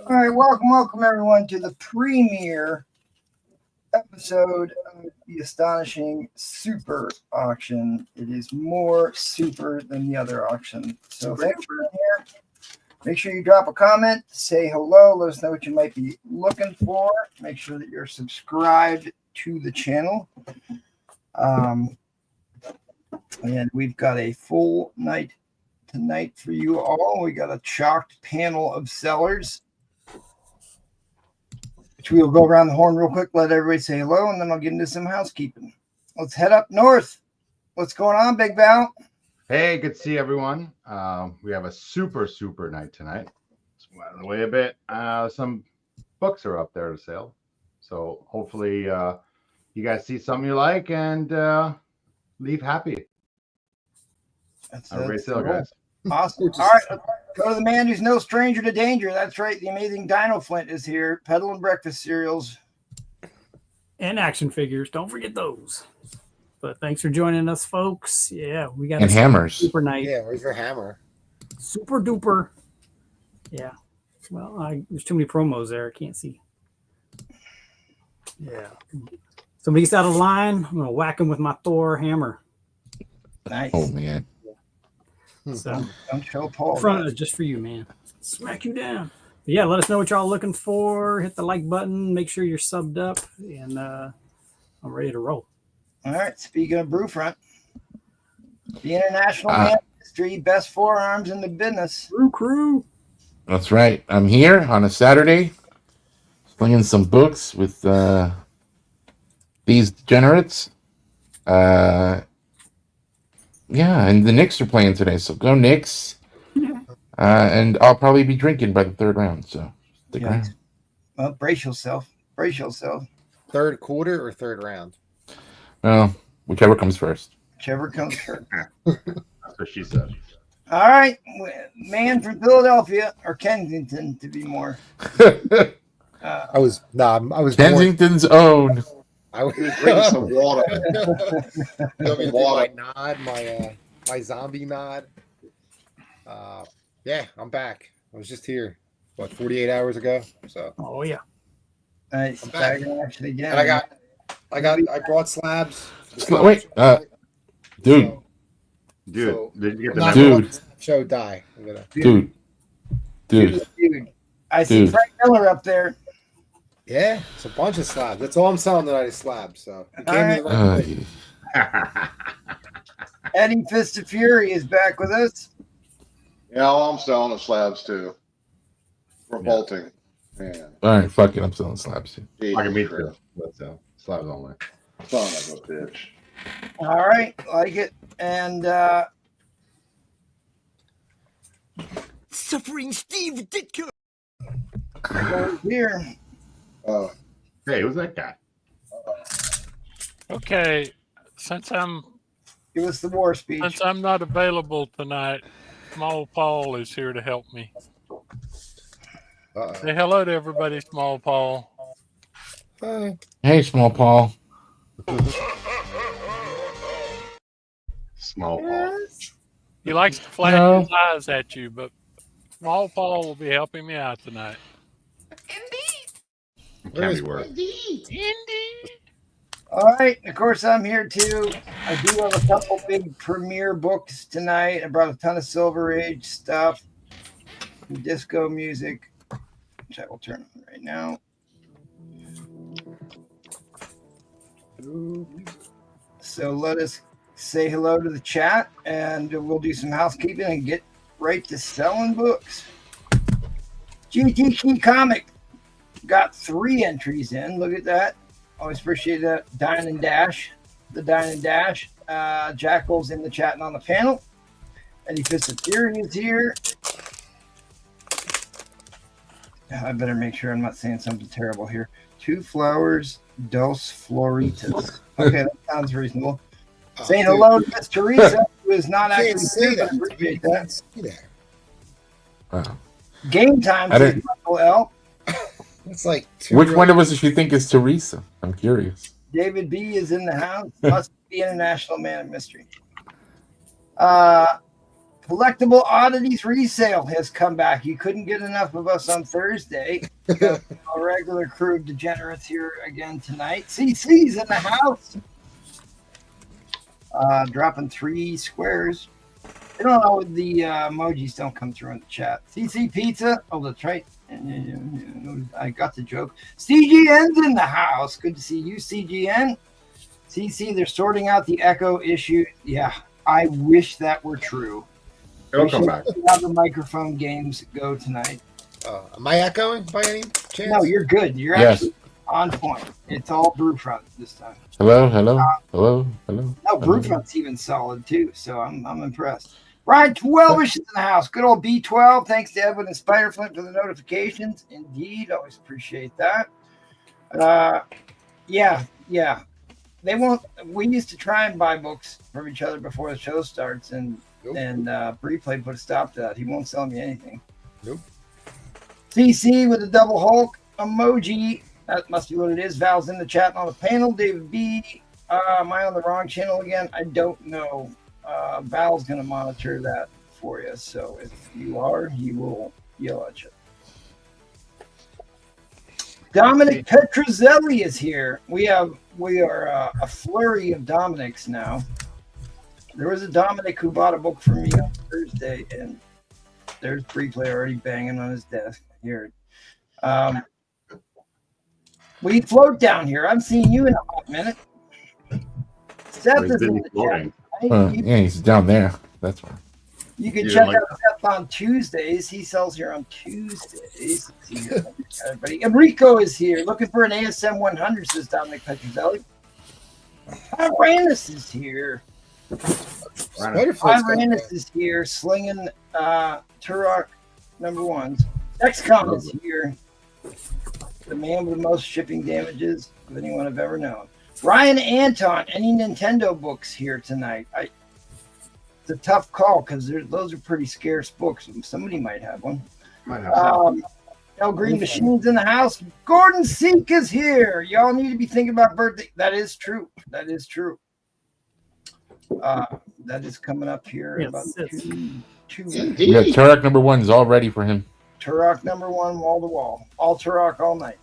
All right, welcome everyone to the premiere episode of the Astonishing Super Auction. It is more super than the other auction. So thanks for being here. Make sure you drop a comment, say hello, let us know what you might be looking for. Make sure that you're subscribed to the channel. And we've got a full night tonight for you all. We got a chocked panel of sellers, which we'll go around the horn real quick, let everybody say hello, and then I'll get into some housekeeping. Let's head up north. What's going on, Big Val? Hey, good to see everyone. We have a super night tonight. Let's move out of the way a bit. Some books are up there to sale. So hopefully you guys see something you like and leave happy. That's Have a great sale, cool. guys. Awesome. All right, let's go to the man who's no stranger to danger. That's right. The amazing Dino Flint is here, peddling breakfast cereals. And action figures. Don't forget those. But thanks for joining us, folks. Yeah, we got and hammers. Super night. Yeah, where's your hammer? Super duper. Yeah. Well, there's too many promos there. I can't see. Yeah. Somebody gets out of line. I'm gonna whack him with my Thor hammer. Nice. Oh man. So Don't show Paul. front just for you, man. Smack you down. But yeah, let us know what y'all looking for. Hit the like button. Make sure you're subbed up, and I'm ready to roll. All right. Speaking of Brewfront, the international man of history, best forearms in the business. Brew crew. That's right. I'm here on a Saturday, slinging some books with these degenerates. Yeah, and the Knicks are playing today, so go Knicks. And I'll probably be drinking by the third round, so stick around. Well, brace yourself. Brace yourself. Third quarter or third round? Well, whichever comes first. Whichever comes first. That's what she said. All right. Man from Philadelphia, or Kensington to be more. I was Kensington's own. I was Drink some water. my nod, my zombie nod. Yeah, I'm back. I was just here, 48 hours ago. So Oh yeah. Nice. I'm back. Actually, again. and I brought slabs. Wait, dude, Dude, did you get the I'm not memo? Dude. gonna let the show die. I'm gonna- dude. I see Dude. Frank Miller up there. Yeah, it's a bunch of slabs. That's all I'm selling tonight is slabs. So you gave me the right place. Eddie Fist of Fury is back with us. Yeah, well, I'm selling the slabs too. Revolting. Man. All right, fuck it. I'm selling slabs too. I can meet you. Let's slabs only. Son of a bitch. All right. Like it. And Suffering Steve Ditko. here. Hey, who's that guy? Okay, since I'm Give us the war speech. not available tonight, Small Paul is here to help me. Uh-oh. Say hello to everybody, Small Paul. Hi. Hey, small Paul. Small Paul. He likes to flash Hello. his eyes at you, but Small Paul will be helping me out tonight. Can be worse. All right. Of course, I'm here too. I do have a couple big premiere books tonight. I brought a ton of Silver Age stuff, disco music, which I will turn on right now. So let us say hello to the chat, and we'll do some housekeeping and get right to selling books. GTK Comic got 3 entries in. Look at that. Always appreciate that. Dine and Dash. The Dine and Dash. Jackal's in the chat and on the panel. Eddie Fist of Fury is here. I better make sure I'm not saying something terrible here. 2 flowers, dos floritas. Okay, that sounds reasonable. Saying hello to Miss Teresa, who is not You can't actually say here, but I that. appreciate You that. can't say that. Wow. Game time, I says didn't- Michael L. It's like two. Which one of us does she think is Teresa? I'm curious. David B is in the house. Must be International Man of Mystery. Collectible Oddities Resale has come back. You couldn't get enough of us on Thursday. Our regular crew of degenerates here again tonight. CC's in the house. Dropping 3 squares. I don't know, the emojis don't come through in the chat. CC Pizza. Oh, that's right. I got the joke. CGN's in the house. Good to see you, CGN. CC, they're sorting out the echo issue. Yeah, I wish that were true. It'll come back. How the microphone games go tonight. Am I echoing by any chance? No, you're good. You're actually on point. It's all Brewfront this time. Hello. No, hello. Brewfront's even solid too, so I'm impressed. Ryan 12 is in the house. Good old B12. Thanks to Edwin and Spiderflint for the notifications. Indeed, always appreciate that. Yeah. They won't. We used to try and buy books from each other before the show starts, and Breeplay put a stop to that. He won't sell me anything. Nope. CC with a double Hulk emoji. That must be what it is. Val's in the chat and on the panel. David B. Am I on the wrong channel again? I don't know. Val's going to monitor that for you. So if you are, he will yell at you. Dominic Petrozelli is here. We are a flurry of Dominics now. There was a Dominic who bought a book from me on Thursday, and there's Breeplay already banging on his desk. Here. We float down here. I'm seeing you in a hot minute. Seth is in the chat. Yeah, he's down there. That's right. You can check out Seth on Tuesdays. He sells here on Tuesdays. Everybody. Enrico is here. Looking for an ASM 100, says Dominic Petrozelli. Iranus is here. Iranus is here, slinging Turok #1s. XCOM is here. The man with the most shipping damages of anyone I've ever known. Ryan Anton, any Nintendo books here tonight? It's a tough call because those are pretty scarce books. Somebody might have one. El Green Machine's in the house. Gordon Seek is here. Y'all need to be thinking about birthday. That is true. That is coming up here in about 2 weeks. We got Turok #1's all ready for him. Turok #1, wall to wall. All Turok all night.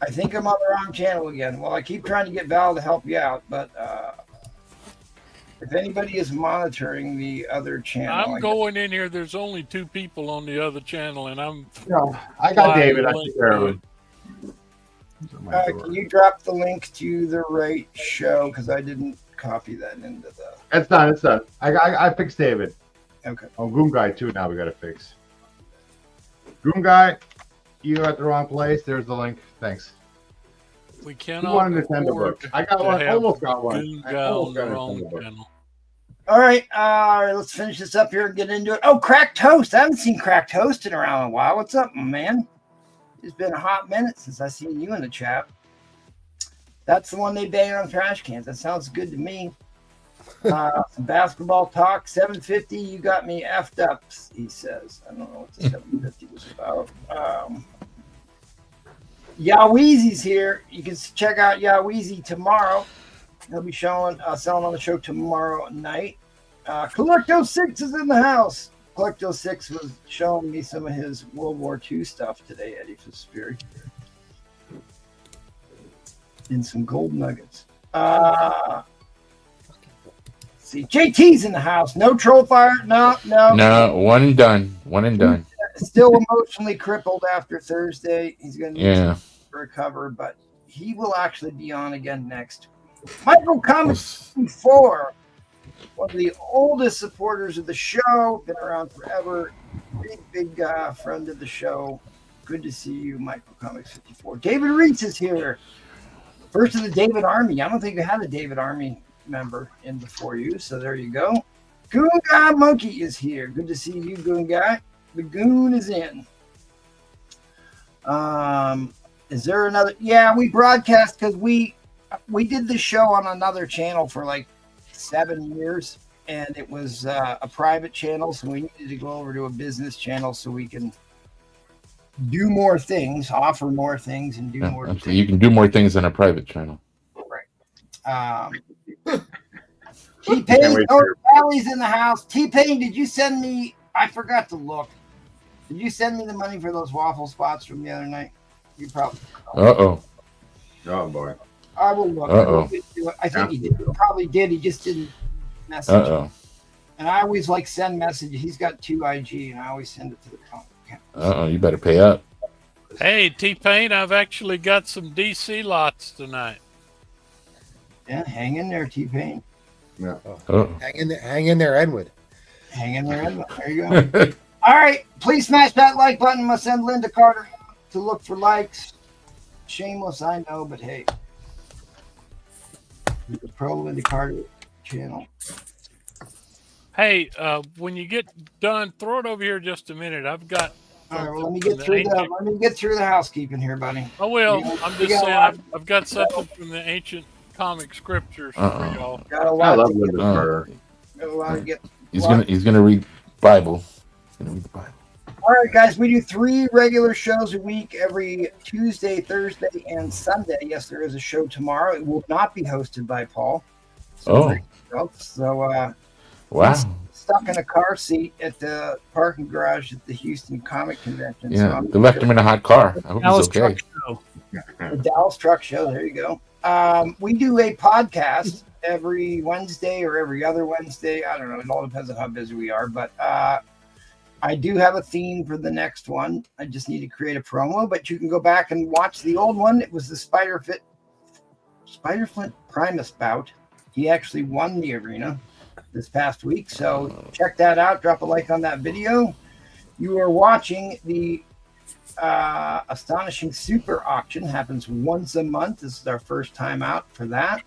I think I'm on the wrong channel again. Well, I keep trying to get Val to help you out, but if anybody is monitoring the other channel. I'm going in here. There's only 2 people on the other channel, and I'm. No, I got David. I took care of it. Can you drop the link to the right show? Because I didn't copy that into the. It's done. I fixed David. Okay. Oh, Goom Guy too. Now we got to fix. Goom Guy, you're at the wrong place. There's the link. Thanks. We You cannot. want a Nintendo book? I got one. Almost got one. I almost got a Nintendo book. All right, let's finish this up here and get into it. Oh, Cracked Toast. I haven't seen Cracked Toast in around a while. What's up, man? It's been a hot minute since I seen you in the chat. That's the one they bang on trash cans. That sounds good to me. Some basketball talk. 750. You got me effed up, he says. I don't know what the 750 was about. Yaweezy's here. You can check out Yaweezy tomorrow. He'll be selling on the show tomorrow night. Collecto6 is in the house. Collecto6 was showing me some of his World War II stuff today, Eddie Fitzgerald. And some gold nuggets. See, JT's in the house. No troll fire. No. One and done. Still emotionally crippled after Thursday. He's going to recover, but he will actually be on again next week. Michael Comics 4, one of the oldest supporters of the show, been around forever. Big friend of the show. Good to see you, Michael Comics 54. David Reitz is here. First of the David Army. I don't think we had a David Army member in before you, so there you go. Goon Guy Monkey is here. Good to see you, Goon Guy. The Goon is in. Is there another? Yeah, we broadcast because we did this show on another channel for like 7 years, and it was a private channel, so we needed to go over to a business channel so we can do more things, offer more things, and do more things. You can do more things on a private channel. Right. T-Pain, wait oh, Sally's in the house. T-Pain, did you send me? I forgot to look. Did you send me the money for those waffle spots from the other night? You probably. Uh-oh. Oh boy. I will look. Uh-oh. I think he did. He probably did. He just didn't message. Uh-oh. And I always like send messages. He's got 2 IG, and I always send it to the account. Uh-oh. You better pay up. Hey, T-Pain, I've actually got some DC lots tonight. Yeah, hang in there, T-Pain. Yeah. Uh-oh. Hang in there, Edward. Hang in there. There you go. All right. Please smash that like button. Must send Linda Carter to look for likes. Shameless, I know, but hey. The Pro Linda Carter channel. Hey, when you get done, throw it over here just a minute. I've got. All right, well, let me get through the housekeeping here, buddy. I will. You I'm you just got saying, I've got something from the ancient comic scriptures for y'all. Got a I lot love to Linda get. Carter. Got a lot to get. He's gonna read Bible. He's gonna read the Bible. All right, guys, we do 3 regular shows a week every Tuesday, Thursday, and Sunday. Yes, there is a show tomorrow. It will not be hosted by Paul. So Wow. he's stuck in a car seat at the parking garage at the Houston Comic Convention. Yeah, So they left him in a hot car. I hope Dallas he's okay. Truck Show. the Dallas Truck Show. There you go. We do a podcast every Wednesday or every other Wednesday. I don't know. It all depends on how busy we are. But I do have a theme for the next one. I just need to create a promo. But you can go back and watch the old one. It was the Spider-Flint Primus bout. He actually won the arena this past week. So check that out. Drop a like on that video. You are watching the Astonishing Super Auction. Happens once a month. This is our first time out for that.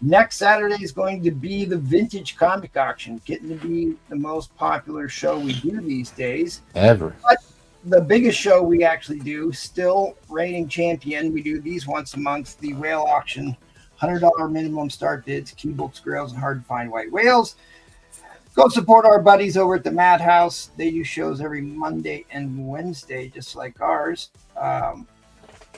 Next Saturday is going to be the Vintage Comic Auction, getting to be the most popular show we do these days. Ever. But the biggest show we actually do, still reigning champion. We do these once a month, the whale auction. $100 minimum start bids, key books, grails, and hard to find white whales. Go support our buddies over at the Madhouse. They do shows every Monday and Wednesday, just like ours.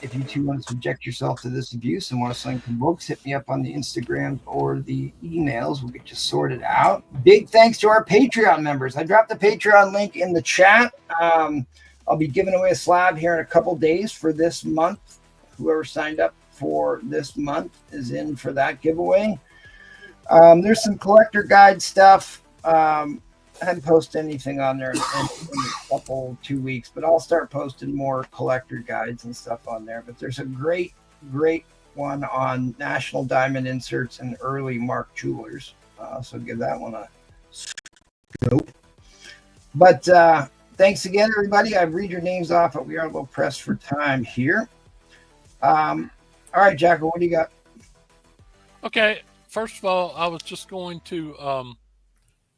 If you too want to subject yourself to this abuse and want to sling some books, hit me up on the Instagrams or the emails. We'll get you sorted out. Big thanks to our Patreon members. I dropped the Patreon link in the chat. I'll be giving away a slab here in a couple days for this month. Whoever signed up for this month is in for that giveaway. There's some collector guide stuff. I haven't posted anything on there in a couple 2 weeks, but I'll start posting more collector guides and stuff on there. But there's a great one on National Diamond Inserts and early Mark Jewelers. So give that one a scope. But thanks again, everybody. I read your names off, but we are a little pressed for time here. All right, Jacko, what do you got? Okay, first of all, I was just going to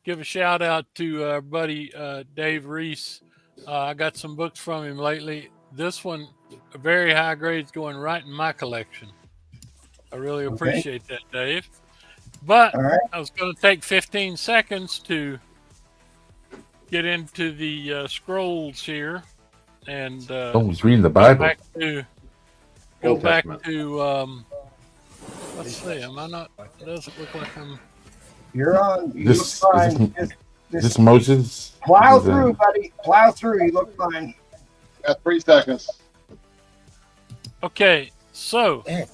give a shout out to our buddy Dave Reese. I got some books from him lately. This one, a very high grade, is going right in my collection. I really appreciate that, Dave. But I was going to take 15 seconds to get into the scrolls here and he's reading the Bible. Go back to let's see. Am I not? It doesn't look like I'm. You're on. You look fine. This Moses. Plow through, buddy. Plow through. You look fine. Got 3 seconds. Okay, so Oh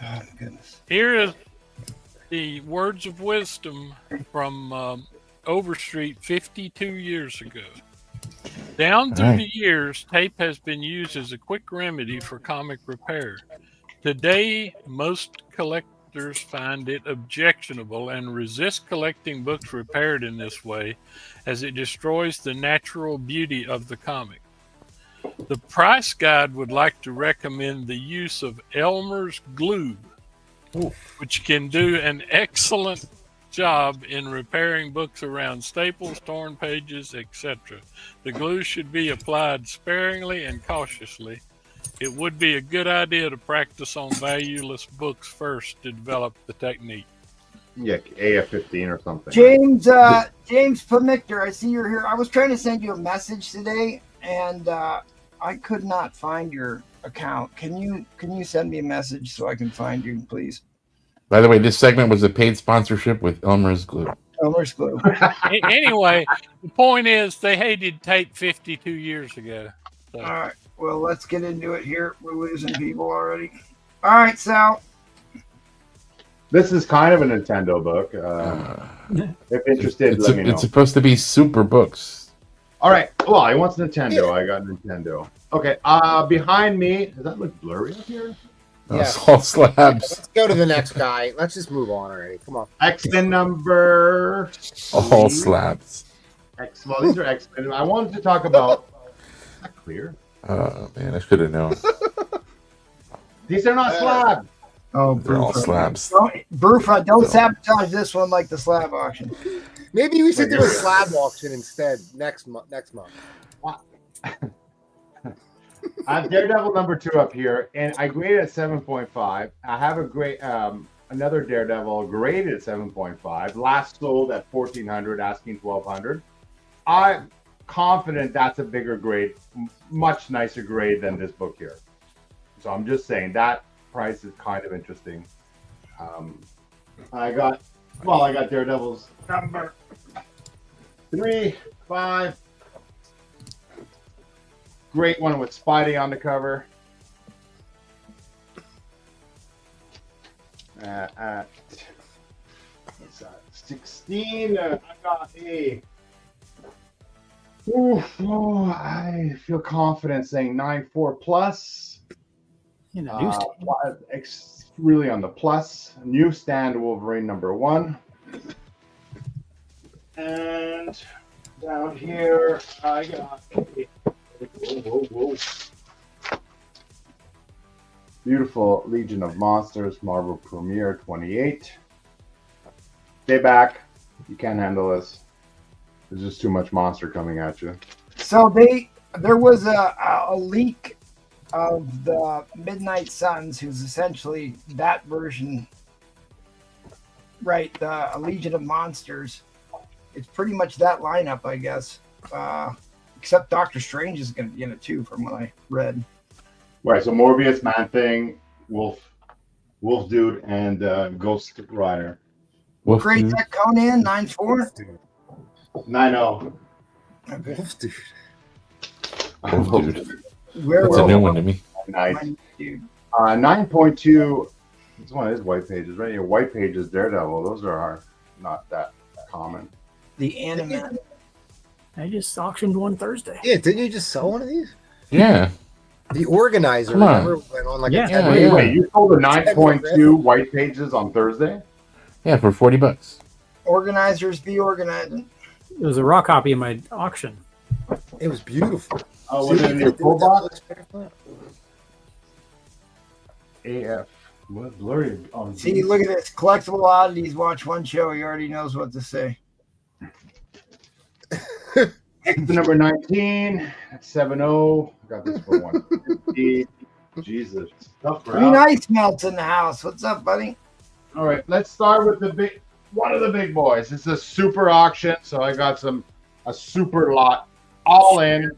my goodness. here is the words of wisdom from Overstreet 52 years ago. Down through the years, tape has been used as a quick remedy for comic repair. Today, most collectors find it objectionable and resist collecting books repaired in this way, as it destroys the natural beauty of the comic. The Price Guide would like to recommend the use of Elmer's glue, which can do an excellent job in repairing books around staples, torn pages, etc. The glue should be applied sparingly and cautiously. It would be a good idea to practice on valueless books first to develop the technique. Yeah, AF-15 or something. James Pamictor, I see you're here. I was trying to send you a message today, and I could not find your account. Can you send me a message so I can find you, please? By the way, this segment was a paid sponsorship with Elmer's Glue. Elmer's Glue. Anyway, the point is they hated tape 52 years ago. So. All right. Well, let's get into it here. We're losing people already. All right, Sal. This is kind of a Nintendo book. If interested, let me know. It's supposed to be super books. All right. Well, he wants Nintendo. I got Nintendo. Okay. Behind me, does that look blurry up here? Yeah. All slabs. Let's go to the next guy. Let's just move on already. Come on. X-Men number. All 3. slabs. Well, these are X-Men. I wanted to talk about. Is that clear? Oh man, I should have known. These are not slabs. Oh, They're all slabs. Don't sabotage this one like the slab auction. Maybe we should do a slab auction instead next month. I have Daredevil number 2 up here, and I graded at 7.5. I have a great another Daredevil graded at 7.5. Last sold at 1,400, asking 1,200. I'm confident that's a bigger grade, much nicer grade than this book here. So I'm just saying that price is kind of interesting. I got Daredevil's number 3, 5. Great one with Spidey on the cover. At what's that? 16. I got a. I feel confident saying 9.4 plus. In the newsstand. Really on the plus. Newsstand Wolverine number 1. And down here, I got whoa. Beautiful Legion of Monsters, Marvel Premiere 28. Stay back. You can't handle this. There's just too much monster coming at you. So there was a leak of the Midnight Suns, who's essentially that version, right? A Legion of Monsters. It's pretty much that lineup, I guess. Except Doctor Strange is going to be in it too, from what I read. Right. So Morbius, Man Thing, Wolf Dude, and Ghost Rider. Great Tech Conan 9.4. 9.0. Okay. Wolf Dude. Where That's a new one to me. Nice. Dude. 9.2. It's one of his white pages, right? Your white pages, Daredevil. Those are not that common. The anime. I just auctioned one Thursday. Yeah, didn't you just sell one of these? Yeah. The organizer Come on. remember, went on like Yeah. a 10 Yeah. Wait, you sold a 9.2 white pages on Thursday? Yeah, for $40. Organizers be organizing. It was a raw copy of my auction. It was beautiful. Oh, was it in your full box? AF. What blurry? Oh, See, look at this. Collectible oddities. Watch one show. He already knows what to say. The number 19, 7.0. Got this for 150. Jesus. Tough Green crowd. Ice melts in the house. What's up, buddy? All right, let's start with one of the big boys. It's a super auction, so I got a super lot all in,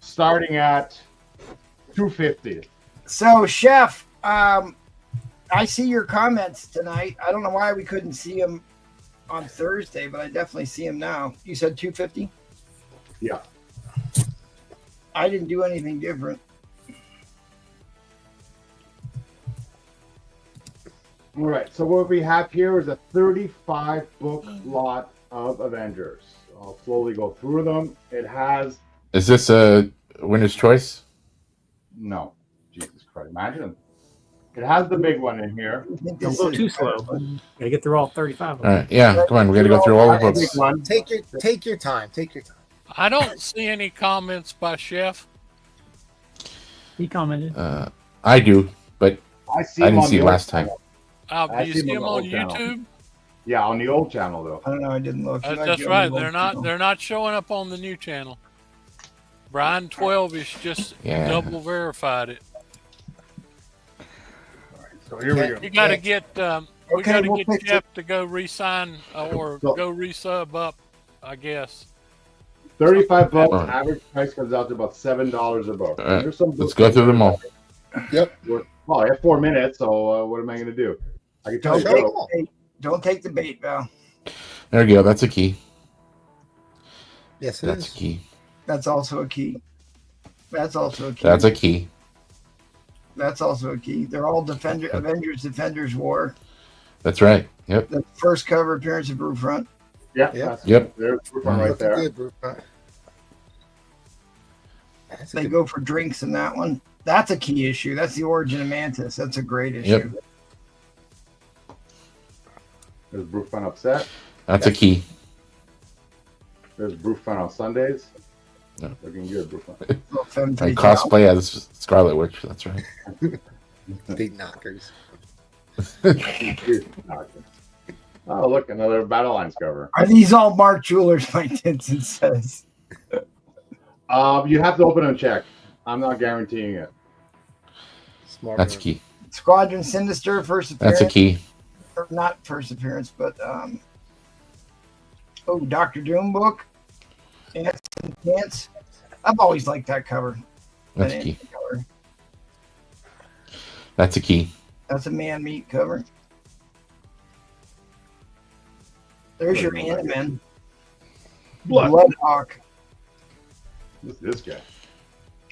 starting at 250. So, Chef, I see your comments tonight. I don't know why we couldn't see them on Thursday, but I definitely see them now. You said 250? Yeah. I didn't do anything different. All right, so what we have here is a 35 book lot of Avengers. I'll slowly go through them. It has Is this a winner's choice? no, Jesus Christ, imagine. It has the big one in here. I think Don't this go is- too slow. Gotta get through all 35 of All them. right. Yeah, come on. We got to go through all the Big books. one. Take your time. Take your time. I don't see any comments by Chef. He commented. I do, but I see I him didn't on see the it old last time. channel. Do you see him on YouTube? Yeah, on the old channel though. I don't know. I didn't look. You might That's be on right. the They're old not. channel. They're not showing up on the new channel. Brian 12 is just Yeah. double verified it. So here we go. You got to get. We Okay, got to we'll get fix Jeff to go re-sign or So- go resub up. I guess. 35 bucks. All right. Average price comes out to about $7 a book. All right, There's some let's go through them all. Yep. Well, I have 4 minutes, so what am I going to do? I can tell Don't you. take Show. the bait. Don't take the bait, Val. There you go. That's a key. Yes, it That's is. a key. That's also a key. That's also a key. That's a key. That's also a key. They're all Avengers Defenders War. That's right. Yep. The first cover appearance of Brewfront. Yeah. Yep. That's, Yep. There's proof one right Looking there. good, bro. That's a They good- go for drinks in that one. That's a key issue. That's the origin of Mantis. That's a great issue. Yep. There's Brewfun Upset. That's a key. There's Brewfun on Sundays. Yeah. Looking good, Brewfun. Little femme I fatale. cosplay as Scarlet Witch. That's right. big knockers. Oh, look, another Battle Lines cover. Are these all Mark Jewelers, Mike Tinson says? You have to open and check. I'm not guaranteeing it. Smart. That's a man. key. Squadron Sinister, first appearance. That's a key. Or not first appearance, but Dr. Doom book. Ants and Pants. I've always liked that cover. That's a That key. ant cover. That's a key. That's a man meat cover. There's your Ant-Man. Bloodhawk. Who's this guy?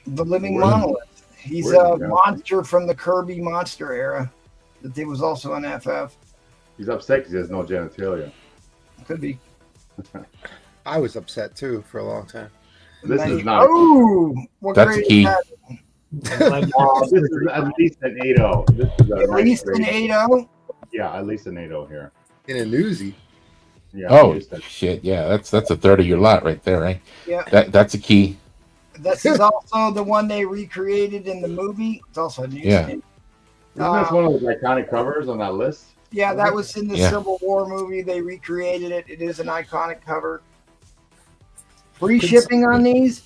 The Living Where- Monolith. He's where's a he go? monster from the Kirby monster era. That he was also on FF. He's upset because he has no genitalia. Could be. I was upset too for a long time. This is not. Oh, what That's a grade key. is that? Oh, this is at least an 8-0. This is a At nice least an grade. 8-0. Yeah, at least an 8-0 here. In a newsie. Yeah. Oh just a- shit! Yeah, that's a third of your lot right there, right? Yeah. That's a key. This is also the one they recreated in the movie. It's also a new Yeah. state. Isn't this one of those iconic covers on that list? Yeah, that was in the Yeah. Civil War movie. They recreated it. It is an iconic cover. Free Good shipping on these?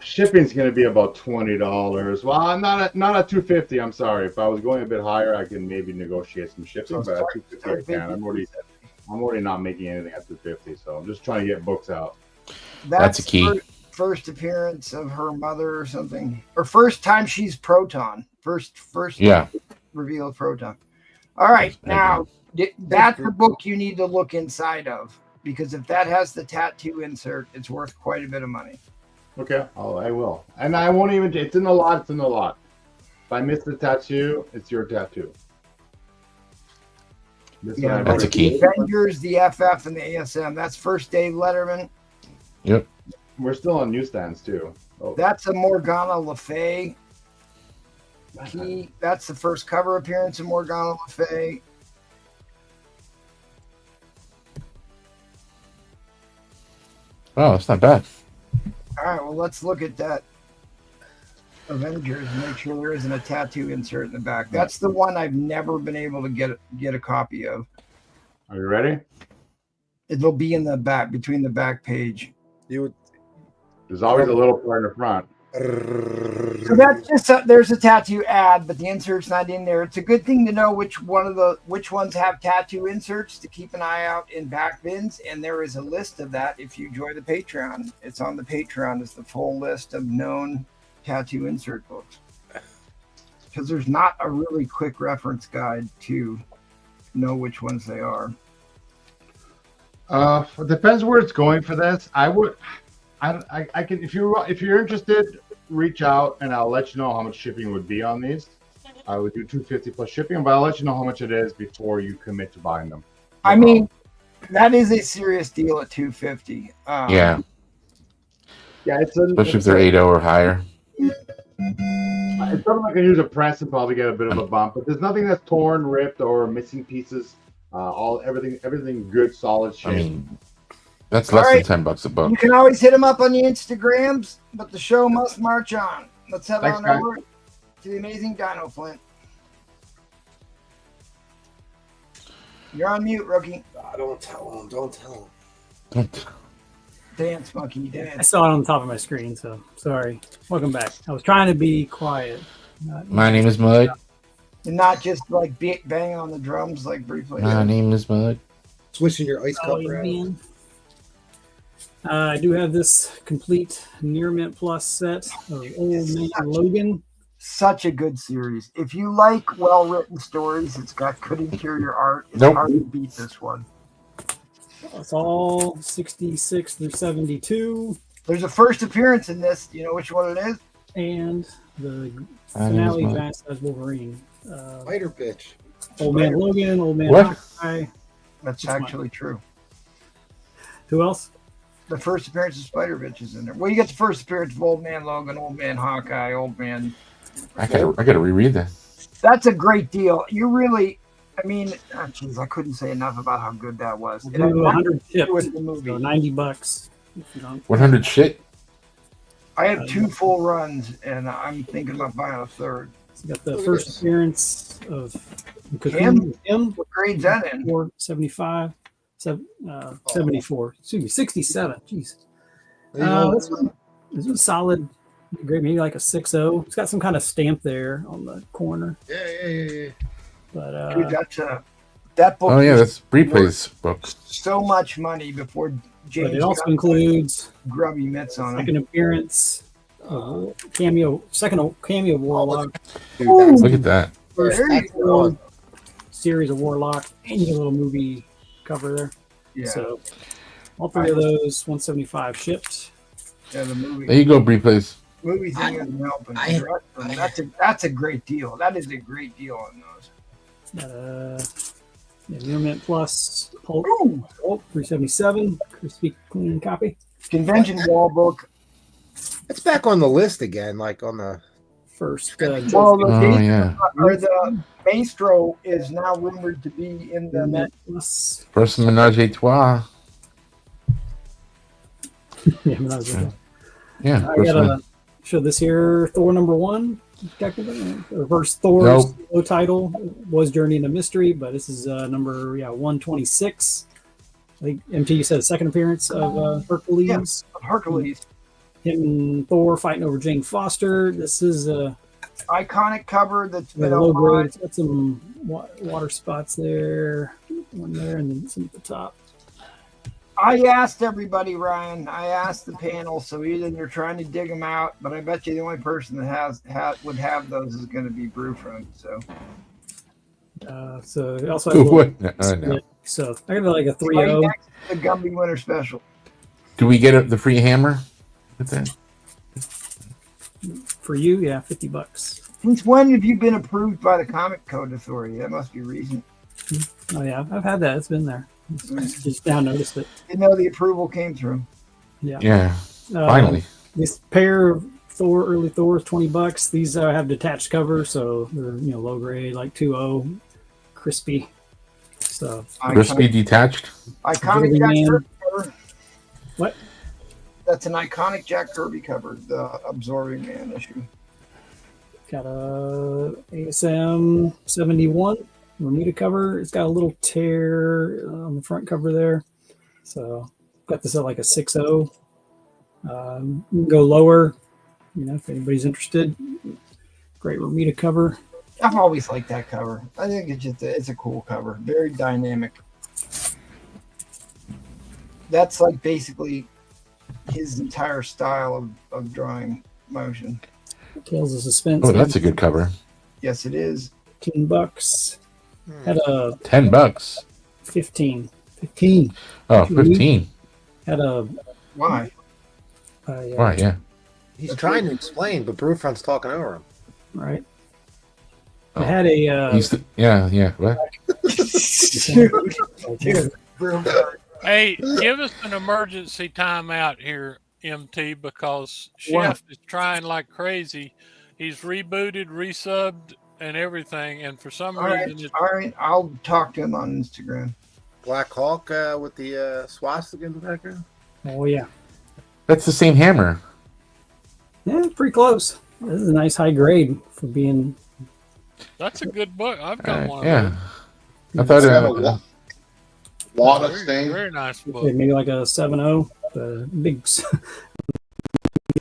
Shipping's going to be about $20. Well, not at $250. I'm sorry. If I was going a bit higher, I can maybe negotiate some shipping. But at $250, I can. I'm already not making anything at $250. So I'm just trying to get books out. That's a key. First appearance of her mother or something, or first time she's Proton. First Yeah. reveal of Proton. All right, now that's the book you need to look inside of, because if that has the tattoo insert, it's worth quite a bit of money. Okay. Oh, I will. And I won't even. It's in the lot. It's in the lot. If I miss the tattoo, it's your tattoo. This Yeah, one I That's a already- key. Avengers, the FF, and the ASM. That's first Dave Letterman. Yep. We're still on newsstands too. Oh, That's a Morgana Le Fay key. That's the first cover appearance of Morgana Le Fay. Oh, that's not bad. All right, well, let's look at that Avengers and make sure there isn't a tattoo insert in the back. That's the one I've never been able to get a copy of. Are you ready? It'll be in the back, between the back page. You would. There's always a little part in the front. So that's just there's a tattoo ad, but the insert's not in there. It's a good thing to know which ones have tattoo inserts to keep an eye out in back bins, and there is a list of that if you join the Patreon. It's on the Patreon. It's the full list of known tattoo insert books. Because there's not a really quick reference guide to know which ones they are. It depends where it's going for this. I can if you're interested, reach out and I'll let you know how much shipping would be on these. I would do $250 plus shipping, but I'll let you know how much it is before you commit to buying them. I mean, that is a serious deal at $250. Yeah. Yeah, Especially if they're 8.0 or higher. It's something I can use a press and probably get a bit of a bump, but there's nothing that's torn, ripped, or missing pieces. Everything good, solid shape. I mean, that's less Alright. than $10 a book. You can always hit them up on the Instagrams, but the show must march on. Let's head Thanks, on guys. over to the amazing Dino Flint. You're on mute, rookie. Don't tell him. Don't tell him. Don't- Dance, monkey, I dance. saw it on the top of my screen, so sorry. Welcome back. I was trying to be quiet. My name is Mud. And not just like banging on the drums like briefly. My name is Mud. Switching your ice Oh, cup you around. mean? I do have this complete Near Mint Plus set of Old Man Logan. Such a good series. If you like well-written stories, it's got good interior art. It's Nope. hard to beat this one. It's all 66 through 72, There's a first appearance in this. Do you know which one it is? and the I think finale it's Vance as Wolverine. Spider bitch. Old Man Logan, Old Man What? Hawkeye. That's Which one? actually true. Who else? The first appearance of Spider-Bitch is in there. Well, you get the first appearance of Old Man Logan, Old Man Hawkeye, Old Man. I gotta reread that. That's a great deal. You really, I mean, geez, I couldn't say enough about how good that was. It had We'll do nothing 100 to do with shipped, the movie. so $90. If you don't, 100 shit. I have 2 full runs, and I'm thinking about buying a third. so you got the Look at first this. appearance of Him? him What grade's that in? 75, 74, excuse me, 67. Jeez. Uh, This was solid. Great, maybe like a 6.0. It's got some kind of stamp there on the corner, yeah. but Dude, that book Oh yeah, was that's Replay's book. so much money before but James it also got includes grubby mitts on second him. appearance, second cameo of Warlock, Dude, that's Look at that. first There you actual series of Warlock, and you get a little movie cover there. Yeah, So all three of those 175 shipped. yeah, the There movie you go, Replay's. thing isn't helping. I- That's a great deal. That is a great deal on those. Internet Plus, Hulk, Ooh, 377, crispy clean copy. convention wall book. It's back on the list again, like on the. First, Well, the Oh yeah. or the Maestro is now rumored to be in the Internet Plus. First Menage a Trois. Yeah, but that was it. Yeah. I First gotta one. show this here Thor #1. Technically, reverse Thor's Nope. low title was Journey into Mystery, but this is number 126. I think MT, you said a second appearance of Hercules. Hercules. Him and Thor fighting over Jane Foster. This is a Iconic cover that's been low grade. on. It's got some water spots there, one there, and then some at the top. I asked everybody, Ryan. I asked the panel, so either they're trying to dig them out, but I bet you the only person that would have those is going to be Brewfront. So So it also has a little What? No. So I got like a Right 3.0. next to the Gumby Winter Special. Do we get the free hammer with that? For you, yeah, $50. Since when have you been approved by the Comic Code Authority? That must be recent. Oh yeah, I've had that. It's been there. Just now noticed it. Didn't know the approval came through. Yeah. Uh, Finally. This pair of early Thors, $20. These have detached covers, so they're low grade, like 2.0, crispy. So Crispy detached. Iconic Burly Jack Man. Kirby cover. What? That's an iconic Jack Kirby cover, the Absorbing Man issue. got a ASM 71 Bermuda cover. It's got a little tear on the front cover there. So got this at like a 6.0. You can go lower, if anybody's interested. Great Bermuda cover. I've always liked that cover. I think it's a cool cover. Very dynamic. That's like basically his entire style of drawing motion. Tales of Suspense. Oh, that's a good cover. Yes, it is. $15. Had a $10. 15. 15. Oh, 15. Had a Why? Why? Yeah. He's trying to explain, but Brewfront's talking over him. right. Oh. I had a Yeah. What? Dude. Hey, give us an emergency timeout here, MT, because What? Chef is trying like crazy. He's rebooted, resubbed, and everything, and for some All right, reason, it's all right. I'll talk to him on Instagram. Black Hawk with the swastika in the background. oh yeah. That's the same hammer. Yeah, pretty close. This is a nice high grade for being that's a good book. I've got one of Yeah. those. I thought Is that a Wada Very, stain? very nice book. maybe like a 7.0. Big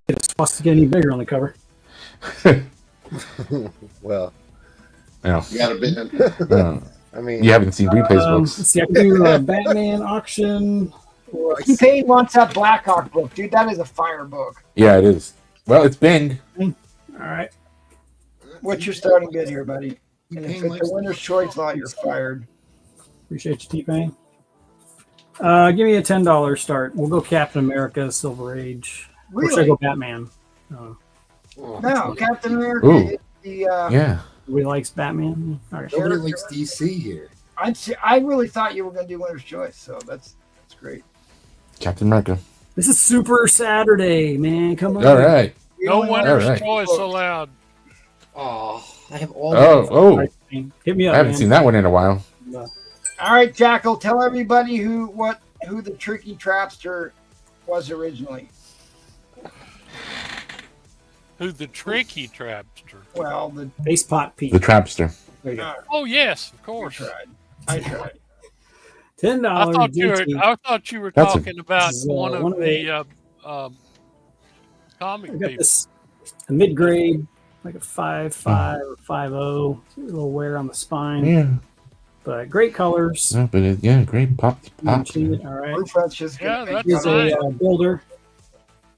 get a swastika any bigger on the cover. Well, No. You got a bit. No. I mean, You haven't seen Replay's Let's books. see, I can do a Batman auction. T-Pain wants that Blackhawk book, dude. That is a fire book. Yeah, it is. Well, it's Bing. All right. What's your starting bid here, buddy? And if T-Pain it's likes a winner's choice lot, you're fired. Appreciate you, T-Pain. Give me a $10 start. We'll go Captain America, Silver Age. Or should I Really? go Batman? Oh. No, Captain America Ooh. is the. Yeah. Nobody likes Batman. Okay. Nobody likes DC here. I really thought you were going to do winner's choice, so that's great. Captain America. This is Super Saturday, man. Come on. All right. You No only want- winner's All right. choice allowed. Oh, I have all. Oh. Hit me up. I haven't man. seen that one in a while. All right, Jackal, tell everybody who the tricky trapster was originally. Who the tricky trapster? Well, the Face Pot Pete. The Trapster. There you go. Oh yes, of I course. tried. I tried. $10. I thought you were That's a- talking about This is, one of 108. the comic I got people. this a mid grade, like a 5.5 or 5.0. A little wear on the spine, Yeah. but great colors. No, but great pop. Pop. All right. Blue front's just Yeah, gonna that's Here's nice. a builder.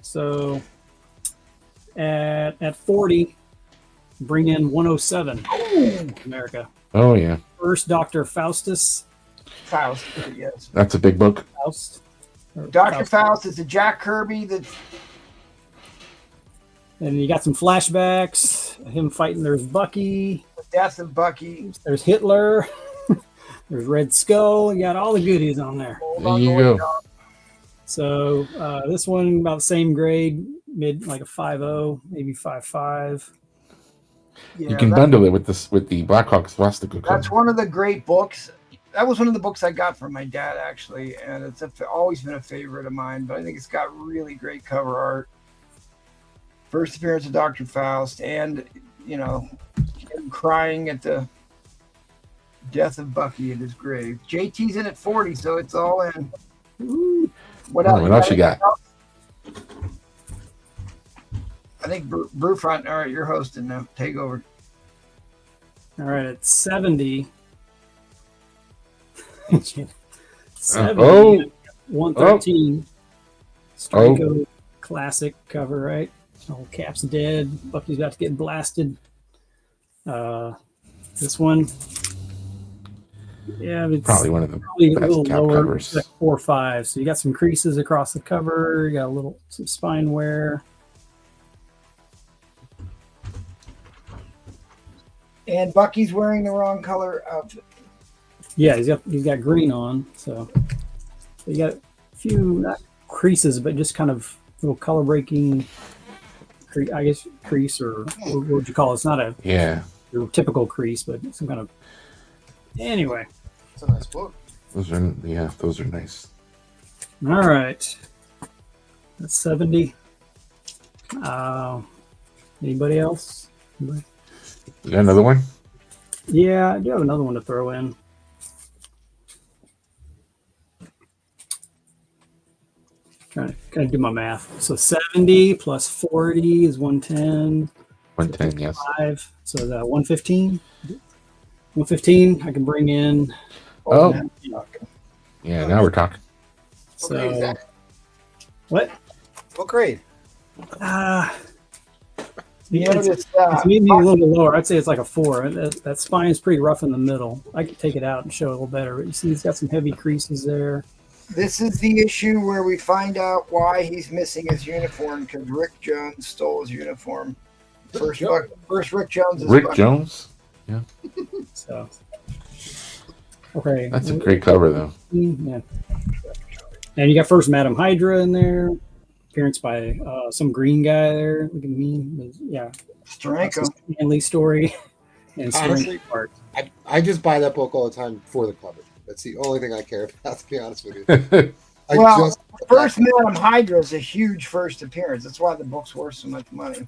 So at 40, bring in 107. America. Oh yeah. First, Dr. Faustus. Faust. Yes. That's a big book. Faust. Or Dr. Faust is a Jack Kirby that And you got some flashbacks. Him fighting. There's Bucky. the death of Bucky. There's Hitler. There's Red Skull. You got all the goodies on there. There you go. So this one about the same grade, mid like a 5.0, maybe 5.5. Yeah, You can bundle it with the Blackhawk swastika that's cover. one of the great books. That was one of the books I got from my dad, actually, and it's always been a favorite of mine. But I think it's got really great cover art. First appearance of Dr. Faust, and him crying at the death of Bucky at his grave. JT's in at 40, so it's all in. Ooh. What Oh, else? what else you got? I think Brewfront. All right, you're hosting now. Take over. All right, at 70. 70. Oh. 113. Strico classic cover, right? All Cap's dead. Bucky's about to get blasted. This one. Yeah, it's Probably one of the probably a best little Cap lower, covers. like 4 or 5. So you got some creases across the cover. You got some spine wear. And Bucky's wearing the wrong color outfit. Yeah, he's got green on. So you got a few not creases, but just kind of little color breaking. I guess crease, or what would you call it? It's not your typical crease, but some kind of. Anyway. It's a nice book. Those are nice. All right. That's 70. Anybody else? Anybody? You got another one? Yeah, I do have another one to throw in. Trying to do my math. So 70 plus 40 is 110. 110, yes. 5. So that 115. 115. I can bring in. Oh. Yeah, now we're talking. What grade is So that? what? What grade? It's maybe a little bit lower. I'd say it's like a 4. That spine is pretty rough in the middle. I could take it out and show it a little better. But you see, it's got some heavy creases there. This is the issue where we find out why he's missing his uniform, because Rick Jones stole his uniform. First Rick Jones. Rick Jones? So, okay. That's a great cover, though. Yeah. And you got first Madam Hydra in there. Appearance by some green guy there. Look at me. Yeah. Steranko. Stanley story. And Honestly, Steranko part. I just buy that book all the time for the cover. That's the only thing I care about, to be honest with you. First Madam Hydra is a huge first appearance. That's why the book's worth so much money.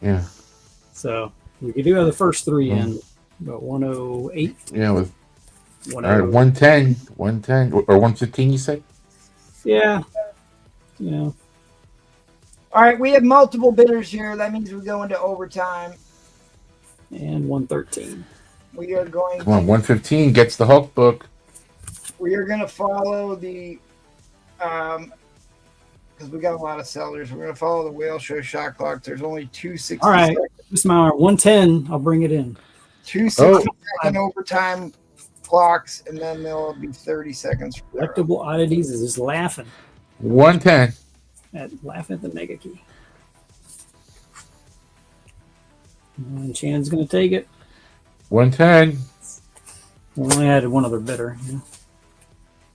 Yeah. So we could do have the first 3 in about 108. Yeah, with all right, 108. 110 or 115, you say? Yeah. You know. All right, we have multiple bidders here. That means we go into overtime. And 113. We are going. Come on, 115 gets the Hulk book. We are going to follow the, because we got a lot of sellers. We're going to follow the Whale Show shot clock. There's only 2 60 All right. seconds. This amount 110. I'll bring it in. 2 60-second overtime clocks, and then there'll be 30 seconds. For Collectible oddities is just laughing 110. at the mega key. And Shannon's gonna take it. 110. We only had one other bidder.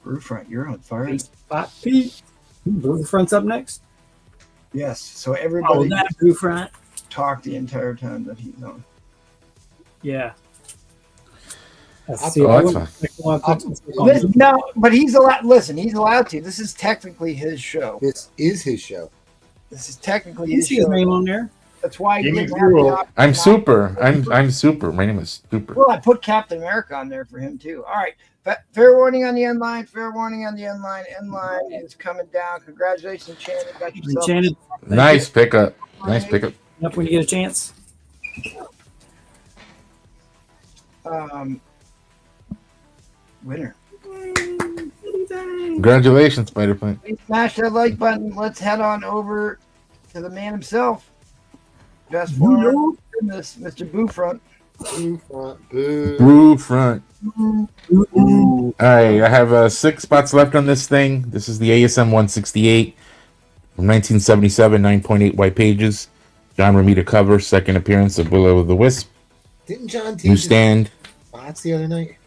Brewfront, you're on fire. Spot Pete. Brewfront's up next. Yes. So Oh, everybody that Brewfront. talked the entire time that he's on. Yeah. Oh, that's fine. No, but he's allowed. Listen, he's allowed to. This is technically his show. This is his show. This is technically You his see his show. name on there? That's why he Give me didn't have the Google. option I'm not- super. I'm super. My name is super. Well, I put Captain America on there for him too. All right. Fair warning on the end line. Fair warning on the end line. End line is coming down. Congratulations, Shannon. Got yourself Enchanted. Nice pickup. Nice pickup. Up when you get a chance. Winner. Congratulations, Spider Plant. Smash that like button. Let's head on over to the man himself. Best forearm in this, Mr. Boofront. Boo front, boo. Brew front. All right, I have 6 spots left on this thing. This is the ASM 168 from 1977, 9.8 white pages. John Romita cover, second appearance of Willow the Wisp. Didn't John T Newsstand. spots the other night?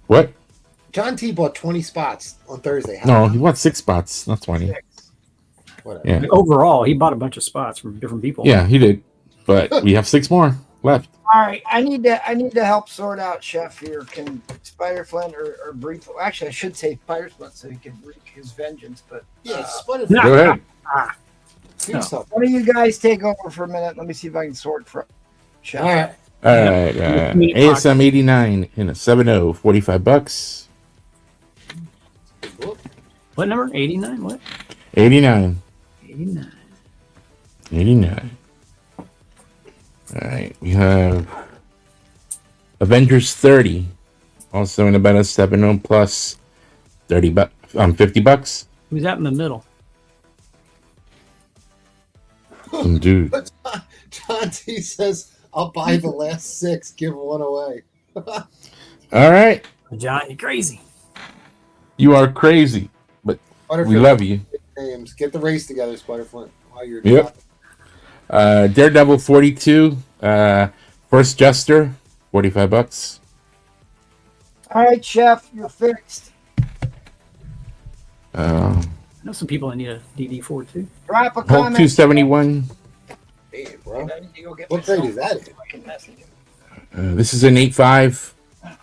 What? John T bought 20 spots on Thursday. How No, he wants 6 spots, not 20. Whatever. Yeah, Overall, he bought a bunch of spots from different people. yeah, he did. But we have 6 more left. All right, I need to help sort out Chef here. Can Spider Flint or Brief? Actually, I should say Spider Flint so he can wreak his vengeance. But Yeah, Spider Go ahead. do something. one of you guys take over for a minute. Let me see if I can sort for Chef. All right. All right, ASM 89 in a 7.0, $45. What number? 89? What? 89. 89. 89. All right, we have Avengers 30, also in about a 7.0 plus, $50. Who's that in the middle? Some dude. John T says, I'll buy the last 6, give one away. All right, John, you crazy. you are crazy, but we love you. Names. Get the race together, Spider Flint. While you're Yep. Daredevil 42, First Jester, $45. All right, Chef, you're fixed. I know some people that need a DD4 too. Drop a Hulk comment. 271. Damn, bro. I need to go get What myself grade is that in? a fucking message. This is an 8.5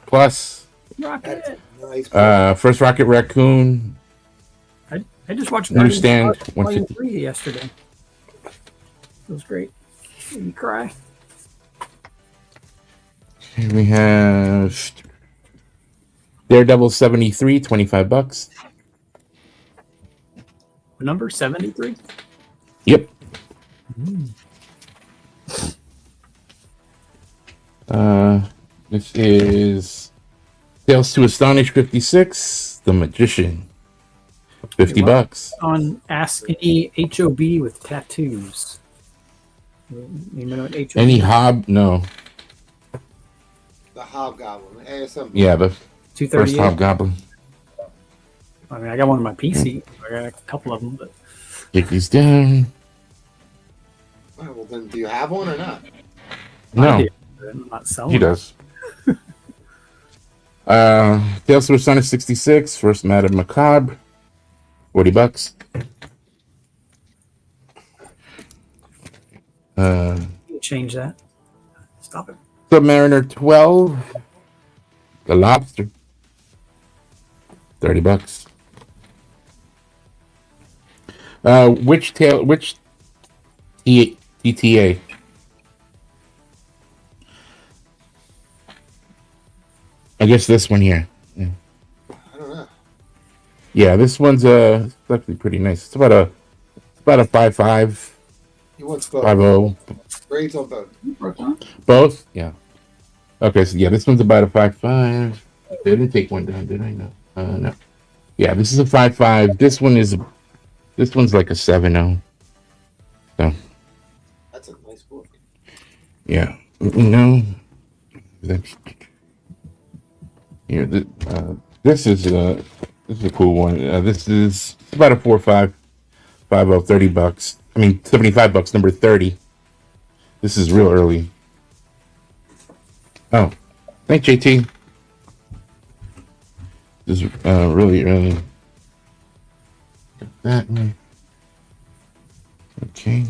plus. Rocket. Nice. First Rocket Raccoon. I just watched Newsstand, Guardians 150. 3 yesterday. It was great. Made me cry. Here we have Daredevil 73, $25. Number 73? Yep. This is Tales to Astonish 56, The Magician, $50. On Ask Any HOB with tattoos. You know what HOB Any Hob? No. The Hobgoblin. ASM. Yeah, the first 238. Hobgoblin. I mean, I got one on my PC. I got a couple of them, but Kick these down. All right, well, then, do you have one or not? I No, do. I'm not selling he them. does. Tales to Astonish 66, First Madame Macabre, $40. Change that. Stop it. Submariner 12, The Lobster, $30. Which ETA? I guess this one here. Yeah, I don't know. yeah, this one's it's actually pretty nice. It's about a 5.5, He wants both. 5.0, Grades on both. both. Yeah. Okay, so yeah, this one's about a 5.5. I didn't take one down, did I? No. No. Yeah, this is a 5.5. This one's like a 7.0. So That's a nice book. Yeah. No. Here, this is a cool one. This is about a 4.550, $30. I mean, $75. Number 30. This is real early. Oh, thanks, JT. This is really early. That one. Okay.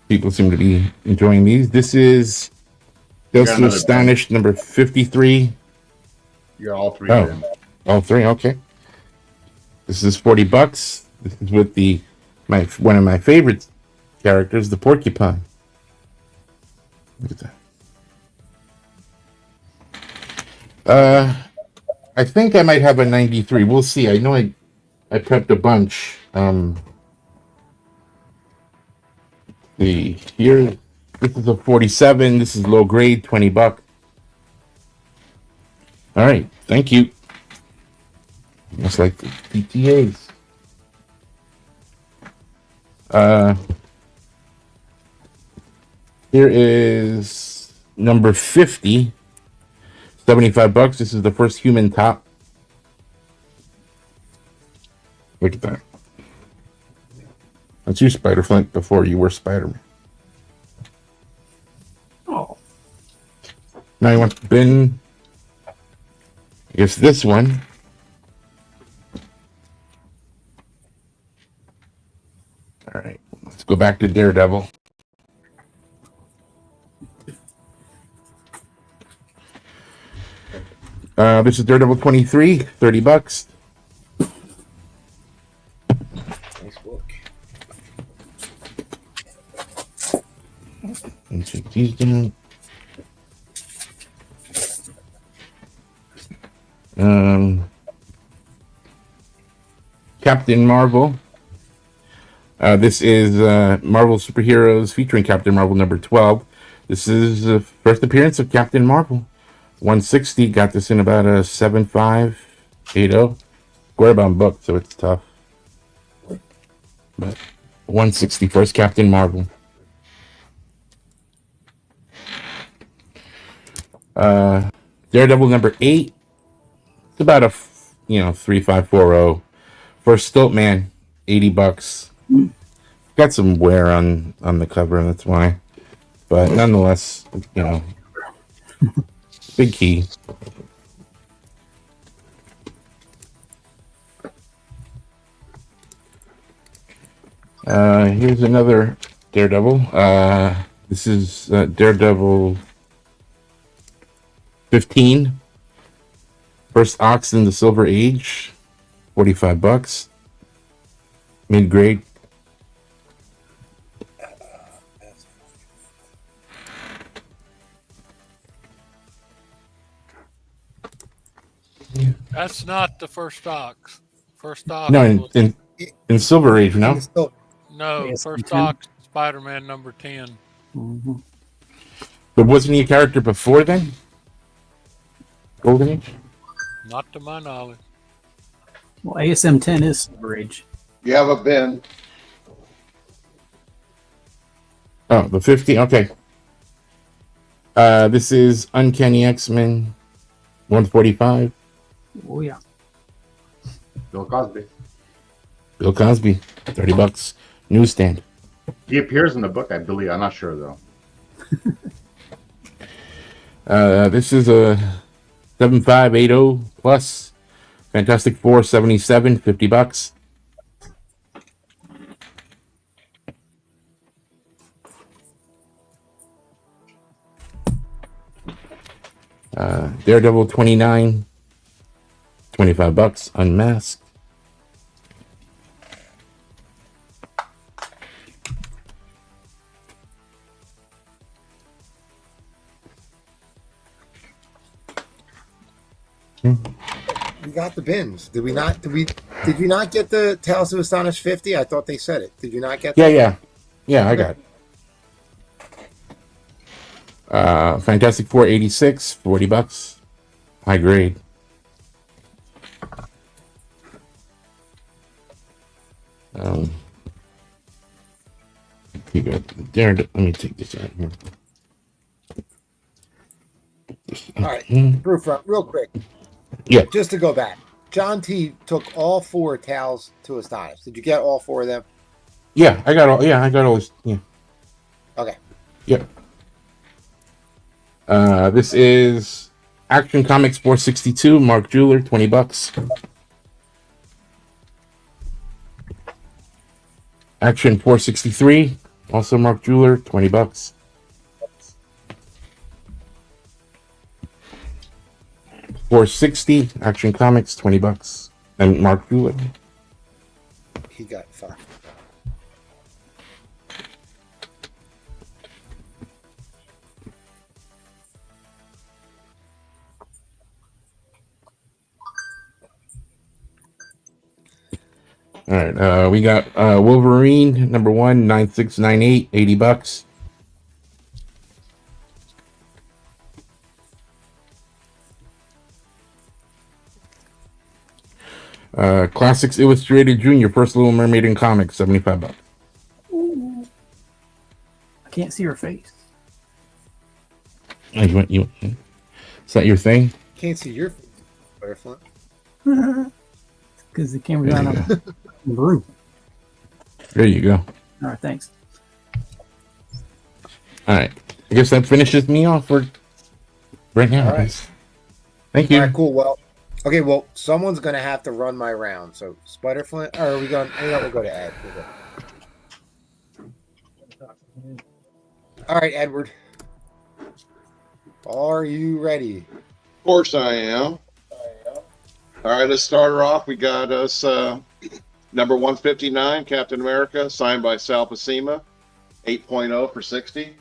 People seem to be enjoying these. This is Just Astonished number 53. You got all three. Oh, all three. Okay. This is $40. This is with one of my favorite characters, the porcupine. Look at that. I think I might have a 93. We'll see. I know I prepped a bunch. This is a 47. This is low grade, $20. All right, thank you. Just like the PTAs. Here is number 50. $75. This is the first human top. Look at that. That's you, Spider-Flint, before you were Spider-Man. Oh, Now you want to bin. I guess this one. All right, let's go back to Daredevil. This is Daredevil 23, $30. Nice book. And check these down. Captain Marvel. This is Marvel Superheroes featuring Captain Marvel number 12. This is the first appearance of Captain Marvel. 160, got this in about a 7.580. Square-bound book, so it's tough. But 160, first Captain Marvel. Daredevil number 8. It's about a 3540. First Stiltman, $80. Got some wear on the cover, that's why. But nonetheless, big key. Here's another Daredevil. This is Daredevil 15. First Ox in the Silver Age, $45. Mid-grade. That's not the first ox. First ox. No, in Silver Age, no? No, Yes, first 10. ox, Spider-Man number 10. Mm-hmm. But wasn't he a character before then? Golden Age? Not to my knowledge. Well, ASM 10 is Silver Age. You have a bin. Oh, the 50. Okay. This is Uncanny X-Men 145. Oh, yeah. Bill Cosby. Bill Cosby, $30. Newsstand. He appears in the book, I believe. I'm not sure though. This is a 7580 plus. Fantastic Four 77, $50. Daredevil 29, $25. Unmasked. We got the bins. Did we not? Did you not get the Tales of Astonish 50? I thought they said it. Did you not get that? Yeah, I got it. Fantastic Four 86, $40. High grade. You got Daredevil. Let me take this out here. right, proof run, real quick. Yeah. Just to go back, John T took all 4 towels to Astonish. Did you get all 4 of them? Yeah, I got all. Yeah, I got all this. Yeah. Okay. Yep. This is Action Comics 462, Mark Jeweler, $20. Action 463, also Mark Jeweler, $20. $460, Action Comics, $20, and Mark Jeweler. He got 5. All right, we got Wolverine number 1, 9698, $80. Classics Illustrated Junior, First Little Mermaid in Comics, $75. I can't see her face. Oh, you is that your thing? Can't see your face, Butterfly. Because the camera's on the room. There you go. All right, thanks. All right, I guess that finishes me off for right now. All right. Guys. Thank you. All right, cool. Well, okay. Well, someone's gonna have to run my round. So Spiderflint, or are we going? We'll go to Ed. All right, Edward. Are you ready? Of course I am. All right, let's start her off. We got us number 159, Captain America, signed by Sal Pacima, 8.0 for 60.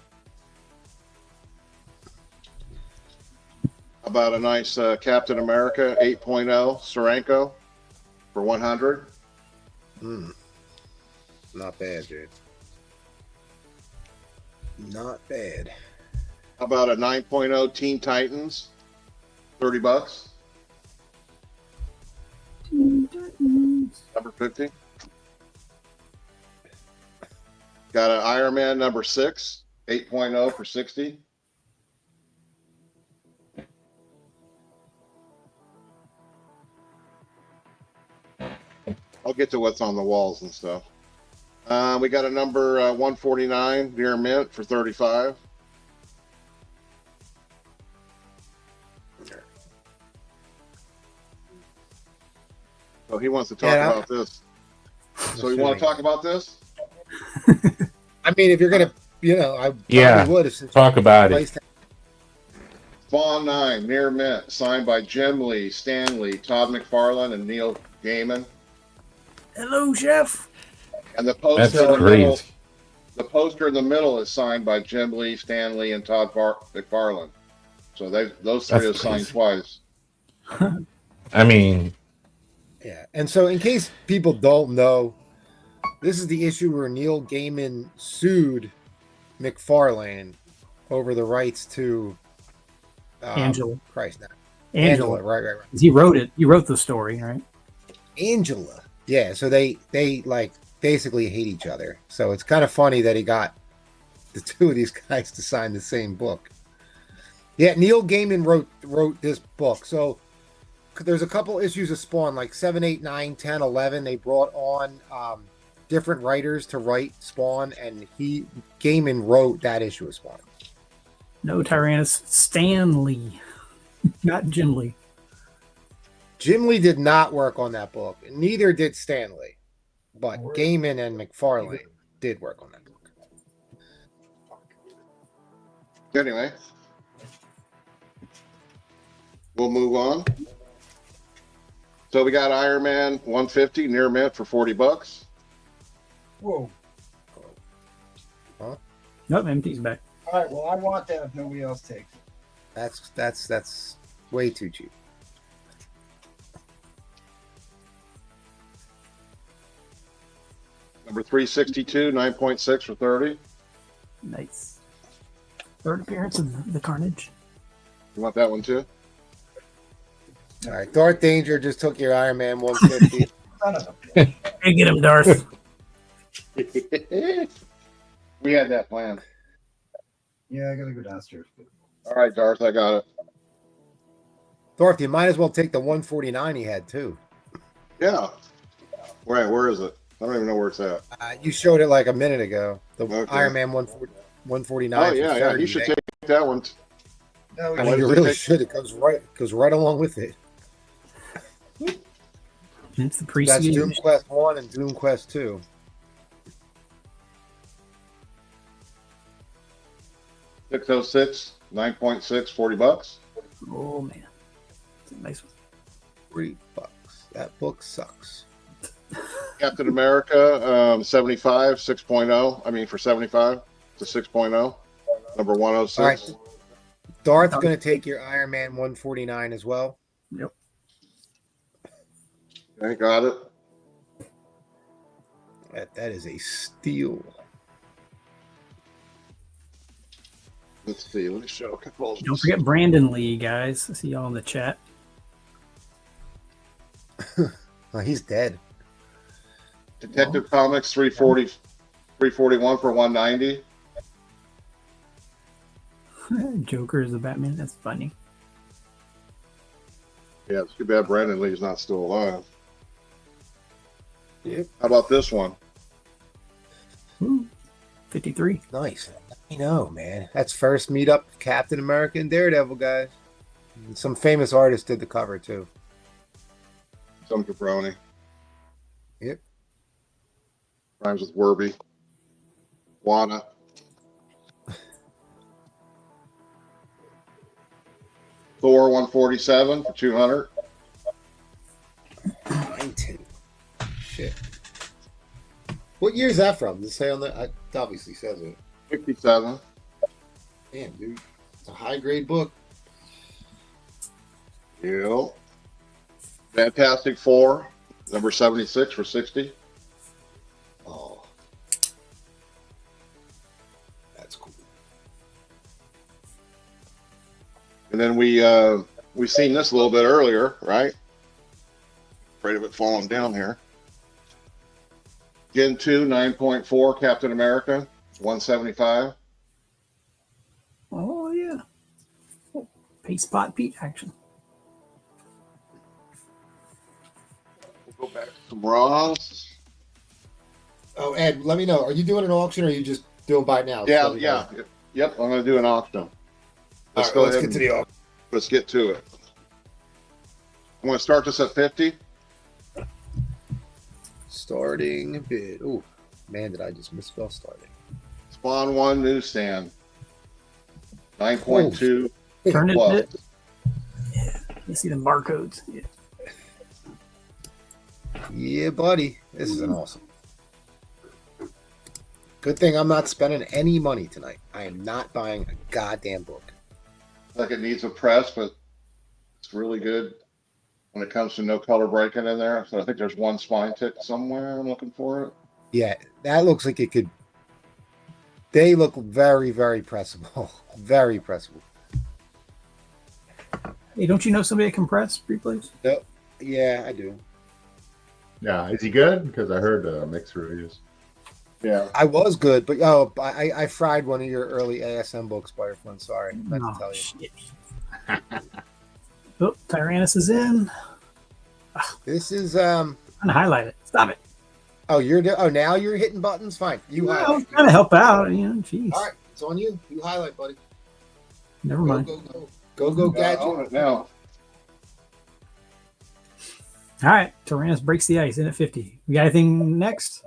About a nice Captain America 8.0 Steranko for 100. Not bad, dude. Not bad. How about a 9.0 Teen Titans, $30. Number 50. Got an Iron Man number 6, 8.0 for 60. I'll get to what's on the walls and stuff. We got a number 149 near mint for 35. So he wants to talk about this. So you want to talk about this? I mean, if you're gonna, I Yeah, probably would. talk about it. Spawn 9 near mint, signed by Jim Lee, Stan Lee, Todd McFarlane, and Neil Gaiman. Hello, Chef. And the That's poster in the great. middle, the poster in the middle is signed by Jim Lee, Stan Lee, and Todd McFarlane. So those three That's have signed twice. I mean, Yeah, and so in case people don't know, this is the issue where Neil Gaiman sued McFarlane over the rights to Angela. Christ, now Angela. right. He wrote it. You wrote the story, right? Angela. Yeah, so they like basically hate each other. So it's kind of funny that he got the two of these guys to sign the same book. Yeah, Neil Gaiman wrote this book. So there's a couple issues of Spawn, like 7, 8, 9, 10, 11. They brought on different writers to write Spawn, and Gaiman wrote that issue of Spawn. No, Tyrannus. Stan Lee, not Jim Lee. Jim Lee did not work on that book. Neither did Stanley. But Gaiman and McFarlane did work on that book. Anyway, we'll move on. So we got Iron Man 150 near mint for $40. Whoa. Nope, MT's back. All right. Well, I want that if nobody else takes it. That's way too cheap. Number 362, 9.6 for 30. Nice. Third appearance of the Carnage. You want that one too? All right, Darth Danger just took your Iron Man 150. Hey, get him, Darth. We had that planned. Yeah, I gotta go downstairs. All right, Darth, I got it. Dorothy, you might as well take the 149 he had too. Yeah. Right, where is it? I don't even know where it's at. You showed it like a minute ago. The Okay. Iron Man 149. Oh for yeah, yeah. You 30, should man. take that one. No, I Why mean, you does it really take- should. It goes right along with it. It's the That's pre-season. Doom Quest 1 and Doom Quest 2. $606, 9.6, $40. Oh man, it's a nice one. $3. That book sucks. Captain America, 75, 6.0. I mean, for 75, it's a 6.0. Number 106. All right. Darth's going to take your Iron Man 149 as well. Yep. Okay, got it. That is a steal. Let's see. Let me show a couple. Don't forget Brandon Lee, guys. I see y'all in the chat. Oh, he's dead. Detective Comics, 340, 341 for 190. Joker is the Batman. That's funny. Yeah, it's too bad Brandon Lee's not still alive. Yep. How about this one? Ooh, 53. Nice. I know, man. That's first meetup of Captain America and Daredevil, guys. And some famous artists did the cover too. Some Caproni. Yep. Rhymes with Werby. Wana. Thor 147 for 200. 19. Shit. What year is that from? Does it say on the? It obviously says it. 57. Damn, dude. It's a high grade book. Yeah. Fantastic Four, number 76 for 60. Oh. That's cool. And then we seen this a little bit earlier, right? Afraid of it falling down here. Gen 2, 9.4, Captain America, 175. Oh, yeah. Oh, Paste Pot Pete action. We'll go back to some Ross. Oh, Ed, let me know. Are you doing an auction or are you just doing buy now? Yeah, Let me know. yeah. Yep, I'm going to do an auction. Let's go let's ahead get to the auction. Let's get to it. I'm going to start this at 50. Starting bid. Oh, man, did I just misspell starting? Spawn 1 newsstand. 9.2 Turn it. plus. Yeah. You see the barcodes. Yeah. Yeah, buddy. This is an awesome. Good thing I'm not spending any money tonight. I am not buying a goddamn book. Like it needs a press, but it's really good when it comes to no color breaking in there. So I think there's one spine tick somewhere. I'm looking for it. Yeah, that looks like it could. They look very, very pressable. Very pressable. Hey, don't you know somebody that can press replays? Yeah, I do. Yeah, is he good? Because I heard mixed reviews. Yeah. I was good, but I fried one of your early ASM books, Butterfly. Sorry, I meant to tell you. Shit. Oh, Tyrannus is in. This is I'm gonna highlight it. Stop it. Oh, now you're hitting buttons. Fine, you Well, highlight. trying to help out. You know, jeez. All right, it's on you. You highlight, buddy. Never Go, mind. go, I gadget. own it now. All right, Tyrannus breaks the ice in at 50. We got anything next?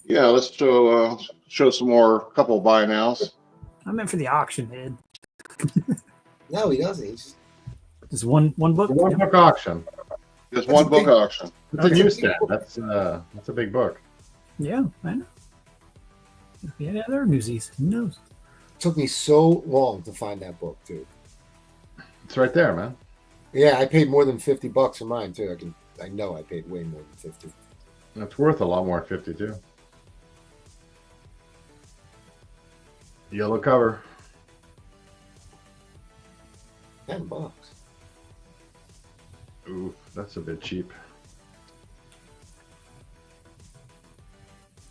Yeah, let's show some more couple buy nows. I meant for the auction, Ed. No, he doesn't. He's Just one book. One book auction. Just That's one a book big- auction. It's a newsstand. That's a big book. Yeah, I know. If we had other newsies, who knows? took me so long to find that book too. It's right there, man. Yeah, I paid more than $50 for mine too. I know I paid way more than 50. It's worth a lot more at 52. Yellow cover. $10. Ooh, that's a bit cheap.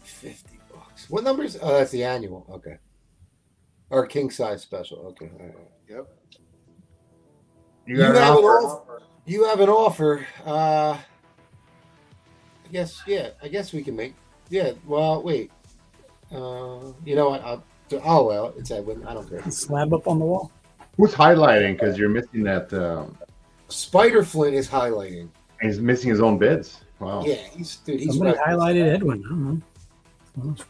$50. What numbers? Oh, that's the annual. Okay. Or king size special. Okay. All right. Yep. You got an offer? You have an offer. I guess we can make. Yeah. Well, wait. You know what? Oh well, it's Edwin. I don't care. Slab up on the wall. Who's highlighting? Because you're missing that. Spider Flint is highlighting. He's missing his own bids. Wow. Yeah, he's Somebody highlighted Edwin. I don't know.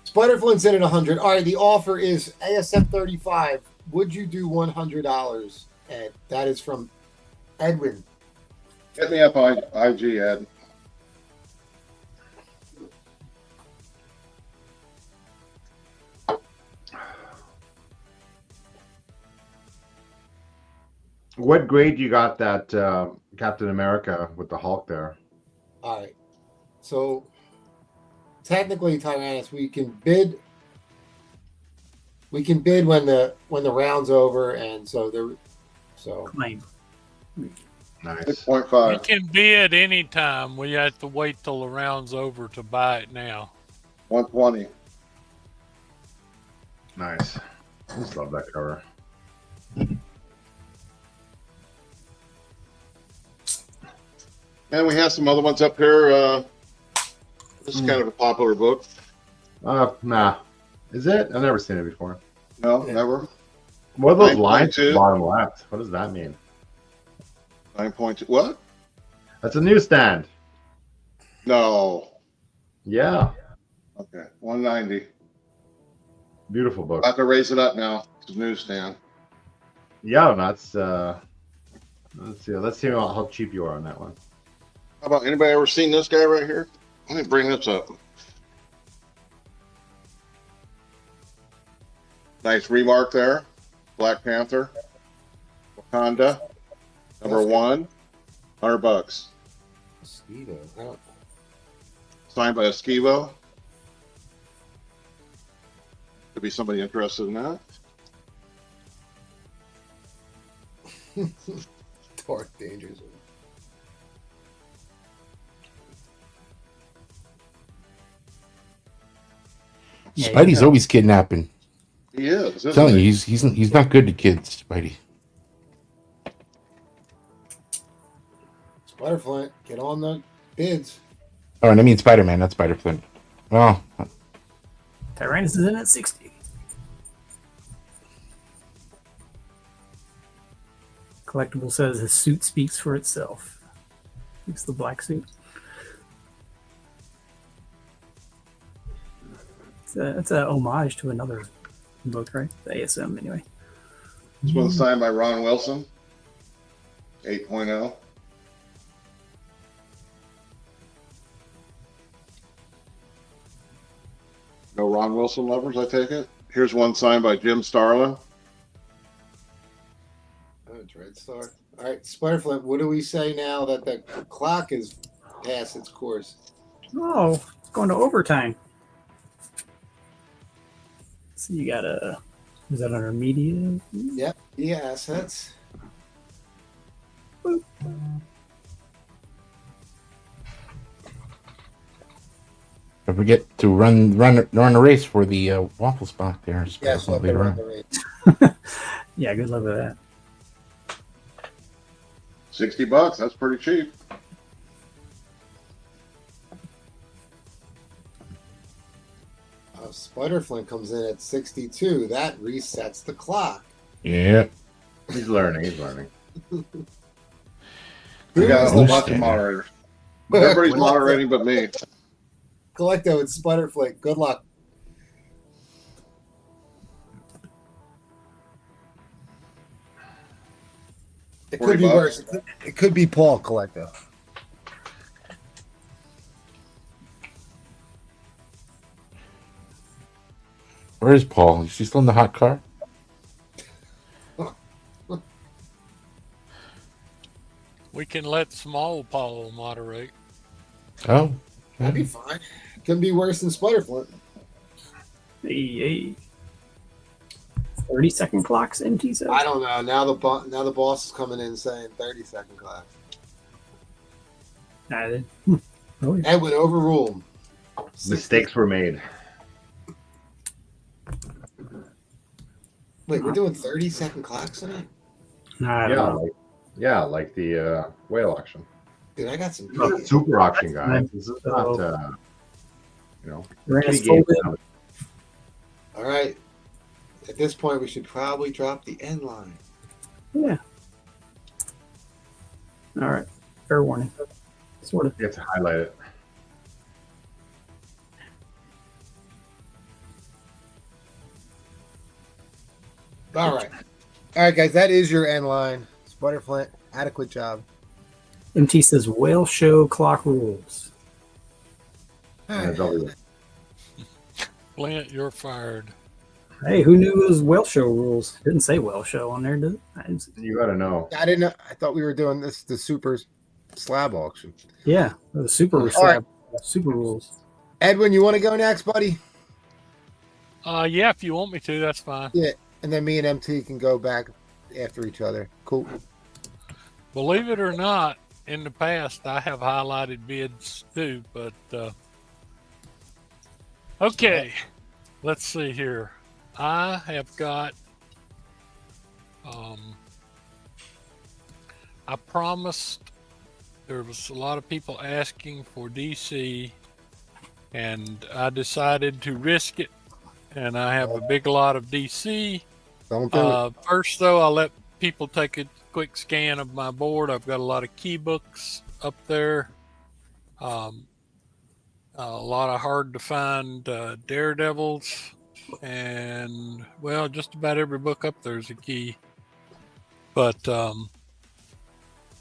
Spider Flint's in at 100. All right, the offer is ASM 35. Would you do $100? Ed, that is from Edwin. Hit me up on IG, Ed. What grade you got that Captain America with the Hulk there? All right. So technically, Tyrannus, we can bid when the round's over, and so Claim. Nice. 6.5. We can bid any time. We have to wait till the round's over to buy it now. 120. Nice. I just love that cover. And we have some other ones up here. This is kind of a popular book. Nah. Is it? I've never seen it before. No, never. What are those lines at 9.2? the bottom left? What does that mean? 9.2. What? That's a newsstand. No. Yeah. Okay. 190. Beautiful book. About to raise it up now. It's a newsstand. Yeah, that's let's see how cheap you are on that one. How about anybody ever seen this guy right here? Let me bring this up. Nice remark there. Black Panther. Wakanda. Number one. $100. Mosquito. Oh. Signed by Esquivo. Could be somebody interested in that. Dark Dangers. Yeah, Spidey's always kidnapping. He is. I'm Isn't telling you, he? he's not good to kids, Spidey. Spider Flint, get on the bids. Oh, and I mean Spider-Man, not Spider-Flint. Oh, Tyrannus is in at 60. Collectible says his suit speaks for itself. It's the black suit. It's a homage to another book, right? The ASM, anyway. This one's signed by Ron Wilson. 8.0. No Ron Wilson lovers, I take it. Here's one signed by Jim Starlin. Oh, Dread Star. All right, Spider Flint, what do we say now that the clock is past its course? Oh, it's going to overtime. So you got a. Is that under media? Yep, the assets. Boop. don't forget to run a race for the waffle spot there. Yes, Later later on. on. Yeah, good luck with that. $60. That's pretty cheap. Spider Flint comes in at 62. That resets the clock. Yeah. He's learning. He's learning. We got a whole bunch of Understand. moderators. Everybody's moderating but me. Collecto and Spider Flint. Good luck. It could be $40. worse. It could be Paul Collecto. Where is Paul? Is he still in the hot car? We can let Small Paul moderate. Oh. That'd be fine. Couldn't be worse than Spider Flint. Hey. 30-second clocks, MT says. I don't know. Now the boss is coming in saying 30-second clock. Nah, oh, yeah. Edwin overruled. Mistakes were made. Wait, we're doing 30-second clocks tonight? Nah, I don't Yeah, know. like Yeah, like the whale auction. Dude, I got some. Not super auction, That's guys. nice. This is So- not, you know, Rand's kitty game. folded. All right. At this point, we should probably drop the end line. Yeah. All right. Fair warning. Sort of. You have to highlight it. All right. All right, guys. That is your end line. Sputterflint, adequate job. MT says whale show clock rules. And a W. Flint, you're fired. Hey, who knew it was whale show rules? Didn't say whale show on there, did it? You got to know. I didn't know. I thought we were doing the super slab auction. Yeah, the super All right. super rules. Edwin, you want to go next, buddy? Yeah, if you want me to, that's fine. Yeah. And then me and MT can go back after each other. Cool. Believe it or not, in the past I have highlighted bids too, but okay. Let's see here. I have got I promised there was a lot of people asking for DC, and I decided to risk it, and I have a big lot of DC. Don't do it. First, though, I'll let people take a quick scan of my board. I've got a lot of key books up there. A lot of hard to find Daredevils, and well, just about every book up there is a key. But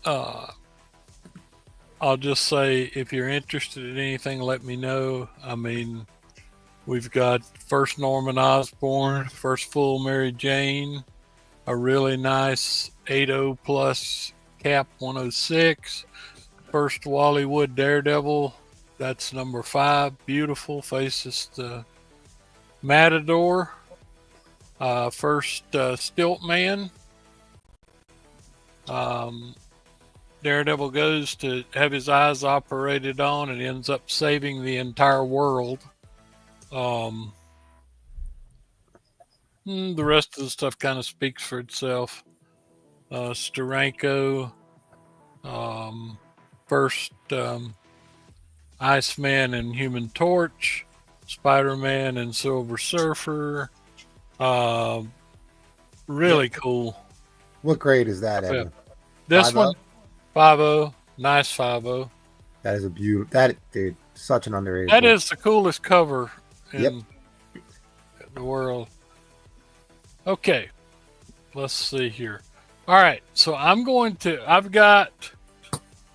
I'll just say, if you're interested in anything, let me know. I mean, we've got first Norman Osborn, first full Mary Jane, a really nice 80 plus Cap 106, first Wally Wood Daredevil, that's number 5, beautiful, faces the Matador, first Stilt Man. Daredevil goes to have his eyes operated on and ends up saving the entire world. The rest of the stuff kind of speaks for itself. Steranko, first Iceman and Human Torch, Spider-Man and Silver Surfer. Really cool. What grade is that, Edwin? This 5.0? one, 5.0, nice 5.0. That is a beautiful. That, dude, such an underrated. That book. is the coolest cover in Yep. the world. Okay, let's see here. All right, so I've got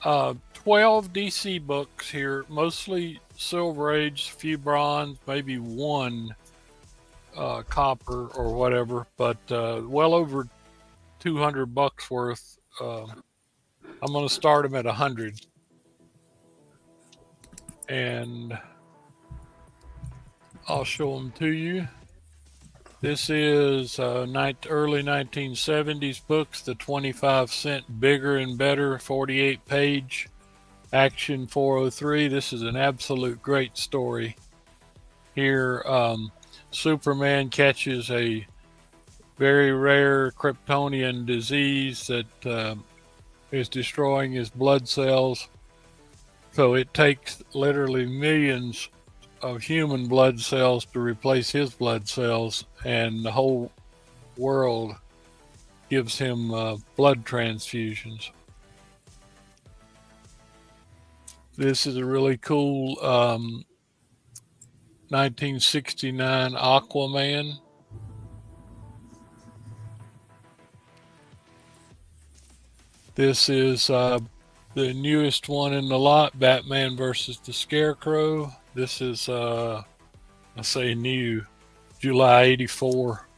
12 DC books here, mostly Silver Age, a few bronze, maybe one copper or whatever, but well over $200 worth. I'm going to start them at 100. And I'll show them to you. This is early 1970s books, the 25-cent Bigger and Better 48-page Action 403. This is an absolute great story. Here, Superman catches a very rare Kryptonian disease that is destroying his blood cells. So it takes literally millions of human blood cells to replace his blood cells, and the whole world gives him blood transfusions. This is a really cool 1969 Aquaman. This is the newest one in the lot, Batman versus the Scarecrow. This is, I say new, July 84.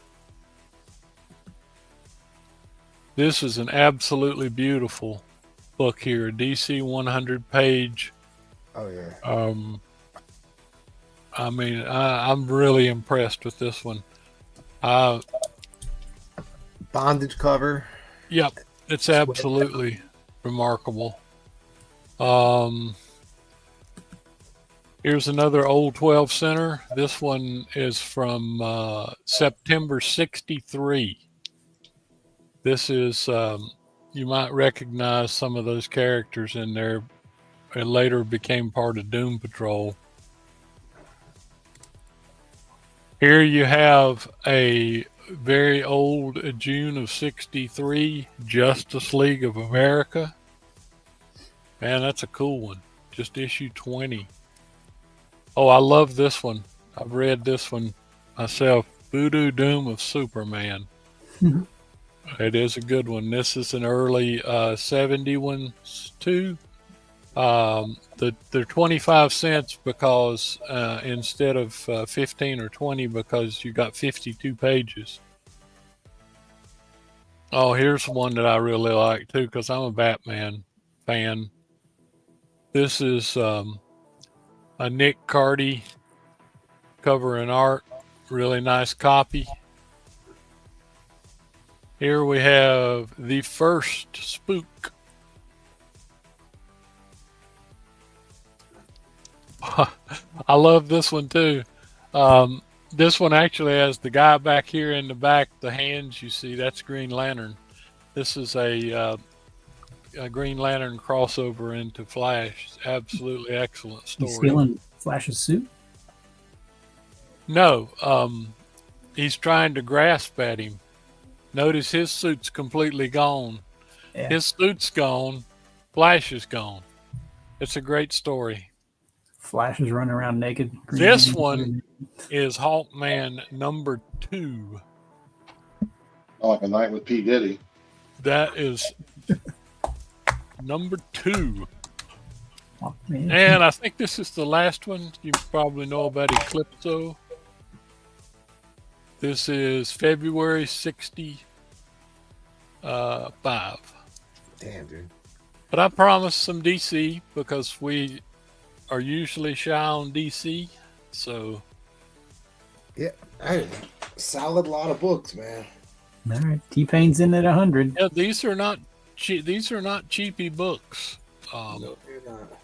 This is an absolutely beautiful book here, DC 100 page. Oh yeah. I mean, I'm really impressed with this one. Bondage cover. Yep, it's absolutely remarkable. Here's another old 12 center. This one is from September 63. This is you might recognize some of those characters in there. It later became part of Doom Patrol. Here you have a very old June of '63 Justice League of America. Man, that's a cool one. Just issue 20. Oh, I love this one. I've read this one myself. Voodoo Doom of Superman. It is a good one. This is an early 71 too. They're 25 cents because instead of 15 or 20 because you got 52 pages. Oh, here's one that I really like too because I'm a Batman fan. This is a Nick Cardy cover and art. Really nice copy. Here we have The First Spook. I love this one too. This one actually has the guy back here in the back, the hands you see, that's Green Lantern. This is a Green Lantern crossover into Flash. Absolutely excellent story. He's stealing Flash's suit? No, he's trying to grasp at him. Notice his suit's completely gone. Yeah. His suit's gone. Flash is gone. It's a great story. Flash is running around naked. This one is Hawkman number 2. Like a night with P. Diddy. That is number 2. Hawkman. And I think this is the last one. You probably know about Eclipso. This is February 65. Damn, dude. But I promised some DC because we are usually shy on DC. So Yeah, solid lot of books, man. All right, T-Pain's in at 100. yeah, these are not cheapy books. No, they're not.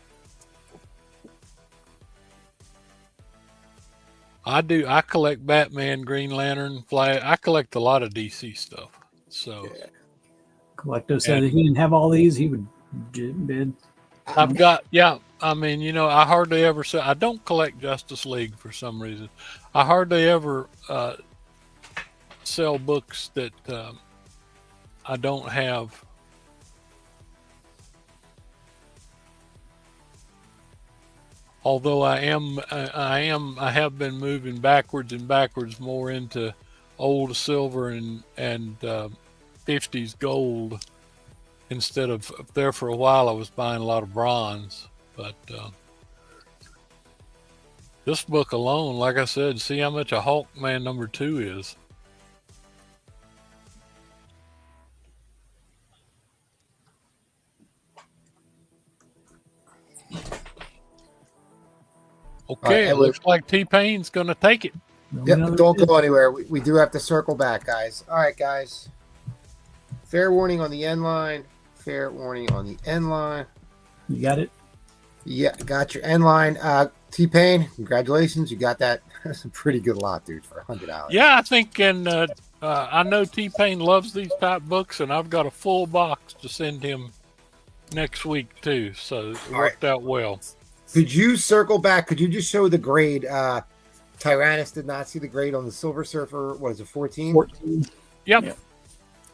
I collect Batman, Green Lantern, Flash. I collect a lot of DC stuff. So Yeah. Collecto said if he didn't have all these, he would bid. I've got, yeah. I mean, I hardly ever say I don't collect Justice League for some reason. I hardly ever sell books that I don't have. Although I have been moving backwards and backwards more into old silver and 50s gold instead of there for a while. I was buying a lot of bronze, but this book alone, like I said, see how much a Hawkman number 2 is. Okay, Right, it looks like T-Pain's going to take it. Yep, don't go anywhere. We do have to circle back, guys. All right, guys. Fair warning on the end line. Fair warning on the end line. You got it? Yeah, got your end line. T-Pain, congratulations. You got that. That's a pretty good lot, dude, for $100. Yeah, I think, and I know T-Pain loves these type books, and I've got a full box to send him next week, too. So it worked out well. Could you circle back? Could you just show the grade? Tyrannus did not see the grade on the Silver Surfer. What is it, 14? 14. Yep.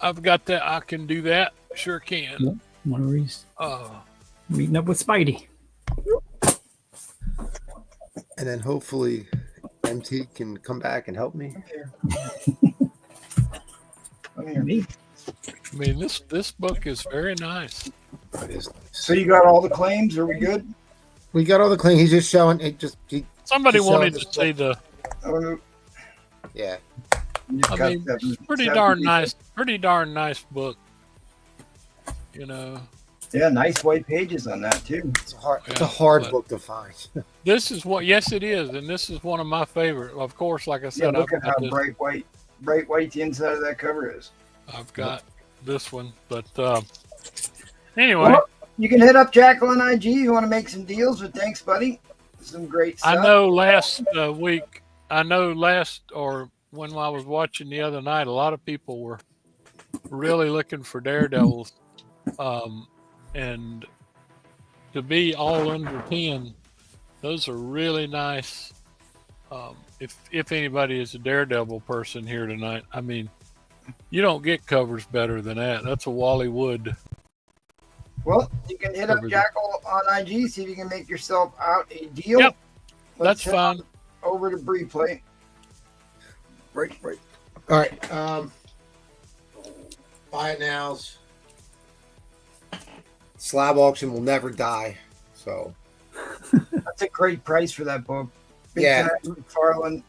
I've got that. I can do that. Sure can. Yep. One of these. Meeting up with Spidey. And then hopefully MT can come back and help me. Me. I mean, this book is very nice. It is. So you got all the claims? Are we good? We got all the claims. He's just showing it. Somebody Just wanted showing to see the. Oh, Yeah. you've I got mean, seven- pretty seven darn pages. nice. Pretty darn nice book. Yeah, nice white pages on that too. It's a hard, Yeah, hard but- book to find. This is what. Yes, it is, and this is one of my favorite. Of course, like I Yeah, said, look at how got this- bright white the inside of that cover is. I've got this one, but anyway. Well, you can hit up Jackal on IG. You want to make some deals with Thanks Buddy. Some great stuff. I know last week, or when I was watching the other night, a lot of people were really looking for Daredevil And to be all under 10, those are really nice. If anybody is a Daredevil person here tonight, I mean, you don't get covers better than that. That's a Wally Wood. Well, you can hit up Cover Jackal on IG, see if you can make yourself out a deal. Yep, Let's that's head fine. over to Breplay. Right. All right. Buy it nows. Slab auction will never die. So That's a great price for that book. Yeah. McFarlane.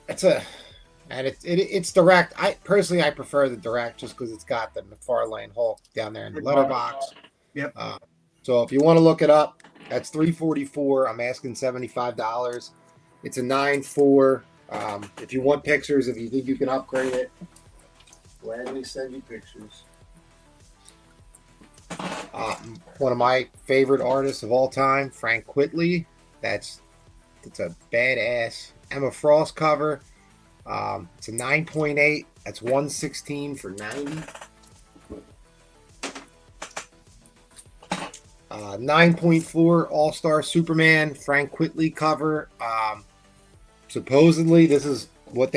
It's direct. I personally prefer the direct just because it's got the McFarlane Hulk down there in the letterbox. Yep. So if you want to look it up, that's $344. I'm asking $75. It's a 9.4. If you want pictures, if you think you can upgrade it, gladly send you pictures. One of my favorite artists of all time, Frank Quitely. It's a badass Emma Frost cover. It's a 9.8. That's 116 for 90. 9.4 All-Star Superman Frank Quitely cover. Supposedly, this is what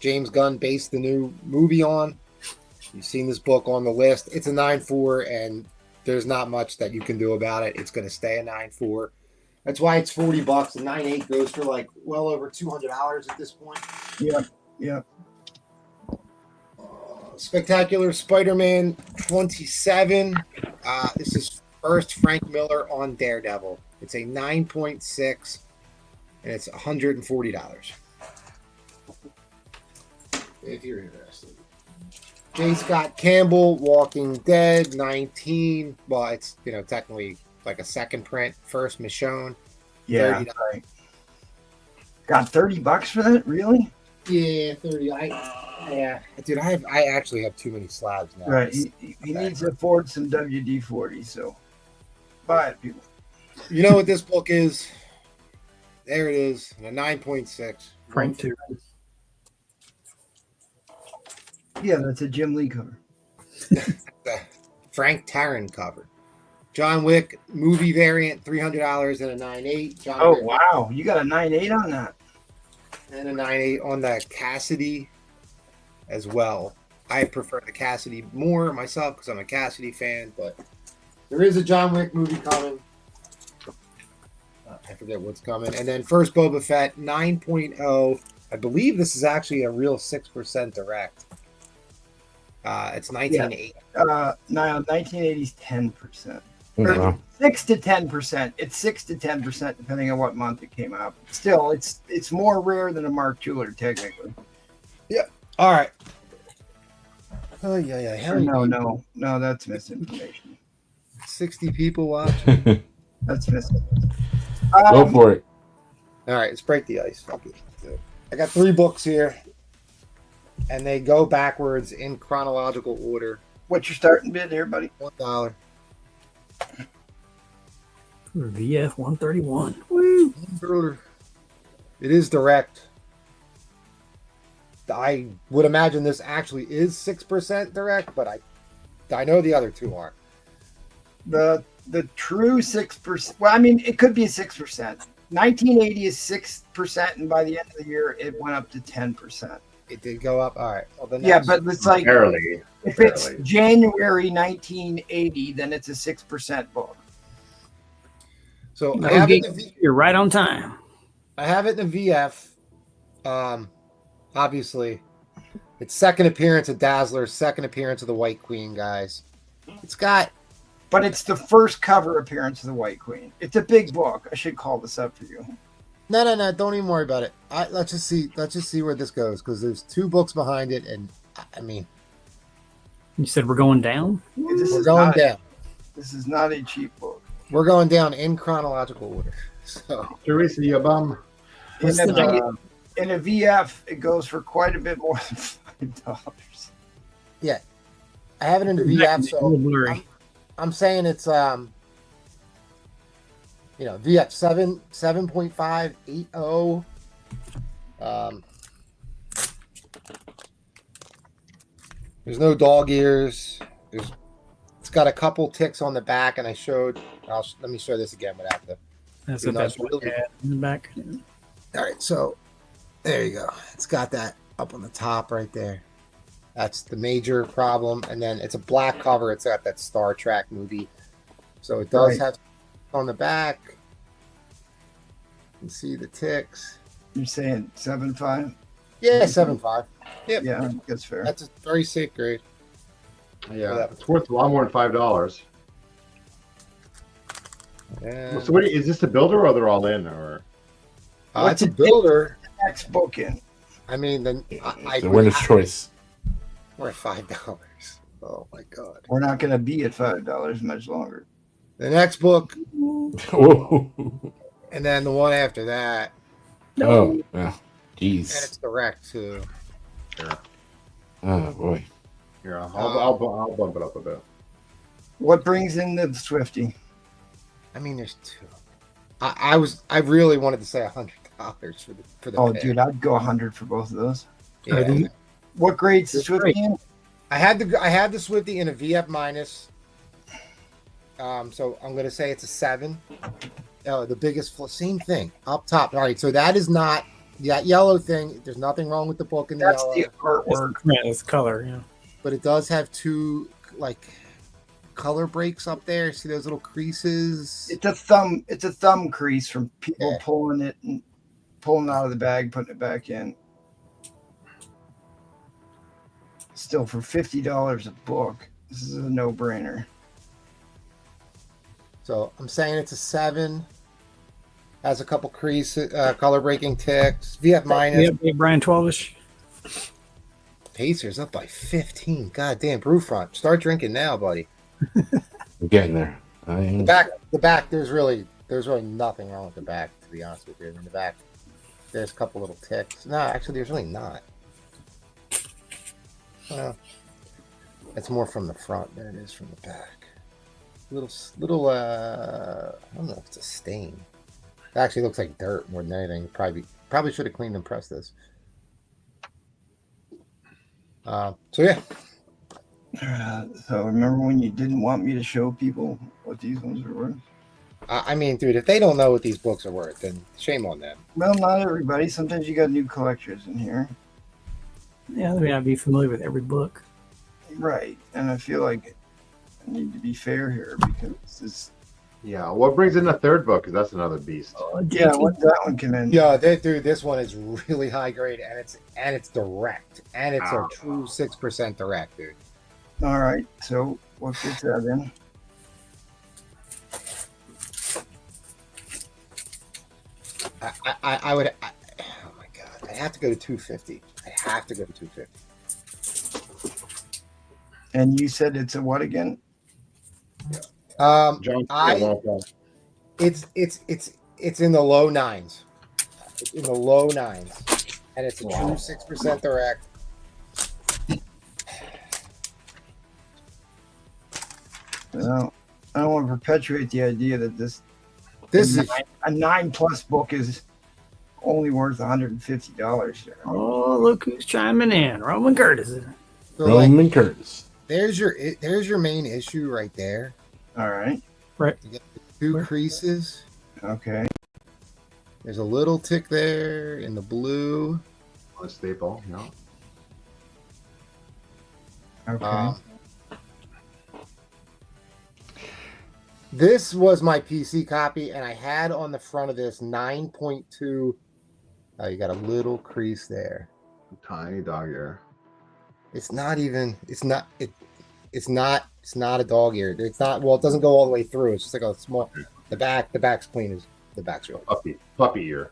James Gunn based the new movie on. You've seen this book on the list. It's a 9.4, and there's not much that you can do about it. It's going to stay a 9.4. That's why it's $40. A 9.8 goes for like well over $200 at this point. Yeah. Spectacular Spider-Man 27. This is first Frank Miller on Daredevil. It's a 9.6, and it's $140. If you're interested. J. Scott Campbell, Walking Dead, 19. Well, it's technically like a second print. First Michonne. Yeah. $30. Right. Got $30 for that? Really? Yeah, 30. Dude, I actually have too many slabs now. Right. He needs to afford some WD-40, so buy it, people. You know what this book is? There it is, a 9.6. Frank too. Yeah, that's a Jim Lee cover. The Frank Tarrant cover. John Wick movie variant, $300 and a 9.8. John Wick, Wow. You got a 9.8 on that. and a 9.8 on the Cassidy as well. I prefer the Cassidy more myself because I'm a Cassidy fan, but there is a John Wick movie coming. I forget what's coming. And then first Boba Fett, 9.0. I believe this is actually a real 6% direct. It's 1980. No, 1980 is 10%. Wow. 6 to 10%. It's 6 to 10% depending on what month it came out. Still, it's more rare than a Mark Jeweler, technically. All right. Oh, yeah. How many No, that's misinformation. 60 people watching? That's misinformation. Go for it. All right, let's break the ice. Fuck it. I got 3 books here, and they go backwards in chronological order. What's your starting bid here, buddy? $1. VF 131. Woo! It is direct. I would imagine this actually is 6% direct, but I know the other two aren't. The true 6%. Well, I mean, it could be 6%. 1980 is 6%, and by the end of the year, it went up to 10%. It did go up. All right. Well, then Yeah, but it's like Barely. if it's January 1980, then it's a 6% book. So No, I have it in the you're right on time. I have it in the VF. Obviously, it's second appearance of Dazzler, second appearance of the White Queen, guys. But it's the first cover appearance of the White Queen. It's a big book. I should call this up for you. No. Don't even worry about it. Let's just see where this goes because there's 2 books behind it, and I mean, You said we're going down? we're going down. This is not a cheap book. We're going down in chronological order. So Teresa, you bum. In a VF, it goes for quite a bit more than $5. yeah, I have it in the VF. A little So blurry. I'm saying it's VF 7.580. There's no dog ears. It's got a couple ticks on the back, and I showed. Let me show this again without the. That's You what know, that's it's really- in the back. All right, so there you go. It's got that up on the top right there. That's the major problem, and then it's a black cover. It's got that Star Trek movie, so it does Right. have on the back. You can see the ticks. You're saying 7.5? Yeah, 7.5. Yep. Yeah, that's fair. That's a very safe grade. Yeah, it's worth a lot more than $5. Yeah. So, is this the builder or they're all in? Or It's a builder. Next book in. I mean, then I The winner's choice. We're at $5. Oh my god! We're not going to be at $5 much longer. The next book, Whoa. and then the one after that, Oh, yeah. and Jeez. it's direct too. Oh, boy. here, I'll bump it up a bit. What brings in the Swifty? I mean, there's two. I really wanted to say $100 for the Oh, pair. dude, I'd go 100 for both of those. Yeah. What grade's the That's Swifty in? I had the Swifty in a VF minus. So I'm gonna say it's a 7. The biggest same thing up top. All right, so that is not that yellow thing. There's nothing wrong with the book in the That's yellow, the artwork. It's color, yeah. but it does have two like color breaks up there. See those little creases? It's a thumb crease from people Yeah. pulling it and pulling it out of the bag, putting it back in. Still, for $50 a book, this is a no-brainer. So I'm saying it's a 7. Has a couple creases, color breaking ticks. VF minus. Yeah, Brian 12ish. Pacers up by 15. God damn, Brewfront. Start drinking now, buddy. I'm getting there. The back. There's really nothing wrong with the back, to be honest with you. In the back, there's a couple little ticks. No, actually, there's really not. Well, it's more from the front than it is from the back. Little. I don't know if it's a stain. It actually looks like dirt more than anything. Probably should have cleaned and pressed this. So yeah. So remember when you didn't want me to show people what these ones are worth? I mean, dude, if they don't know what these books are worth, then shame on them. Well, not everybody. Sometimes you got new collectors in here. Yeah, they may not be familiar with every book. Right. And I feel like I need to be fair here because this. Yeah, what brings in the third book? Because that's another beast. Yeah, what's that one come in? Yeah, dude, this one is really high grade, and it's direct, and it's a true 6% direct, dude. All right. So what gets that in? I would. Oh my god, I have to go to 250. I have to go to 250. And you said it's a what again? John, It's in the low 9s. It's in the low 9s, and it's a true 6% direct. Well, I don't want to perpetuate the idea that this This is a 9+ book is only worth $150. Oh, look who's chiming in. Roman Curtis. so like, Roman Curtis. there's your main issue right there. All right. Two Where? creases. Okay. There's a little tick there in the blue. a staple, you know. Okay. This was my PC copy, and I had on the front of this 9.2. Oh, you got a little crease there. Tiny dog ear. It's not even. It's not. It's not a dog ear. It's not. Well, it doesn't go all the way through. It's just like a small. The back's clean. Is the back's real. Puppy ear.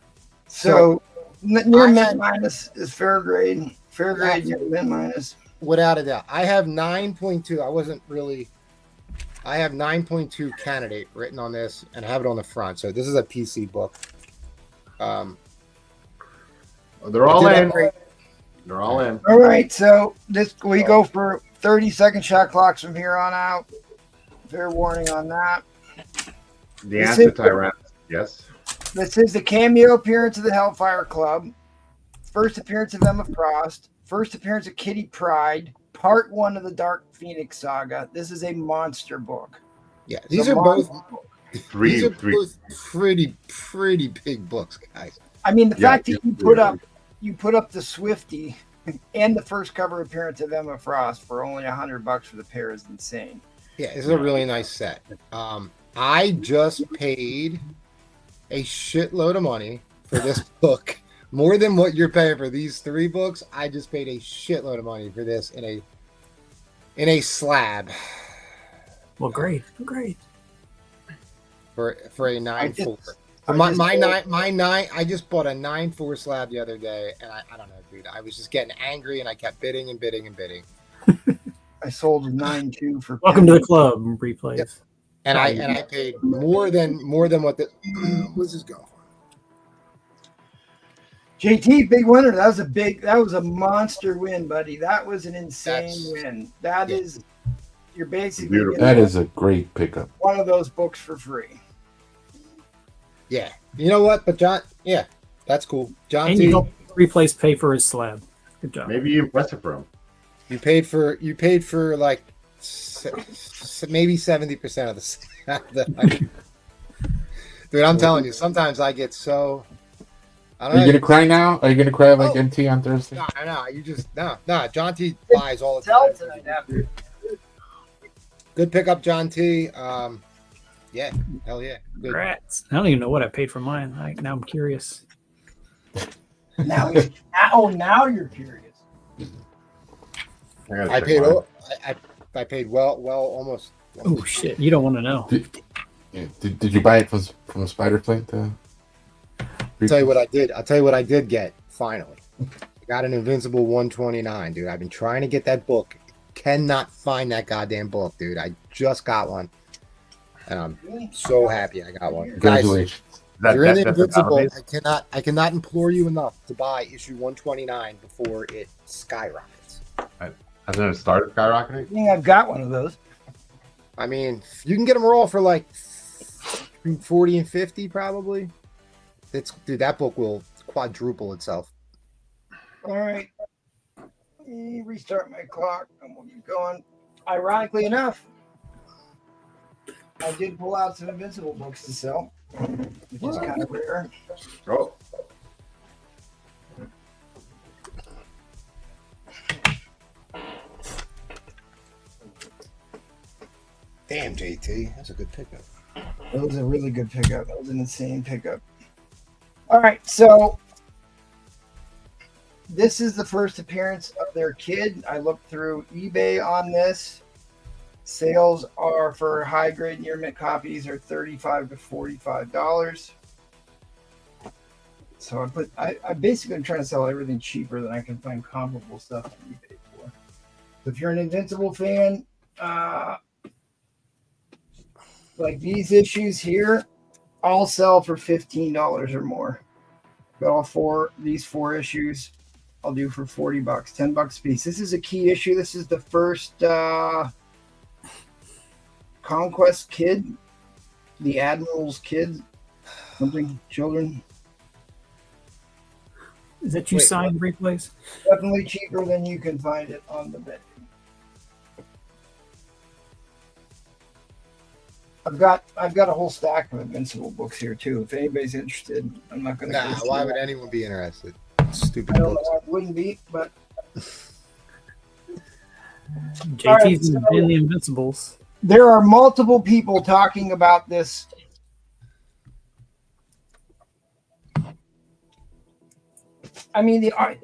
So near I mint had- minus is fair grade. Fair grade, near mint minus. Without a doubt, I have 9.2. I have 9.2 candidate written on this, and I have it on the front. So this is a PC book. They're all I did in. upgrade- They're all in. All right. So we go for 30-second shot clocks from here on out. Fair warning on that. The This answer, is- Tyrant. Yes. This is the cameo appearance of the Hellfire Club. First appearance of Emma Frost. First appearance of Kitty Pryde. part 1 of the Dark Phoenix saga. This is a monster book. Yeah, It's these a are both monster book. these are both pretty big books, guys. I mean, the Yeah, fact that yeah. you put up the Swifty and the first cover appearance of Emma Frost for only $100 for the pair is insane. Yeah, this is a really nice set. I just paid a shitload of money for this book, more than what you're paying for these 3 books. I just paid a shitload of money for this in a slab. Well, great. For a 9.4. I just bought a 9.4 slab the other day, and I don't know, dude. I was just getting angry, and I kept bidding and bidding and bidding. I sold a 9.2 for. Welcome to the club, replays. Yep. And I paid more than what the what's this go for? JT, big winner. That was a monster win, buddy. That was an insane win. You're basically Beautiful. That is a great pickup. one of those books for free. Yeah. You know what? But John, yeah, that's cool. John And T, you help replace pay for his slab. Good job. Maybe you impress it for him. you paid for like maybe 70% of the slab. Dude, I'm telling you, sometimes I get so. I Are don't you know. gonna cry now? Are you gonna cry like Oh. MT on Thursday? No. You just no. John T buys all the Tell time. tonight after. Good pickup, John T. Yeah, hell yeah. Good. Congrats. I don't even know what I paid for mine. Now I'm curious. Now you're curious. gotta I check paid. mine. I paid well almost. Oh shit! You don't want to know. Yeah. Did you buy it from a spider plate? I'll tell you what I did. I'll tell you what I did get finally. I got an Invincible 129, dude. I've been trying to get that book. Cannot find that goddamn book, dude. I just got one, and I'm so happy I got one. Guys, Congratulations. if you're in That's a Invincible, database? I cannot implore you enough to buy issue 129 before it skyrockets. Hasn't it started skyrocketing? I think I've got one of those. I mean, you can get them all for like between 40 and 50, probably. Dude, that book will quadruple itself. All right. Let me restart my clock and we'll keep going. Ironically enough, I did pull out some Invincible books to sell, which is kind of rare. Oh, Damn, JT, that's a good pickup. That was a really good pickup. That was an insane pickup. All right, so this is the first appearance of their kid. I looked through eBay on this. Sales are for high grade near mint copies are $35 to $45. So I basically am trying to sell everything cheaper than I can find comparable stuff on eBay for. So if you're an Invincible fan, like these issues here, all sell for $15 or more. Got these four issues, I'll do for $40, $10 a piece. This is a key issue. This is the first Conquest kid, the Admiral's kid, something children. Is that you signed replays? Definitely cheaper than you can find it on the bed. I've got a whole stack of Invincible books here too. If anybody's interested, I'm not going to. Nah, why would anyone be interested? Stupid I don't know books. why it wouldn't be, but JT's All right, so- in the Invincibles. there are multiple people talking about this. I mean, I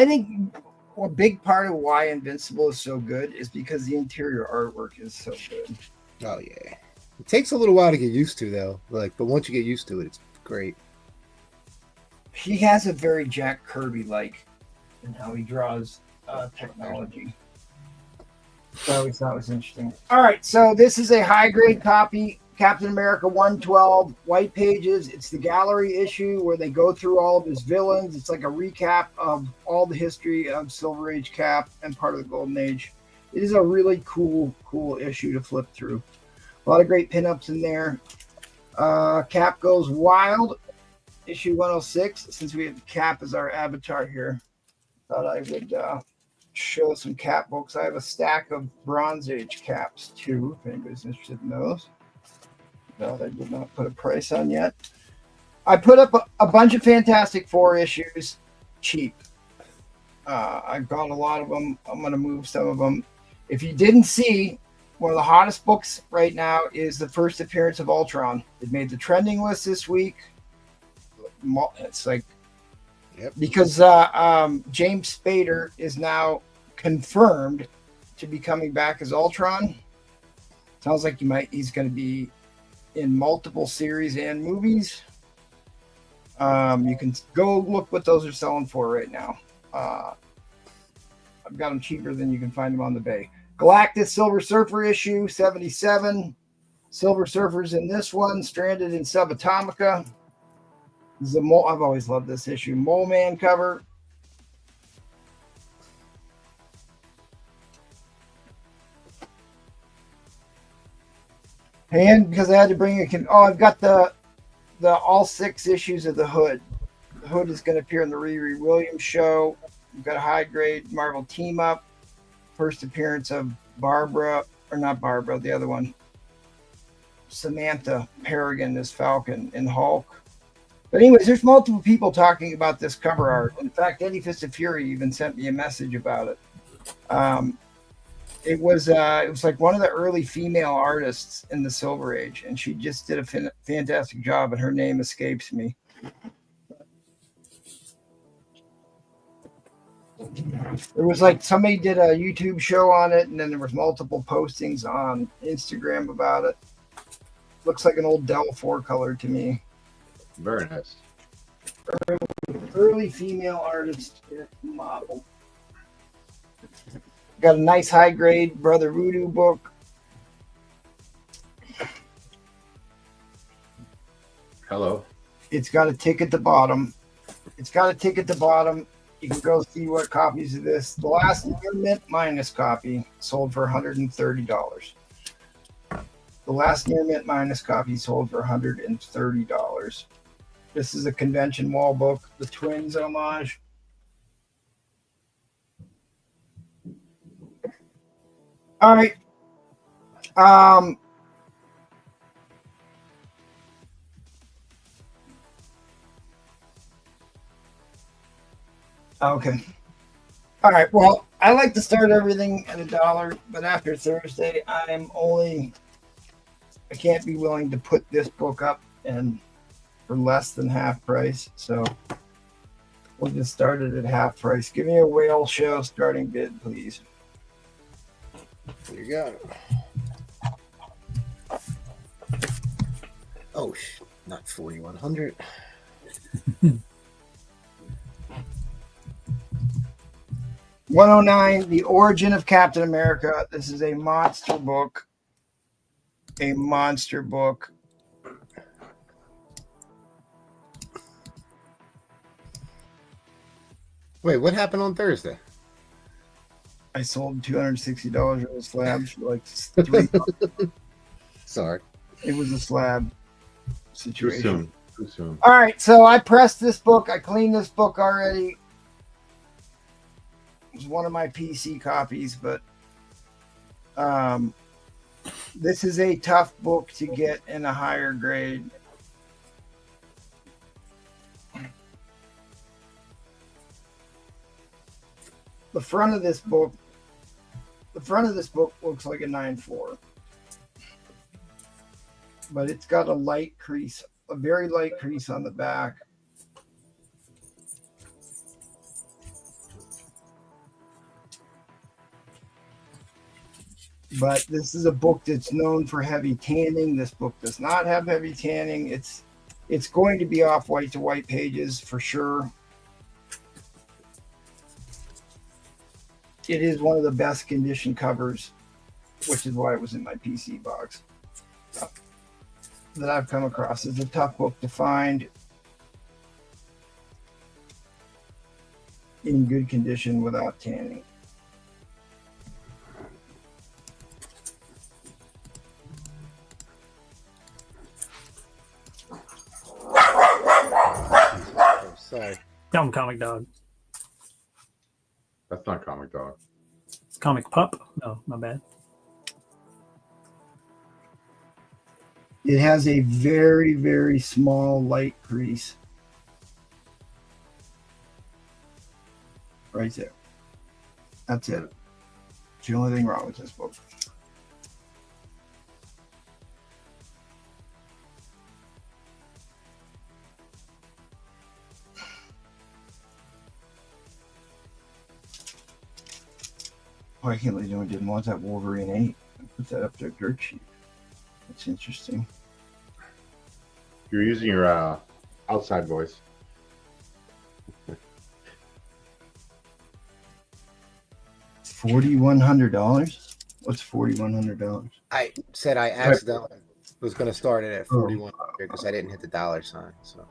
think a big part of why Invincible is so good is because the interior artwork is so good. Oh yeah, it takes a little while to get used to though. But once you get used to it, it's great. He has a very Jack Kirby like in how he draws technology. So I always thought it was interesting. All right, so this is a high grade copy, Captain America 112, white pages. It's the gallery issue where they go through all of his villains. It's like a recap of all the history of Silver Age Cap and part of the Golden Age. It is a really cool issue to flip through. A lot of great pinups in there. Cap Goes Wild, issue 106. Since we have Cap as our avatar here, thought I would show some cap books. I have a stack of Bronze Age caps too, if anybody's interested in those. No, I did not put a price on yet. I put up a bunch of Fantastic Four issues cheap. I've got a lot of them. I'm going to move some of them. If you didn't see, one of the hottest books right now is the first appearance of Ultron. It made the trending list this week. It's like, Yep. because James Spader is now confirmed to be coming back as Ultron. Sounds like he's going to be in multiple series and movies. You can go look what those are selling for right now. I've got them cheaper than you can find them on the Bay. Galactus Silver Surfer issue 77. Silver Surfer's in this one. Stranded in Subatomica. This is I've always loved this issue. Mole Man cover. And because I had to bring I've got the all 6 issues of the Hood. The Hood is going to appear in the Riri Williams show. We've got a high grade Marvel team up. First appearance of Barbara, or not Barbara, the other one. Samantha Paragon as Falcon in Hulk. But anyways, there's multiple people talking about this cover art. In fact, Eddie Fist of Fury even sent me a message about it. It was like one of the early female artists in the Silver Age, and she just did a fantastic job, and her name escapes me. It was like somebody did a YouTube show on it, and then there was multiple postings on Instagram about it. Looks like an old Dell 4-color to me. Very nice. Early female artist model. Got a nice high grade Brother Voodoo book. Hello. It's got a tick at the bottom. You can go see what copies of this. The last near mint minus copy sold for $130. The last near mint minus copy sold for $130. This is a convention wall book, the Twins homage. All right. Okay. All right. Well, I like to start everything at $1, but after Thursday, I can't be willing to put this book up and for less than half price. So we'll just start it at half price. Give me a whale show starting bid, please. You got it. Oh, not 4,100. $109, The Origin of Captain America. This is a monster book. Wait, what happened on Thursday? I sold $260 of the slabs for like 3 months. Sorry. It was a slab situation. Too soon. All right, so I pressed this book. I cleaned this book already. It was one of my PC copies, but this is a tough book to get in a higher grade. The front of this book looks like a 9.4, but it's got a light crease, a very light crease on the back. But this is a book that's known for heavy tanning. This book does not have heavy tanning. It's going to be off white to white pages for sure. It is one of the best condition covers, which is why it was in my PC box, that I've come across. It's a tough book to find in good condition without tanning. Oh, sorry. Dumb comic dog. That's not Comic Dog. It's Comic Pup. No, my bad. It has a very, very small light crease. Right there. That's it. It's the only thing wrong with this book. Why can't they do it? Didn't want that Wolverine 8. Put that up there dirt cheap. That's interesting. You're using your outside voice. $4,100. What's $4,100? I said I accidentally was going to start it at 41 because I didn't hit the dollar sign. So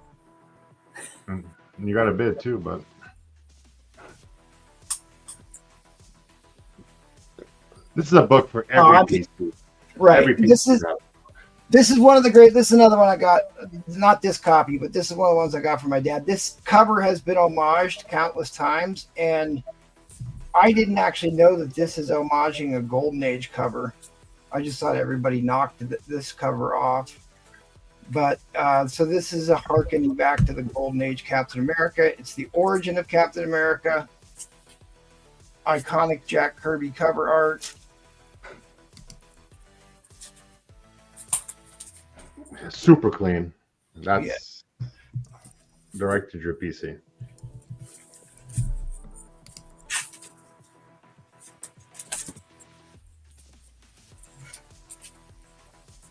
And you got a bid too, but this is a book for every piece. Right. Every piece This is one of the great. This is another one I got. Not this copy, but this is one of the ones I got from my dad. This cover has been homaged countless times, and I didn't actually know that this is homaging a Golden Age cover. I just thought everybody knocked this cover off. But so this is a harkening back to the Golden Age Captain America. It's the origin of Captain America. Iconic Jack Kirby cover art. super clean. That's directed to your PC.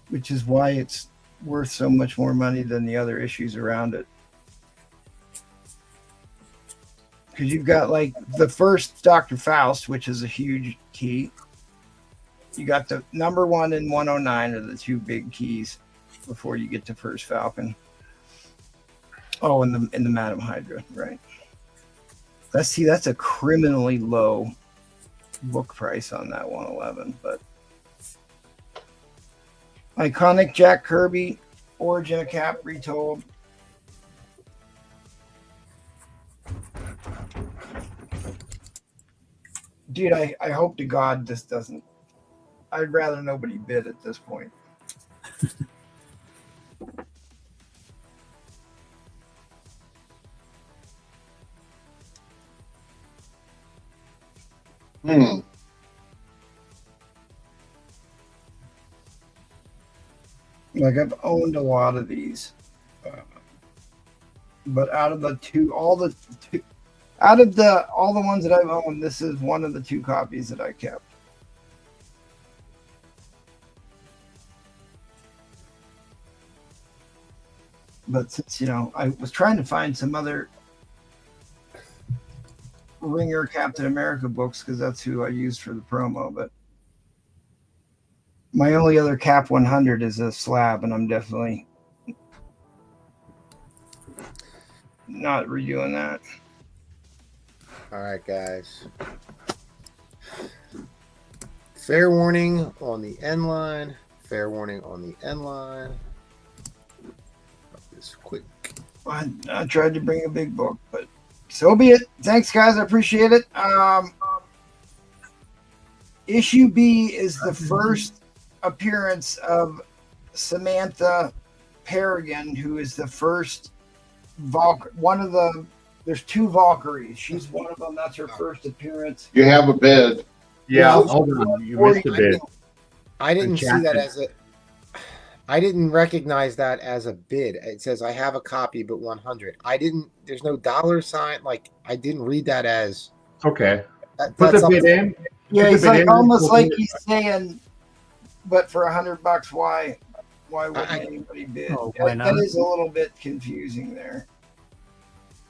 Which is why it's worth so much more money than the other issues around it. Because you've got like the first Dr. Faust, which is a huge key. You got the number 1 and 109 are the two big keys before you get to First Falcon. Oh, and the Madam Hydra, right? That's a criminally low book price on that 111, but iconic Jack Kirby, origin of Cap retold. Dude, I hope to God this doesn't. I'd rather nobody bid at this point. Hmm. Like I've owned a lot of these, but out of the all the ones that I've owned, this is one of the 2 copies that I kept. But since I was trying to find some other Ringer Captain America books because that's who I used for the promo, but my only other Cap 100 is a slab, and I'm definitely not redoing that. all right, guys. Fair warning on the end line. Fair warning on the end line. This quick. I tried to bring a big book, but so be it. Thanks, guys. I appreciate it. Issue B is the first appearance of Samantha Peregrine, who is the first there's 2 Valkyries. She's one of them. That's her first appearance. You have a bid. Yeah, Yeah, hold on. You missed a bid. I didn't see that as a. I didn't recognize that as a bid. It says I have a copy, but 100. I didn't. There's no dollar sign. Like I didn't read that as. Okay. That, Put that's the bid in. Yeah, Put it's the bid like in. almost We'll like do it. he's saying, but for $100, why wouldn't anybody bid? Oh, why That not? is a little bit confusing there.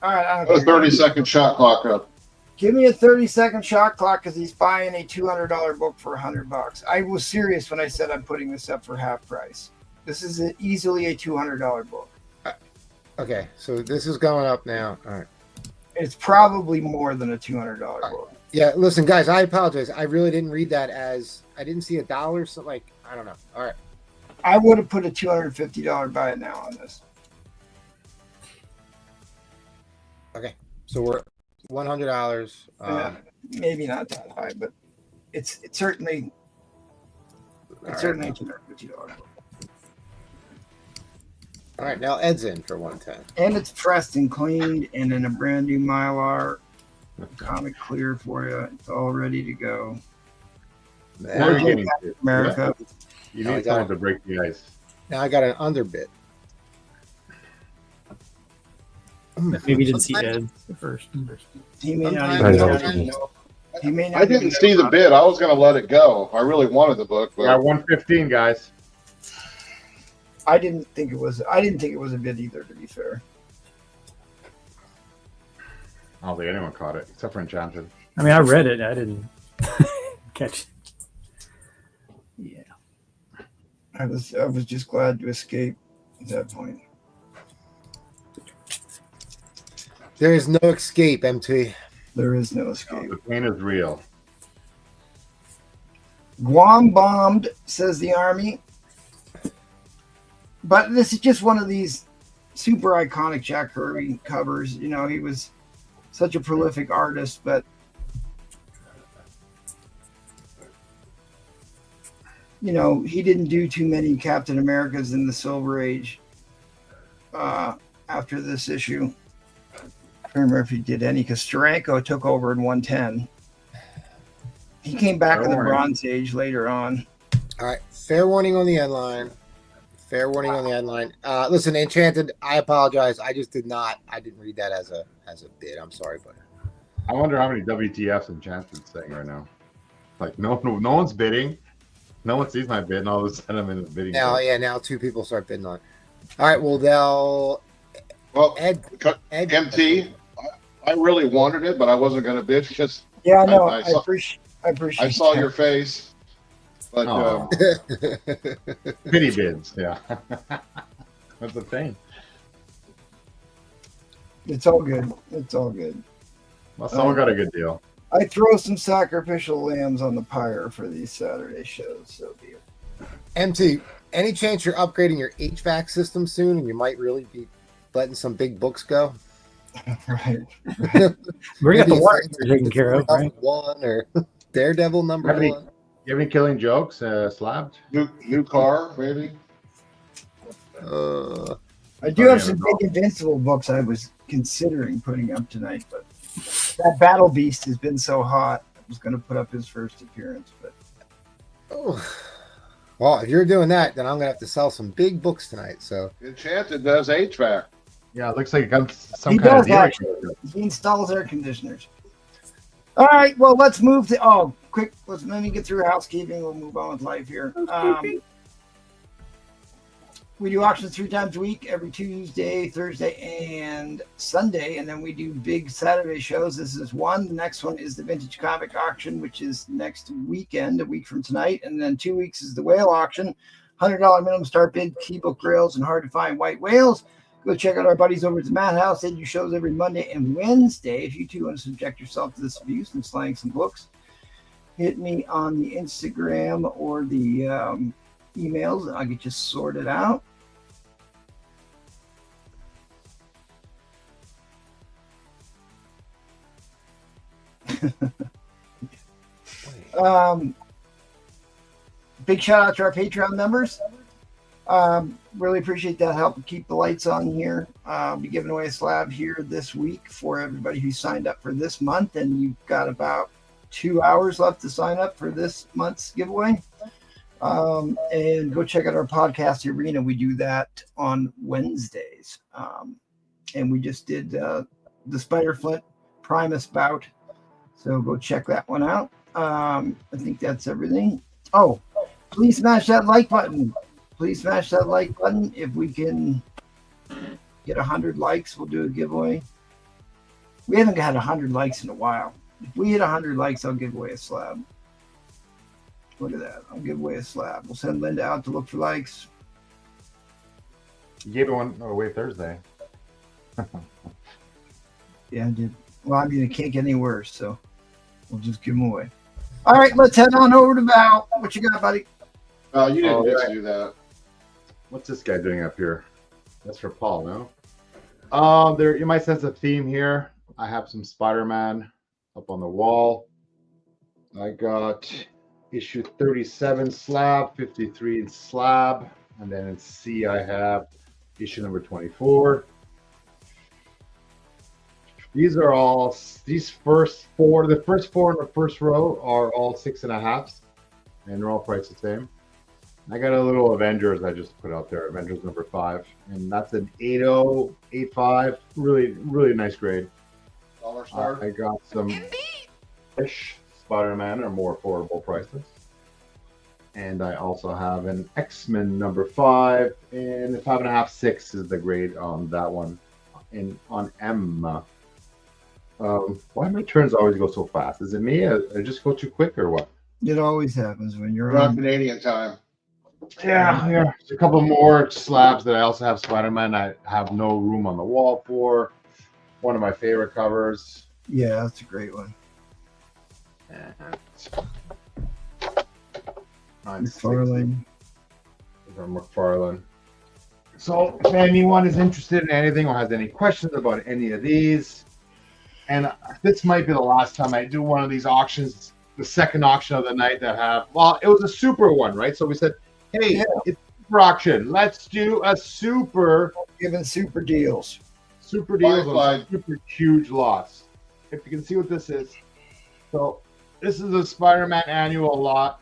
All right, I Put don't a care. 30-second shot clock up. Give me a 30-second shot clock because he's buying a $200 book for $100. I was serious when I said I'm putting this up for half price. This is easily a $200 book. Okay, so this is going up now. All right. It's probably more than a $200 book. Yeah, listen, guys, I apologize. I really didn't read that as. I didn't see a dollar. So, like, I don't know. All right. I would have put a $250 buy it now on this. Okay. So we're $100. Maybe not that high, but it's certainly $250. All right, now Ed's in for 110. And it's pressed and cleaned and in a brand new Mylar, comic clear for you. It's all ready to go. What are you getting to? America. You need someone to break the ice. Now I got an underbit. Maybe you didn't see Ed at first. He may not Sometimes- even know. He may not I didn't even see know the bid. I was going to let it go. I really wanted the book, We got but 115, guys. I didn't think it was a bid either, to be fair. I don't think anyone caught it except for Enchanted. I mean, I read it. I didn't catch it. Yeah. I was just glad to escape at that point. There is no escape, MT. There is no escape. The pain is real. Guam bombed, says the army. But this is just one of these super iconic Jack Kirby covers. You know, he was such a prolific artist, but you know, he didn't do too many Captain Americas in the Silver Age after this issue. I don't remember if he did any because Steranko took over in 110. He came back in the Bronze Age later on. All right, fair warning on the end line. Fair warning on the end line. Listen, Enchanted, I apologize. I didn't read that as a bid. I'm sorry, but I wonder how many WTFs Enchanted's saying right now. Like no one's bidding. No one sees my bid, and all of a sudden I'm in the bidding. now two people start bidding on it. All right, well, Ed, MT, I really wanted it, but I wasn't going to bid because Yeah, no, I I saw- appreciate. I saw your face. But Oh. Pity bids, yeah. That's the thing. It's all good. It's all good. Well, someone got a good deal. I throw some sacrificial lambs on the pyre for these Saturday shows. So be it. MT, any chance you're upgrading your HVAC system soon, and you might really be letting some big books go? Right. We got the Maybe water it's taken care of, right? One or Daredevil number Have any- one. You have any killing jokes, slabbed? new car, maybe. I do have some big Invincible books I was considering putting up tonight, but that Battle Beast has been so hot. I was going to put up his first appearance, but Well, if you're doing that, then I'm gonna have to sell some big books tonight. So Enchanted does HVAC. Yeah, it looks like it got some he kind of does deal. actually. He installs air conditioners. All right, well, let's move to quick. Let me get through housekeeping. We'll move on with life here. We do auctions 3 times a week, every Tuesday, Thursday, and Sunday, and then we do big Saturday shows. This is one. The next one is the Vintage Comic Auction, which is next weekend, a week from tonight, and then 2 weeks is the whale auction. $100 minimum start bid, key book grails, and hard to find white whales. Go check out our buddies over at the Madhouse. They do shows every Monday and Wednesday. If you too want to subject yourself to this abuse and slang some books, hit me on the Instagram or the emails, and I'll get you sorted out. Big shout out to our Patreon members. Really appreciate that help to keep the lights on here. I'll be giving away a slab here this week for everybody who signed up for this month, and you've got about 2 hours left to sign up for this month's giveaway. And go check out our podcast arena. We do that on Wednesdays. And we just did the Spider Flint Primus bout. So go check that one out. I think that's everything. Oh, please smash that like button. Please smash that like button. If we can get 100 likes, we'll do a giveaway. We haven't had 100 likes in a while. If we hit 100 likes, I'll give away a slab. Look at that. I'll give away a slab. We'll send Linda out to look for likes. You gave it one away Thursday. Yeah, I did. Well, I mean, it can't get any worse, so we'll just give them away. All right, let's head on over to Val. What you got, buddy? You didn't Oh, get right. to do that. What's this guy doing up here? That's for Paul, no? There you might sense a theme here. I have some Spider-Man up on the wall. I got issue 37 slab, 53 in slab, and then in C I have issue number 24. These are all the first four in the first row are all 6.5s, and they're all priced the same. I got a little Avengers I just put out there, Avengers number 5, and that's an 80, 85, really nice grade. Dollar Star. I got some fish Spider-Man are more affordable prices. And I also have an X-Men number 5, and 5.5, 6 is the grade on that one. And on M, why my turns always go so fast? Is it me? I just go too quick or what? It always happens when you're We're on on. Canadian time. Yeah. There's a couple more slabs that I also have Spider-Man. I have no room on the wall for. One of my favorite covers. Yeah, that's a great one. And McFarlane. from McFarlane. So if anyone is interested in anything or has any questions about any of these, and this might be the last time I do one of these auctions, the second auction of the night that have, well, it was a super one, right? So we said, hey, it's a super auction. Let's do a super. Giving super deals. Super deals Bye-bye. on super huge lots. If you can see what this is. So this is a Spider-Man annual lot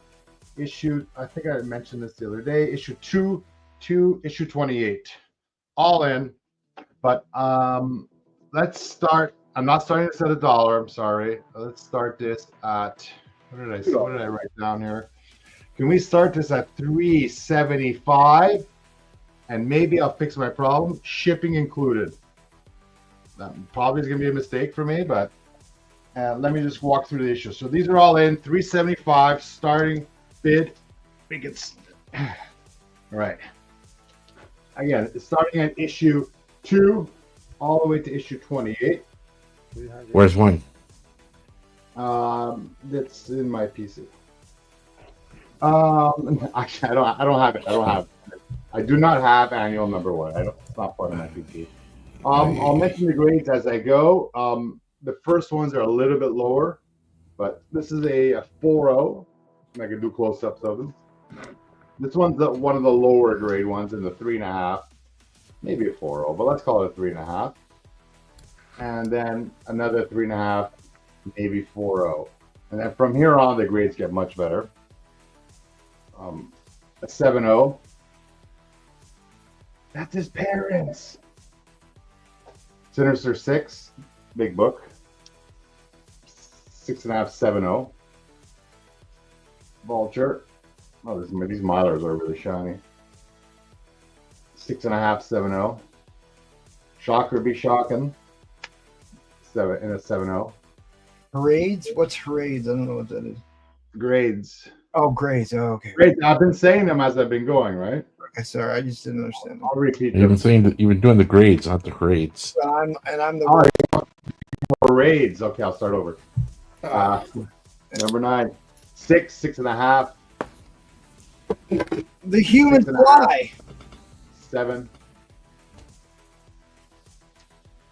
issued, I think I mentioned this the other day, issue 2 to issue 28. All in. But let's start. I'm not starting this at $1. I'm sorry. Let's start this at, what did I write down here? Can we start this at $375? And maybe I'll fix my problem. Shipping included. That probably is going to be a mistake for me, but let me just walk through the issues. So these are all in $375 starting bid. I think it's all right. Again, it's starting at issue 2 all the way to issue 28. Where's one? That's in my PC. Actually, I don't have it. I do not have annual number 1. It's not part of my PC. I'll mention the grades as I go. The first ones are a little bit lower, but this is a 4.0. I can do close-ups of them. This one's one of the lower grade ones in the 3.5, maybe a 4.0, but let's call it a 3.5. And then another 3.5, maybe 4.0. And then from here on, the grades get much better. A 7.0. That's his parents. Sinister 6, big book. 6.5, 7.0. Vulture. Oh, these milers are really shiny. 6.5, 7.0. Shocker be shocking. 7 in a 7.0. Parades? What's parades? I don't know what that is. Grades. Oh, grades. Oh, okay. Grades. I've been saying them as I've been going, right? Okay, sorry, I just didn't understand. I'll repeat You've been them. saying that you've been doing the grades, not the grades. I'm the All right. Parades. Okay, I'll start over. Number 9. 6, 6.5. the human 6.5. fly. 7.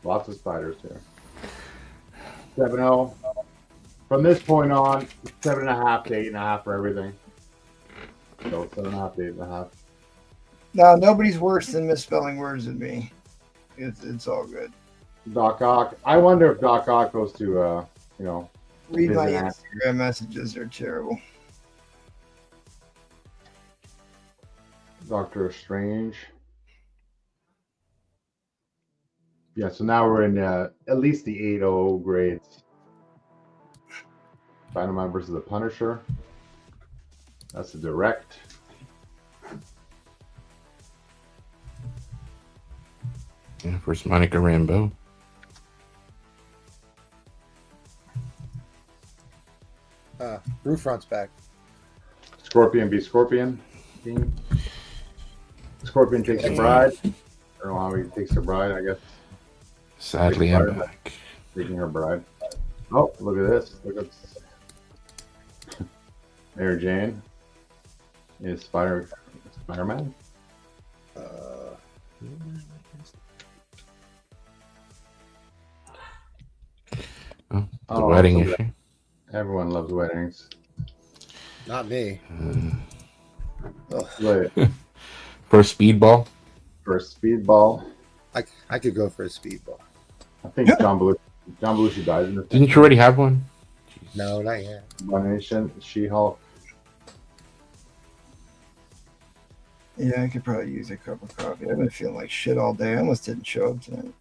Lots of spiders here. 7.0. From this point on, 7.5 to 8.5 for everything. So 7.5 to 8.5. No, nobody's worse than misspelling words than me. It's all good. Doc Ock. I wonder if Doc Ock goes to, Read my Visit. Instagram messages; they're terrible. Doctor Strange. Yeah, so now we're in at least the 8.0 grades. Spider-Man versus the Punisher. That's a direct. Yeah, first Monica Rambeau. Roof front's back. Scorpion v Scorpion. Scorpion takes a bride. I don't know how he takes a bride, I guess. Sadly, I'm back. Taking her bride. Oh, look at this. Look at this. Mary Jane is Spider-Man. Oh, the Oh, wedding so issue. everyone loves weddings. Not me. Wait, For a speedball. for a speedball, I could go for a speedball. I think John Belushi died in this. Didn't you already have one? No, not yet. Abomination, She-Hulk. Yeah, I could probably use a cup of coffee. I've been feeling like shit all day. I almost didn't show up tonight.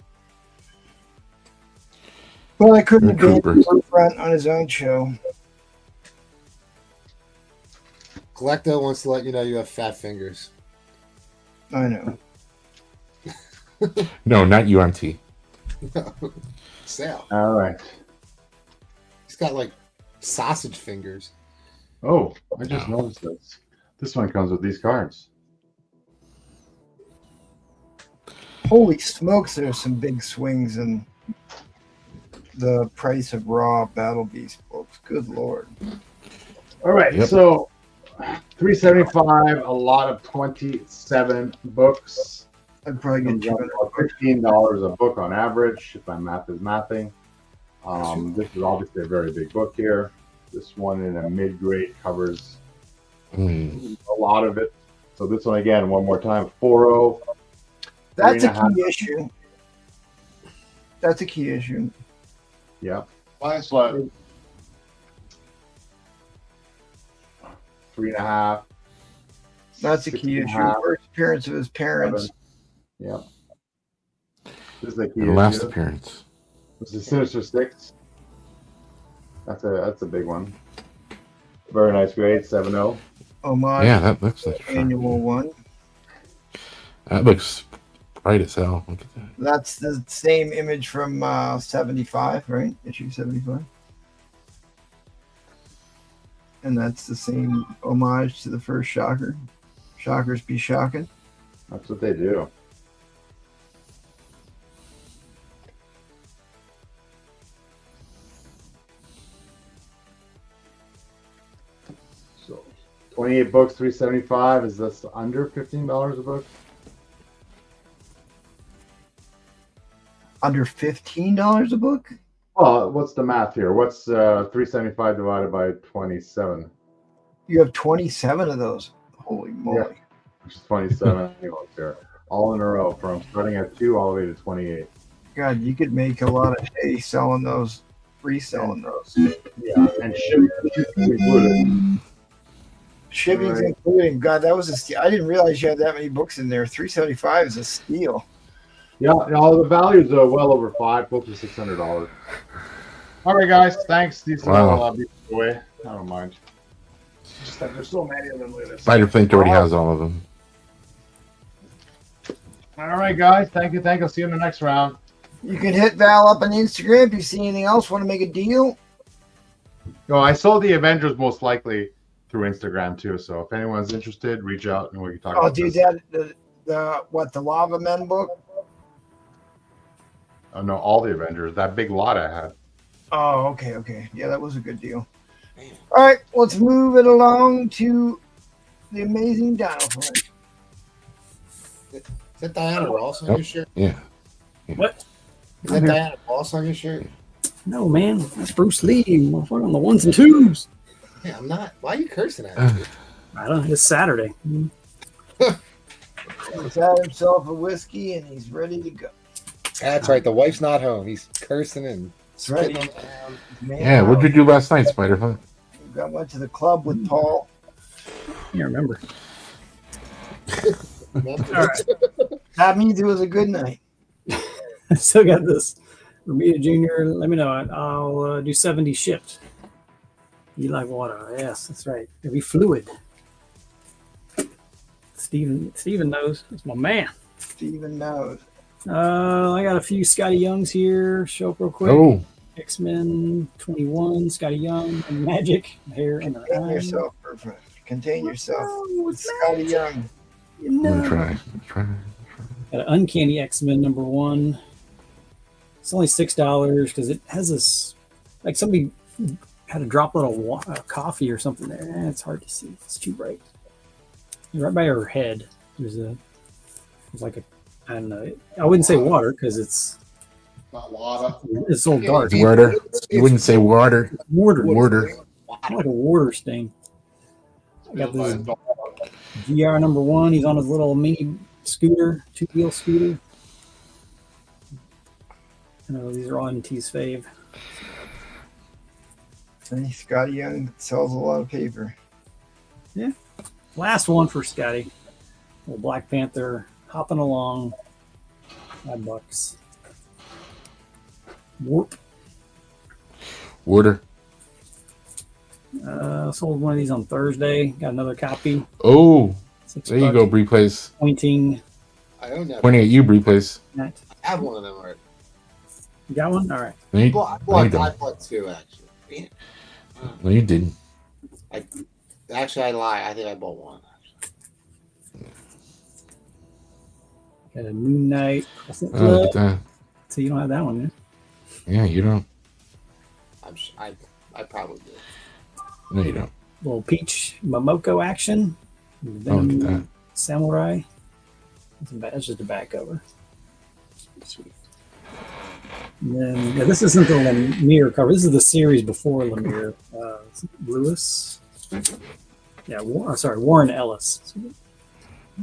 Well, I couldn't have been Troopers. front on his own show. Collecto wants to let you know you have fat fingers. I know. No, not UMT. Sal. All right. He's got like sausage fingers. Oh, I just noticed this. This one comes with these cards. Holy smokes, there's some big swings in the price of raw Battle Beast books. Good lord. All right, Yep. so $375, a lot of 27 books. I'd probably get Comes you up to $15 a book on average, if my math is mathing. This is obviously a very big book here. This one in a mid-grade covers a lot of it. So this one again, one more time, 4.0. That's a 3.5. key issue. That's a key issue. Yeah, Fine, slow. 3.5. That's a key issue. 6.5. First appearance of his parents. Yeah. This is the key The last issue. appearance. This is Sinister Six. That's a big one. Very nice grade, 7.0. Homage Yeah, that looks like annual one. that looks bright as hell. Look at that. That's the same image from 75, right? Issue 75. And that's the same homage to the first Shocker. Shockers be shocking. That's what they do. So 28 books, 375. Is this under $15 a book? Under $15 a book? Well, what's the math here? What's 375 divided by 27? You have 27 of those. Holy moly. Which is 27 books here. All in a row from starting at 2 all the way to 28. God, you could make a lot of hay selling those, reselling those. Yeah, and shipping included. Shipping's Right. included. God, that was a steal. I didn't realize you had that many books in there. 375 is a steal. Yeah, all the values are well over $500, close to $600. All right, guys, thanks. These Wow. will be away. I don't mind. Just that there's so many of them. Look at this. Spider Flint already has all of them. All right, guys, thank you. I'll see you in the next round. You can hit Val up on Instagram if you see anything else. Want to make a deal? No, I sold the Avengers most likely through Instagram too. So if anyone's interested, reach out and we can talk Oh, about dude, this. the Lava Men book? Oh, no, all the Avengers. That big lot I had. Oh, okay. Yeah, that was a good deal. All right, let's move it along to the amazing Dino Flint. Is that Diana Ross on your shirt? Yeah. What? Is that Diana Ross on your shirt? No, man. That's Bruce Lee. Motherfucker on the ones and twos. Yeah, I'm not. Why are you cursing at me? I don't know. It's Saturday. He's had himself a whiskey and he's ready to go. That's right. The wife's not home. He's cursing and Ready. spitting on the ground. Yeah, what'd you do last night, Spider Flint? I went to the club with Paul. Can't remember. Remember? That means it was a good night. I still got this. Ramita Jr., let me know. I'll do 70 shipped. You like water? Yes, that's right. It'll be fluid. Steven knows. That's my man. Steven knows. I got a few Scotty Youngs here. Show up real quick. Oh, X-Men 21, Scotty Young, and Magic. Hair and Contain yourself, perfect. Contain yourself. Oh, It's Scotty Young. I'm gonna try. Got an Uncanny X-Men #1. It's only $6 because it has this, like somebody had a droplet of coffee or something there. It's hard to see. It's too bright. Right by her head, there's like a, I don't know. I wouldn't say water because it's Not water. It's so dark. It's water. You wouldn't say water. Water. Water. Like a water stain. I got this GR number 1. He's on his little mini scooter, 2-wheel scooter. I know these are all MT's fave. Hey, Scotty Young sells a lot of paper. Yeah. Last one for Scotty. Little Black Panther hopping along. $5. Warp. Water. Sold one of these on Thursday. Got another copy. Oh, $6. there you go, Replays. Pointing. I own that. Pointing at you, Replays. At. I have one of them already. You got one? All right. No, I you, bought, no, you I don't. bought two, actually. No, you didn't. Actually, I lie. I think I bought one. Got a Moon Knight. Oh, look at that. So you don't have that one, yeah? Yeah, you don't. I probably did. No, you don't. Little Peach Momoko action. Oh, look at that. Samurai. That's just a back cover. Sweet. And then, yeah, this isn't the Lemire cover. This is the series before Lemire. Lewis. Yeah, Warren Ellis.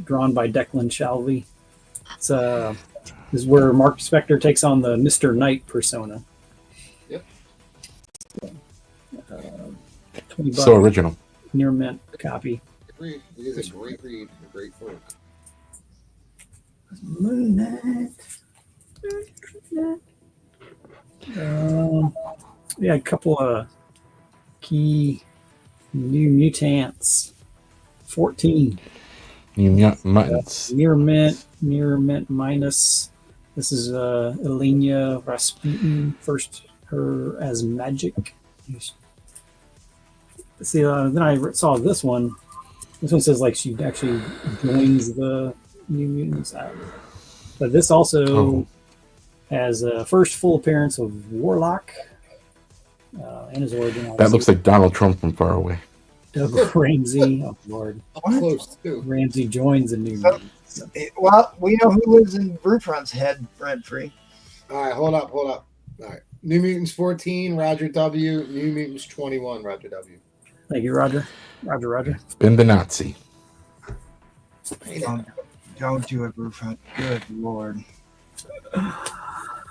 Drawn by Declan Shalvey. It's this is where Mark Spector takes on the Mr. Knight persona. Yep. $20. So original. Near mint copy. Agreed. It is a great read. A great book. Moon Knight. Yeah, a couple of key new mutants. 14. You muttons. Near mint minus. This is Elenia Rasputin, first her as magic. See, then I saw this one. This one says like she actually joins the New Mutants. But this also has a first full appearance of Warlock and his origin. That looks like Donald Trump from far away. Doug Ramsey. Oh, Lord. Up close, too. Ramsey joins the New So- Mutants. Well, we know who lives in Brewfront's head rent free. All right, hold up. All right. New Mutants 14, Roger W. New Mutants 21, Roger W. Thank you, Roger. Roger. Been the Nazi. Don't do it, Brewfront. Good Lord.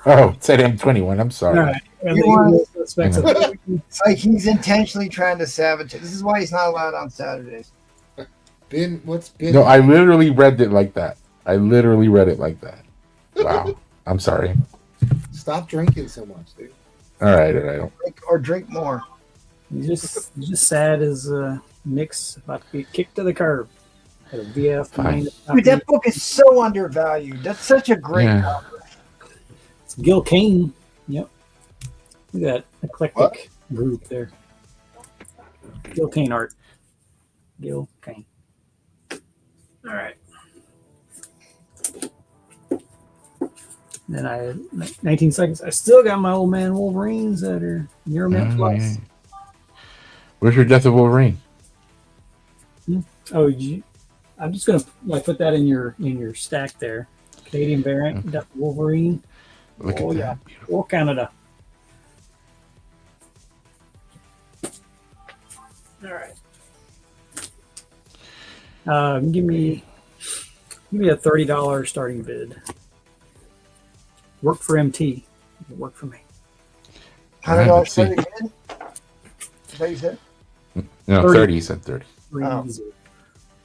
Oh, it said M21. I'm sorry. All right. And You the want- usual suspects of the week. It's like he's intentionally trying to sabotage. This is why he's not allowed on Saturdays. What's been? No, I literally read it like that. I literally read it like that. Wow. I'm sorry. Stop drinking so much, dude. All right. Drink more. He's just sad as Nick's about to be kicked to the curb. At a VF Fine. Dude, that book is so undervalued. That's such a great Yeah. cover. It's Gil Kane. Yep. Look at that eclectic group there. Gil Kane art. Gil Kane. All right. Then I had 19 seconds. I still got my old man Wolverines that are near mint plus. Where's your Death of Wolverine? Oh, I'm just gonna put that in your stack there. Canadian variant, Death of Wolverine. Look Oh at yeah, that. Beautiful. or Canada. All right. Give me a $30 starting bid. Work for MT. Work for me. $100 let's see. starting bid? Is that what you said? No, 30. 30. You said 30. Oh. Easy.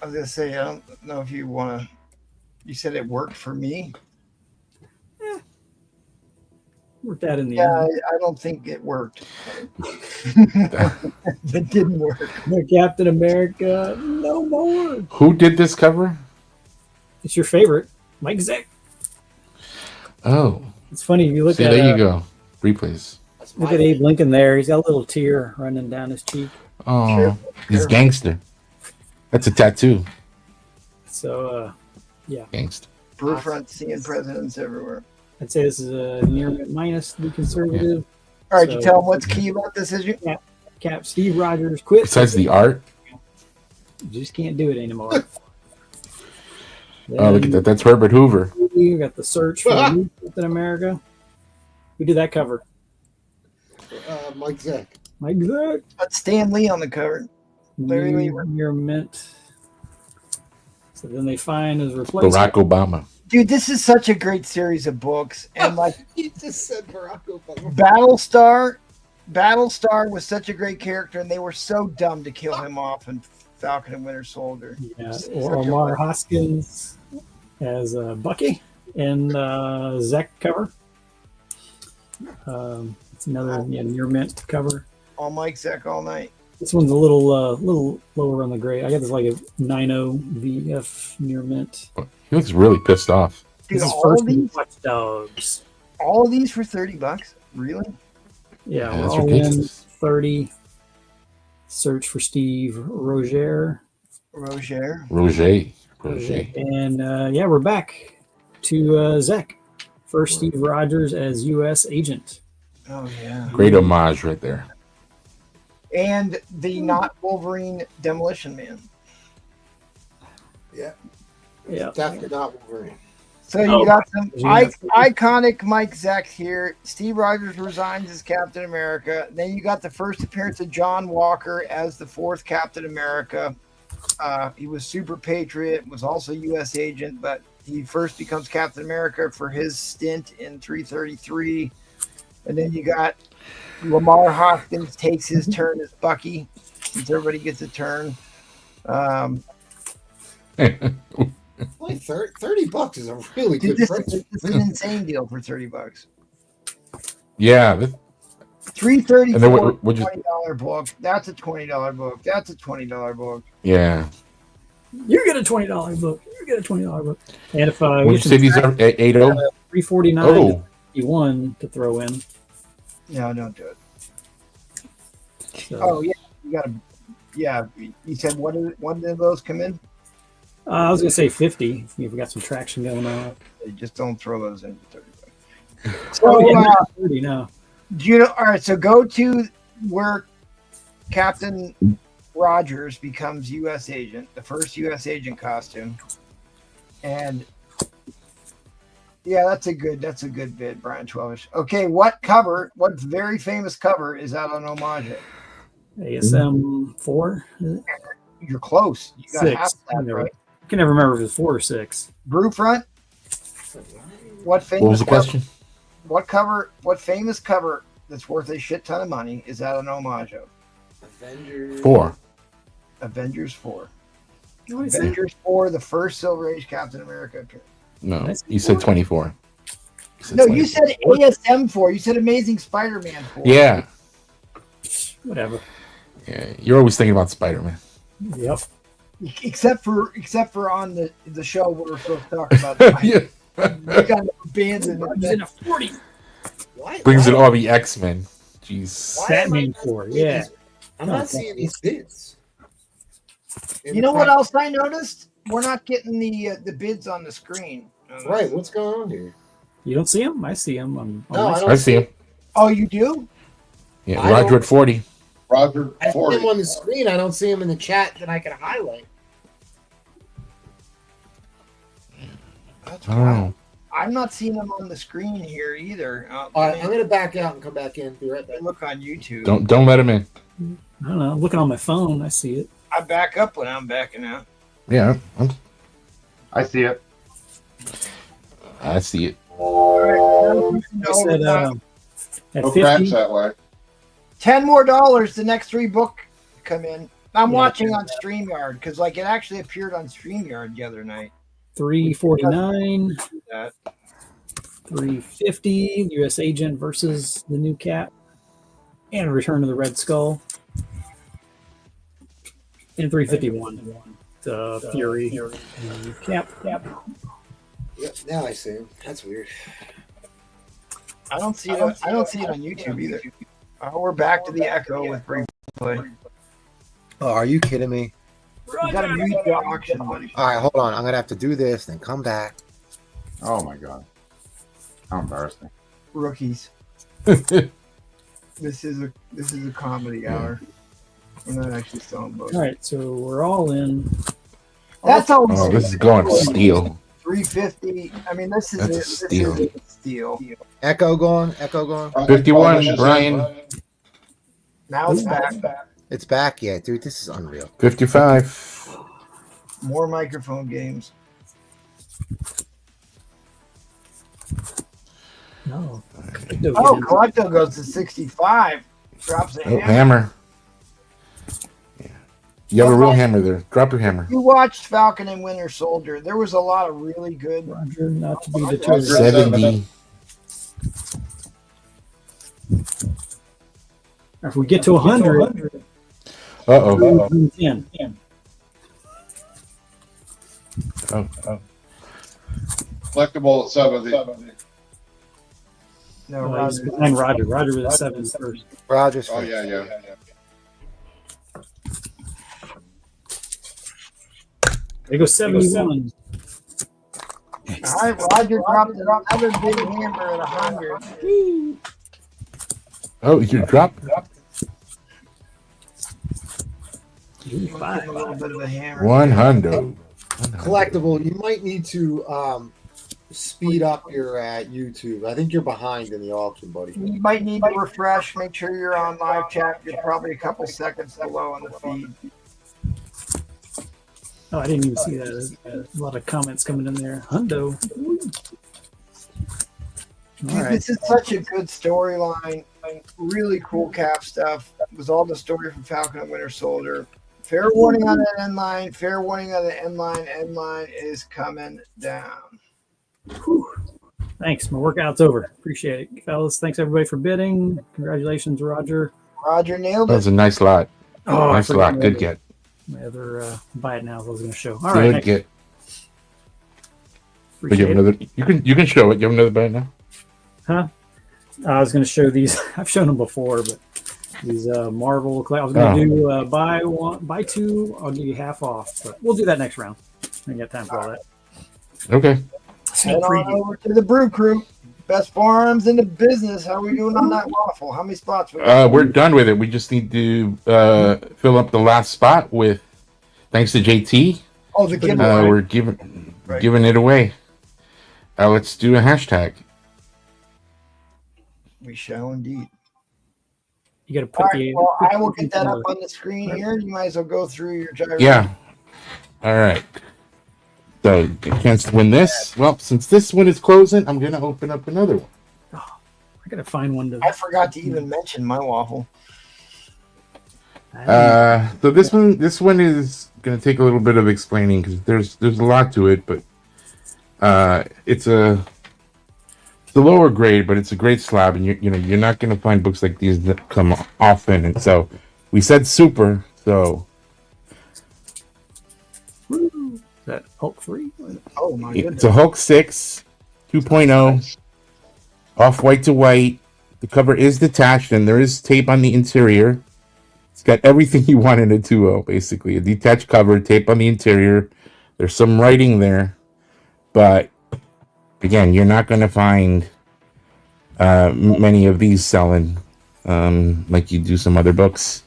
I was gonna say I don't know if you want to. You said it worked for me. Worked out in the Yeah, end. I don't think it worked. It didn't work. No Captain America, no more. Who did this cover? It's your favorite, Mike Zeck. Oh, It's funny if you look see, at there you go. Replays. That's look my at Abe Lincoln there. He's got a little tear running down his cheek. Oh, Sure. he's gangster. That's a tattoo. So Gangster. Brewfront seeing presidents everywhere. I'd say this is a near minus to be conservative. All right, you So- tell them what's key about this issue. Cap Steve Rogers quit. Besides the art. You just can't do it anymore. Oh, look at that. That's Herbert Hoover. We got the search for a new Captain America. Who did that cover? Mike Zeck. Mike Zeck. Got Stan Lee on the cover. Larry Weaver. Your mint. So then they find his replacement. Barack Obama. Dude, this is such a great series of books. And like He just said Barack Obama. Battlestar was such a great character, and they were so dumb to kill him off in Falcon and Winter Soldier. Yeah, Such or a- Omar Hoskins as Bucky in Zach cover. It's another near mint cover. All Mike Zeck all night. This one's a little lower on the grade. I got this like a 9.0 VF near mint. He looks really pissed off. Dude, This is all first of these, Watch Dogs. all of these for $30? Really? Yeah, Yeah, we're that's all in ridiculous. 30. Search for Steve Roger. Roger. Roger. And yeah, we're back to Zach. First, Steve Rogers as U.S. agent. Oh yeah. Great homage right there. And the not Wolverine Demolition Man. Yeah, Yeah. definitely not Wolverine. So you Oh, got some yeah. iconic Mike Zeck here. Steve Rogers resigns as Captain America. Then you got the first appearance of John Walker as the fourth Captain America. He was super patriot, was also U.S. agent, but he first becomes Captain America for his stint in 333. And then you got Lamar Hoskins takes his turn as Bucky, since everybody gets a turn. Only $30 is a really Dude, good this price. is an insane deal for $30. Yeah. $334 And then what'd you- $20 book. That's a $20 book. That's a $20 book. Yeah. You get a $20 book. You get a $20 book. And if Would you say these are 8.0? $349 Oh. 51 to throw in. No, don't do it. So, Oh yeah, you gotta. Yeah, you said when did those come in? I was gonna say 50 if you've got some traction going on. Just don't throw those in for $30. Oh, So, yeah, 30 now. do you know? All right, so go to where Captain Rogers becomes U.S. agent, the first U.S. agent costume, and yeah, that's a good bit, Brian 12ish. Okay, what very famous cover is out on homage? ASM 4? You're close. You got 6. half that right. I can never remember if it's 4 or 6. Brew front. What famous What was the cover- question? What famous cover that's worth a shit ton of money is that an homage of? Avengers. 4. Avengers 4. What is it? Avengers 4, the first Silver Age Captain America appearance. No, you said 24. No, you said ASM 4. You said Amazing Spider-Man 4. Yeah. Whatever. Yeah. You're always thinking about Spider-Man. Yep. Except for on the show where we're supposed to talk about the Yeah. We got abandoned. Rogers in a 40. Why? Brings why- in all the X-Men. Jeez. why am I Batman not 4, seeing yeah. these- I'm not seeing these bids. You know what else I noticed? We're not getting the bids on the screen. Right, what's going on here? You don't see him? I see him. On No, my I don't I see him. Oh, you do? Yeah, I Roger don't- at 40. Roger I see 40. him on the screen. I don't see him in the chat that I can highlight. That's I don't know. I'm not seeing them on the screen here either. All right, I'm going to back out and come back in. Be right back. Look on YouTube. Don't let him in. I don't know. I'm looking on my phone. I see it. I back up when I'm backing out. Yeah, I see it. I see it. All right, I said at No cracks 50. that way. $10 more. The next 3 book come in. I'm Yeah. watching on StreamYard because like it actually appeared on StreamYard the other night. 349, That 350, U.S. Agent versus the new Cap, and Return of the Red Skull, and 351, the Fury, and Cap. Yep, now I see him. That's weird. I don't see it. I don't see it on YouTube either. Oh, we're back to the Echo with replay. Oh, are you kidding me? You gotta mute the auction, buddy. All right, hold on. I'm going to have to do this, then come back. Oh my god. How embarrassing. Rookies. This is a comedy hour. We're not actually selling books. All right, so we're all in. That's always Oh, this is going to steal. 350. I mean, this is That's a this steal. is a steal. Echo gone. Echo gone. 51, Brian. Now it's back. It's back, yeah, dude. This is unreal. 55. More microphone games. No. Oh, Collecto goes to 65. Drops a Oh, hammer. hammer. Yeah. You have a real hammer there. Drop your hammer. You watched Falcon and Winter Soldier. There was a lot of really good. Roger, not to be deterred. 70. If we get to 100, Uh-oh. 10. Oh. Collectible at 70. No, He's Roger. behind Roger. Roger with a 7 first. Rogers. Oh, yeah. They go 71. All right, Roger dropped another big hammer at 100. Oh, you dropped? Ooh, Give him a little bit of a hammer. 100. Collectible. You might need to speed up your YouTube. I think you're behind in the auction, buddy. You might need to refresh. Make sure you're on live chat. You're probably a couple seconds below on the feed. Oh, I didn't even see that. There's a lot of comments coming in there. Hundo. Dude, All right. this is such a good storyline. Really cool cap stuff. It was all the story from Falcon and Winter Soldier. Fair warning on the end line. Fair warning on the end line. End line is coming down. Whew. Thanks. My workout's over. Appreciate it, fellas. Thanks everybody for bidding. Congratulations, Roger. Roger nailed That it. was a nice lot. Oh, Nice lot. Good get. My other buy it now. I was going to show. All Good right. Next. get. But you Appreciate have it. another. You can show it. You have another bite now. Huh? I was going to show these. I've shown them before, but these Marvel. I was going to do buy one, buy two. I'll give you half off, but we'll do that next round. I ain't got time for all that. Okay. Head on over to the Brew Crew. Best farms in the business. How are we doing on that waffle? How many spots? We're done with it. We just need to fill up the last spot with, thanks to JT. Oh, the giveaway. We're giving it away. Let's do a hashtag. We shall indeed. You got to All put right, the. well, I will get that up on the screen here. You might as well go through your gyro. Yeah. All right. So, a chance to win this. Well, since this one is closing, I'm going to open up another one. I got to find one to. I forgot to even mention my waffle. So this one is going to take a little bit of explaining because there's a lot to it, but it's a lower grade, but it's a great slab, and you're not going to find books like these that come often. And so we said super, so Is that Hulk 3? Oh my it's goodness. a Hulk 6 2.0 off white to white. The cover is detached, and there is tape on the interior. It's got everything you want in a 2.0, basically. A detached cover, tape on the interior. There's some writing there, but again, you're not going to find many of these selling like you do some other books.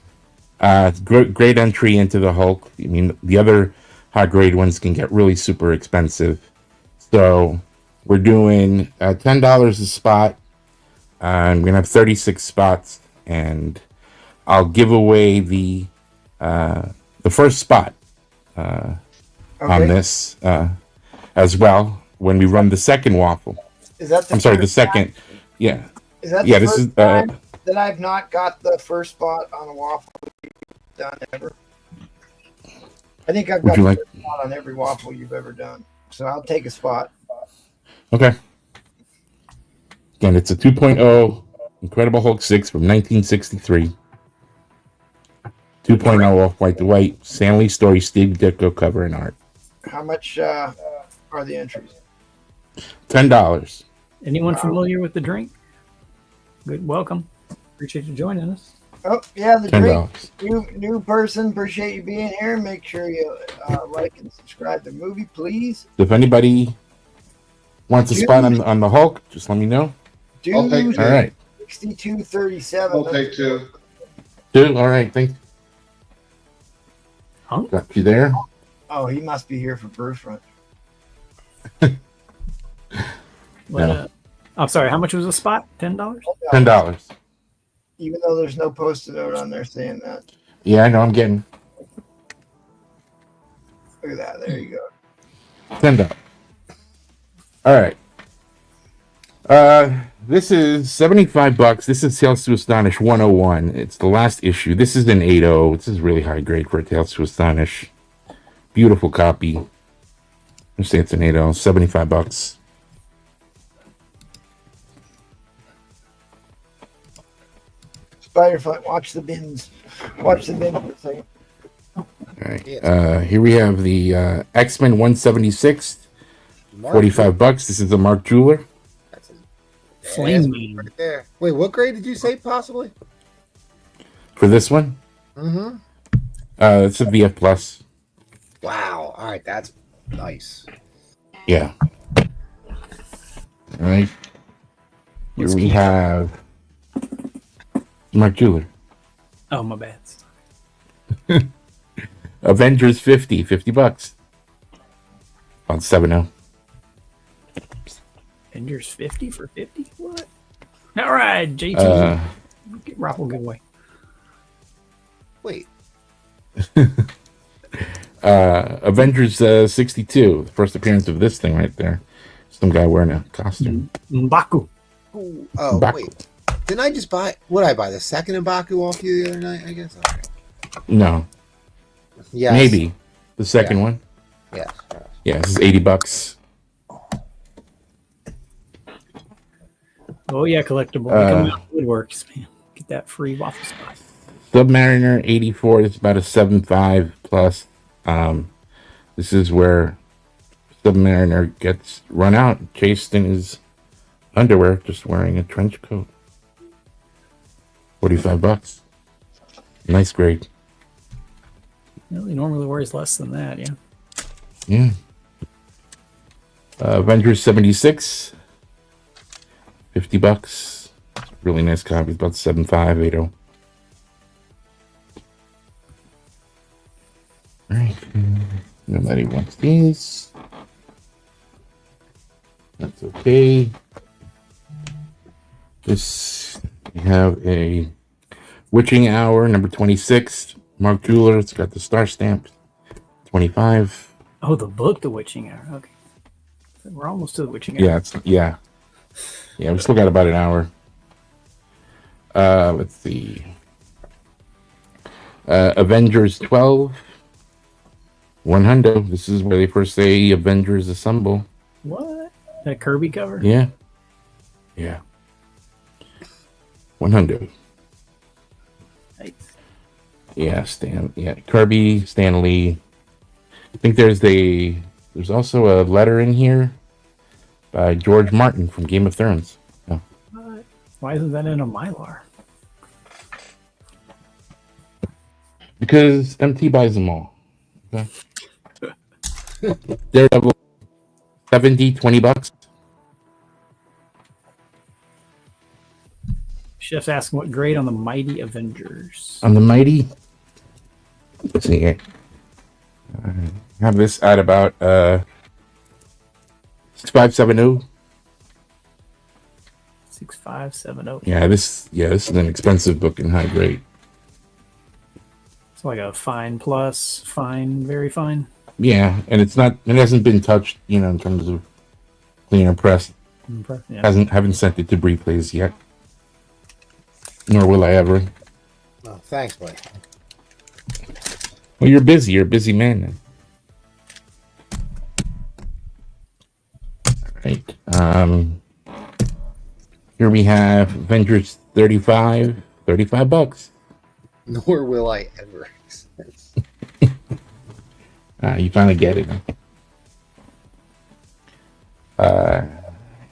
Great entry into the Hulk. I mean, the other high grade ones can get really super expensive. So we're doing $10 a spot. I'm going to have 36 spots, and I'll give away the first spot on this as well when we run the second waffle. Is that the I'm sorry, the first time- second. Yeah. Is that Yeah, the this first is time that I've not got the first spot on a waffle done ever? I think I've Would got you the like- first spot on every waffle you've ever done. So I'll take a spot. Okay. Again, it's a 2.0 Incredible Hulk 6 from 1963. 2.0 off white to white. Stanley Story, Steve Ditko cover and art. How much are the entries? $10. Anyone familiar with the drink? Good, welcome. Appreciate you joining us. Oh, yeah, the $10. drink. New person. Appreciate you being here. Make sure you like and subscribe to the movie, please. If anybody wants a spot on the Hulk, just let me know. I'll take Dude, two. All right. 6237. I'll take two. Dude, all right. Thanks. Hunk? Got you there. Oh, he must be here for Bruce Run. What, No. I'm sorry. How much was a spot? $10. $10. Even though there's no post-it note on there saying that. Yeah, I know. I'm getting Look at that. There you go. $10. All right. This is $75. This is Tales to Astonish 101. It's the last issue. This is an 8.0. This is really high grade for a Tales to Astonish. Beautiful copy. I say it's an 8.0. $75. Spiderfly, watch the bins. Watch the bin for a second. All right. Here we have the X-Men 176. $45. This is the Mark Jeweler. Flame Man. Right there. Wait, what grade did you say possibly? For this one, Mm-hmm. it's a VF plus. Wow. All right, that's nice. Yeah. All right. Here we have Mark Jeweler. Oh, my bad. Avengers 50. $50. On 7.0. Avengers 50 for 50? What? All right, JT. Get Raffle giveaway. Wait. Avengers 62. The first appearance of this thing right there. Some guy wearing a costume. M'Baku. Ooh, oh, M'Baku. wait. Didn't I just buy? What did I buy? The second M'Baku off you the other night? I guess. Okay. No. Yes. Maybe. The second one. Yes. Yeah, this is $80. Oh, yeah, collectible. They come out woodworks, man. Get that free waffle spot. Submariner 84. It's about a 7.5 plus. This is where Submariner gets run out, chased in his underwear, just wearing a trench coat. $45. Nice grade. Well, he normally wears less than that, yeah. Yeah. Avengers 76. $50. Really nice copy. About 7.5, 8.0. All right. Nobody wants these. That's okay. This, we have a Witching Hour, number 26. Mark Jeweler. It's got the star stamp. 25. Oh, the book, The Witching Hour. Okay. We're almost to The Witching Hour. Yeah, yeah. We still got about an hour. Let's see. Avengers 12. 100. This is where they first say Avengers Assemble. What? That Kirby cover? Yeah. Yeah. 100. Nice. Yeah, Kirby, Stan Lee. I think there's also a letter in here by George Martin from Game of Thrones. Yeah. What? Why isn't that in a Mylar? Because MT buys them all. Okay. Daredevil 70, $20. Chef's asking what grade on the Mighty Avengers. On the Mighty. Let's see here. Have this at about 6570. 6570. Yeah, this is an expensive book in high grade. It's like a fine plus, fine, very fine. Yeah, and it hasn't been touched, in terms of cleaner press. Yeah. Haven't sent it to Replays yet. Nor will I ever. Oh, thanks, buddy. Well, you're busy. You're a busy man then. All right. Here we have Avengers 35. $35. Nor will I ever. You finally get it.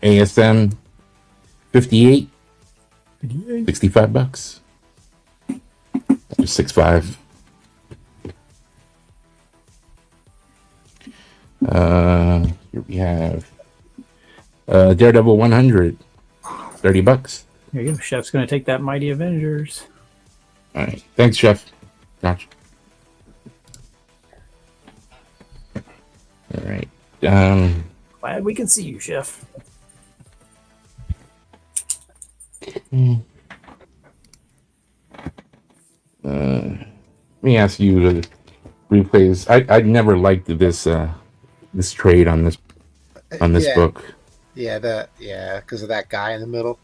ASM 58. $65. Just 6.5. Here we have Daredevil 100. $30. There you go. Chef's going to take that Mighty Avengers. All right. Thanks, Chef. Gotcha. All right. Glad we can see you, Chef. Let me ask you to replays. I never liked this this trade on this Yeah. book. Yeah, because of that guy in the middle.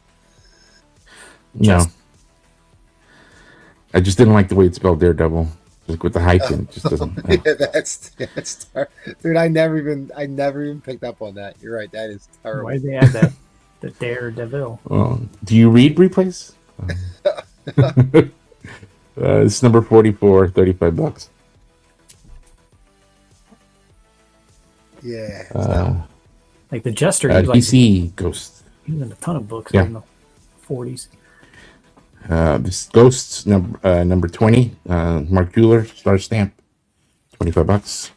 No, I just didn't like the way it spelled Daredevil. Like with the hyphen, it just doesn't. Yeah, that's dude. I never even picked up on that. You're right. That is terrible. Why did they add that? The Daredevil. Well, do you read replays? It's number 44, $35. Yeah. Like the Jester, he like DC Ghost. he was in a ton of books Yeah. in the 40s. This Ghosts number 20, Mark Jeweler, star stamp, $25.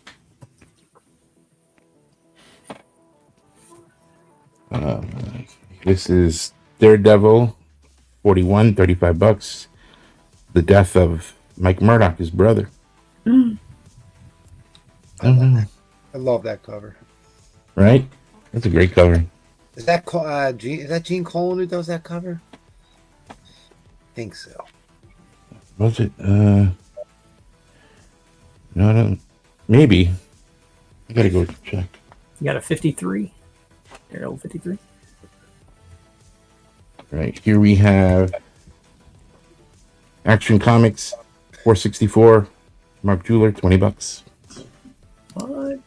This is Daredevil, 41, $35. The death of Mike Murdoch, his brother. I love that cover. Right? That's a great cover. Is that Gene Colan who does that cover? I think so. Was it? No, I don't. Maybe. I gotta go check. You got a 53? Daredevil 53? Right. Here we have Action Comics, 464. Mark Jeweler, $20. What?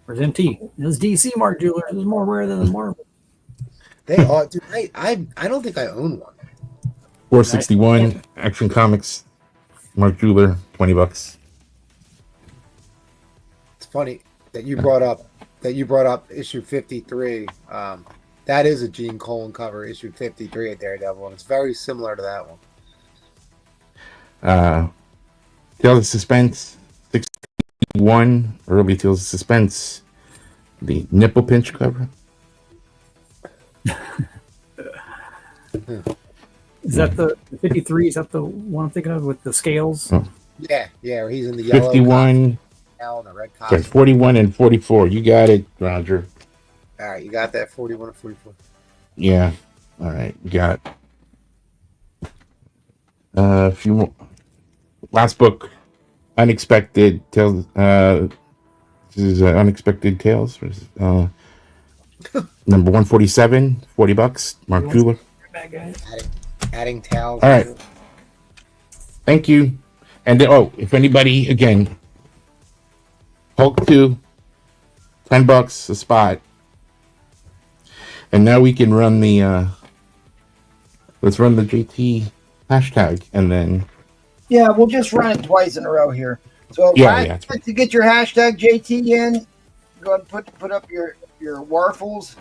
Where's MT? This DC Mark Jeweler is more rare than the Marvel. They are. Dude, I don't think I own one. 461. Action Comics, Mark Jeweler, $20. It's funny that you brought up issue 53. That is a Gene Colan cover, issue 53 at Daredevil, and it's very similar to that one. Tales of Suspense, 61. Early Tales of Suspense. The nipple pinch cover. Is that the 53? Is that the one I'm thinking of with the scales? Oh. Yeah, where he's in the yellow 51. costume and the red Sorry, costume. 41 and 44. You got it, Roger. All right, you got that 41 and 44. Yeah. All right. Got a few more. Last book, Unexpected Tales. This is Unexpected Tales. Number 147, $40. Mark Jeweler. Bad guy. Adding towels. All right. Thank you. And if anybody, again, Hulk 2, $10 a spot. And now we can run the let's run the JT hashtag and then Yeah, we'll just run it twice in a row here. So to get your hashtag JT in, go ahead and put up your warfels.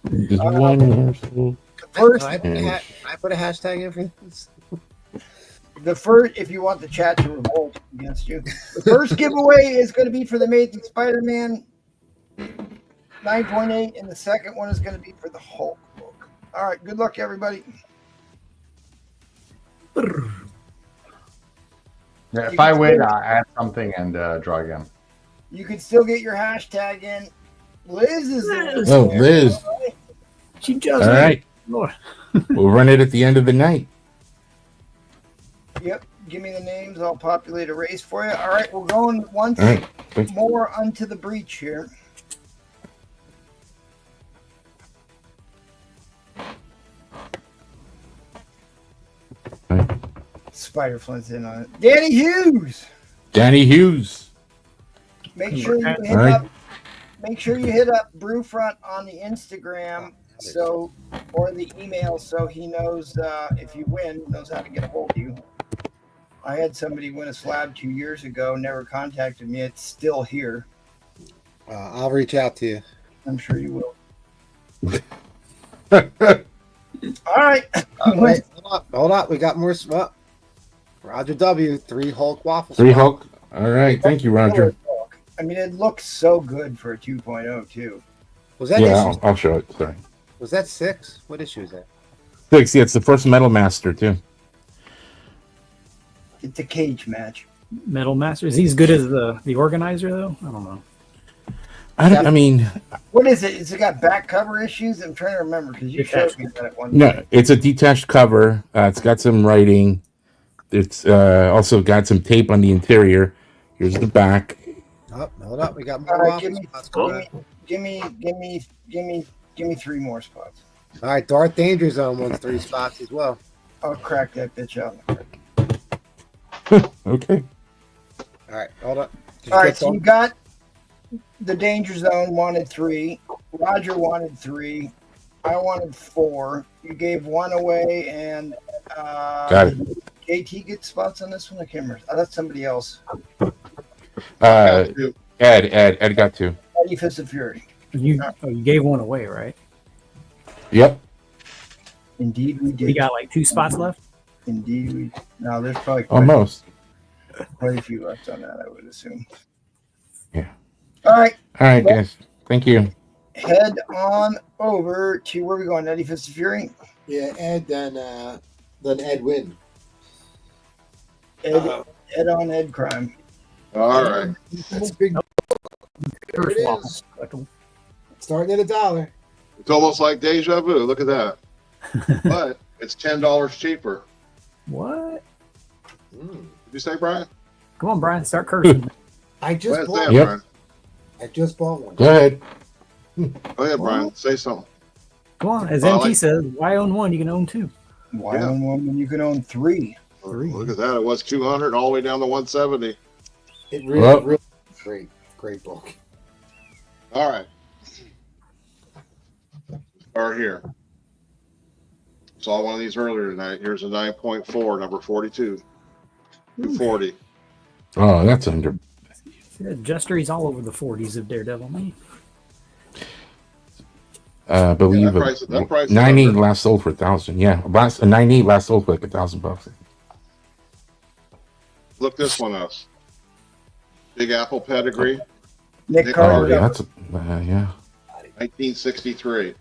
there's one First, I put a hashtag in for this. the first, if you want the chat to revolt against you, the first giveaway is going to be for the Amazing Spider-Man 9.8, and the second one is going to be for the Hulk book. All right, good luck, everybody. Yeah, if I win, I'll add something and draw again. You can still get your hashtag in. Liz is the Oh, Liz. She just. All right. Lord. We'll run it at the end of the night. Yep. Give me the names. I'll populate a race for you. All right, we're going once All right. more unto the breach here. All right. Spider Flint's in on it. Danny Hughes. Danny Hughes. Make sure you hit All right. up. Make sure you hit up Brewfront on the Instagram or the email so he knows if you win, knows how to get a hold of you. I had somebody win a slab 2 years ago, never contacted me. It's still here. I'll reach out to you. I'm sure you will. All right. Wait, hold on. We got more. Roger W. 3 Hulk waffles. 3 Hulk. All right. Thank you, Roger. I mean, it looks so good for a 2.0 too. Was that Yeah, issue? I'll show it. Sorry. Was that 6? What issue is that? 6. Yeah, it's the first Metal Master too. It's a cage match. Metal Master. Is he as good as the organizer though? I don't know. I mean, What is it? Is it got back cover issues? I'm trying to remember because you showed me that one. no, it's a detached cover. It's got some writing. It's also got some tape on the interior. Here's the back. Oh, hold up. We got All more right, office give me, spots. give me 3 more spots. All right, Darth Danger Zone wants 3 spots as well. I'll crack that bitch out. Okay. All right, hold up. Did All you right, get so you got the Danger Zone wanted 3. Roger wanted 3. I wanted 4. You gave 1 away, and Got it. did JT get spots on this one? I can't remember. I thought somebody else. Ed got 2. Eddie Fist of Fury. You gave one away, right? Yep. Indeed, we did. We got like 2 spots left. Indeed, we. No, there's probably Almost. quite a few left on that, I would assume. Yeah. All right, All right, guys. Thank you. head on over to where are we going? Eddie Fist of Fury. Yeah, Ed, then Edwin. Ed on Ed Crime. All right. That's a big. There First it waffle. is. Collectible. Starting at $1. It's almost like deja vu. Look at that. But it's $10 cheaper. What? Did you say, Brian? Come on, Brian. Start cursing. I Go just ahead, bought. say it, Yep. Brian. I just bought one. Go ahead. Go ahead, Brian. Say something. Come on. As Well, MT says, why own 1? You can own 2. Why Yeah. own one when you can own 3? Look at that. It was 200 all the way down to 170. It really, Well- really great book. All right. Start here. Saw one of these earlier tonight. Here's a 9.4, number 42. 240. Oh, that's under. Yeah, Jester, he's all over the 40s of Daredevil, man. I believe that price is 98 under. last sold for 1,000. Yeah, a 98 last sold for like $1,000. Look this one up. Big Apple pedigree, Nick Nick Oh, Carter. yeah, Carter. that's yeah. 1963.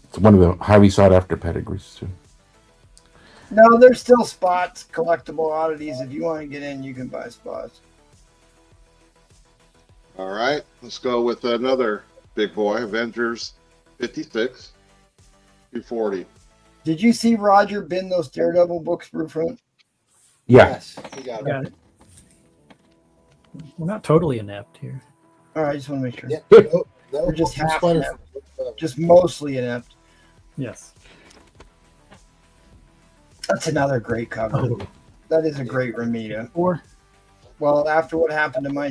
It's one of the highly sought after pedigrees too. No, there's still spots, collectible oddities. If you want to get in, you can buy spots. All right. Let's go with another big boy, Avengers 56. 240. Did you see Roger bin those Daredevil books through front? Yeah. Yes, we got it. Got it. We're not totally inept here. All right, I just want to make sure. Yeah. No, We're just Spider- half inept. Just mostly inept. Yes. That's another great cover. Oh, That is a great Ramita. 4. Well, after what happened to my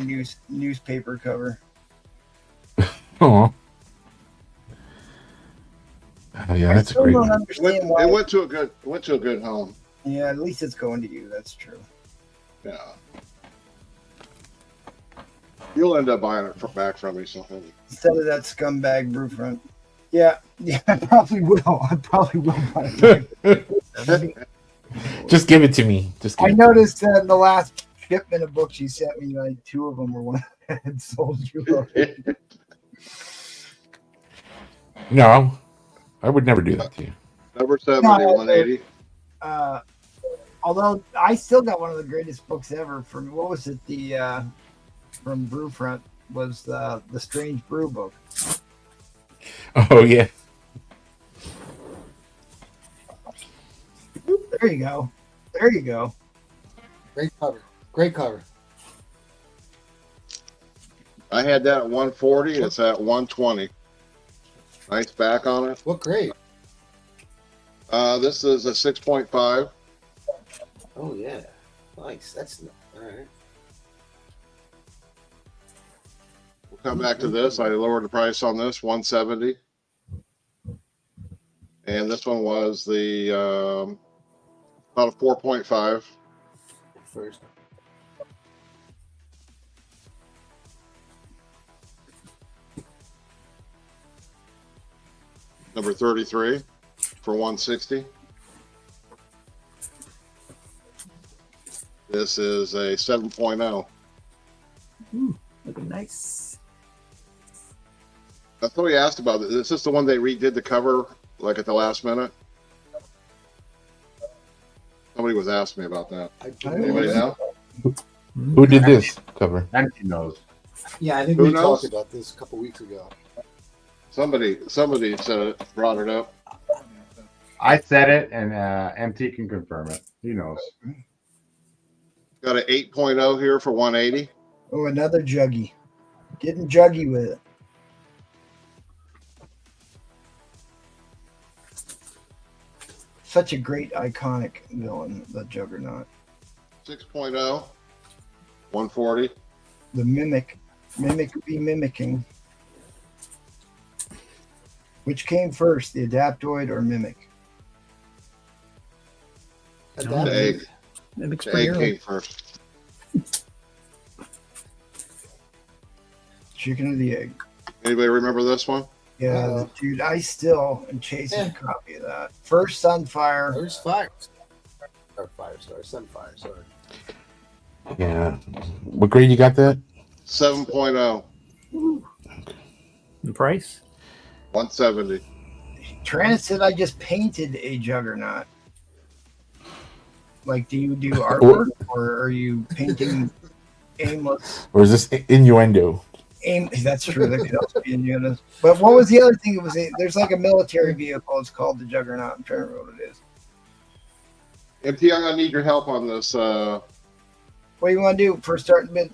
newspaper cover. Oh. Yeah, that's a still great don't one. understand why. It went to a good home. Yeah, at least it's going to you. That's true. Yeah. You'll end up buying it back from me sometime. Instead of that scumbag brew front. Yeah, I probably will. I probably will buy it back. Just give it to me. Just give I it to me. noticed that in the last shipment of books you sent me, like 2 of them were one that had sold you. No, I would never do that to you. Number 70, No, 180. Although I still got one of the greatest books ever from what was it? The from Brewfront was the Strange Brew book. Oh yeah. There you go. There you go. Great cover. Great cover. I had that at 140. It's at 120. Nice back on it. What grade? This is a 6.5. Oh yeah, nice. That's all right. We'll come back to this. I lowered the price on this, 170. And this one was the about a 4.5. First. Number 33 for 160. This is a 7.0. Looking nice. I thought you asked about it. Is this the one they redid the cover like at the last minute? Somebody was asking me about that. I Anybody know? Who did this cover? And she knows. Yeah, I think Who we knows? talked about this a couple weeks ago. Somebody said it, brought it up. I said it, and MT can confirm it. He knows. Got an 8.0 here for 180. Oh, another Juggy. Getting juggy with it. Such a great iconic villain, the Juggernaut. 6.0, 140. The Mimic. Mimic be mimicking. Which came first, the Adaptoid or Mimic? The egg. Mimic's The pretty egg early. came first. Chicken or the egg? Anybody remember this one? Yeah, dude, I still am chasing a copy of that. First Sunfire. There's fires. Or fire, sorry. Sunfire, sorry. Yeah. What grade you got that? 7.0, The price? 170. Tranit said I just painted a Juggernaut. Like, do you do artwork or are you painting aimless? Or is this innuendo? That's true. That could also be in units. But what was the other thing? It was there's like a military vehicle. It's called the Juggernaut. I'm trying to remember what it is. MT, I'm gonna need your help on this. What do you want to do for starting mid?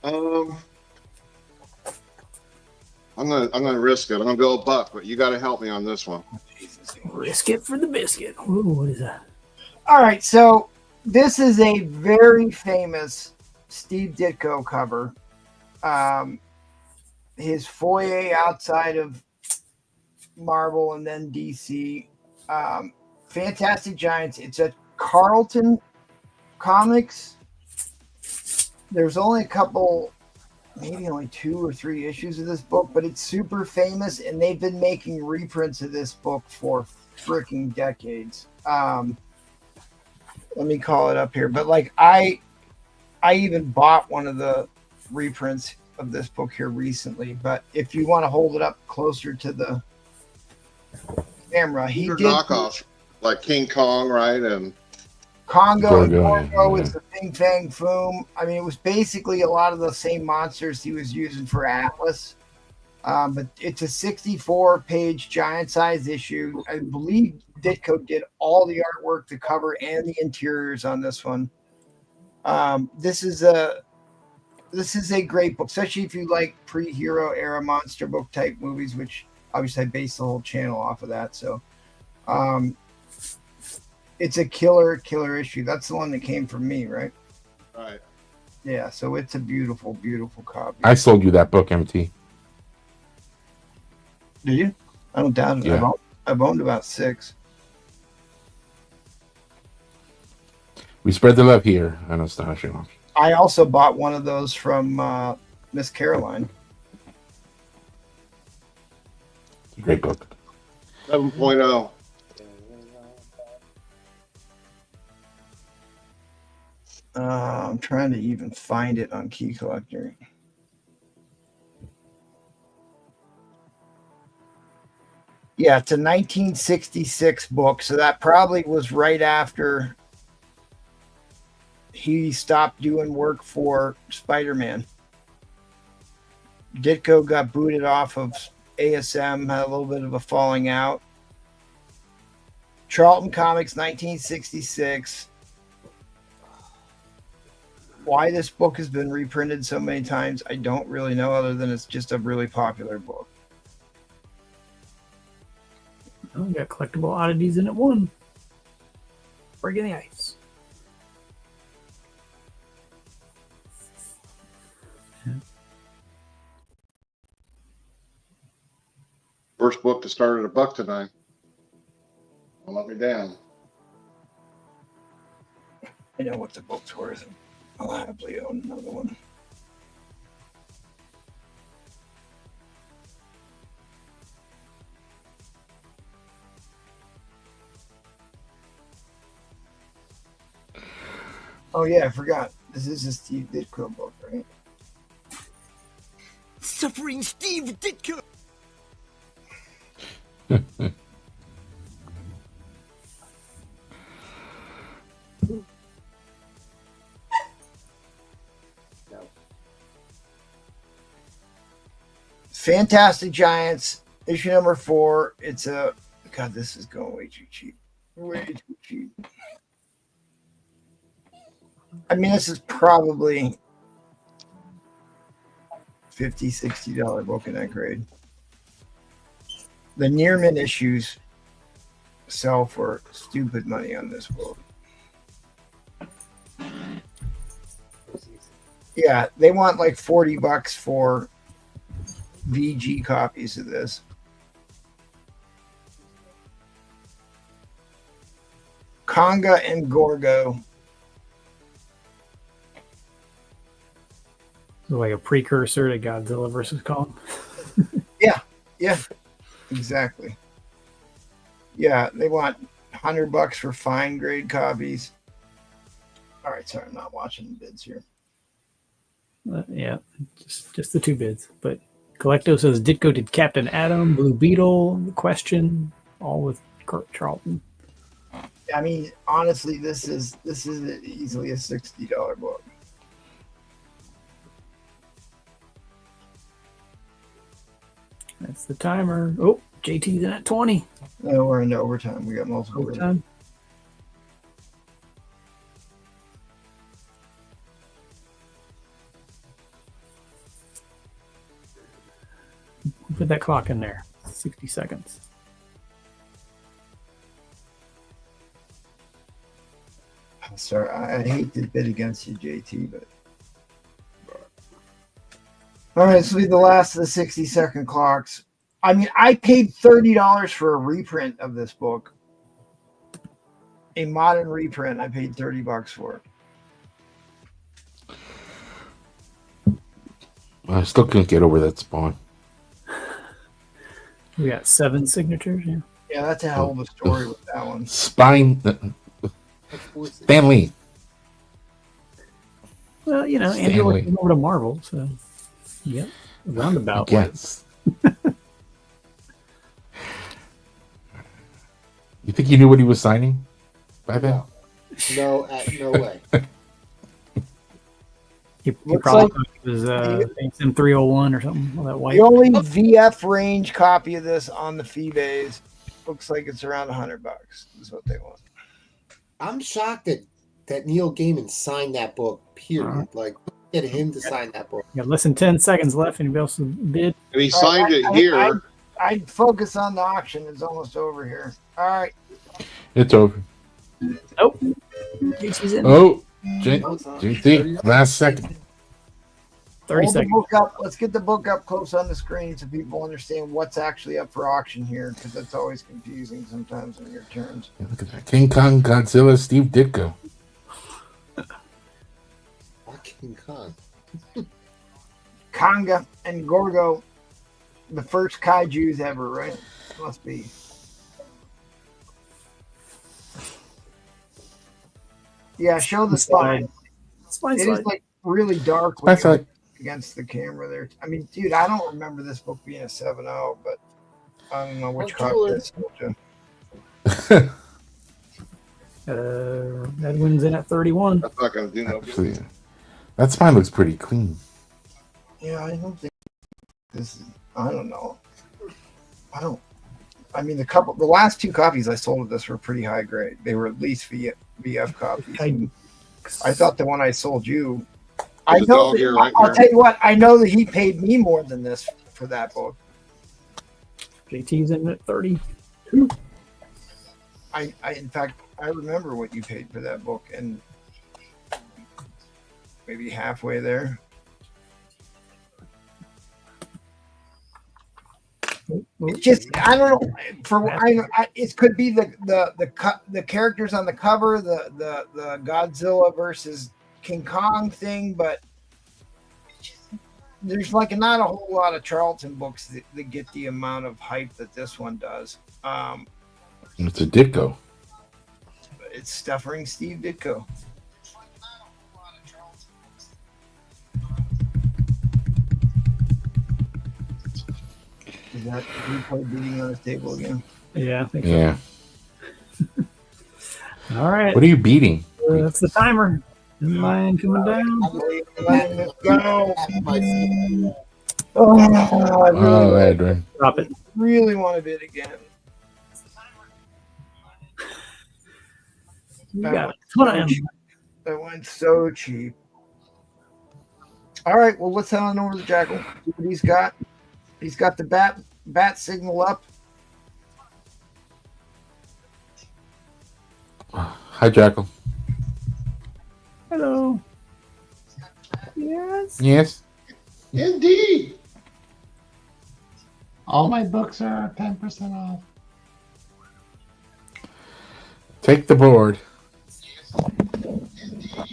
I'm gonna risk it. I'm gonna go a buck, but you got to help me on this one. Risk it for the biscuit. Ooh, what is that? All right, so this is a very famous Steve Ditko cover. His foyer outside of Marvel and then DC. Fantastic Giants. It's a Carlton Comics. There's only a couple, maybe only 2 or 3 issues of this book, but it's super famous, and they've been making reprints of this book for freaking decades. Let me call it up here, but like I even bought one of the reprints of this book here recently. But if you want to hold it up closer to the camera, he These are did knockoffs, like King Kong, right? And Congo and Gorgo, Gorgo yeah. is the Ping Fang Foom. I mean, it was basically a lot of the same monsters he was using for Atlas. But it's a 64-page giant-size issue. I believe Ditko did all the artwork, the cover, and the interiors on this one. This is a great book, especially if you like pre-hero era monster book type movies, which obviously I based the whole channel off of that. So, it's a killer issue. That's the one that came from me, right? right. Yeah. So it's a beautiful, beautiful copy. I sold you that book, MT. Did you? I don't doubt it. Yeah. I've owned about 6. We spread the love here on Astonishing. I also bought one of those from Miss Caroline. Great book. 7.0. I'm trying to even find it on Key Collector. Yeah, it's a 1966 book, so that probably was right after he stopped doing work for Spider-Man. Ditko got booted off of ASM, had a little bit of a falling out. Charlton Comics, 1966. Why this book has been reprinted so many times, I don't really know, other than it's just a really popular book. Oh, we got collectible oddities in it. One. Breaking the ice. First book to start at a buck tonight. Don't let me down. I know what the book's worth. I'll happily own another one. Oh yeah, I forgot. This is a Steve Ditko book, right? Suffering Steve Ditko. Fantastic Giants, issue number 4. It's a God. This is going way too cheap. Way too cheap. I mean, this is probably $50, $60 book in that grade. The near mint issues sell for stupid money on this book. Yeah, they want like $40 for VG copies of this. Conga and Gorgo. Like a precursor to Godzilla versus Kong. Yeah, exactly. Yeah, they want $100 for fine grade copies. All right, sorry, I'm not watching the bids here. Yeah, just the 2 bids. But Collecto says Ditko did Captain Atom, Blue Beetle, The Question, all with Kurt Charlton. I mean, honestly, this is easily a $60 book. That's the timer. Oh, JT's in at 20. No, we're into overtime. We got multiple. Overtime. Put that clock in there. 60 seconds. I'm sorry, I hate to bid against you, JT, but. All right, this will be the last of the 60-second clocks. I mean, I paid $30 for a reprint of this book. A modern reprint. I paid $30 for it. I still couldn't get over that spawn. We got 7 signatures. Yeah. Yeah, that's a hell of a story with that one. Spine. Stanley. Well, you know, Andrew went over to Marvel, so yeah, roundabout. Yes. You think he knew what he was signing? By then? No, no way. He Looks probably like- thought it was ASM 301 or something. All that white. The only VF range copy of this on the Feebays looks like it's around $100. Is what they want. I'm shocked that Neil Gaiman signed that book, period. Like, get him to sign that book. You got less than 10 seconds left. Anybody else bid? And he signed it here. I'd focus on the auction. It's almost over here. All right. It's over. Nope. Casey's in. Oh, JT, last second. 30 Hold the seconds. book up. Let's get the book up close on the screen so people understand what's actually up for auction here, because that's always confusing sometimes in your turns. Yeah, look at that. King Kong, Godzilla, Steve Ditko. King Kong. Conga and Gorgo, the first kaijus ever, right? Must be. Yeah, show the spine. Slide. It is like really dark when That's you're like against the camera there. I mean, dude, I don't remember this book being a 7.0, but I don't know which copy this is. Edwin's in at 31. That's not going to do no good. actually, that spine looks pretty clean. Yeah, I don't think this is, I don't know. I mean, the last 2 copies I sold of this were pretty high grade. They were at least VF copies. I thought the one I sold you, I There's a know dog that, here right I'll there. tell you what, I know that he paid me more than this for that book. JT's in at 30. In fact, I remember what you paid for that book, and maybe halfway there. It's just, I don't know. It could be the characters on the cover, the Godzilla versus King Kong thing, but there's like not a whole lot of Charlton books that get the amount of hype that this one does. It's a Ditko. It's stuffing Steve Ditko. Is that replay beating on his table again? Yeah, I think Yeah. so. All right. What are you beating? That's the timer. Line coming down. Let's go. Oh, I Oh, really, Edwin. Drop it. really want to bid again. You That got went it. Come so on. cheap. That went so cheap. All right, well, let's head on over to the Jackal. See what he's got. He's got the bat signal up. Hi, Jackal. Hello. Yes. Yes. Indeed. All my books are 10% off. Take the board.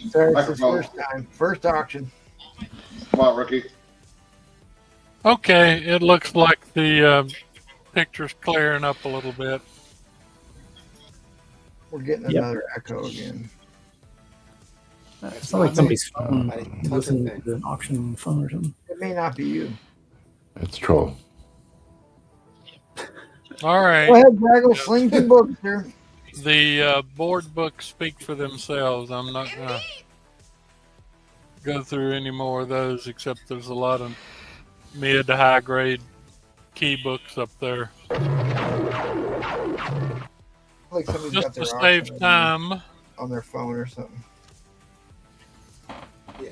Sorry, it's his Microphone. first time. First auction. Come on, rookie. Okay, it looks like the picture's clearing up a little bit. We're getting Yep. another echo again. It's not like somebody's phone. I didn't touch Listening it. to an auction on the phone or something. It may not be you. It's troll. All right. Go ahead, Jackal. Sling some books here. The board books speak for themselves. I'm not going to go through any more of those, except there's a lot of mid to high grade key books up there. Like somebody's got Just their to auction save time. on their phone or something. Yeah.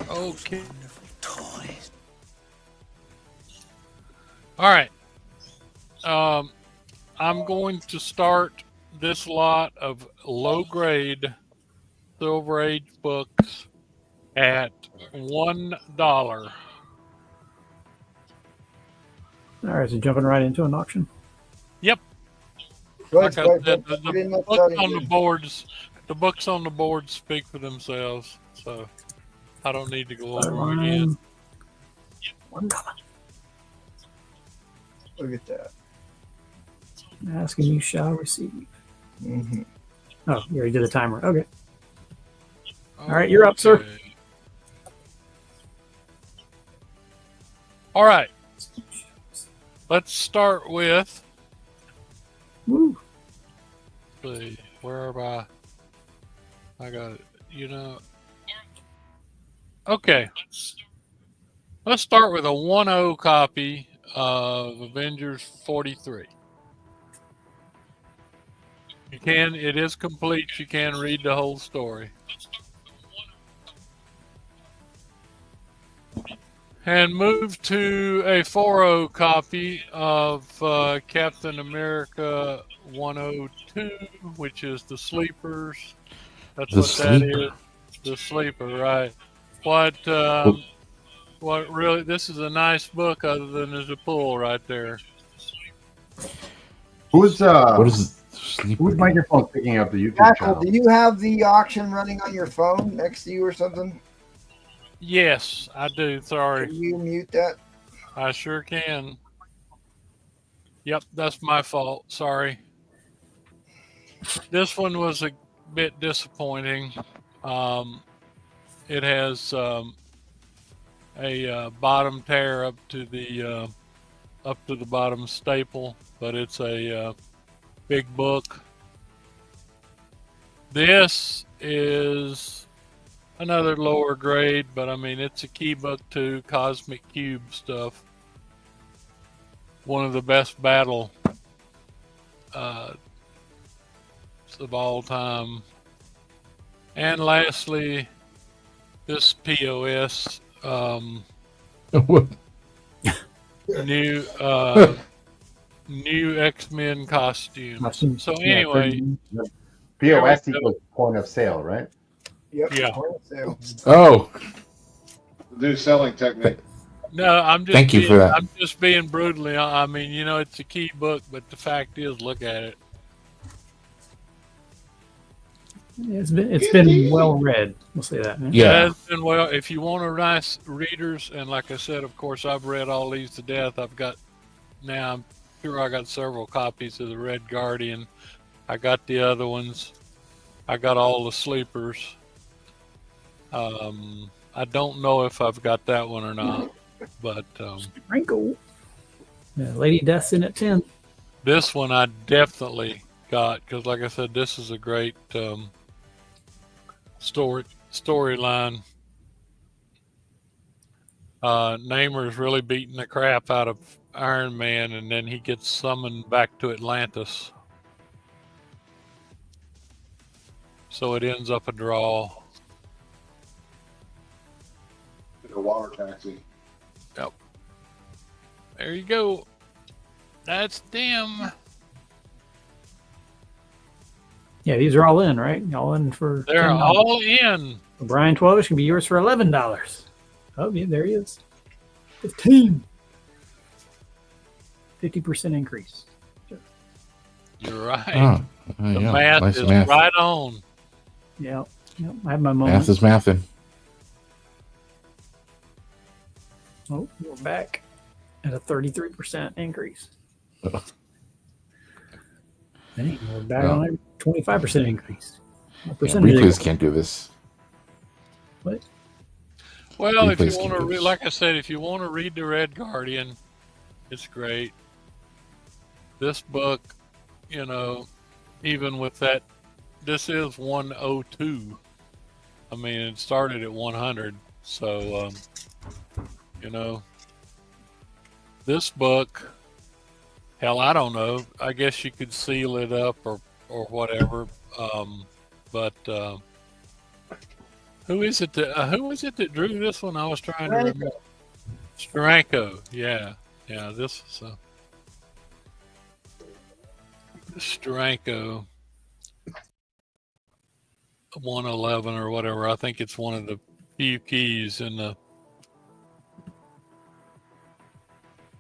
Okay. All right. I'm going to start this lot of low grade Silver Age books at $1. All right, so jumping right into an auction. Go Like ahead, I go said, ahead. the Put in that books starting on the bid. boards, the books on the board speak for themselves. So I don't need to go over them again. One color. Look at that. Ask and you shall receive. Mm-hmm. Oh, you already did the timer. Okay. All right, you're up, sir. Okay. All right. Let's start with. Woo. See, where am I? I got it. You know. Okay. Let's start with a 1.0 copy of Avengers 43. It is complete. You can read the whole story. And move to a 4.0 copy of Captain America 102, which is the Sleepers. That's The what Sleeper. that is. The Sleeper, right. What really, this is a nice book other than there's a pool right there. Who's What is sleep? whose microphone picking up the YouTube Jackal, channel? do you have the auction running on your phone next to you or something? Yes, I do. Sorry. Can you mute that? I sure can. Yep, that's my fault. Sorry. This one was a bit disappointing. It has a bottom tear up to the bottom staple, but it's a big book. This is another lower grade, but I mean it's a key book too, Cosmic Cube stuff. One of the best battle of all time. And lastly, this POS What? new X-Men costume. Costumes. So Yeah, anyway, POS equals point of sale, right? Yep. Yeah. point of sale. Oh, New selling technique. no, I'm just Thank you for that. I'm just being brutally. I mean, you know, it's a key book, but the fact is, look at it. yeah, it's been well read. We'll say that. It yeah. has been well. If you want a nice readers, and like I said, of course, I've read all these to death. I'm sure I got several copies of the Red Guardian. I got the other ones. I got all the Sleepers. I don't know if I've got that one or not, but Wrinkle. Yeah, Lady Death's in at 10. this one I definitely got, because like I said, this is a great storyline. Namor's really beating the crap out of Iron Man, and then he gets summoned back to Atlantis. So it ends up a draw. A water taxi. Yep. There you go. That's them. Yeah, these are all in, right? All in for They're $10. all in. Brian 12 can be yours for $11. Oh, yeah, there he is. 15. 50% increase. You're right. Oh, The yeah. math Nice is math. right on. Yeah, I have my moment. Math is mathing. Oh, we're back at a 33% increase. Dang, we're back Well. on a 25% increase. What percentage? Replays can't do this. What? Well, if you Replays want to can do read, this. like I said, if you want to read the Red Guardian, it's great. This book, you know, even with that, this is 102. I mean, it started at 100. So, you know, this book, hell, I don't know. I guess you could seal it up or whatever. But who is it that drew this one? I was trying to remember. Steranko. Yeah. This is Steranko 111 or whatever. I think it's one of the few keys in the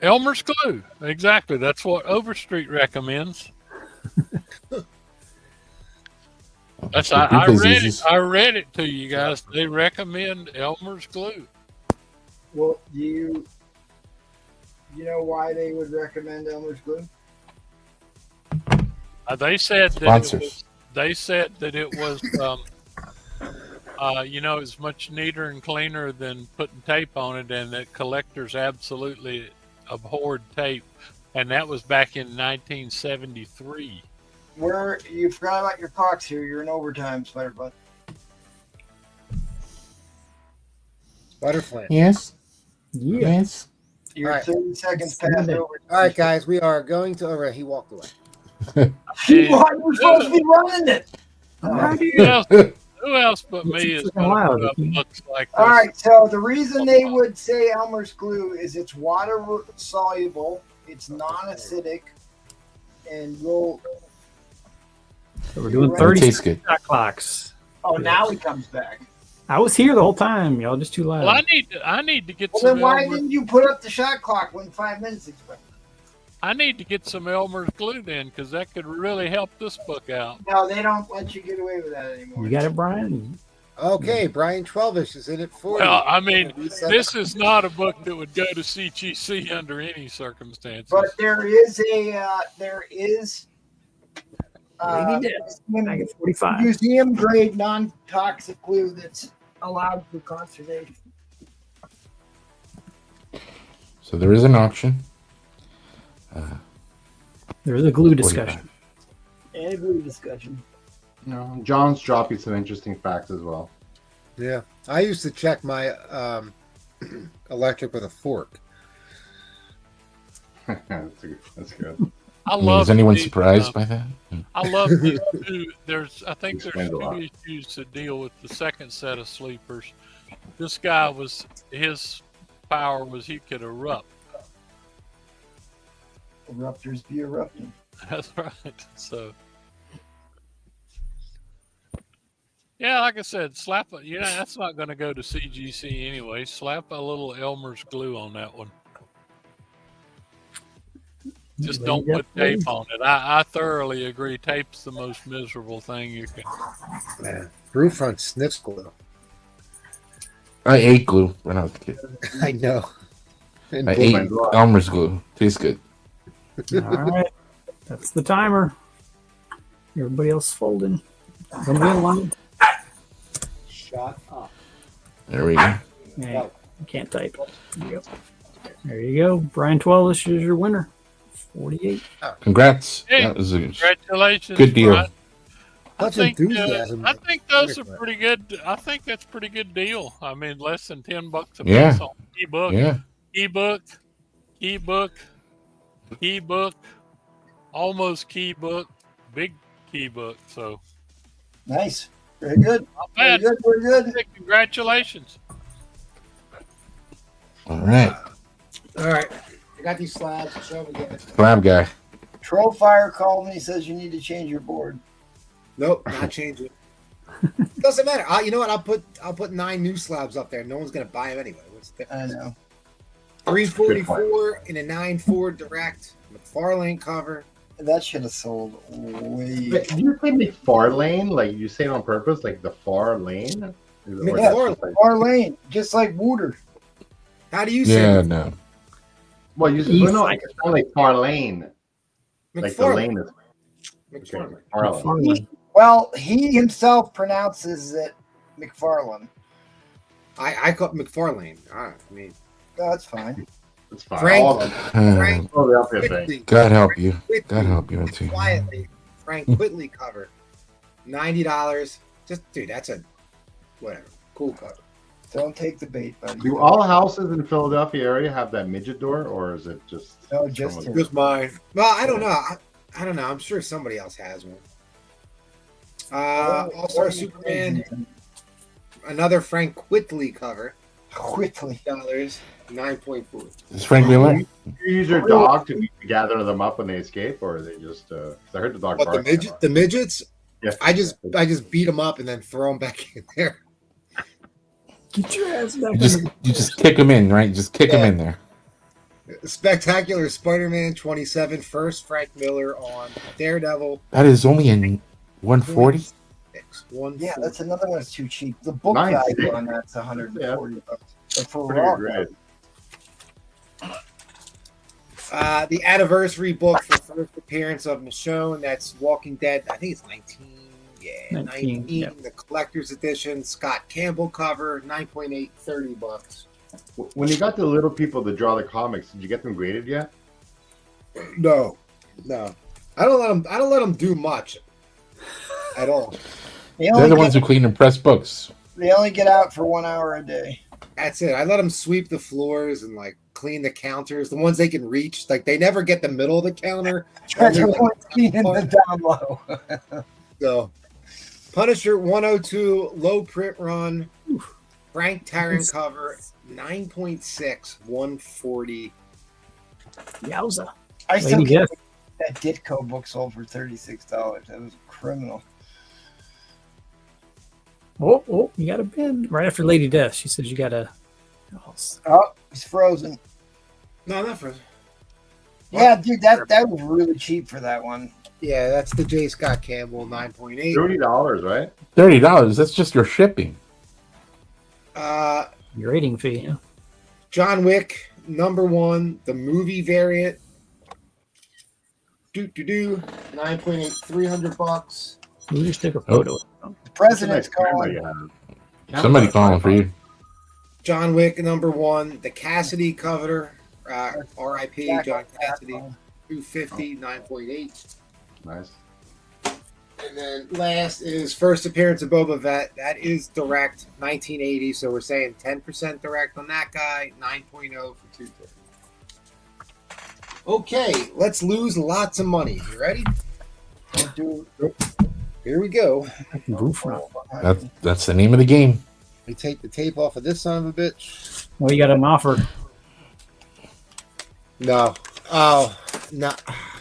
Elmer's glue. Exactly. That's what Overstreet recommends. That's I read it. I read it to you guys. They recommend Elmer's glue. Well, you know why they would recommend Elmer's glue? They said that Sponsors. it was you know, it's much neater and cleaner than putting tape on it, and that collectors absolutely abhorred tape, and that was back in 1973. Where you forgot about your clocks here. You're in overtime, Spider-Butt. Butterfly. Yes. Yeah. Yes. You're All right. 30 seconds past overtime. All right, guys, we are going to over. He walked away. You're supposed to be running it. Who else but me is going to put up books like this? All right, so the reason they would say Elmer's glue is it's water soluble, it's non-acidic, and will. So we're doing It 30 tastes good. shot clocks. Oh, now he comes back. I was here the whole time. Y'all just too loud. Well, I need to get Well, some then why Elmer's, didn't you put up the shot clock when 5 minutes expired? I need to get some Elmer's glue then, because that could really help this book out. No, they don't let you get away with that anymore. You got it, Brian? Okay, Brian 12ish is in it for Well, you. I mean, this is not a book that would go to CGC under any circumstances. But there is Lady Death. I get 45. museum grade non-toxic glue that's allowed for conservation. So there is an auction. There is a glue discussion. And a glue discussion. You know, John's dropping some interesting facts as well. Yeah, I used to check my electric with a fork. That's good. I I mean, love is anyone the, surprised by that? I love these two. I think there's Explained a lot. two issues to deal with the second set of sleepers. This guy his power was he could erupt. Eruptors be erupting. That's right. So, yeah, like I said, slap a, that's not going to go to CGC anyway. Slap a little Elmer's glue on that one. Just don't put tape on it. I thoroughly agree. Tape's the most miserable thing you can. Man, Brewfront sniffs glue. I ate glue when I was a kid. I know. And I blue- ate Elmer's glue. Tastes good. All right. That's the timer. Everybody else folding. Gonna be in line. Shut up. There we go. Hey, you can't type. There you go. There you go. Brian 12, this is your winner. 48. Congrats. Hey, That was a Congratulations. good deal. Brian. Much enthusiasm. I think those are pretty good. I think that's a pretty good deal. I mean, less than $10 a Yeah. piece on ebook, Yeah. ebook, almost keybook, big keybook. So Nice. Very good. not Very bad. good. Very good. Congratulations. All right. All right. I got these slabs. Show them again. Slab guy. Troll Fire called me. Says you need to change your board. Nope, not changing. Doesn't matter. You know what? I'll put 9 new slabs up there. No one's gonna buy them anyway. What's the I difference? know. 344 in a 9.4 direct McFarlane cover. That should have sold way. But do you say McFarlane? Like you say it on purpose, like the far lane? Or Yeah, just like- Far Lane, just like Wooter. How do you say Yeah, it? no. Well, you well, no, it's not like far lane. Like the lane is McFarlane. Farland. Farland. Well, he himself pronounces it McFarlane. I call it McFarlane. I mean, That's fine. It's fine. Frank- All of them. Frank Oh, the outfit thing. Quickly, God help you. Quickly, God help you. Auntie. quietly. Frank Quickly cover. $90. Just dude, that's a whatever. Cool cover. Don't take the bait, buddy. Do all houses in Philadelphia area have that midget door, or is it just? No, just someone- him. Just mine. Well, I don't know. I don't know. I'm sure somebody else has one. All-Star Superman. Another Frank Whitley cover. Whitley. $9, 9.4. Is Frank Miller? Do you use your dog to gather them up when they escape, or are they just? 'Cause I heard the dog. What the barking. midget? The midgets? Yeah. I just beat them up and then throw them back in there. Get your ass back You just kick him in, right? Just kick him Yeah. in there. Spectacular Spider-Man 27, first Frank Miller on Daredevil. That is only in 140. Yeah, that's another one that's too cheap. The book Nice. value on that's $140. But for Pretty raw, great. The anniversary book for first appearance of Michonne. That's Walking Dead. I think it's 19. Yeah, 19. yeah. The collector's edition. Scott Campbell cover. 9.8, $30. When you got the little people to draw the comics, did you get them graded yet? No. I don't let them do much at all. they They're only, the ones who clean and press books. they only get out for 1 hour a day. That's it. I let them sweep the floors and like clean the counters, the ones they can reach. Like they never get the middle of the counter. Try They're to like- point in the down low. So, Punisher 102 low print run. Frank Tarrant cover 9.6, 140. Yowza. I still Lady can't Death. believe that Ditko book sold for $36. That was criminal. Oh, you got a pin. Right after Lady Death, she says you got a. Oh, he's frozen. No, not for. Yeah, dude, that was really cheap for that one. Yeah, that's the J. Scott Campbell 9.8. $30, right? $30. That's just your shipping. Grading fee. Yeah. John Wick #1, the movie variant. 9.8, $300. We'll just take a photo. The president's Nice camera calling. you have. Somebody calling for you. John Wick #1, the Cassidy cover. R.I.P. Jack John on Cassidy. Jack on. 250, 9.8. Nice. And then last is first appearance of Boba Fett. That is direct, 1980. So we're saying 10% direct on that guy, 9.0 for 230. Okay, let's lose lots of money. You ready? Don't do Here we go. Roof run. That's the name of the game. We take the tape off of this son of a bitch. Well, you got an offer. No. Oh, no.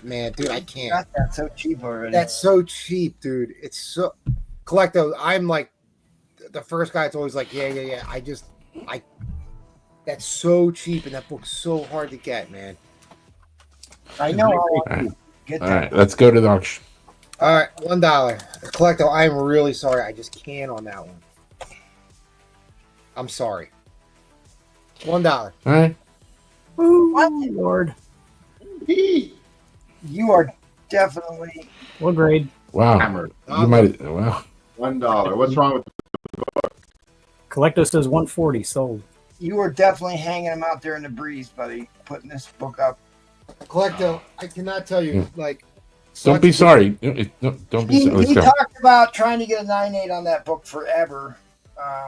Man, dude, I can't. got that so cheap already. That's so cheap, dude. It's so Collecto. I'm like the first guy that's always like, yeah. That's so cheap, and that book's so hard to get, man. I know. All right. Get All that. right. Let's go to the auction. All right, $1. Collecto, I'm really sorry. I just can't on that one. I'm sorry. $1. All right. Ooh, Lord. You are definitely. What grade? Wow. Hammered. You might. Wow. $1. What's wrong with Collecto says 140 sold. You are definitely hanging them out there in the breeze, buddy. Putting this book up. Collecto, I cannot tell you, like. Don't be such- sorry. Don't be sorry. Let's He go. talked about trying to get a 9.8 on that book forever.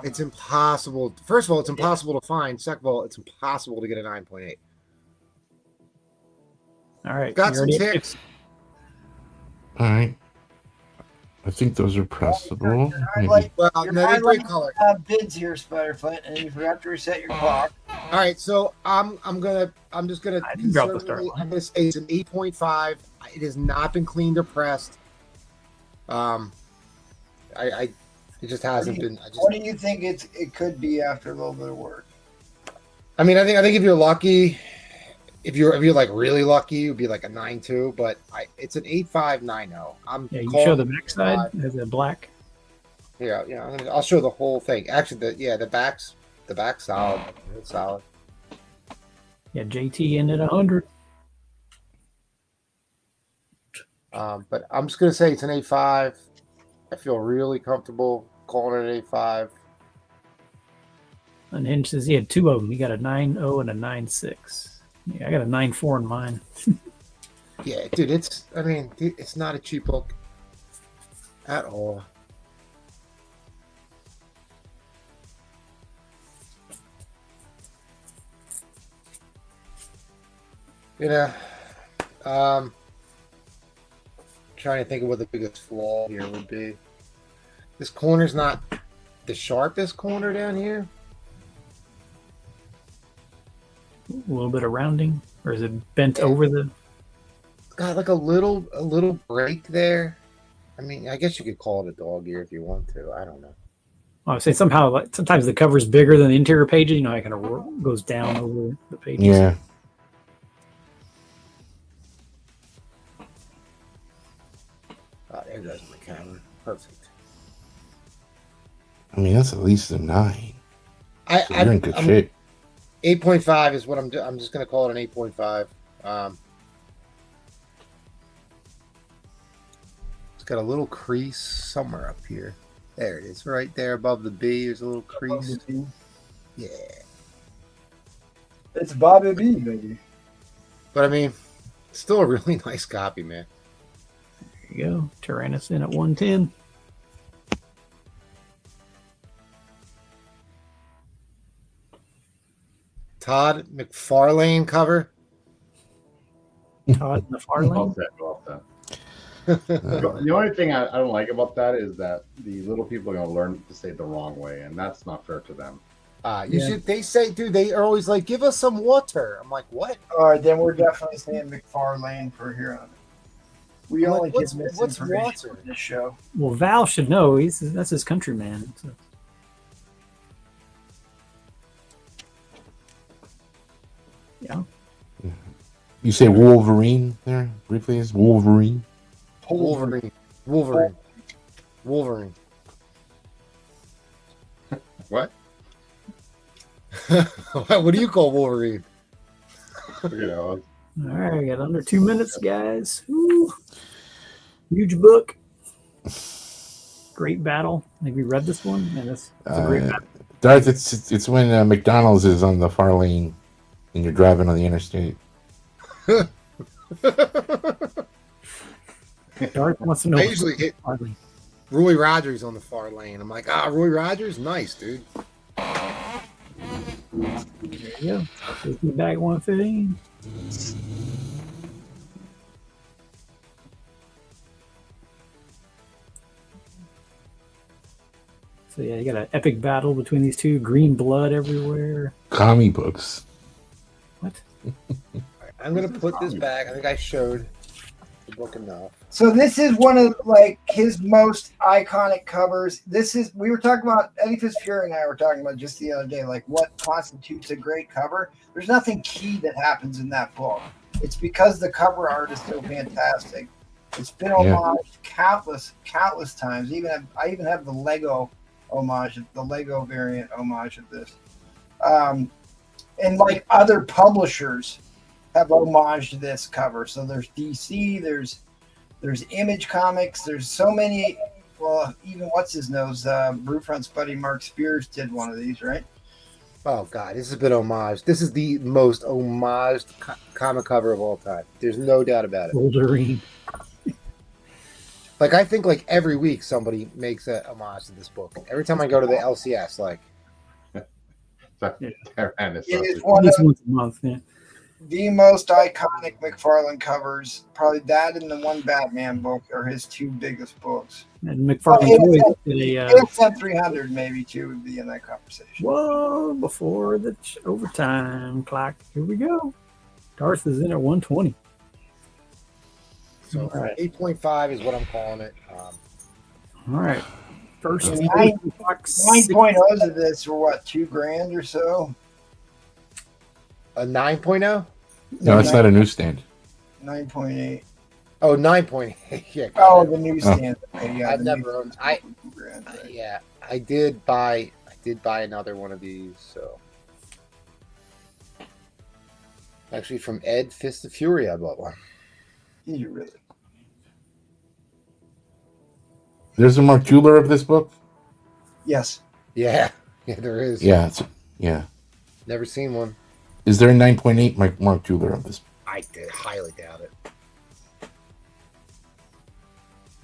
It's impossible. First of all, it's impossible to find. Second of all, it's impossible to get a 9.8. All right. Got you some ready? ticks. All right. I think those are pressable. I like Well, Your no, they highlight- break color. bids here, Spiderfoot, and you forgot to reset your clock. All right, so I'm just gonna I didn't drop the start conservatively- line. I'm gonna say it's an 8.5. It has not been cleaned or pressed. It just hasn't been. What do you think it could be after a little bit of work? I mean, I think if you're lucky, if you're like really lucky, it would be like a 9.2. But it's an 8.590. I'm Yeah, you calling show the it backside 8.5. as a black. Yeah, I'll show the whole thing. Actually, the back's solid. It's solid. Yeah, JT in at 100. But I'm just gonna say it's an 8.5. I feel really comfortable calling it an 8.5. Unhinged says he had two of them. He got a 9.0 and a 9.6. Yeah, I got a 9.4 in mine. Yeah, dude, it's not a cheap book at all. Trying to think of what the biggest flaw here would be. This corner's not the sharpest corner down here. A little bit of rounding, or is it bent over the? It's got like a little break there. I mean, I guess you could call it a dog ear if you want to. I don't know. I would say somehow, like sometimes the cover's bigger than the interior pages. You know, it kind of goes down over the pages. Yeah. Oh, there goes my camera. Perfect. I mean, that's at least a 9. So you're in good I'm shape. 8.5 is what I'm just going to call it an 8.5. It's got a little crease somewhere up here. There it is, right there above the B. There's a little crease. Yeah, It's Bobby B, baby. but I mean, it's still a really nice copy, man. There you go. Tyrannus in at 110. Todd McFarlane cover. Todd in the far Well lane. said, well said. The only thing I don't like about that is that the little people are going to learn to say it the wrong way, and that's not fair to them. You should. They say, dude. They are always like, "Give us some water." I'm like, "What?" All right, then we're definitely saying McFarlane for here on. We I'm only like, give what's misinformation water? on this show. Well, Val should know. That's his countryman. So. Yeah. You say Wolverine there briefly? Is Wolverine? Wolverine. Wolverine. What? What do you call Wolverine? You know, All right, we got under 2 minutes, guys. Woo. Huge book. Great battle. Have you read this one? Man, it's a great battle. Darth, it's when McDonald's is on the far lane and you're driving on the interstate. Darth wants to know. I usually hit Hardly. Roy Rogers on the far lane. I'm like, Roy Rogers, nice, dude. There you go. Take me back 115. So yeah, you got an epic battle between these two. Green blood everywhere. Comic books. What? I'm gonna put this back. I think I showed the book enough. So this is one of like his most iconic covers. We were talking about Eddie Fitzfury and I were talking about just the other day, like what constitutes a great cover. There's nothing key that happens in that book. It's because the cover art is so fantastic. It's been homaged countless times. I even have the Lego homage, the Lego variant homage of this. And like other publishers have homaged this cover. So there's DC, there's Image Comics, there's so many. Well, even what's his nose, Brewfront's buddy Mark Spears did one of these, right? Oh God, this has been homage. This is the most homaged comic cover of all time. There's no doubt about it. Wolverine. Like I think like every week somebody makes a homage to this book. Every time I go to the LCS, like And it's It is At one least of once a month. Yeah. the most iconic McFarlane covers. Probably that and the one Batman book are his two biggest books. And McFarlane Toys did a ASM 300 maybe too would be in that conversation. whoa before the overtime clock. Here we go. Darth is in at 120. so. All right. 8.5 is what I'm calling it. All right. First Nine- box. 9.0s of this were what, $2,000 or so? A 9.0? No, it's not a newsstand. 9.8. Oh, 9.8. Yeah. Oh, the newsstand. Okay, yeah, I've the never newsstand owned. was $2,000, right. Yeah, I did buy another one of these. So actually, from Ed Fist of Fury, I bought one. Did you really? There's a Mark Jeweler of this book. Yes. Yeah, there is. Yeah, yeah. Never seen one. Is there a 9.8 Mark Jeweler of this? I highly doubt it.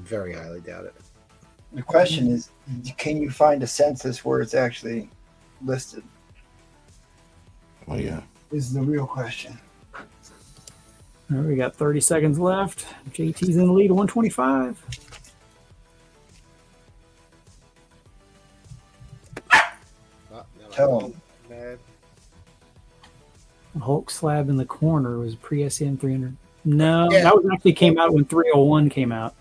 Very highly doubt it. The question is, can you find a census where it's actually listed? Oh yeah. Is the real question. All right, we got 30 seconds left. JT's in the lead, 125. Tell 'em. Mad. Hulk slab in the corner was pre-SN 300. No, Yeah. that was actually came out when 301 came out.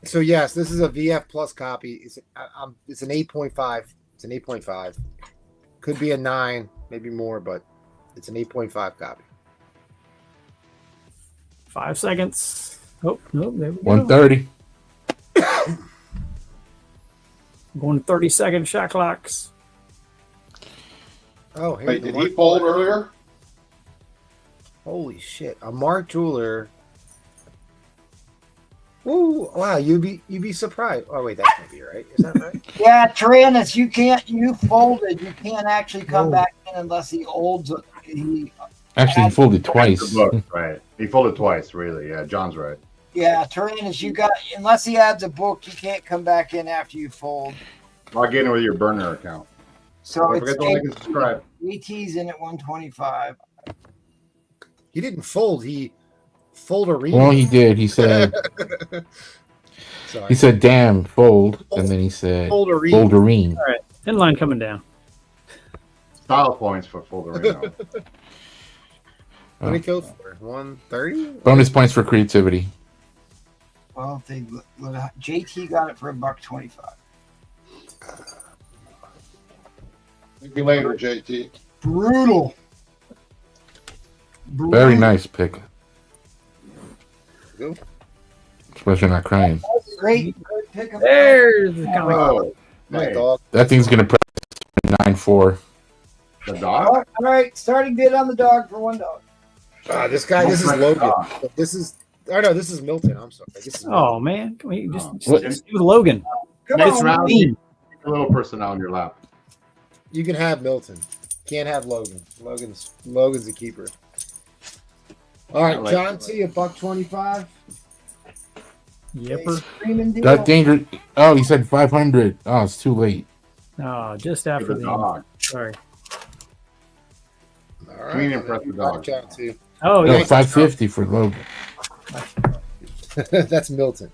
So yes, this is a VF Plus copy. It's an 8.5. It's an 8.5. Could be a 9, maybe more, but it's an 8.5 copy. 5 seconds. Oh, no, there we go. 130. Going to 30-second shot clocks. Oh, hey, Wait, did he fold earlier? Holy shit! A Mark Jeweler. Ooh, wow! You'd be surprised. Oh wait, that can't be right. Is that right? Yeah, Tyrannus, you folded. You can't actually come Whoa. back in unless he holds it. Actually, he folded twice. The book, right. He folded twice, really. Yeah, John's right. Yeah, Tyrannus, unless he adds a book, you can't come back in after you fold. Log in with your burner account. So Don't it's forget to like and subscribe. AT's in at 125. He didn't fold. He folded. Well, he did. He said, Sorry. "Damn, fold," and then he said, Folderine. "Folderine." All right, inline coming down. Style points for Folderino. What did it go for? 130. Bonus points for creativity. Well, if they JT got it for $1.25. Maybe later, JT. Brutal. Very nice pick. Go. Especially not crying. Great pick of There's the comic. Oh, My hey, dog. That thing's gonna press 9-4. the dog? All right, starting bid on the dog for $1. This guy. This is Logan. This is. Oh no, this is Milton. I'm sorry. This is Oh man, can we just Oh. do Logan? Come Next on, round, Lee. a little person on your lap. You can have Milton. Can't have Logan. Logan's a keeper. All right, I like John it. T. $1.25. Yepper. Screaming deal. That danger. Oh, he said 500. Oh, it's too late. Oh, just For after the the dog. Sorry. All right. Clean and press the dog. John T. Oh No, yeah. 550 for Logan. That's Milton.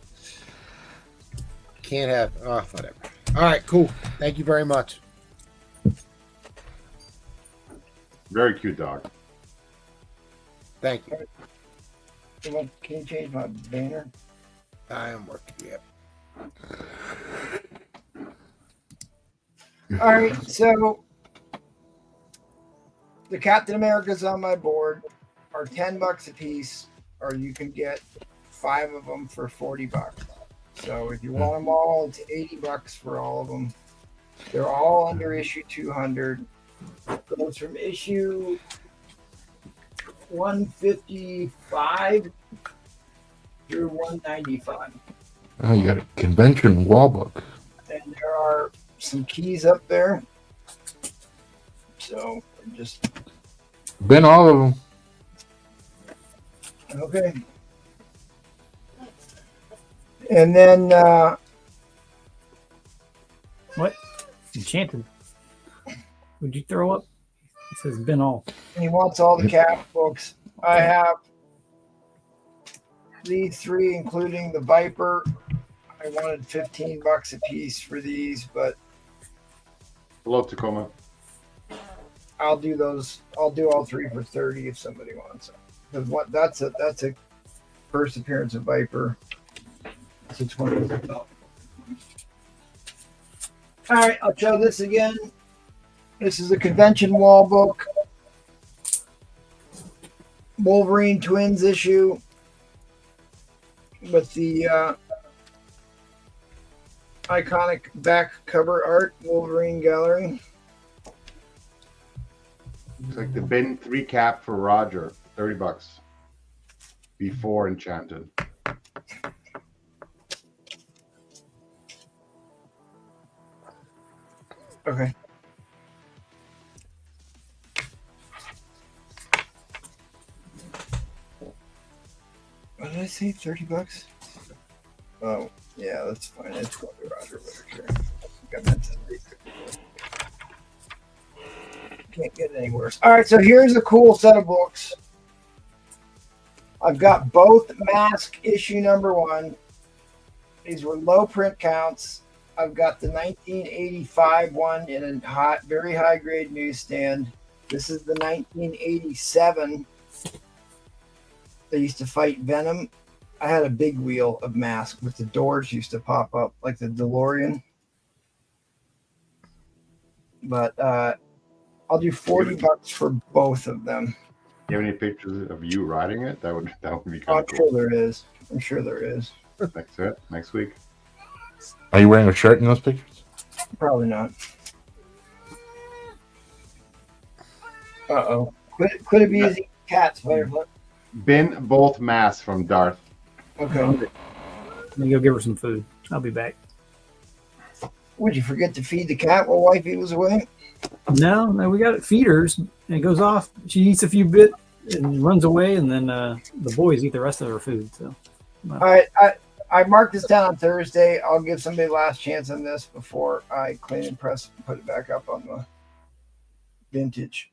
Can't have. Oh, whatever. All right, cool. Thank you very much. Very cute dog. Thank you. Can you change my banner? I am working. Yep. All right, so the Captain America's on my board are $10 a piece, or you can get 5 of them for $40. So if you want them all, it's $80 for all of them. They're all under issue 200. Goes from issue 155 through 195. Oh, you got a convention wall book. And there are some keys up there. So Just Been all of them. okay. And then What? Enchanted. Would you throw up? It says been all. he wants all the cat books. I have these three, including the Viper. I wanted $15 a piece for these, but Hello, Tacoma. I'll do those. I'll do all three for 30 if somebody wants them. Because what? That's a first appearance of Viper. That's a 20. All right, I'll show this again. This is a convention wall book. Wolverine Twins issue with the iconic back cover art, Wolverine Gallery. Looks like the bin 3 cap for Roger, $30 before Enchanted. Okay. What did I say? $30? Oh, yeah, that's fine. It's going to Roger Whittaker. I meant to say can't get any worse. All right, so here's a cool set of books. I've got both Mask issue number 1. These were low print counts. I've got the 1985 one in a hot, very high grade newsstand. This is the 1987. They used to fight Venom. I had a big wheel of Mask with the doors used to pop up like the DeLorean. But I'll do $40 for both of them. You have any pictures of you riding it? That would be Oh, kind I'm of cool. sure there is. I'm sure there is. Next week. Are you wearing a shirt in those pictures? Probably not. Uh-oh. Could it be his cats, Firefly? Bin both masks from Darth. Okay. Let me go give her some food. I'll be back. Would you forget to feed the cat while wifey was away? No, we got feeders, and it goes off. She eats a few bit and runs away, and then the boys eat the rest of her food. So, All right. I marked this down on Thursday. I'll give somebody last chance on this before I clean and press and put it back up on the vintage.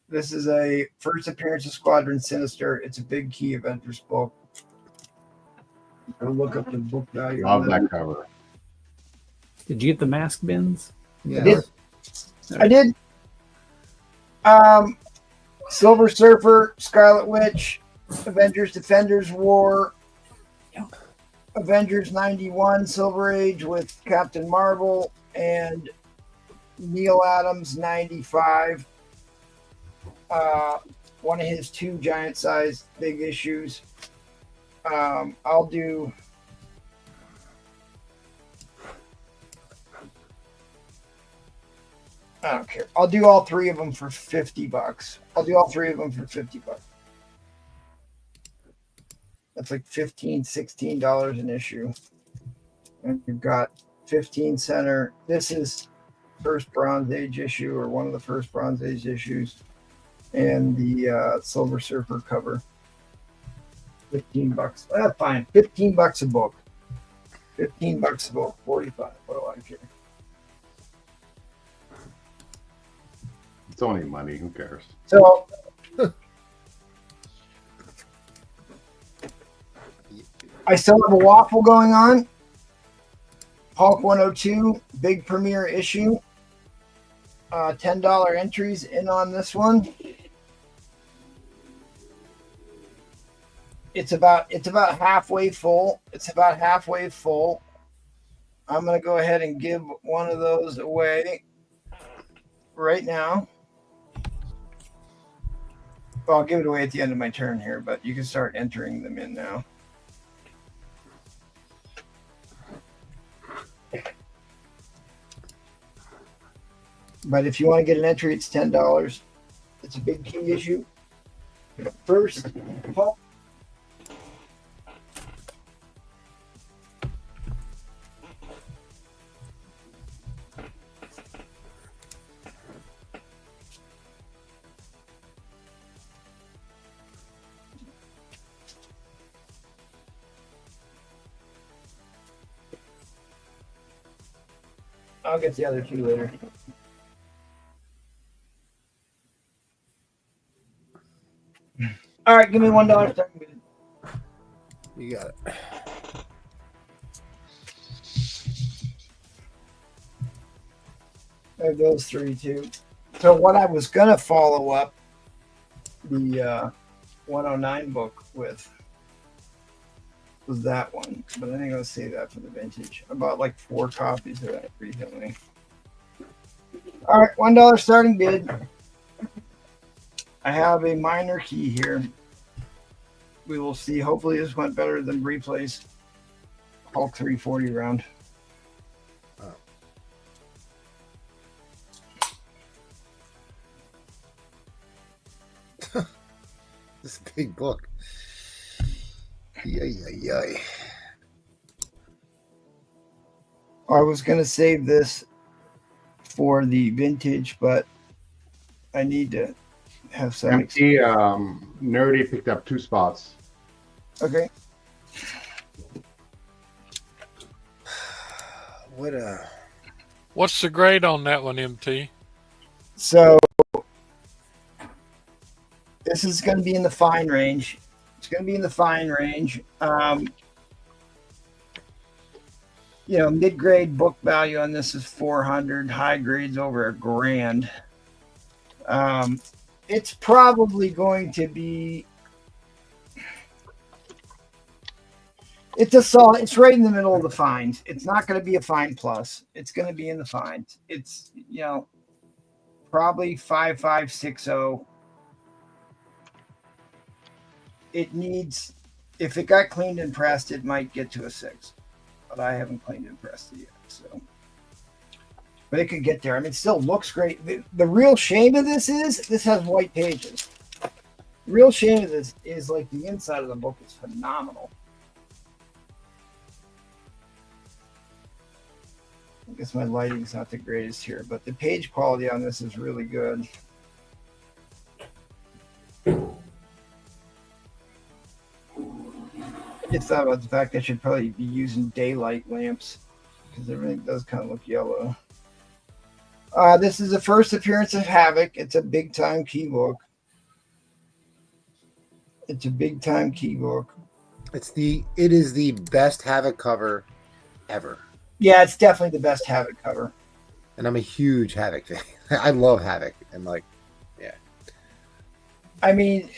This is a first appearance of Squadron Sinister. It's a big key Avengers book. I'll look up the book value. Love on that cover. did you get the mask bins? Yeah. I did. I did. Silver Surfer, Scarlet Witch, Avengers Defenders War, Avengers 91 Silver Age with Captain Marvel, and Neil Adams 95. One of his 2 giant sized big issues. I'll do I don't care. I'll do all 3 of them for $50. I'll do all 3 of them for $50. That's like $16 an issue. And you've got 15 center. This is first Bronze Age issue or one of the first Bronze Age issues. And the Silver Surfer cover. $15. That's fine. $15 a book. $15 a book. 45. What do I care? It's only money. Who cares? So I still have a waffle going on. Hulk 102, big premiere issue. $10 entries in on this one. It's about halfway full. I'm gonna go ahead and give one of those away right now. Well, I'll give it away at the end of my turn here, but you can start entering them in now. But if you want to get an entry, it's $10. It's a big key issue. First, Hulk. I'll get the other two later. All right, give me $1 starting bid. You got it. I have those three too. So what I was gonna follow up the 109 book with was that one, but I think I'm gonna save that for the vintage. I bought like 4 copies of that recently. All right, $1 starting bid. I have a minor key here. We will see. Hopefully this went better than replays. Hulk 340 round. This is a big book. Yay. I was gonna save this for the vintage, but I need to have some. Empty. Nerdy picked up 2 spots. Okay. What's the grade on that one, MT? So this is going to be in the fine range. It's going to be in the fine range. Mid-grade book value on this is 400. High grades over $1,000. It's probably going to be. It's a solid. It's right in the middle of the fines. It's not going to be a fine plus. It's going to be in the fines. It's probably 5560. It needs, if it got cleaned and pressed, it might get to a 6, but I haven't cleaned and pressed it yet. So, but it could get there. I mean, it still looks great. The real shame of this is this has white pages. The real shame of this is like the inside of the book is phenomenal. I guess my lighting's not the greatest here, but the page quality on this is really good. I just thought about the fact I should probably be using daylight lamps because everything does kind of look yellow. This is the first appearance of Havoc. It's a big time key book. It is the best Havoc cover ever. Yeah, it's definitely the best Havoc cover. And I'm a huge Havoc fan. I love Havoc. And I mean,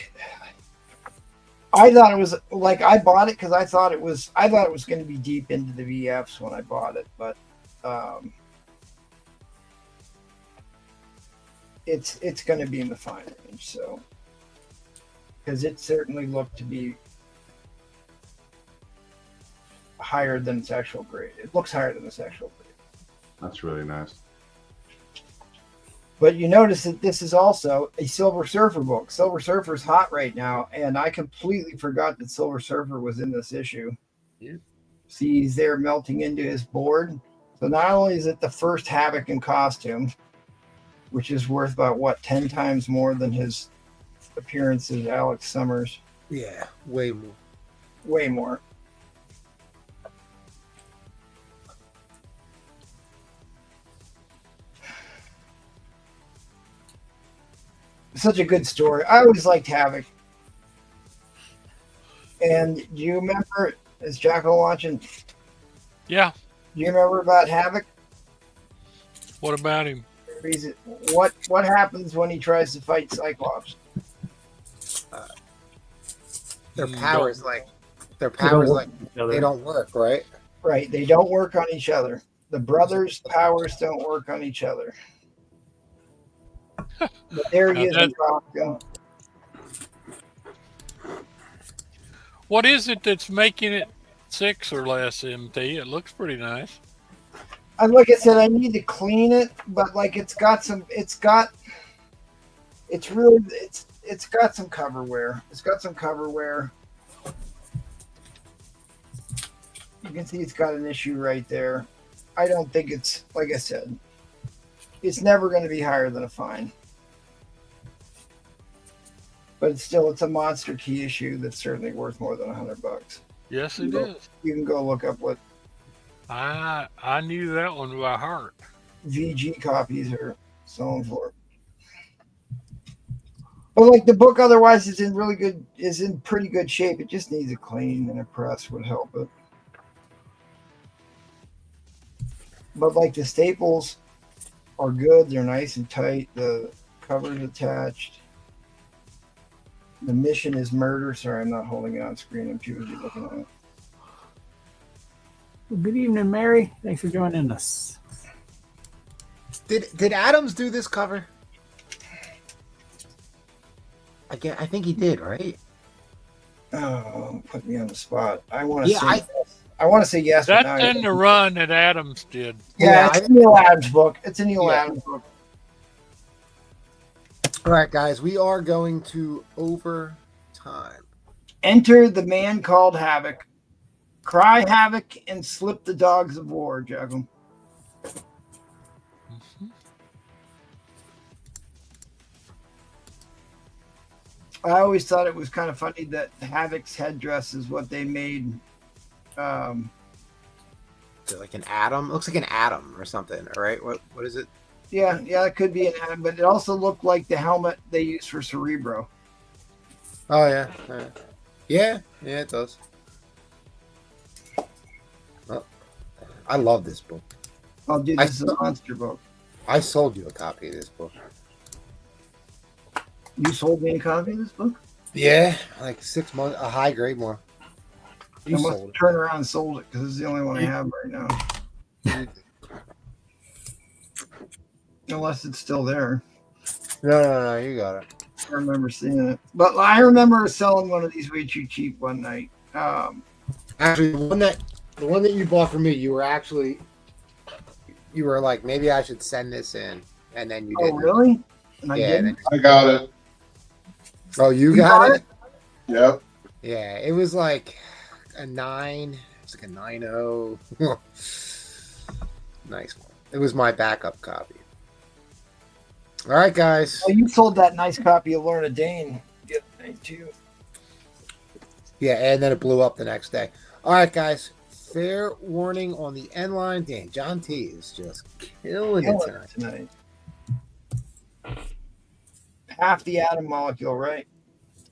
I thought it was like I bought it because I thought it was going to be deep into the VFs when I bought it, but it's going to be in the fine range. So because it certainly looked to be higher than its actual grade. It looks higher than its actual grade. That's really nice. But you notice that this is also a Silver Surfer book. Silver Surfer's hot right now, and I completely forgot that Silver Surfer was in this issue. Yeah. See, he's there melting into his board. So not only is it the first Havoc in costume, which is worth about 10 times more than his appearance as Alex Summers. Yeah, way more. Way more. Such a good story. I always liked Havoc. And do you remember, is Jacko watching? Yeah. Do you remember about Havoc? What about him? What happens when he tries to fight Cyclops? Their powers they don't work, right? Right, they don't work on each other. The brothers' powers don't work on each other. But there he is in Costco. What is it that's making it 6 or less, MT? It looks pretty nice. And like I said, I need to clean it, but it's got some cover wear. It's got some cover wear. You can see it's got an issue right there. I don't think it's, like I said, it's never going to be higher than a fine. But it's a monster key issue that's certainly worth more than $100. Yes, it is. You can go look up what. I knew that one by heart. VG copies are selling for. But like the book otherwise is in pretty good shape. It just needs a clean, and a press would help it. But like the staples are good. They're nice and tight. The cover's attached. The mission is murder. Sorry, I'm not holding it on screen. I'm too busy looking at it. Well, good evening, Mary. Thanks for joining us. Did Adams do this cover? I think he did, right? Oh, put me on the spot. I want to Yeah, say yes. I want to say yes. but now I That's in the run that Adams did. Yeah, Yeah, it's a Neil Adams book. It's a Neil Yeah. Adams book. All right, guys, we are going to overtime. Enter the man called Havoc. Cry Havoc and slip the dogs of war, Jacob. I always thought it was kind of funny that Havoc's headdress is what they made. Is it like an atom? It looks like an atom or something. All right, what is it? Yeah, it could be an atom, but it also looked like the helmet they used for Cerebro. Oh yeah, yeah, it does. Oh, I love this book. Oh, dude, this is a monster book. I sold you a copy of this book. You sold me a copy of this book? Yeah, like 6 months, a high grade one. You I must sold it. turn around and sold it because it's the only one I have right now. Unless it's still there. No, you got it. I remember seeing it. But I remember selling one of these way too cheap one night. Actually, the one that you bought for me, you were like, maybe I should send this in, and then you Oh, didn't. really? And I Yeah. didn't? I got it. Oh, you You got got it? Yep. Yeah, it was like a 9. It's like a 9.0. Nice one. It was my backup copy. All right, guys. Oh, you sold that nice copy of Lorna Dane the other night, too. Yeah, and then it blew up the next day. All right, guys. Fair warning on the end line. Damn, John T is just killing it tonight. Half the atom molecule, right?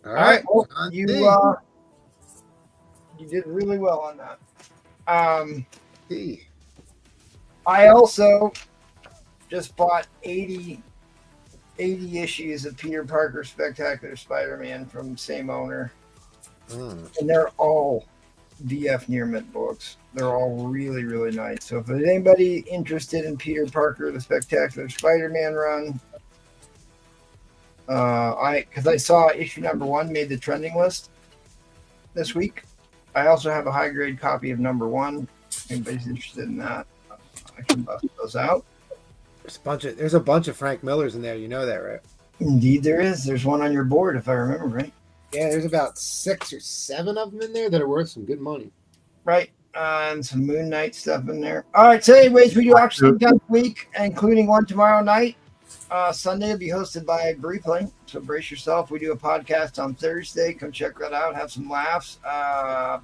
All right. Well, John you T. you did really well on that. T. I also just bought 80 issues of Peter Parker Spectacular Spider-Man from same owner, and they're all VF Near Mint books. They're all really, really nice. So if there's anybody interested in Peter Parker the Spectacular Spider-Man run, because I saw issue number 1 made the trending list this week. I also have a high grade copy of number 1. If anybody's interested in that, I can bust those out. There's a bunch of Frank Millers in there. You know that, right? Indeed, there is. There's one on your board, if I remember right. Yeah, there's about 6 or 7 of them in there that are worth some good money. Right. And some Moon Knight stuff in there. All right. So, anyways, we do auctions this week, including one tomorrow night. Sunday will be hosted by Briefling. So brace yourself. We do a podcast on Thursday. Come check that out. Have some laughs.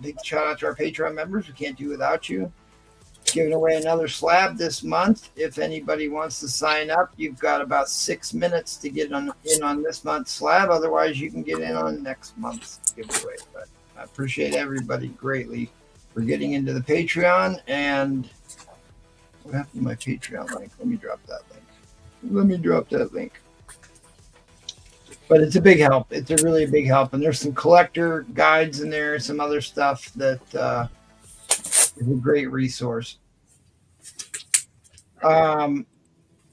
Big shout out to our Patreon members. We can't do without you. Giving away another slab this month. If anybody wants to sign up, you've got about 6 minutes to get in on this month's slab. Otherwise, you can get in on next month's giveaway. But I appreciate everybody greatly for getting into the Patreon. And what happened to my Patreon link? Let me drop that link. But it's a big help. It's a really big help. And there's some collector guides in there, some other stuff that is a great resource. And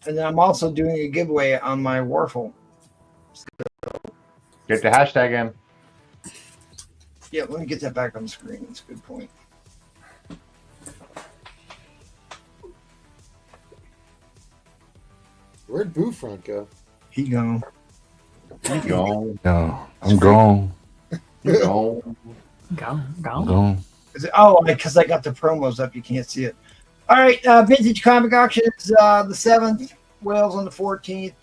then I'm also doing a giveaway on my Warfel. Get the hashtag in. Yeah, let me get that back on the screen. That's a good point. Where'd Boo Front go? He gone. Go. No, I'm gone. Go. I'm Go. gone. Because I got the promos up. You can't see it. All right. Vintage Comic Auction is the 7th. Wales on the 14th.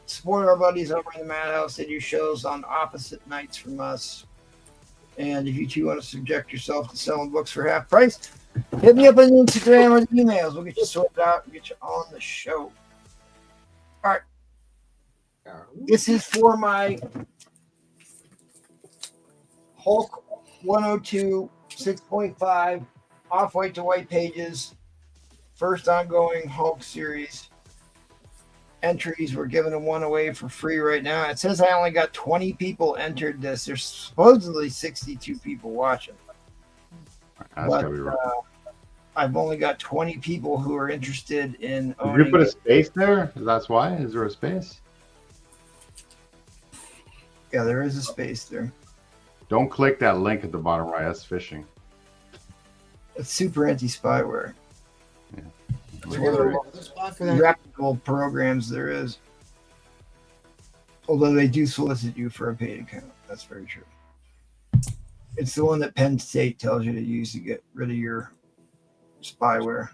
Support our buddies over in the Madhouse. They do shows on opposite nights from us. And if you two want to subject yourself to selling books for half price, Hit me up on Instagram or the emails. We'll get you sorted out and get you on the show. All right. This is for my Hulk 102 6.5 off-white to white pages. First ongoing Hulk series. Entries. We're giving them one away for free right now. It says I only got 20 people entered this. There's supposedly 62 people watching. That's But, gotta be right. I've only got 20 people who are interested in Did owning you put a it. space there? That's why? Is there a space? Yeah, there is a space there. Don't click that link at the bottom right. That's phishing. It's super anti-spyware. Yeah. It's one of the This spot for that. reputable programs there is. Although they do solicit you for a paid account. That's very true. It's the one that Penn State tells you to use to get rid of your spyware.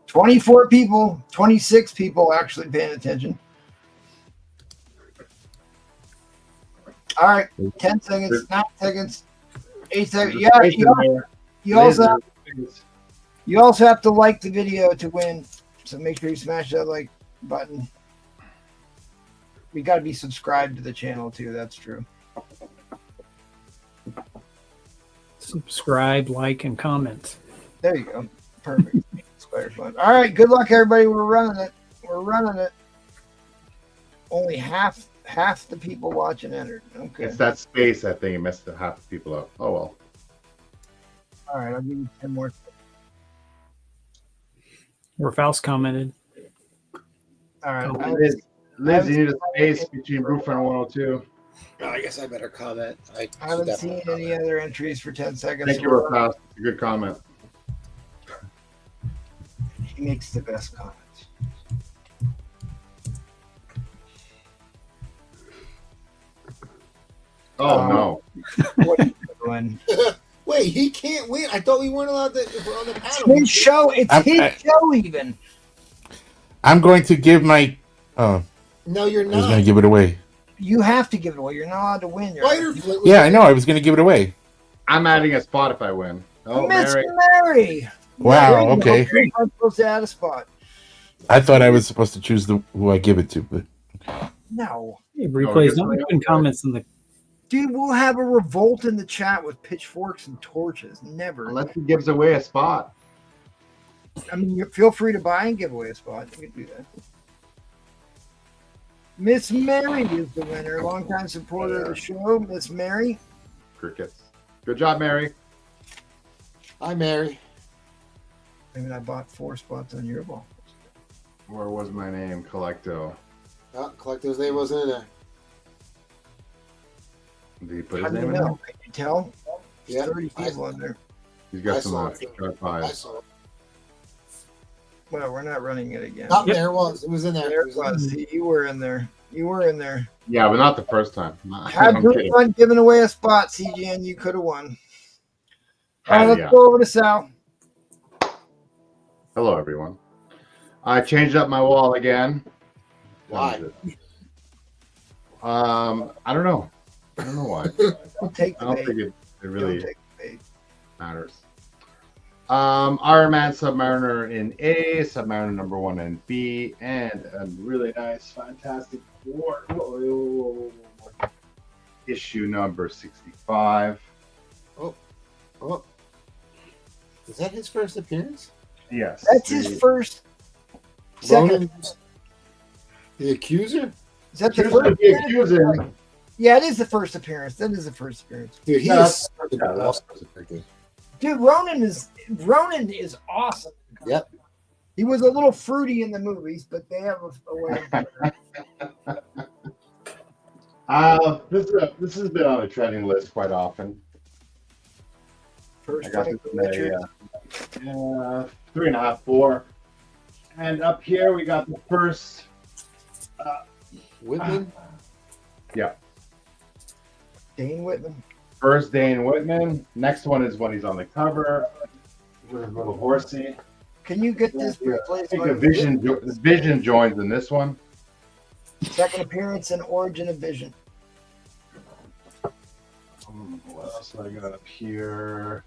24 people, 26 people actually paying attention. All right, 10 seconds, 9 seconds, 8 seconds. Yeah, you also have to like the video to win. So make sure you smash that like button. We got to be subscribed to the channel too. That's true. Subscribe, like, and comment. There you go. Perfect. Spider fun. All right. Good luck, everybody. We're running it. We're running it. Only half the people watching entered. Okay. It's that space, I think it messed half the people up. Oh well. All right. I'll give you 10 more. Where Faust commented. All right. Liz, you need a space between Brewfront and 102. Oh, I guess I better comment. I haven't seen any other entries for 10 seconds. Thank you, Rafael. Good comment. He makes the best comments. Oh no. What are you doing? Wait, he can't win. I thought we weren't allowed to. We're on the It's panel. his show. It's his show even. I'm going to give my. Oh, No, you're I was going not. to give it away. You have to give it away. You're not allowed to win. Yeah, I know. I was going to give it away. I'm adding a spot if I win. Oh, Miss Mary. Mary. Wow. Okay. I'm supposed to add a spot. I thought I was supposed to choose who I give it to, but No. Hey, replays. just Don't like- put comments in the. Dude, we'll have a revolt in the chat with pitchforks and torches. Never. Unless he gives away a spot. I mean, you feel free to buy and give away a spot. You can do that. Miss Mary is the winner. Longtime supporter of the show. Miss Mary. Crickets. Good job, Mary. Hi, Mary. I mean, I bought 4 spots on your ball. Where was my name? Collecto. Oh, Collector's name wasn't in there. Did he put How his do you name in know? Can you tell? Yeah, 30 people in there. He's got I some saw it. sharp I eyes. saw it. Well, we're not running it again. Not there. It was. It was in there. There It it was in was. See, you were in there. You were in there. Yeah, but not the first time. Had I'm group kidding. fun giving away a spot, CGN. You could have won. All right, let's Yeah. go over to Sal. Hello, everyone. I changed up my wall again. Why? I don't know. I don't know why. Don't take I the don't bait. think it Don't really take the bait. matters. Iron Man Submariner in A, Submariner number 1 in B, and a really nice, fantastic War issue number 65. Oh, is that his first appearance? Yes. That's his first. Second. Ronan, the accuser? Is that the Here's first? the accuser. Yeah, it is the first appearance. That is the first appearance. Dude, he Yeah, is such a yeah, that's- awesome detective. Dude, Ronan is awesome. Yep. He was a little fruity in the movies, but they have a way of This has been on a trending list quite often. first I got Frank this in a Richard. 3.5, 4. And up here we got the first. Whitman? Dane Whitman. First Dane Whitman. Next one is when he's on the cover with a little horsey. Can you get this I replaced? think a Vision joins in this one. Second appearance and origin of Vision. What else do I got up here?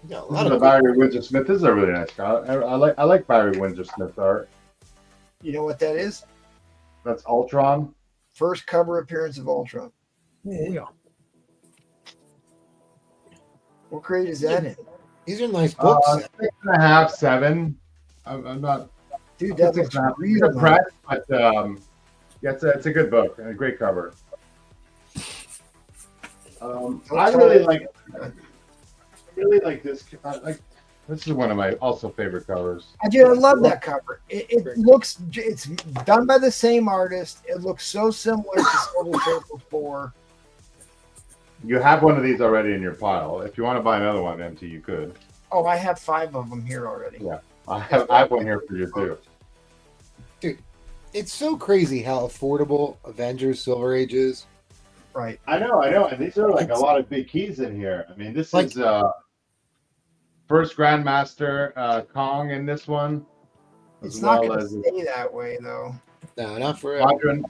Yeah, a This lot is of a Barry Windsor Smith. This is a really nice guy. I like Barry Windsor Smith art. You know what that is? That's Ultron. First cover appearance of Ultron. Oh, yeah. What grade is that in? These are nice books. 6.5, 7. I'm not. Dude, that looks real nice. impressed, but yeah, it's a good book and a great cover. I really like this. This is one of my also favorite covers. I love that cover. It looks, it's done by the same artist. It looks so similar to Silver Surfer 4. You have one of these already in your pile. If you want to buy another one, MT, you could. Oh, I have 5 of them here already. Yeah, I have one here for you too. Dude, it's so crazy how affordable Avengers Silver Age is. Right. I know, and these are like a lot of big keys in here. I mean, this is first Grandmaster Kong in this one. It's not going to stay that way, though. No, not forever. Quadrant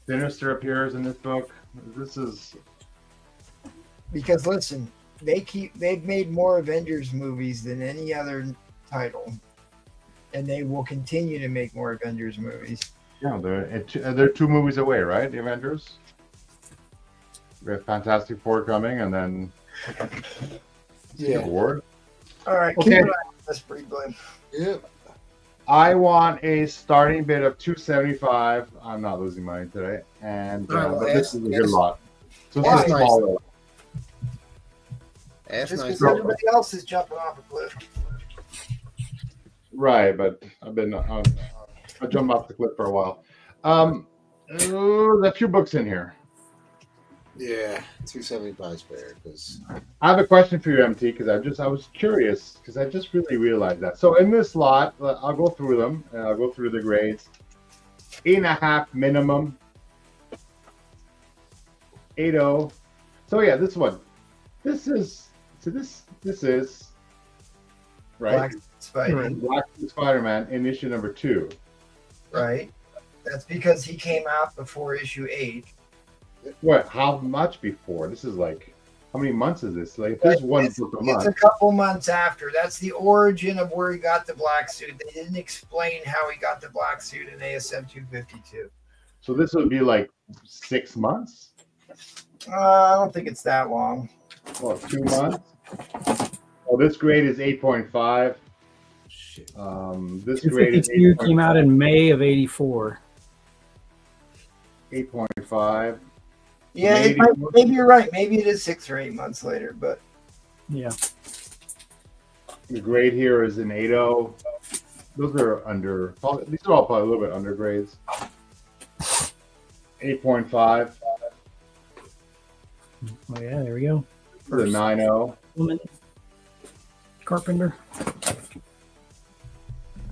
Sinister appears in this book. This is because listen, they've made more Avengers movies than any other title, and they will continue to make more Avengers movies. Yeah, they're 2 movies away, right? The Avengers. We have Fantastic Four coming, and then Award. All right, okay. keep an eye on this, pretty good. Yep. I want a starting bid of 275. I'm not losing money today, and but this is a good lot. So this is nice. smaller. That's Just nice. because everybody else is jumping off a cliff. Right, but I've been I jumped off the cliff for a while. There's a few books in here. Yeah, 275 is fair because I have a question for you, MT, because I was curious because I just really realized that. So in this lot, I'll go through them and I'll go through the grades. 8.5 minimum. 8.0. So yeah, this one. This is right. Black Spider-Man in issue number 2. Right. That's because he came out before issue 8. What? How much before? This is like, how many months is this? Like, there's one book a month. It's a couple months after. That's the origin of where he got the black suit. They didn't explain how he got the black suit in ASM 252. So this would be like 6 months? I don't think it's that long. Well, 2 months. Oh, this grade is 8.5. This grade is 252 came out in May of '84. 8.5. Yeah, maybe you're right. Maybe it is 6 or 8 months later, but Yeah. The grade here is an 8.0. Those are under. These are all probably a little bit under grades. 8.5. Oh yeah, there we go. The 9.0. Woman. Carpenter.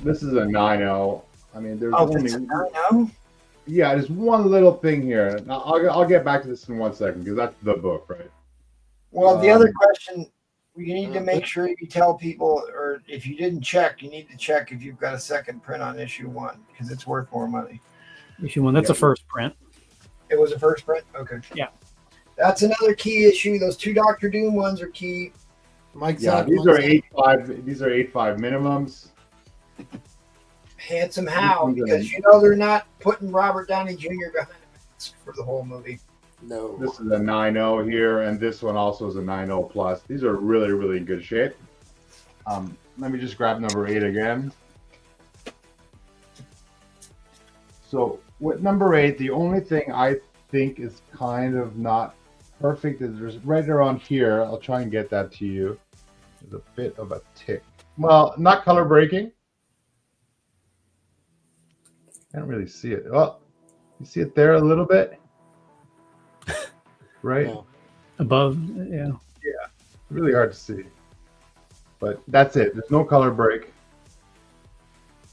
This is a 9.0. I mean, there's that's only. a 9.0? Yeah, there's one little thing here. Now, I'll get back to this in 1 second because that's the book, right? Well, the other question, you need to make sure you tell people, or if you didn't check, you need to check if you've got a second print on issue 1 because it's worth more money. Issue 1. That's a first print. It was a first print? Okay. Yeah. That's another key issue. Those 2 Dr. Doom ones are key. Mike's Yeah, these are 8.5. These are 8.5 minimums. Handsome how, because you know they're not putting Robert Downey Jr. behind a mask for the whole movie. No. This is a 9.0 here, and this one also is a 9.0 plus. These are really, really in good shape. Let me just grab number 8 again. So with number 8, the only thing I think is kind of not perfect is there's right around here. I'll try and get that to you. There's a bit of a tick. Well, not color breaking. Can't really see it. Oh, you see it there a little bit, right? Yeah. Above, yeah. Yeah, really hard to see. But that's it. There's no color break.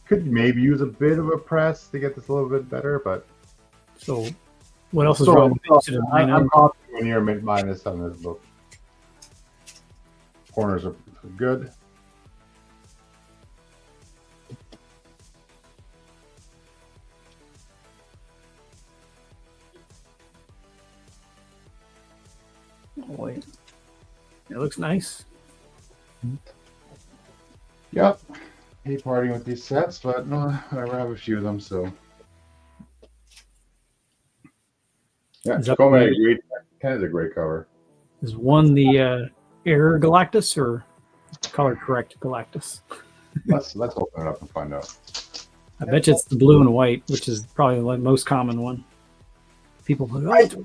Could maybe use a bit of a press to get this a little bit better, but So, what else is wrong with it? I'm confident when you're mid minus on this book. Corners are good. Oh, wait. It looks nice. Yep. Hate partying with these sets, but no, I have a few of them, so. Yeah, Is that Gomez, the- great. Kind of a great cover. Is one the error Galactus or color correct Galactus? Let's open it up and find out. I bet you it's the blue and white, which is probably the most common one. People go, oh,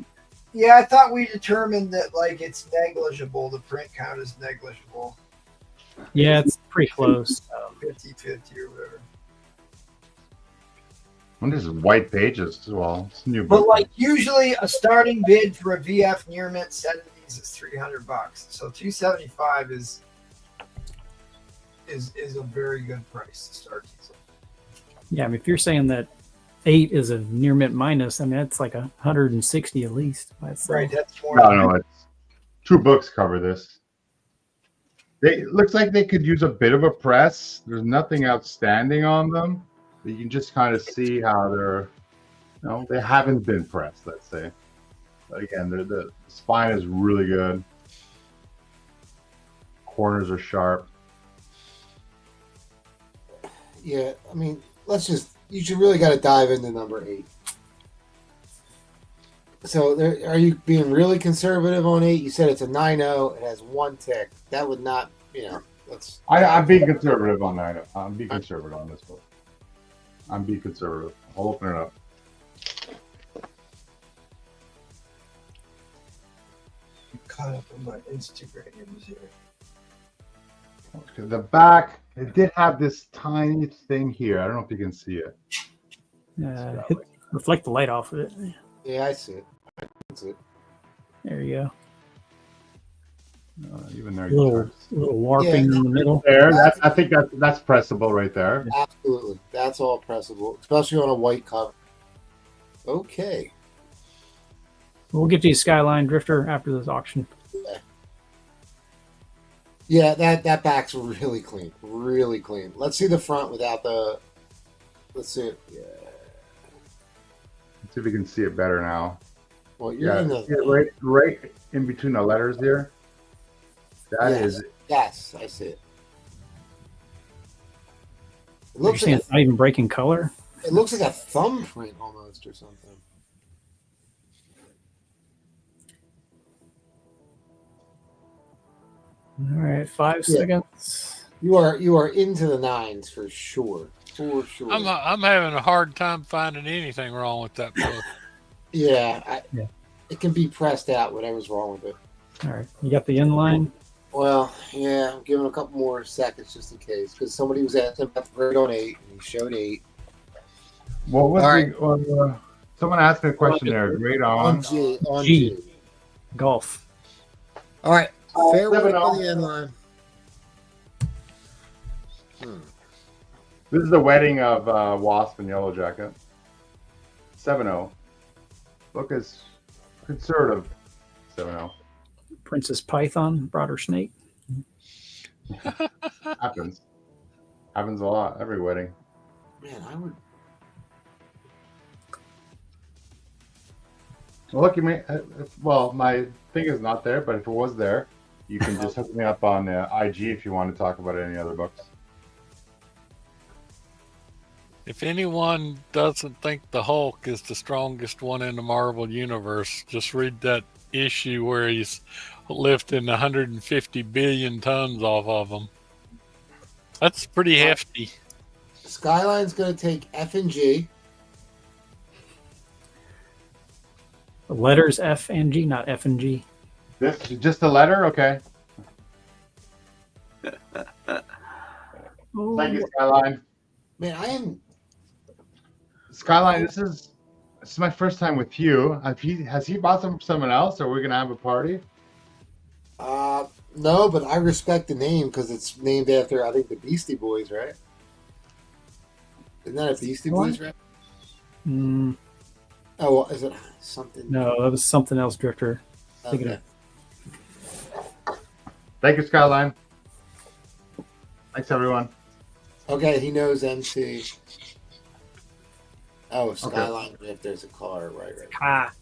Yeah, I thought we determined that like it's negligible. The print count is negligible. yeah, it's pretty close. 50-50 or whatever. And this is white pages as well. It's a new But book. like usually a starting bid for a VF near mint set of these is $300. So $275 is a very good price to start these. Yeah, I mean, if you're saying that 8 is a near mint minus, I mean, that's like 160 at least. By itself. Right, that's more. No, it's 2 books cover this. It looks like they could use a bit of a press. There's nothing outstanding on them. You can just kind of see how they're, they haven't been pressed, let's say. But again, the spine is really good. Corners are sharp. Yeah, I mean, you should really got to dive into number 8. So, are you being really conservative on 8? You said it's a 9.0. It has 1 tick. That would not, let's. I'm being conservative on that. I'm being conservative on this book. I'm being conservative. I'll open it up. I'm caught up in my Instagrams here. Okay, the back, it did have this tiny thing here. I don't know if you can see it. Reflect the light off of it. Yeah, I see it. That's it. There you Even there, go. Little warping in the middle. There, I think that's pressable right there. Absolutely. That's all pressable, especially on a white cover. Okay. We'll get to you Skyline Drifter after this auction. Yeah, that back's really clean. Really clean. Let's see the front without the. Let's see it. Yeah. Let's see if we can see it better now. Well, you're in the. Yeah, right in between the letters there. That is. Yes, I see it. It You're looks saying like it's not even breaking color? it looks like a thumbprint almost or something. All right, 5 seconds. You are into the 9s for sure. For sure. I'm having a hard time finding anything wrong with that book. Yeah. It can be pressed out, whatever's wrong with it. All right, you got the inline. Well, yeah, I'm giving a couple more seconds just in case, because somebody was asking about the grade on 8, and he showed 8. What was All right. someone asked me a question there. Grade on. G. Golf. All right, fair weather 7-0. on the end line. This is the wedding of Wasp and Yellow Jacket. 7-0. Book is conservative. 7-0. Princess Python brought her snake. Happens a lot. Every wedding. Man, I would. Well, look, you may. Well, my thing is not there, but if it was there, you can just hook me up on IG if you want to talk about any other books. If anyone doesn't think the Hulk is the strongest one in the Marvel Universe, just read that issue where he's lifting 150 billion tons off of him. That's pretty hefty. Skyline's going to take F and G. The letters F and G, not F and G. This just a letter, okay. Oh, Thank you, Skyline. Man, I am. Skyline, this is my first time with you. Has he bought some from someone else, or are we gonna have a party? No, but I respect the name because it's named after, I think, the Beastie Boys, right? Isn't that a Beastie Boys rap? Mm, Oh, well, is it something? no, that was something else, Drifter. Thinking Okay. Thank you, Skyline. Thanks, everyone. Okay, he knows MC. Oh, Skyline Drift, there's a car, right. Ah,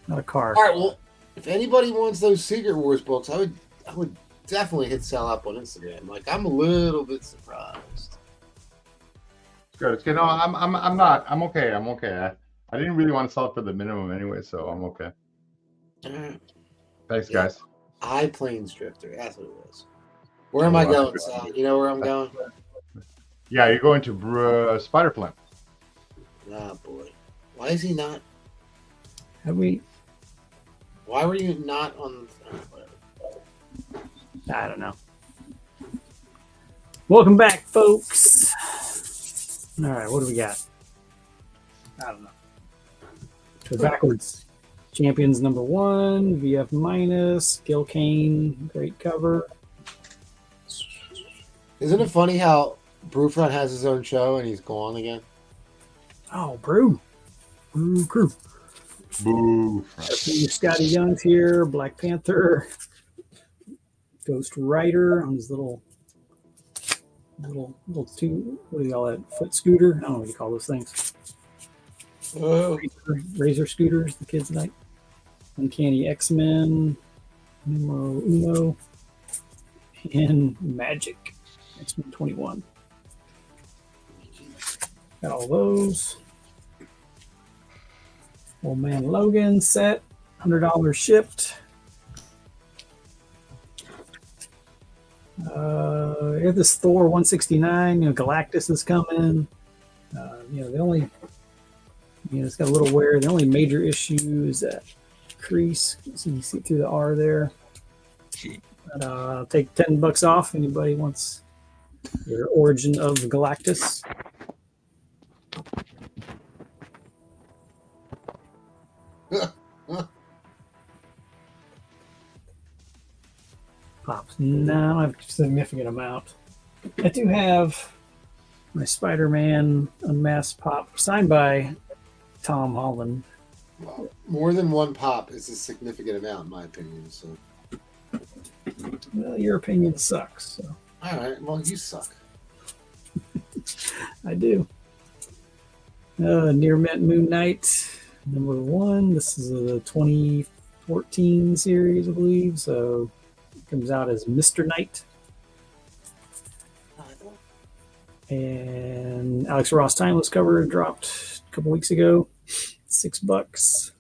not a car. All right, well, if anybody wants those Secret Wars books, I would definitely hit sell up on Instagram. Like, I'm a little bit surprised. It's good. It's good. No, I'm not. I'm okay. I'm okay. I didn't really want to sell it for the minimum anyway, so I'm okay. Thanks, Yeah. guys. High Plains Drifter. That's what it was. Where am I going, Sal? You know where I'm going? Yeah, you're going to Spider Flint. Oh, boy. Why is he not? Have we? Why were you not on? Whatever. I don't know. Welcome back, folks. All right, what do we got? I don't know. So backwards. Champions number 1, VF minus, Gil Kane, great cover. Isn't it funny how Brewfront has his own show and he's gone again? Oh, Brew Crew. Boo. Scotty Young's here, Black Panther, Ghost Rider on his little two, what do you call that? Foot scooter? I don't know what you call those things. Razor scooters, the kids like. Uncanny X-Men, Numero Uno, and Magic, X-Men 21. Got all those. Old Man Logan set, $100 shipped. We have this Thor 169. Galactus is coming. The only, it's got a little wear. The only major issue is that crease, so you see through the R there. But, I'll take $10 off. Anybody wants your Origin of Galactus? Pops. No, I don't have a significant amount. I do have my Spider-Man Unmasked Pop signed by Tom Holland. Well, more than one pop is a significant amount, in my opinion. So, Well, your opinion sucks. So. all right. Well, you suck. I do. Near Mint Moon Knight, number 1. This is a 2014 series, I believe. So it comes out as Mr. Knight. And Alex Ross Timeless cover dropped a couple weeks ago. $6.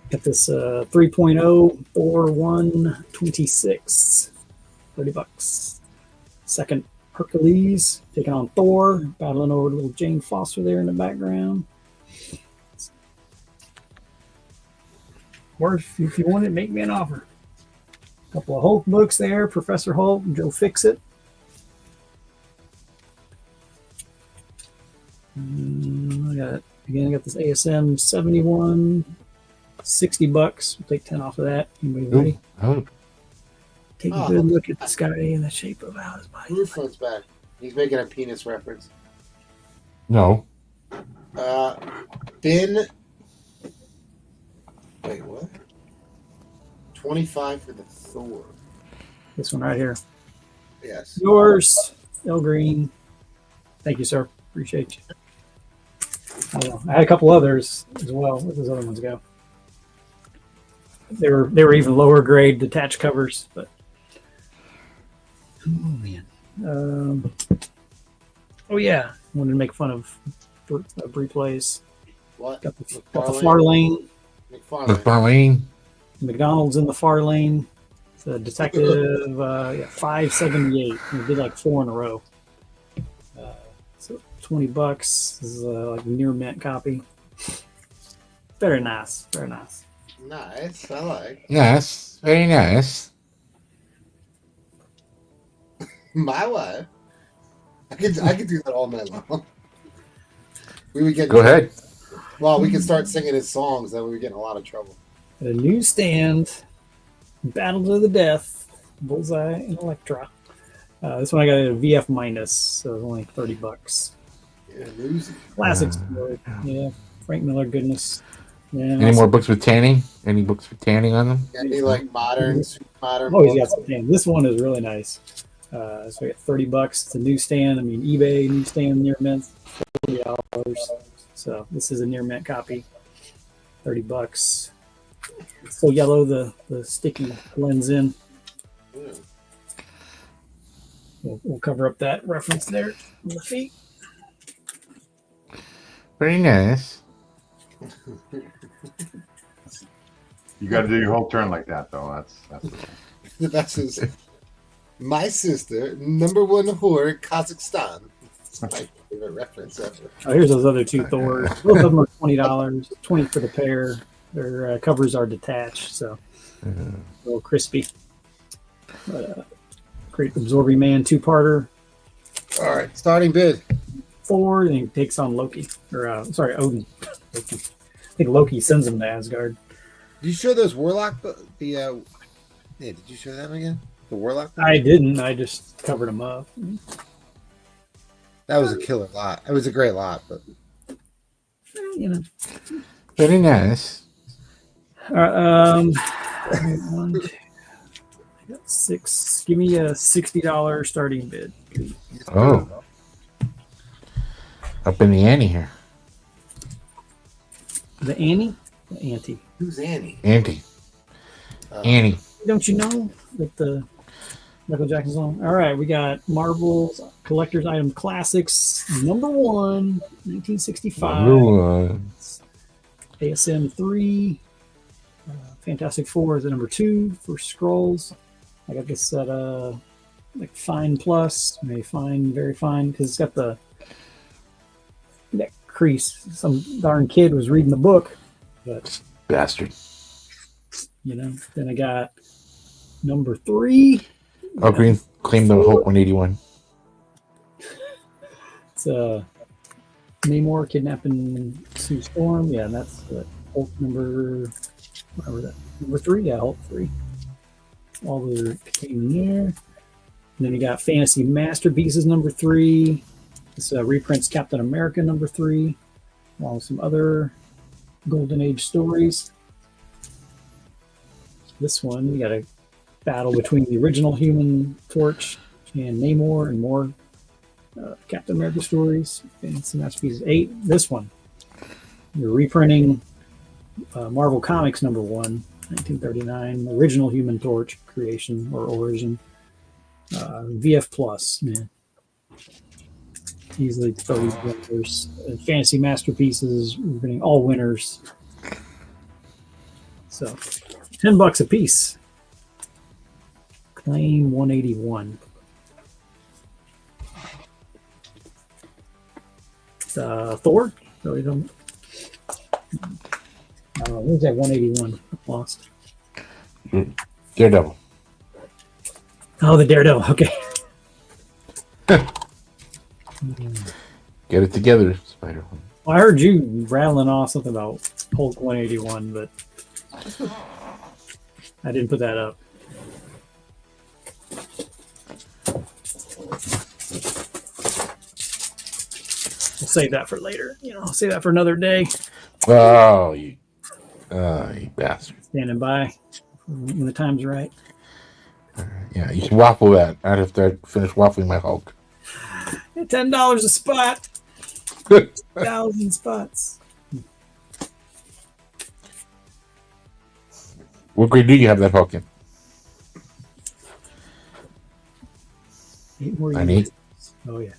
Got this 3.0 Thor 126, $30. Second Hercules taking on Thor, battling over little Jane Foster there in the background. Or if you want it, make me an offer. A couple of Hulk books there, Professor Hulk, Joe Fixit. I got this ASM 71, $60. We'll take 10 off of that. Anybody ready? Oh, Take a good look at this guy and the shape of how his body. Brewfront's back. He's making a penis reference. no. Ben. Wait, what? 25 for the Thor. This one right here. Yes. Yours, El Green. Thank you, sir. Appreciate you. I had a couple others as well. Where those other ones go? They were even lower grade detached covers, but oh man. Oh yeah, wanted to make fun of replays. What? Got the far lane. McFarlane. McDonald's in the far lane. It's a detective 578. We did like 4 in a row. So $20. This is like a near mint copy. Very nice. Very nice. Nice. I like. Nice. Very nice. My wife. I could do that all night long. We would get. Go ahead. Well, we could start singing his songs. Then we would get in a lot of trouble. A newsstand. Battle to the death. Bullseye and Elektra. This one I got a VF minus, so it's only $30. Yeah, Newsy. Classics. Yeah. Frank Miller goodness. Yeah. Any more books with tanning? Any books with tanning on them? Any like modern Oh, he's got books? some tan. This one is really nice. So I got $30. It's a newsstand. I mean, eBay newsstand near mint, $40. So this is a near mint copy. $30. It's so yellow, the sticky blends in. We'll cover up that reference there on the feet. Very nice. You got to do your whole turn like that, though. That's the That's his, my sister, number one whore, Kazakhstan. It's my favorite reference ever. Oh, here's those other two Thors. Both of them are $20. 20 for the pair. Their covers are detached, so a little crispy. But, great Absorbing Man 2-parter. All right, starting bid. 4, and he takes on Loki. Or, Odin. Loki. I think Loki sends him to Asgard. Did you show those Warlock? Yeah, did you show them again? The Warlock? I didn't. I just covered them up. That was a killer lot. It was a great lot, but You know. Very nice. All right, 1, 2, I got 6. Give me a $60 starting bid. Oh. Up in the ante here. The Annie? The Auntie. who's Annie? Ante. Annie. Don't you know that the Michael Jackson song? All right, we got Marvel's Collector's Item Classics, number 1, 1965. Number 1. ASM 3. Fantastic Four is the number 2 for Scrolls. I got this at like Fine Plus, maybe Fine, very fine, because it's got that crease. Some darn kid was reading the book, but Bastard. you know. Then I got number 3. Oh, Green claimed the Hulk 181. It's Namor kidnapping Sue Storm. Yeah, and that's Hulk number. Whatever that number 3. Yeah, Hulk 3. All the came there. And then you got Fantasy Masterpieces number 3. This reprints Captain America number 3, along with some other Golden Age stories. This one, we got a battle between the original Human Torch and Namor, and more Captain America stories. Fantasy Masterpieces 8. This one, you're reprinting Marvel Comics number 1, 1939, original Human Torch creation or origin. VF Plus, man. Easily throw these winners. Fantasy Masterpieces, we're getting all winners. So, $10 a piece. Claim 181. Thor? Really don't. I don't know. Where's that 181? Lost. Daredevil. Oh, the Daredevil. Okay. Get it together, Spider. Well, I heard you rattling off something about Hulk 181, but I didn't put that up. We'll save that for later. I'll save that for another day. Oh, you bastard. Standing by when the time's right. Yeah, you should waffle that. I'd have to finish waffling my Hulk. $10 a spot. 1,000 spots. What grade do you have that Hulk in? 8 more 98? years. Oh, yeah.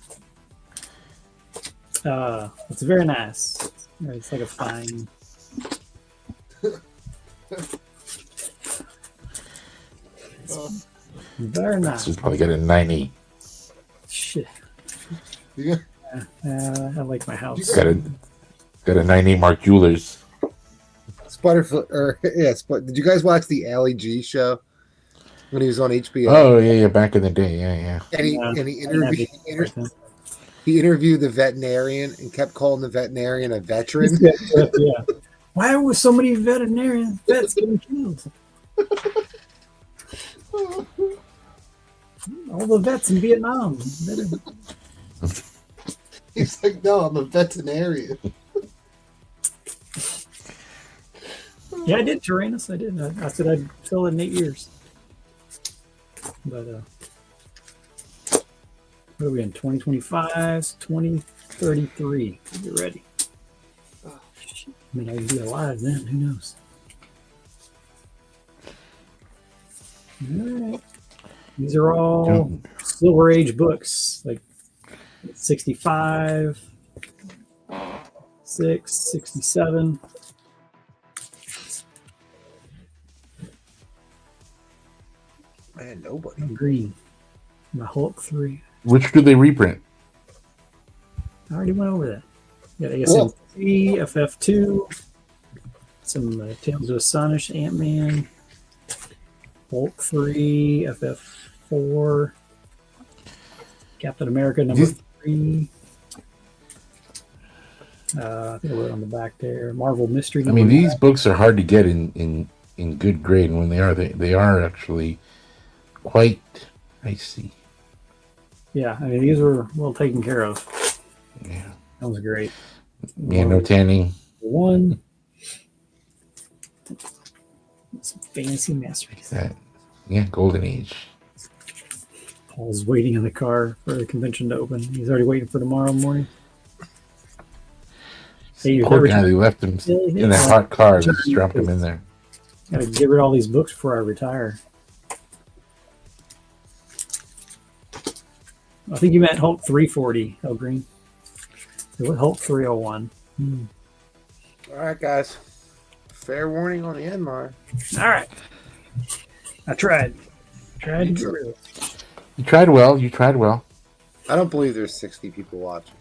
It's very nice. It's like a fine. Very nice. This is probably got a 98. Shit. Yeah. I like my house. Got a 98 Mark Jewelers. Sputterfoot, or did you guys watch the Ali G show when he was on HBO? Oh yeah, back in the day, yeah. And he interviewed the veterinarian and kept calling the veterinarian a veteran. Yeah. Why were so many veterinarian vets getting killed? All the vets in Vietnam. He's like, no, I'm a veterinarian. Yeah, I did Tyrannus. I did. I said I'd fill it in 8 years. But what are we in? 2025, 2033. Get ready. I mean, I'd be alive then. Who knows? All right. These are all Silver Age books, like 65, 6, 67. Man, nobody. Green. The Hulk 3. Which do they reprint? I already went over that. Got ASM 3, FF2, some Tales of Astonish Ant-Man, Hulk 3, FF4, Captain America number 3. I think I wrote on the back there. Marvel Mystery I number mean, these 9. books are hard to get in good grade, and when they are actually quite icy. Yeah, I mean, these were well taken care of. Yeah. That was great. Yeah, no tanning. 1. Some fancy masterpiece. Yeah, Golden Age. Paul's waiting in the car for the convention to open. He's already waiting for tomorrow morning. Hey, Poor guy, they left him in that hot car. Just dropped him in there. Gotta get rid of all these books before I retire. I think you meant Hulk 340, El Green. Hulk 301. All right, guys. Fair warning on the end, Mar. All right. I tried. Tried to get rid of it. You tried well. You tried well. I don't believe there's 60 people watching.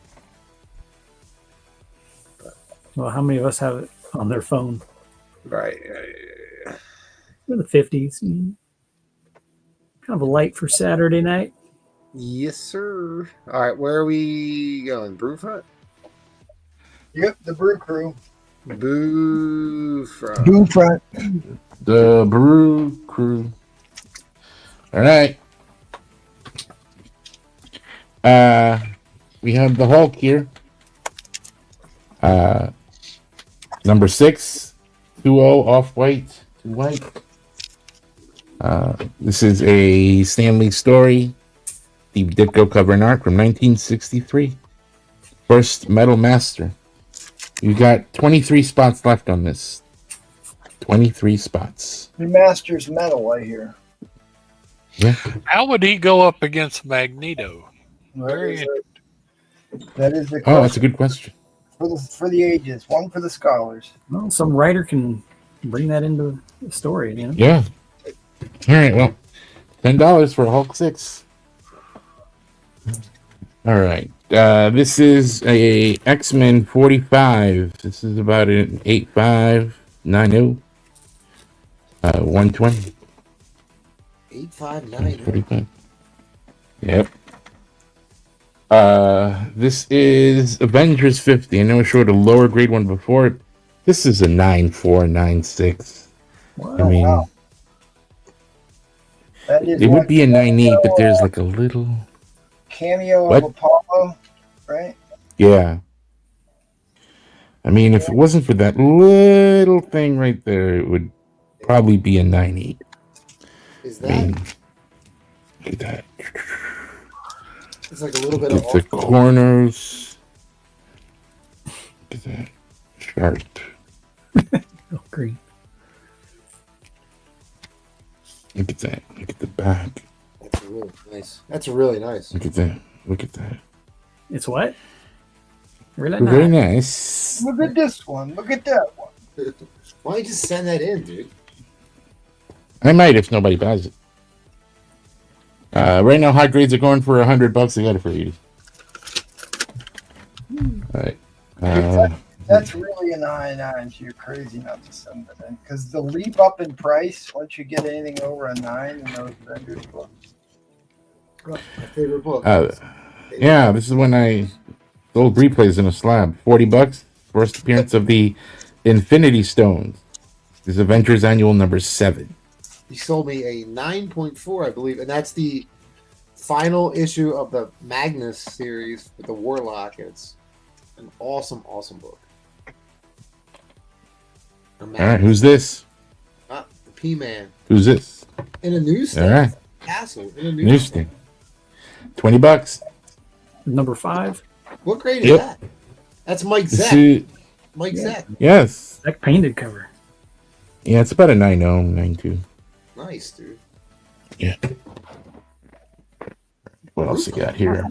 Well, how many of us have it on their phone? Right. We're in the 50s. Kind of a light for Saturday night. Yes, sir. All right, where are we going? Brew front? Yep, the Brew Crew. Boo front. Brew front. The Brew Crew. All right. We have the Hulk here. Number 6, 2-0 off-white to white. This is a Stanley story. Steve Ditko cover and art from 1963. First Metal Master. You got 23 spots left on this. 23 spots. The Master's metal, I hear. Yeah. How would he go up against Magneto? That is the question. Oh, that's a good question. For the ages. One for the scholars. Well, some writer can bring that into the story, you know? Yeah. All right. Well, $10 for Hulk 6. All right. This is a X-Men 45. This is about an 8590. 120. 8590. 45. Yep. This is Avengers 50. I know I showed a lower grade one before it. This is a 9496. Wow. I mean, wow. That is it one would be a 98, but there's like a little cameo What? of Apollo, right? Yeah. I mean, if it wasn't for that little thing right there, it would probably be a 98. Is I that? mean, look at that. It's like a little bit Look of. at the corners. Look at that. Sharp. Oh, green. Look at that. Look at the back. That's really nice. That's really nice. Look at that. Look at that. It's what? Really Very nice. nice. Look at this one. Look at that one. Why don't you just send that in, dude? I might if nobody buys it. Right now, high grades are going for $100. I got it for you. All right. That's really an I9, so you're crazy not to send it in. Because the leap up in price, once you get anything over a 9 in those vendors books. My favorite book. Yeah, this is when the old replays in a slab. $40. First appearance of the Infinity Stones. This is Avengers Annual number 7. He sold me a 9.4, I believe, and that's the final issue of the Magnus series with the Warlock. It's an awesome, awesome book. All right, who's this? The P-Man. Who's this? In a newsstand. All right, Castle. In a newsstand. $20. Number 5. What grade is Yep. that? That's Mike This Zeck. is, Mike Yeah. Zach. Yes. That painted cover. Yeah, it's about a 9.0, 9.2. Nice, dude. Yeah. What else you got here?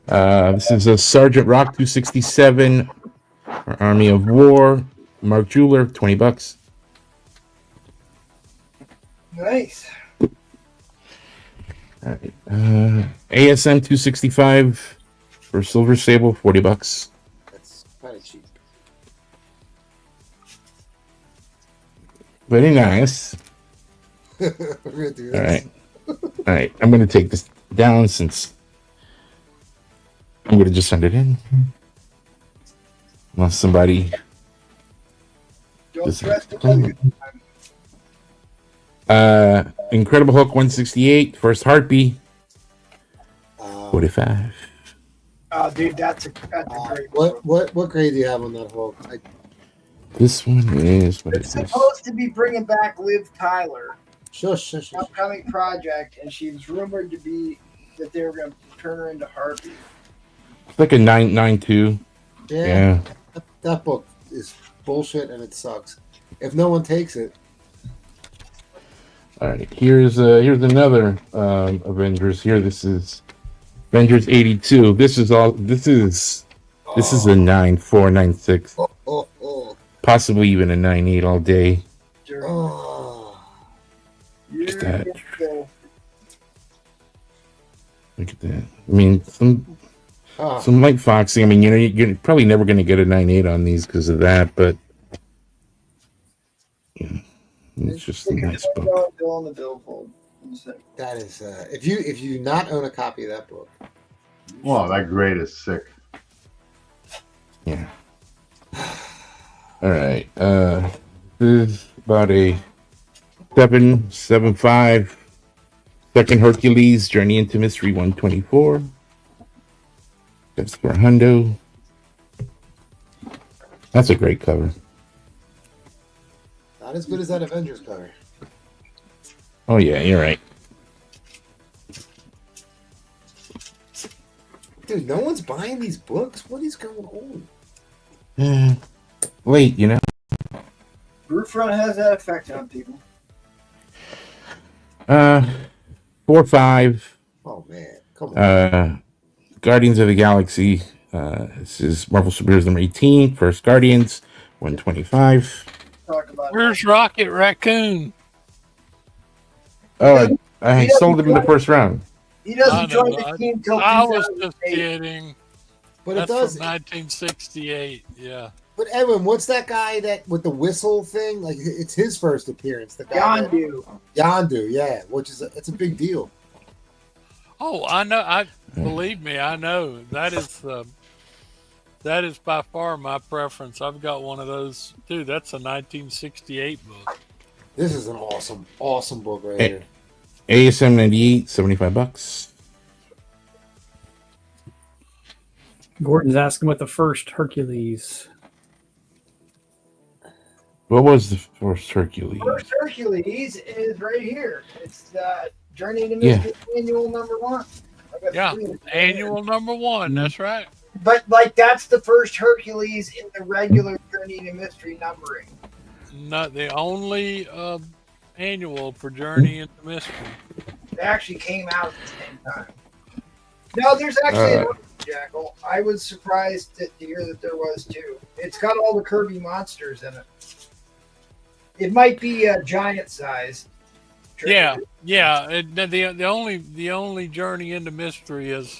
This is a Sergeant Rock 267, Army of War, Mark Jeweler, $20. Nice. All right. ASM 265 for Silver Sable, $40. That's kind of cheap. Very nice. We're gonna do this. All right. All right. I'm going to take this down since I'm going to just send it in. Unless somebody. Don't This- stress the other. Incredible Hulk 168, First Heartbeat, 45. Oh, dude, that's a great What grade do you have on that Hulk? This one is what It's is this? supposed to be bringing back Liv Tyler, Shush. upcoming project, and she was rumored to be that they were going to turn her into Harvey. It's like a 9.92. Yeah. That book is bullshit and it sucks. If no one takes it, All right. Here's another Avengers. Here, this is Avengers 82. This is a 9.4, 9.6, possibly even a 9.8 all day. Look at that. Look at that. I mean, some light foxing. I mean, you're probably never going to get a 9.8 on these because of that, but it's just a nice book. Bill on the billfold. that is if you do not own a copy of that book, Wow, that grade is sick. Yeah. All right. This is about a 7.75. Second Hercules Journey into Mystery 124. That's for Hundo. That's a great cover. not as good as that Avengers cover. Oh yeah, you're right. Dude, no one's buying these books. What is going on? Late, you know. Roof run has that effect on people. 4.5. Oh man, come on. Guardians of the Galaxy. This is Marvel Superheroes number 18. First Guardians, 125. Talk about Where's Rocket Raccoon? Oh, I sold him in the first round. He doesn't I join know, the team till I was just 2008. kidding. But That's it does. from 1968. Yeah. But Edwin, what's that guy that with the whistle thing? Like it's his first appearance. The guy that- Yondu. Yondu, yeah, which is it's a big deal. Oh, I know. I believe me. I know that is by far my preference. I've got one of those too. That's a 1968 book. This is an awesome book right Hey. here. ASM 98, $75. Gordon's asking what the first Hercules. What was the first Hercules? First Hercules is right here. It's Journey to Yeah. Mystery Annual number 1. I got Yeah, 3. annual number 1. That's right. But like that's the first Hercules in the regular Journey to Mystery numbering. Not the only annual for Journey into Mystery. They actually came out at the same time. No, there's actually another Jackal. I was surprised to hear that there was too. It's got all the Kirby monsters in it. It might be a giant size. Yeah. The only Journey into Mystery is,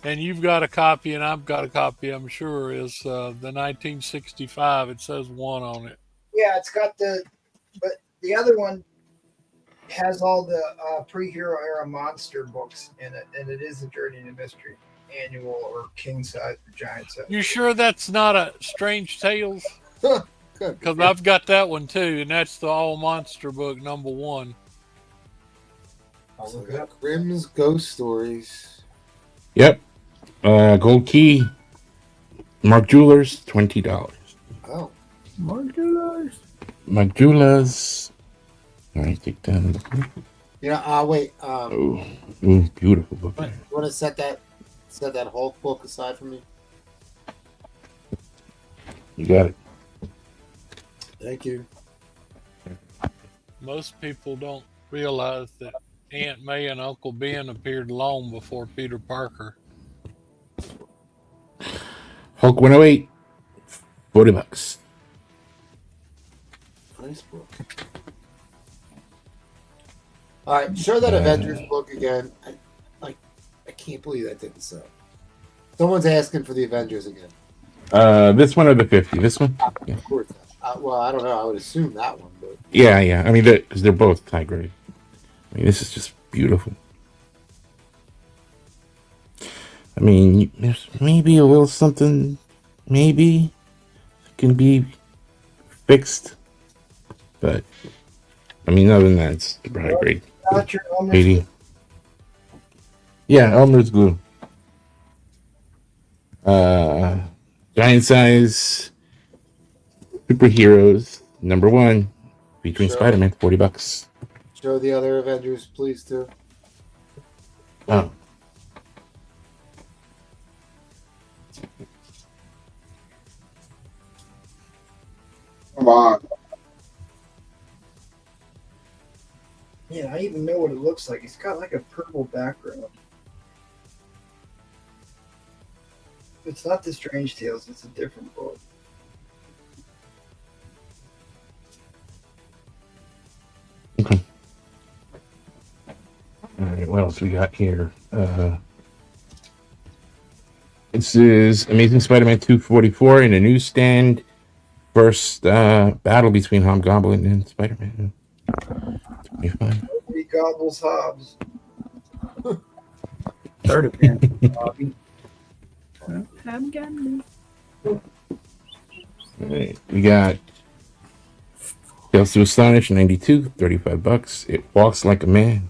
and you've got a copy, and I've got a copy. I'm sure is the 1965. It says 1 on it. Yeah, it's got but the other one has all the pre-hero era monster books in it, and it is a Journey to Mystery annual or king size or giant size. You sure that's not a Strange Tales? Good. Because I've got that one too, and that's the all monster book number 1. So we got Grimm's Ghost Stories. Yep. Gold Key. Mark Jewelers, $20. Oh, $1. Mark Jewelers. All right, take that. you know. Wait. Oh, ooh, beautiful book. You want to set that Hulk book aside for me? You got it. Thank you. Most people don't realize that Aunt May and Uncle Ben appeared long before Peter Parker. Hulk 108, $40. Nice book. All right, show that Avengers book again. I can't believe that didn't sell. Someone's asking for the Avengers again. This one or the 50? This one? Yeah. Of course. Well, I don't know. I would assume that one, but Yeah. I mean, because they're both high grade. I mean, this is just beautiful. I mean, there's maybe a little something, maybe can be fixed, but I mean, other than that, it's super high grade. Got your Elmer's 80. Yeah, Elmer's glue. Giant size superheroes #1 featuring Sure. Spider-Man, $40. show the other Avengers, please, too. Oh. Come on. Yeah, I even know what it looks like. It's got like a purple background. It's not the Strange Tales, it's a different book. Okay. All right, what else we got here? This is Amazing Spider-Man 244 in a newsstand. First battle between Hobgoblin and Spider-Man. 25. He gobbles Hobbs. Third appearance. Bobby. Haven't gotten All right, we got Tales to Astonish 92, $35. It walks like a man.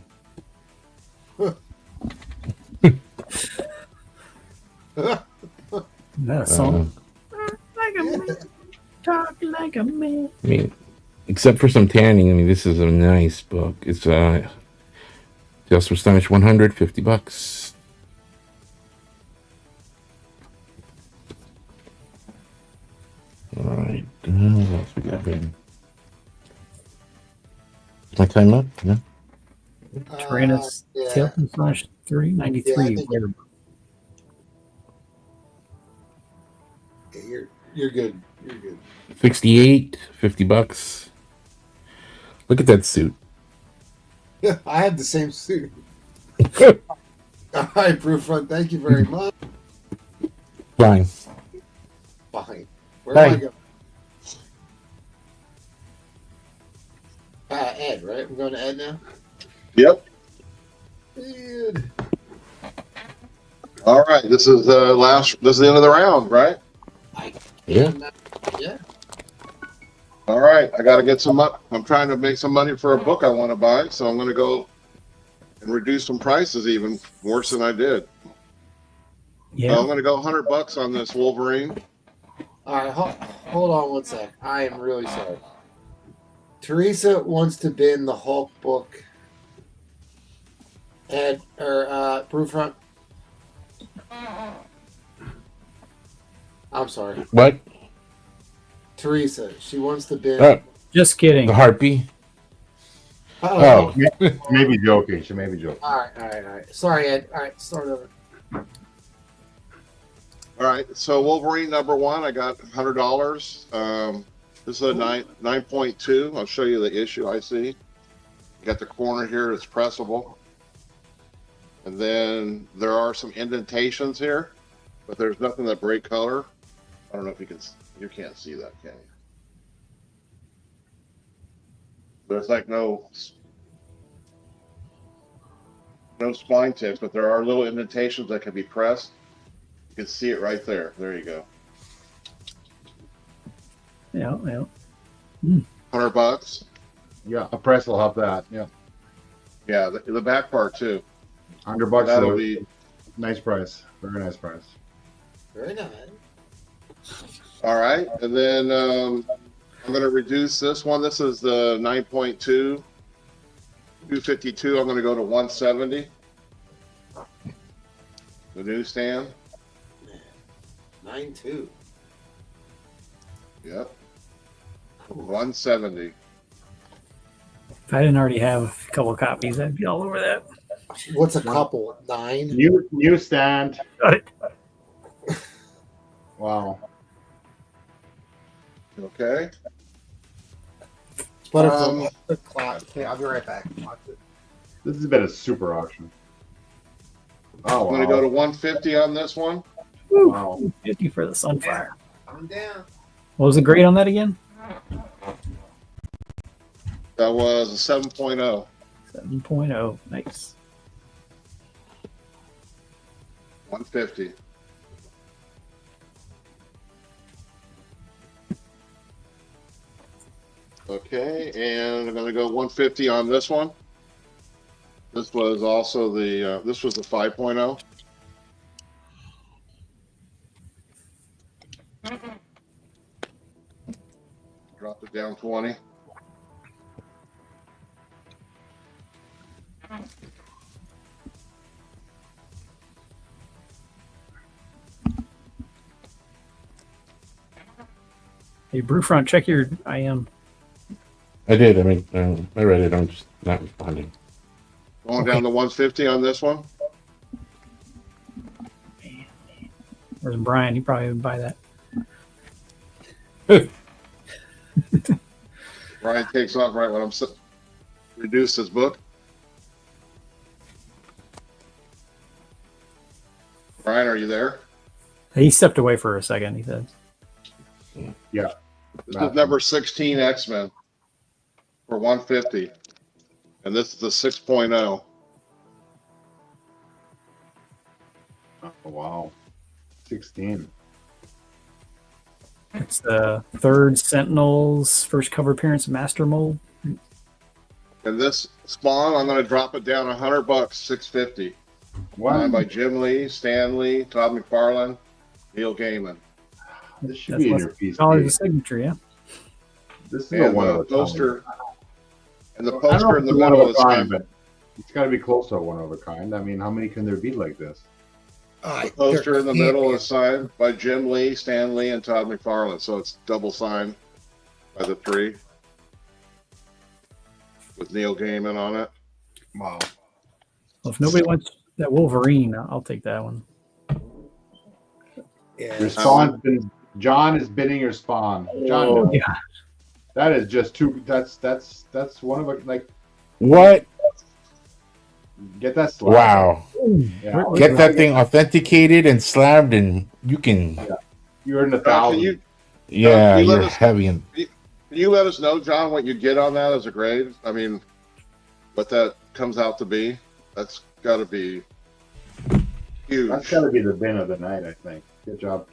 that a song? Like a man. Talk like a man. I mean, except for some tanning, I mean, this is a nice book. It's Tales to Astonish 100, $50. All right, what else we got here? Is my time up? No? Tyrannus yeah. Tilton slash 393. Yeah, you're good. You're good. 68, $50. Look at that suit. Yeah, I have the same suit. All right, Proof Front, thank you very much. Fine. Fine. Where do I Bye. go? Ed, right? We're going to Ed now? Yep. Ed. All right. This is this is the end of the round, right? Yeah. Yeah. All right. I got to get some up. I'm trying to make some money for a book I want to buy, so I'm going to go and reduce some prices even worse than I did. Yeah. So I'm going to go $100 on this Wolverine. All right, hold on one sec. I am really sorry. Teresa wants to bin the Hulk book. Ed, or Proof Front. I'm sorry. What? Teresa, she wants to bin. Oh, Just kidding. the harpy. Oh. Maybe joking. She may be joking. All right. Sorry, Ed. All right, start over. All right. So Wolverine #1, I got $100. This is a 9.2. I'll show you the issue I see. You got the corner here. It's pressable. And then there are some indentations here, but there's nothing that break color. I don't know if you can't see that, can you? There's like no spine tips, but there are little indentations that can be pressed. You can see it right there. There you go. Yeah. $100. Yeah, a press will help that. Yeah, Yeah, the back part too. $100. That'll So be nice price. Very nice price. Very nice. all right. And then I'm going to reduce this one. This is the 9.2, 252. I'm going to go to 170. The newsstand. 9.2. Yep. 170. If I didn't already have a couple of copies, I'd be all over that. What's a couple? 9? Newsstand. Got it. Wow. Okay. It's better Um, for the clock. Okay, I'll be right back. Watch it. This has been a super auction. Oh, I'm going to go to 150 on this one. Woo, Wow. 50 for the Sunfire. Calm down. What was the grade on that again? That was a 7.0. 7.0. Nice. 150. Okay, and I'm going to go 150 on this one. This was also the this was the 5.0. Dropped it down 20. Hey, Brewfront, check your IM. I did. I mean, I read it. I'm just not responding. Going down to 150 on this one. Where's Brian? He probably would buy that. Ryan takes off right when I'm reduced his book. Ryan, are you there? He stepped away for a second, he said. This is number 16 X-Men for 150. And this is the 6.0. Oh, wow. 16. It's the third Sentinels first cover appearance Master Mold. And this Spawn, I'm going to drop it down $100, 650. Wow. Signed by Jim Lee, Stan Lee, Todd McFarlane, Neil Gaiman. This should That's be in less your piece. $1 a signature, yeah. This is a And one of the a poster, and the kind. I don't know poster if in the it's one middle of a is kind, but it's got to be close to a one of a kind. I mean, how many can there be like this? the poster in the middle is signed by Jim Lee, Stan Lee, and Todd McFarlane. So it's double signed by the three with Neil Gaiman on it. Wow. Well, if nobody wants that Wolverine, I'll take that one. Yeah. Your spawn's been. John is bidding your spawn. John, no. Yeah. That is just too. That's one of a like. What? Get that slab. Wow. Yeah. Get that thing authenticated and slabbed, and you can. You're in the Can thousands. Yeah, you let you're us- heavy. And Can you let us know, John, what you get on that as a grade? I mean, what that comes out to be? That's got to be huge. That's got to be the bin of the night, I think. Good job,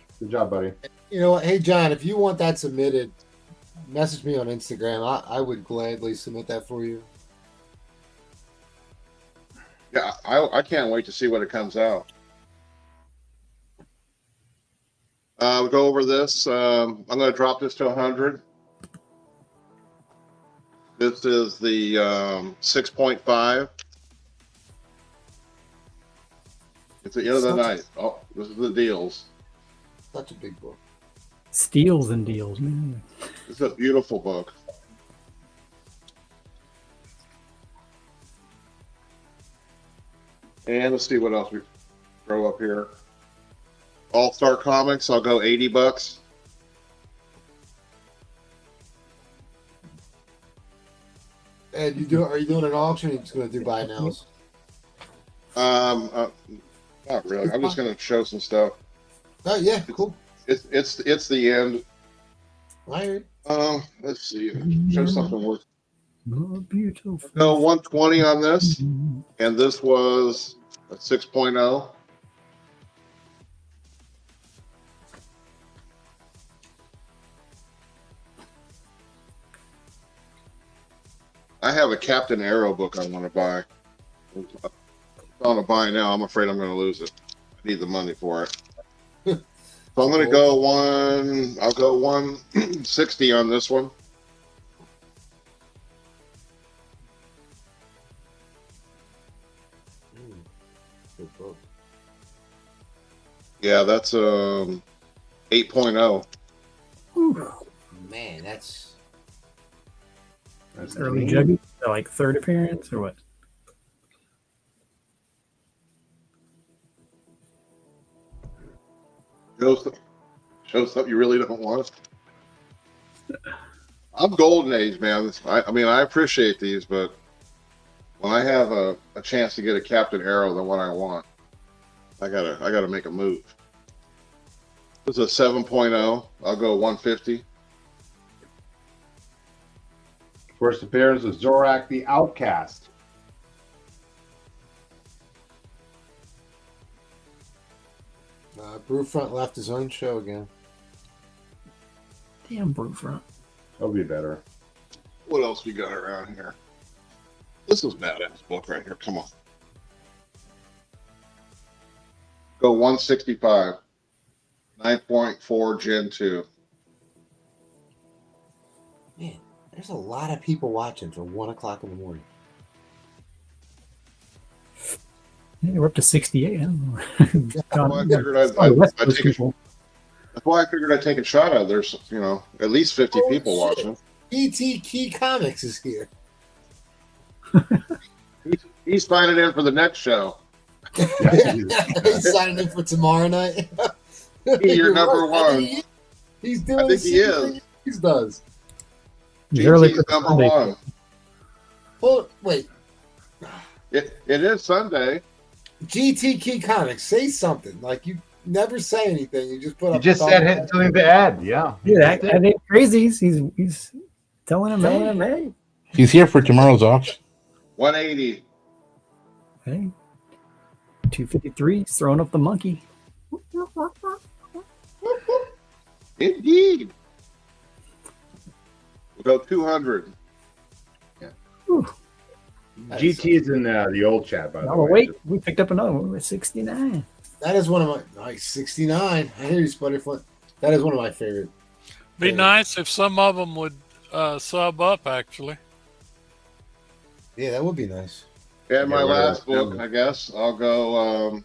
buddy. You know what? Hey, John, if you want that submitted, message me on Instagram. I would gladly submit that for you. Yeah, I can't wait to see what it comes out. We'll go over this. I'm going to drop this to 100. This is the 6.5. It's the end of the night. Oh, this is the deals. Such a big book. Steals and deals, man. It's a beautiful book. And let's see what else we throw up here. All-Star Comics, I'll go $80. And are you doing an auction? Or are you just going to do buy nows? Not really. I'm just going to show some stuff. Oh yeah, cool. It's the end. All right. Let's see. Show something worth. Oh, beautiful. No, 120 on this, and this was a 6.0. I have a Captain Arrow book I want to buy. If I want to buy now, I'm afraid I'm going to lose it. I need the money for it. So I'm going to go I'll go 160 on this one. Good book. Yeah, that's 8.0. Ooh, man, that's That's Early neat. Juggy, like third appearance or what? Show stuff you really don't want. I'm golden age, man. I mean, I appreciate these, but when I have a chance to get a Captain Arrow than what I want, I gotta make a move. This is a 7.0. I'll go 150. First appearance is Zorak the Outcast. Brewfront left his own show again. Damn Brewfront. That'll be better. What else we got around here? This is badass book right here. Come on. Go 165. 9.4 Gen 2. Man, there's a lot of people watching for 1 o'clock in the morning. Yeah, we're up to 68. I don't know. Well, I figured that's why I figured I'd take a shot at it. There's, at least 50 people watching. E.T. Key Comics is here. He's signing in for the next show. He's signing in for tomorrow night. You're number one. He's doing I think he is. He does. Early GT's number Sunday. one. Well, wait. It is Sunday. GT Key Comics, say something. Like you never say anything. You just put You up. just said something to add, yeah. Yeah, that ain't crazy. He's telling him, hey, He's here for tomorrow's auction. 180. hey, 253. He's throwing up the monkey. Indeed. We'll go 200. Whew. GT is in the old chat, by the Oh, way. wait, we picked up another one. We're at 69. That is one of my 69. I hear you, Sputterfoot. That is one of my favorite. Be Yeah. nice if some of them would sub up, actually. Yeah, that would be nice. And my Get rid of last that book, symbol. I guess, I'll go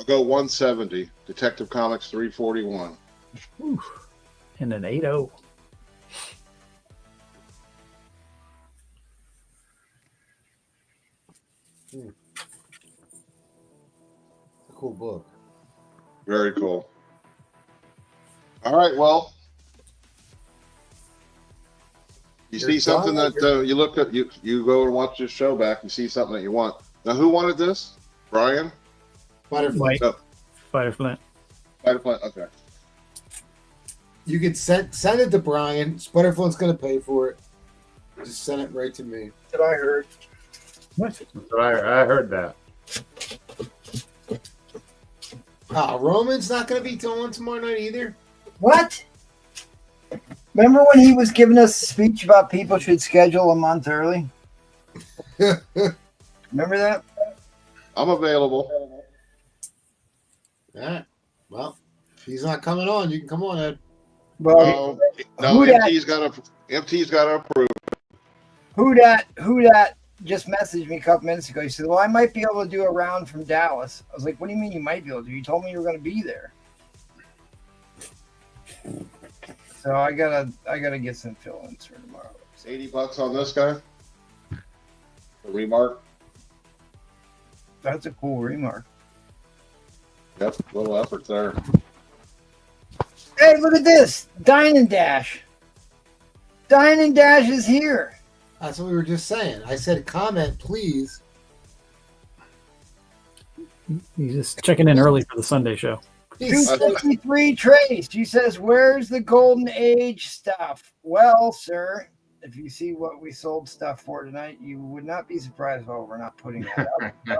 170. Detective Comics 341. Whew. And an 8-0. A cool book. Very cool. All right, well, you You're see something done? that you look at, you go and watch this show back, you see something that you want. Now, who wanted this? Brian? Butterfly. No, Fighter Flint. okay. You can send it to Brian. Sputterfoot's going to pay for it. Just send it right to me. That I heard. What? So I heard that. Roman's not going to be on tomorrow night either. What? Remember when he was giving us a speech about people should schedule a month early? Remember that? I'm available. All right. Well, if he's not coming on, you can come on, Ed. Well, No, who that- MT's got to approve. who that just messaged me a couple minutes ago. He said, well, I might be able to do a round from Dallas. I was like, what do you mean you might be able to? You told me you were going to be there. So I gotta get some fill-ins for tomorrow. $80 on this guy. The remark. That's a cool remark. Yep, little effort there. Hey, look at this. Dine and Dash. Dine and Dash is here. That's what we were just saying. I said, comment, please. He's just checking in early for the Sunday show. He's 253 Trace. She says, where's the Golden Age stuff? Well, sir, if you see what we sold stuff for tonight, you would not be surprised why we're not putting that up. But,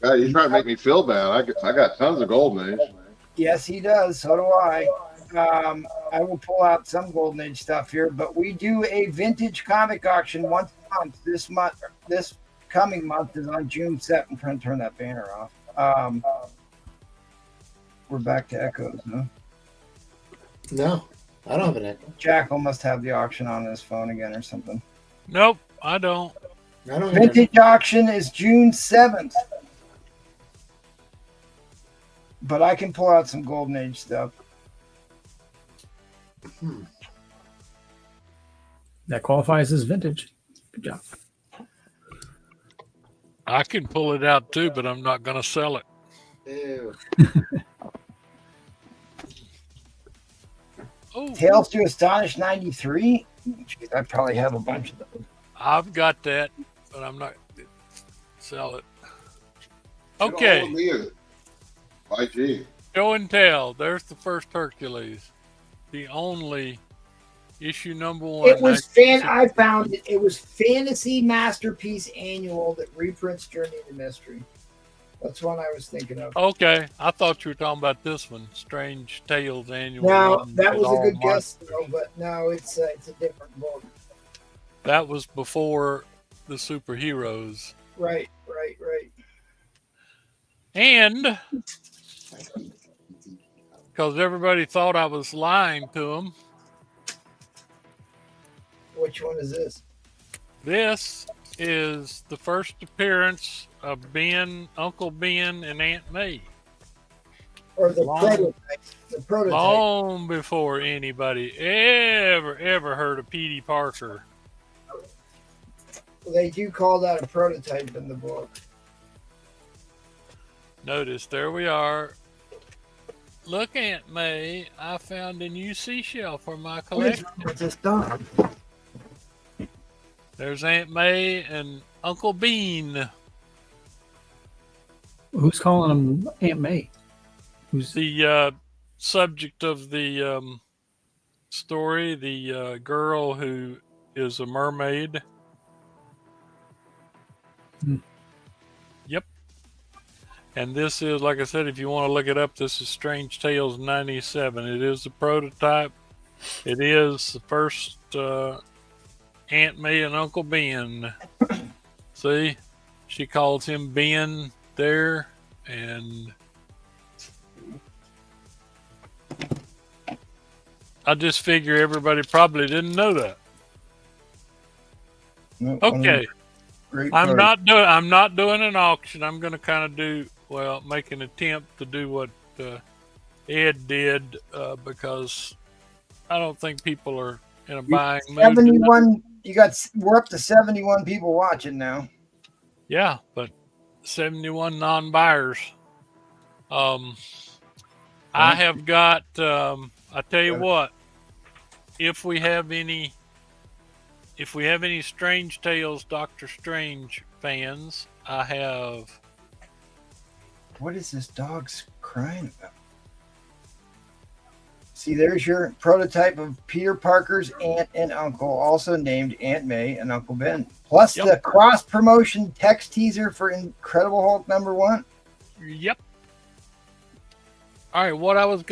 God, you're trying to make me feel bad. I got tons of Golden Age. yes, he does. So do I. I will pull out some Golden Age stuff here, but we do a vintage comic auction once a month. This coming month is on June 7th. I'm trying to turn that banner off. We're back to echoes, huh? No, I don't have an echo. Jackal must have the auction on his phone again or something. Nope, I don't. I don't have Vintage auction is June 7th. But I can pull out some Golden Age stuff. That qualifies as vintage. Good job. I can pull it out too, but I'm not going to sell it. Ew. Oh, Tales to Astonish 93. Jeez, I probably have a bunch of those. I've got that, but I'm not sell it. Get Okay, all of me by G. show and tell. There's the first Hercules, the only issue number 1. It was I found it. It was Fantasy Masterpiece Annual that reprints Journey to Mystery. That's one I was thinking of. Okay, I thought you were talking about this one, Strange Tales Annual. Now one that with was a all good guess, monsters. though, but no, it's a different book. That was before the superheroes. Right. And because everybody thought I was lying to them, Which one is this? this is the first appearance of Ben, Uncle Ben, and Aunt May. Or the Long- prototype? The prototype. Long before anybody ever heard of Petey Parker. They do call that a prototype in the book. Notice, there we are. Look, Aunt May, I found a new seashell for my What is collection. wrong with this dog? There's Aunt May and Uncle Bean. Who's calling him Aunt May? Who's The subject of the story, the girl who is a mermaid. Hmm. Yep. And this is, like I said, if you want to look it up, this is Strange Tales 97. It is a prototype. It is the first Aunt May and Uncle Ben. See? She calls him Ben there. And I just figure everybody probably didn't know that. No, one of the Okay. great I'm parts. not doing an auction. I'm going to kind of make an attempt to do what Ed did because I don't think people are in a buying mood. 71. We're up to 71 people watching now. Yeah, but 71 non-buyers. I have got. I tell you what, if we have any Strange Tales, Doctor Strange fans, I have. What is this dog's crying about? See, there's your prototype of Peter Parker's aunt and uncle, also named Aunt May and Uncle Ben. Plus Yep. the cross-promotion text teaser for Incredible Hulk #1. Yep. All right, what I was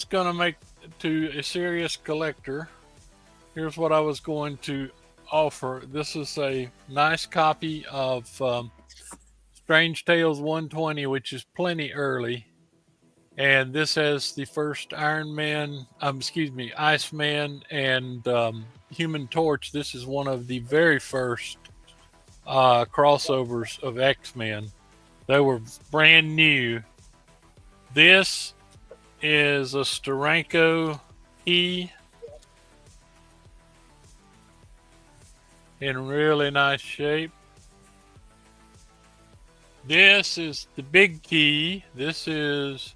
gonna make to a serious collector. Here's what I was going to offer. This is a nice copy of Strange Tales 120, which is plenty early, and this has the first Iceman and Human Torch. This is one of the very first crossovers of X-Men. They were brand new. This is a Steranko E in really nice shape. This is the big key. This is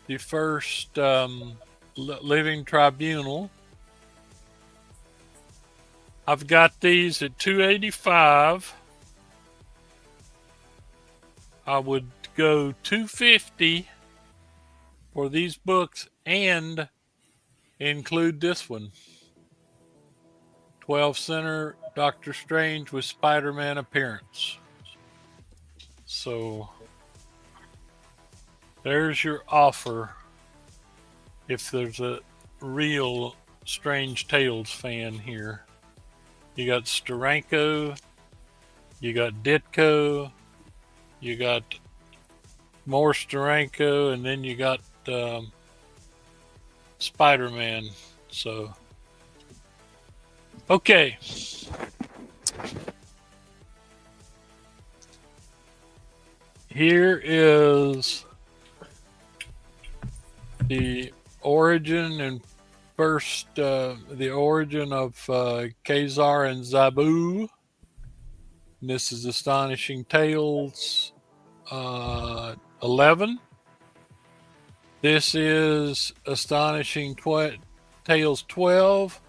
the first Living Tribunal. I've got these at $285. I would go $250 for these books and include this one. 12 center Doctor Strange with Spider-Man appearance. So there's your offer if there's a real Strange Tales fan here. You got Steranko, you got Ditko, you got more Steranko, and then you got Spider-Man. So, okay. Here is the origin and first, the origin of Khazar and Zabu. And this is Astonishing Tales 11. This is Astonishing Tales 12,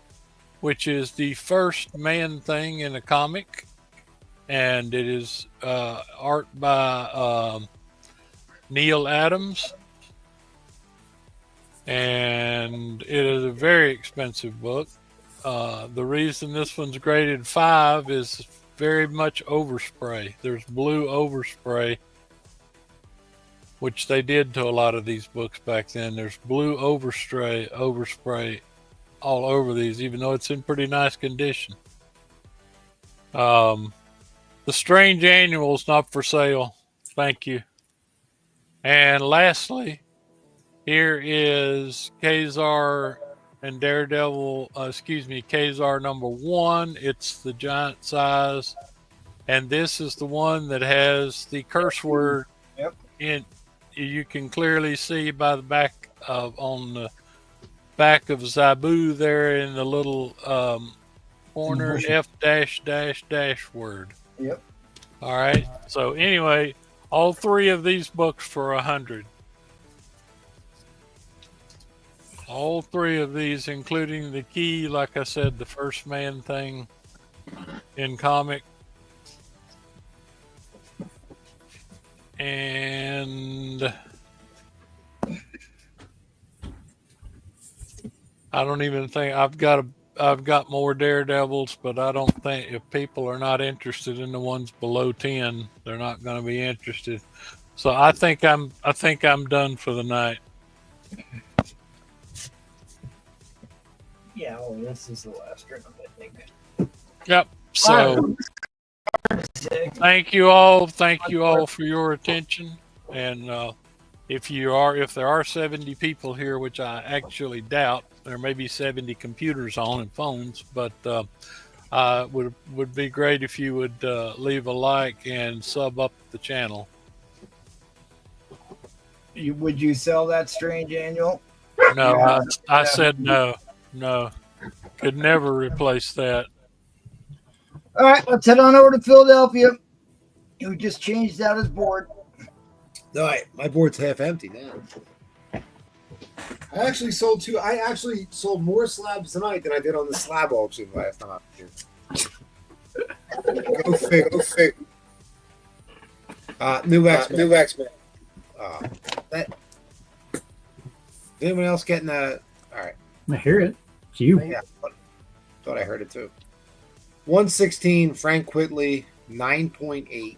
which is the first Man-Thing in a comic. And it is art by Neil Adams. And it is a very expensive book. The reason this one's graded 5 is very much overspray. There's blue overspray, which they did to a lot of these books back then. There's blue overspray all over these, even though it's in pretty nice condition. The Strange Annual is not for sale. Thank you. And lastly, here is Khazar and Daredevil, Khazar number 1. It's the giant size. And this is the one that has the curse word in. You can clearly see by the back on the back of Zabu there in the little corner F -- word. Yep. All right. So anyway, all 3 of these books for 100. All 3 of these, including the key, like I said, the first Man-Thing in comic. And I don't even think I've got more Daredevils, but I don't think if people are not interested in the ones below 10, they're not going to be interested. So I think I'm done for the night. Yeah, well, this is the last round, I think. Yep. So thank you all for your attention. And if there are 70 people here, which I actually doubt, there may be 70 computers on and phones, but would be great if you would leave a like and sub up the channel. Would you sell that Strange Annual? No, I said no. No, could never replace that. All right, let's head on over to Philadelphia, who just changed out his board. All right, my board's half empty now. I actually sold more slabs tonight than I did on the slab auction last time. Go fig. New X-Men. Anyone else getting a? All right. I hear it. It's you. Yeah, thought I heard it too. 116, Frank Quitely, 9.8.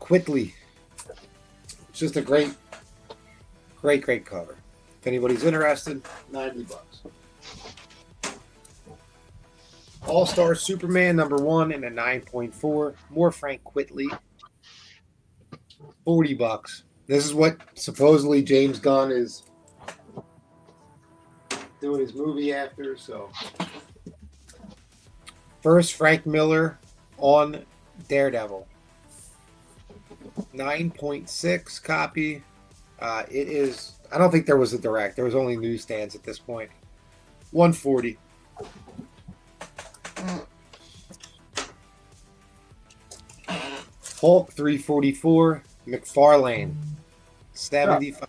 Quitely. It's just a great cover. If anybody's interested, $90. All-Star Superman number 1 in a 9.4. More Frank Quitely. $40. This is what supposedly James Gunn is doing his movie after, so. First, Frank Miller on Daredevil. 9.6 copy. It is, I don't think there was a direct. There was only newsstands at this point. 140. Hulk 344. McFarlane. $75.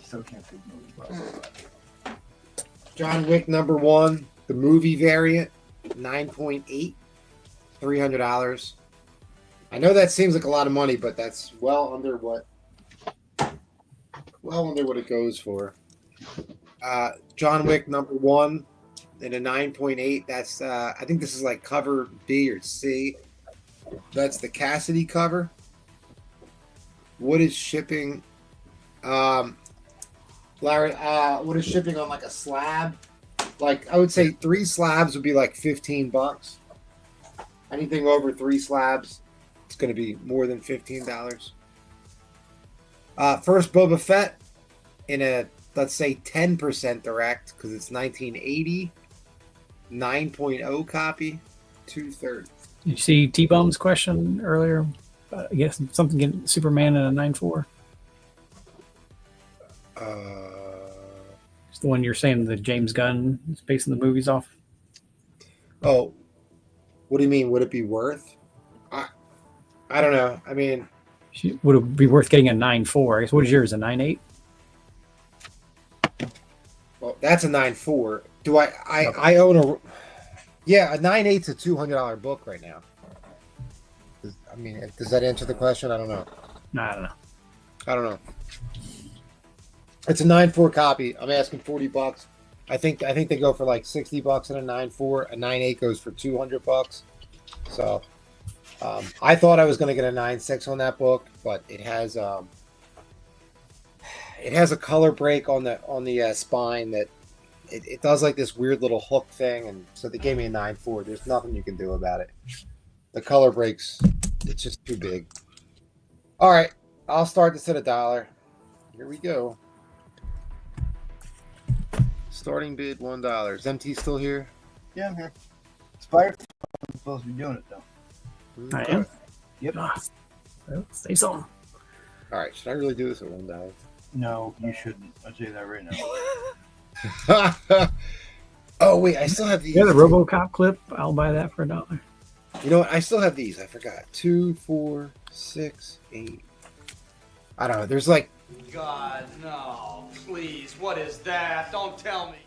Still can't think of John Wick number 1, the movie variant, 9.8, $300. I know that seems like a lot of money, but that's well under what it goes for. John Wick number 1 in a 9.8. That's I think this is like cover B or C. That's the Cassidy cover. What is shipping? Larry, what is shipping on like a slab? Like I would say 3 slabs would be like $15. Anything over 3 slabs, it's going to be more than $15. First Boba Fett in a, let's say 10% direct because it's 1980, 9.0 copy, $230. Did you see T-Bone's question earlier? I guess something getting Superman in a 9.4. It's the one you're saying the James Gunn is basing the movies off. Oh, what do you mean? Would it be worth? I don't know. I mean, Would it be worth getting a 9.4? I guess what is yours? A 9.8? well, that's a 9.4. Do I own a? Yeah, a 9.8's a $200 book right now. I mean, does that answer the question? I don't know. No, I don't know. I don't know. It's a 9.4 copy. I'm asking $40. I think they go for like $60 in a 9.4. A 9.8 goes for $200. So I thought I was going to get a 9.6 on that book, but it has a color break on the spine that it does like this weird little hook thing, and so they gave me a 9.4. There's nothing you can do about it. The color breaks, it's just too big. All right, I'll start this at $1. Here we go. Starting bid $1. Is MT still here? Yeah, I'm here. Spire I'm supposed to be doing it though. I am. Yep. Well, say something. All right, should I really do this at $1? No, you shouldn't. I'll tell you that right now. Oh wait, I still have these. Yeah, the RoboCop clip. I'll buy that for $1. You know what? I still have these. I forgot. 2, 4, 6, 8. I don't know. There's like God, no. Please, what is that? Don't tell me.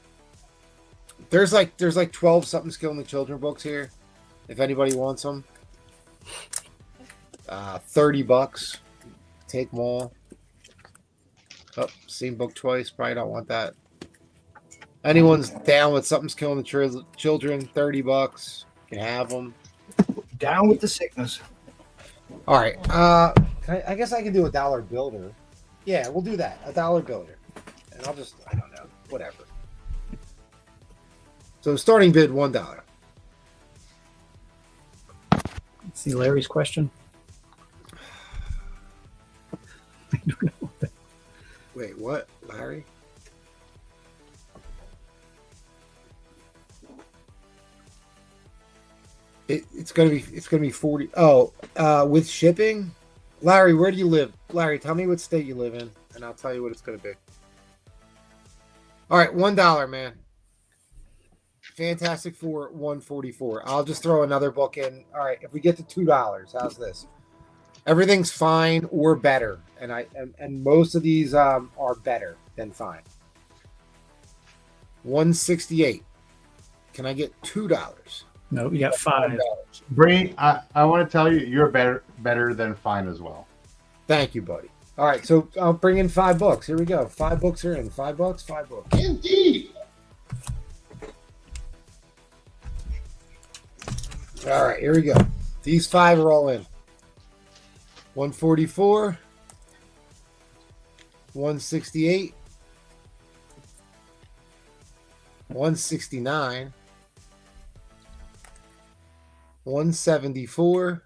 there's like 12 something skill in the children books here. If anybody wants them. $30. Take them all. Oh, same book twice. Probably don't want that. Anyone's down with something's killing the children, $30. You can have them. Down with the sickness. All right. I guess I can do $1 builder. Yeah, we'll do that. $1 builder. And I don't know. Whatever. So starting bid $1. See Larry's question. I don't know. Wait, what, Larry? It's gonna be 40. Oh, with shipping, Larry, where do you live? Larry, tell me what state you live in, and I'll tell you what it's gonna be. All right, $1, man. Fantastic Four, 144. I'll just throw another book in. All right, if we get to $2, how's this? Everything's fine or better, and most of these are better than fine. 168. Can I get $2? No, you got 5. Bree, I want to tell you, you're better than fine as well. Thank you, buddy. All right, so I'll bring in 5 books. Here we go. 5 books are in. $5, 5 books. Indeed. All right, here we go. These 5 are all in. 144, 168, 169, 174.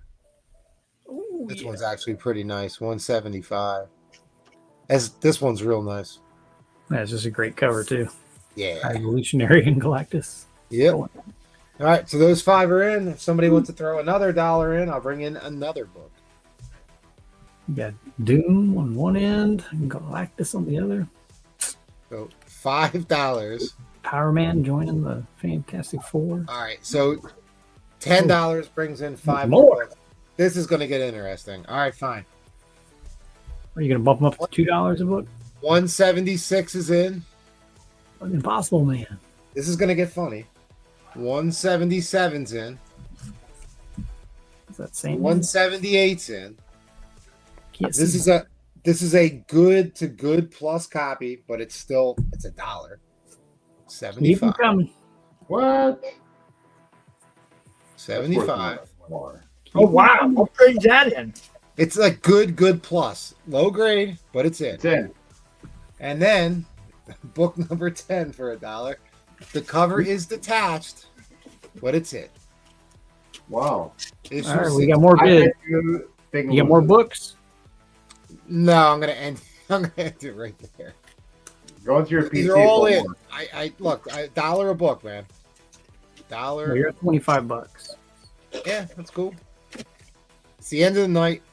Ooh, This yeah. one's actually pretty nice. 175. This one's real nice. That's just a great cover too. Yeah. Evolutionary and Galactus. Yep. All right, so those 5 are in. If somebody wants to throw another $1 in, I'll bring in another book. You got Doom on one end, and Galactus on the other. So $5. Power Man joining the Fantastic Four. All right, so $10 brings in 5 More. books. This is going to get interesting. All right, fine. Are you going to bump them up to $2 a book? 176 is in. Impossible Man. This is going to get funny. 177's in. Is that same? 178's in. Can't This see. is a good to good plus copy, but it's $1. Keep 'em 75. coming. What? 75. Oh wow! What brings that in? It's like good plus. Low grade, but it's in. It's in. And then book number 10 for $1. The cover is detached, but it's in. Wow. Issue All right, we 6. got more I bids. think You got more books? No, I'm gonna end it right there. Go into your These PC. are all for in. more. Look, $1 a book, man. Well, you're at $25. Yeah, that's cool. It's the end of the night.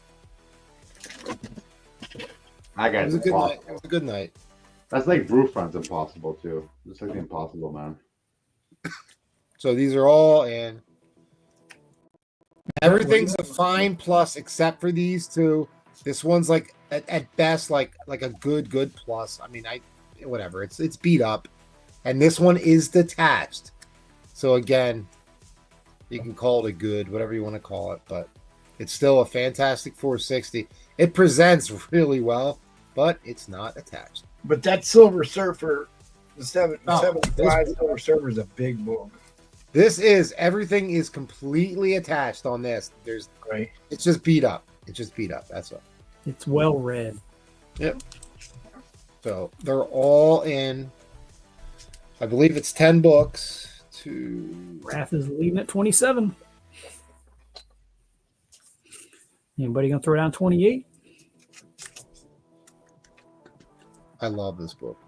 I It got was a it. good Wow. night. It was a good night. That's like Brewfront's impossible too. It's like the Impossible Man. So these are all in. Everything's a fine plus except for these two. This one's like at best like a good plus. I mean, whatever. It's beat up, and this one is detached. So again, you can call it a good, whatever you want to call it, but it's still a fantastic 460. It presents really well, but it's not attached. But that Silver Surfer, the 75 this- Silver Surfer is a big book. This is everything is completely attached on this. There's Right. It's just beat up. It's just beat up. That's all. It's well read. Yep. So they're all in. I believe it's 10 books. Wrath is leading at 27. Anybody gonna throw down 28? I love this book.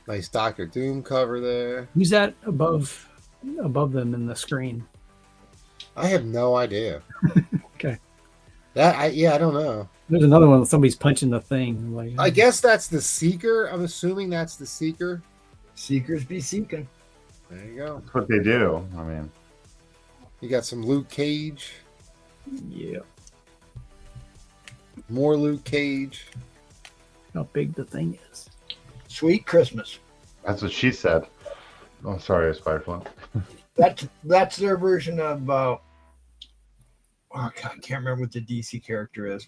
Nice Doctor Doom cover there. Who's that above them in the screen? I have no idea. Okay. I don't know. There's another one. Somebody's punching the thing. Like, I guess that's the Seeker. I'm assuming that's the Seeker. Seekers be seeking. There you go. That's what they do. I mean, You got some Luke Cage. yeah. More Luke Cage. How big the thing is. Sweet Christmas. that's what she said. Oh, sorry, Spiderflint. That's their version of oh God, I can't remember what the DC character is.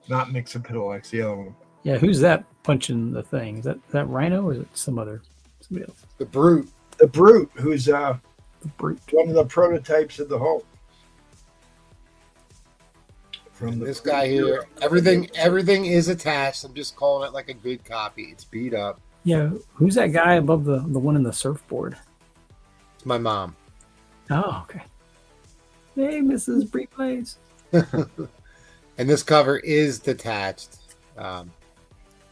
Not Mixapitalax, the other one. Yeah, who's that punching the thing? Is that Rhino or is it somebody else? The Brute. The Brute, who's The Brute. one of the prototypes of the Hulk. From This guy here. Everything is attached. I'm just calling it like a good copy. It's beat up. Yeah, who's that guy above the one in the surfboard? It's my mom. Oh, okay. Hey, Mrs. Breeplace. And this cover is detached.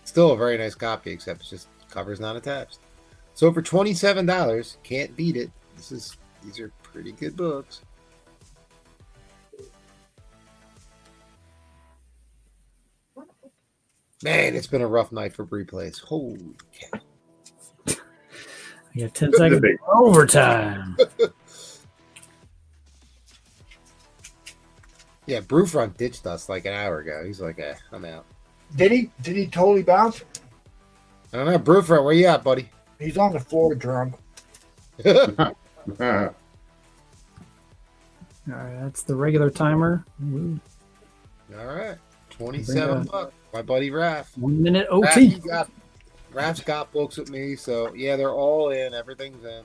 Still a very nice copy, except it's just cover's not attached. So for $27, can't beat it. These are pretty good books. Man, it's been a rough night for Breeplace. Holy cow. I got 10 seconds overtime. Yeah, Brewfront ditched us like an hour ago. He's like, I'm out. Did he totally bounce? I don't know. Brewfront, where you at, buddy? He's on the floor drunk. All right, that's the regular timer. Ooh, All right. 27 bucks. My buddy Raph. 1 minute Raph, OT. Raph's got books with me, so yeah, they're all in. Everything's in.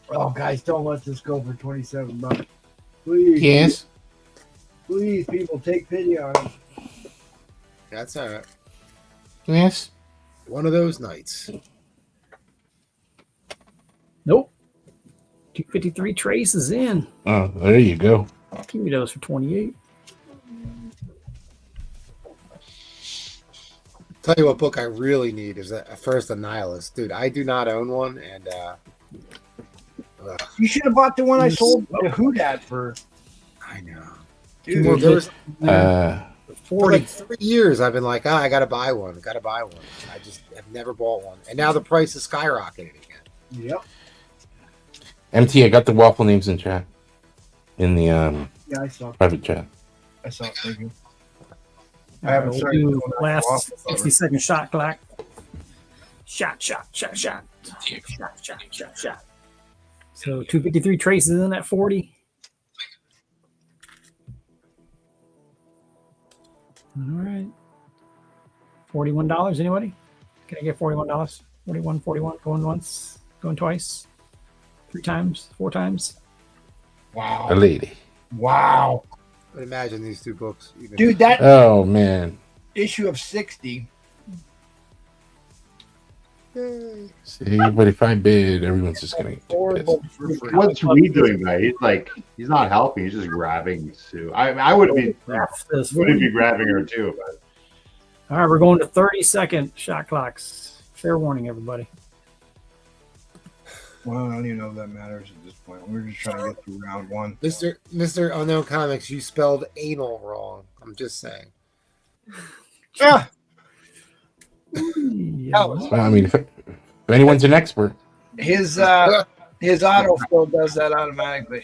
Oh, guys, don't let this go for $27. Please. Yes. Please, people, take pity on him. That's all right. Yes. One of those nights. Nope. 253 Trace is in. Oh, there you go. Give me those for 28. Tell you what book I really need is First a Nihilist. Dude, I do not own one, and You should have bought the one I sold to Hoodad for. I know. Dude, Dude, there was Uh, for like 3 years I've been like, I gotta buy one. I just have never bought one. And now the price is skyrocketing again. Yep. MT, I got the waffle names in chat. In the Yeah, I saw. private chat. I saw. Thank you. All I haven't right, started we'll doing do that last waffle cover. 60-second shot clock. Shot. So 253 Trace is in at 40. All right. $41. Anybody? Can I get $41? 41. Going once. Going twice. 3 times. 4 times. A Wow. lady. Wow. But imagine these two books. Even Dude, that Oh man. issue of 60. See, but if I bid, everyone's just gonna get Four pissed. books for free. What's Reed doing, guy? He's not helping. He's just grabbing Sue. I would be grabbing her too, but All right, we're going to 30-second shot clocks. Fair warning, everybody. Well, I don't even know if that matters at this point. We're just trying to get through round one. Mr. Unknown Comics, you spelled anal wrong. I'm just saying. Ah! Yeah. Oh, I mean, if anyone's an expert, his autofill does that automatically.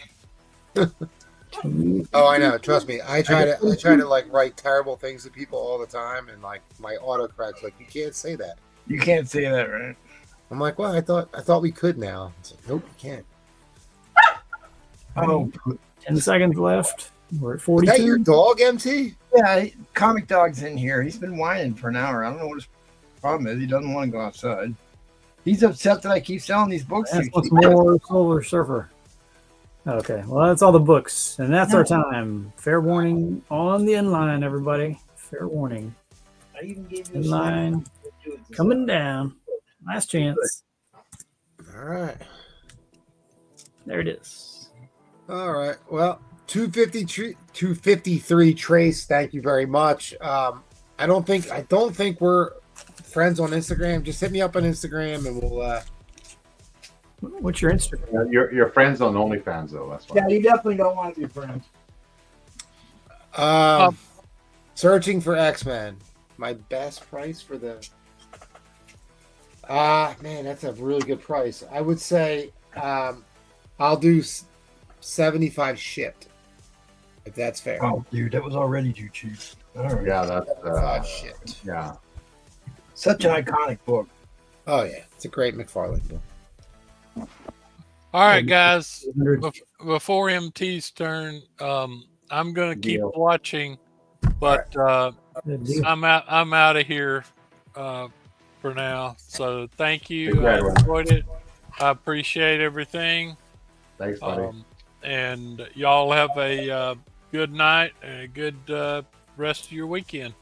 Oh, I know. Trust me. I try to like write terrible things to people all the time, and like my autocorrect's like, you can't say that. You can't say that, right? I'm like, well, I thought we could now. It's like, nope, you can't. Oh, 10 seconds left. We're at Is 42. that your dog, MT? yeah. Comic Dog's in here. He's been whining for an hour. I don't know what his problem is. He doesn't want to go outside. He's upset that I keep selling these books. That's what's more Silver Surfer. Okay, well, that's all the books, and that's our time. Fair warning on the inline, everybody. Fair warning. I even gave you a Inline coming down. Last chance. All right. There it is. All right. Well, 253 Trace. Thank you very much. I don't think we're friends on Instagram. Just hit me up on Instagram, and we'll. What's your Instagram? Your friends on OnlyFans though. That's why. Yeah, you definitely don't want to be friends. Searching for X-Men. My best price for the. Man, that's a really good price. I would say I'll do 75 shipped. If that's fair. Oh, dude, that was already too cheap. All right. Yeah, that's 75 shipped. yeah. Such an iconic book. Oh yeah, it's a great McFarlane book. All right, guys. 100. Before MT's turn, I'm gonna keep Deal. watching, but Good deal. I'm out of here for now. So thank you. Take care, I everyone. enjoyed it. I appreciate everything. Thanks, buddy. And y'all have a good night and a good rest of your weekend.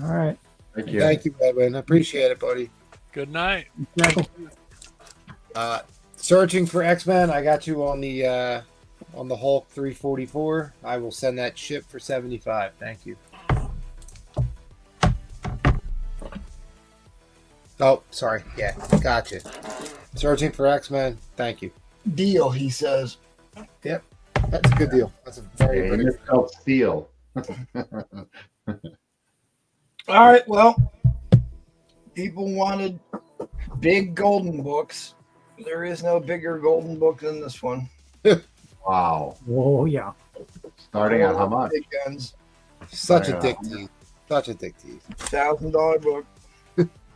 All right. Thank you. Thank you, Edwin. I appreciate it, buddy. Good night. Michael. Searching for X-Men. I got you on the Hulk 344. I will send that ship for 75. Thank you. Oh, sorry. Yeah, gotcha. Searching for X-Men. Thank you. Deal, he says. Yep, that's a good deal. That's a very Yeah, good. you misspelled steel. All right, well, people wanted big golden books. There is no bigger golden book than this one. Wow. Oh, yeah. Starting at how much? Big guns. Such a Yeah. dick tease. Such a dick tease. $1,000 book.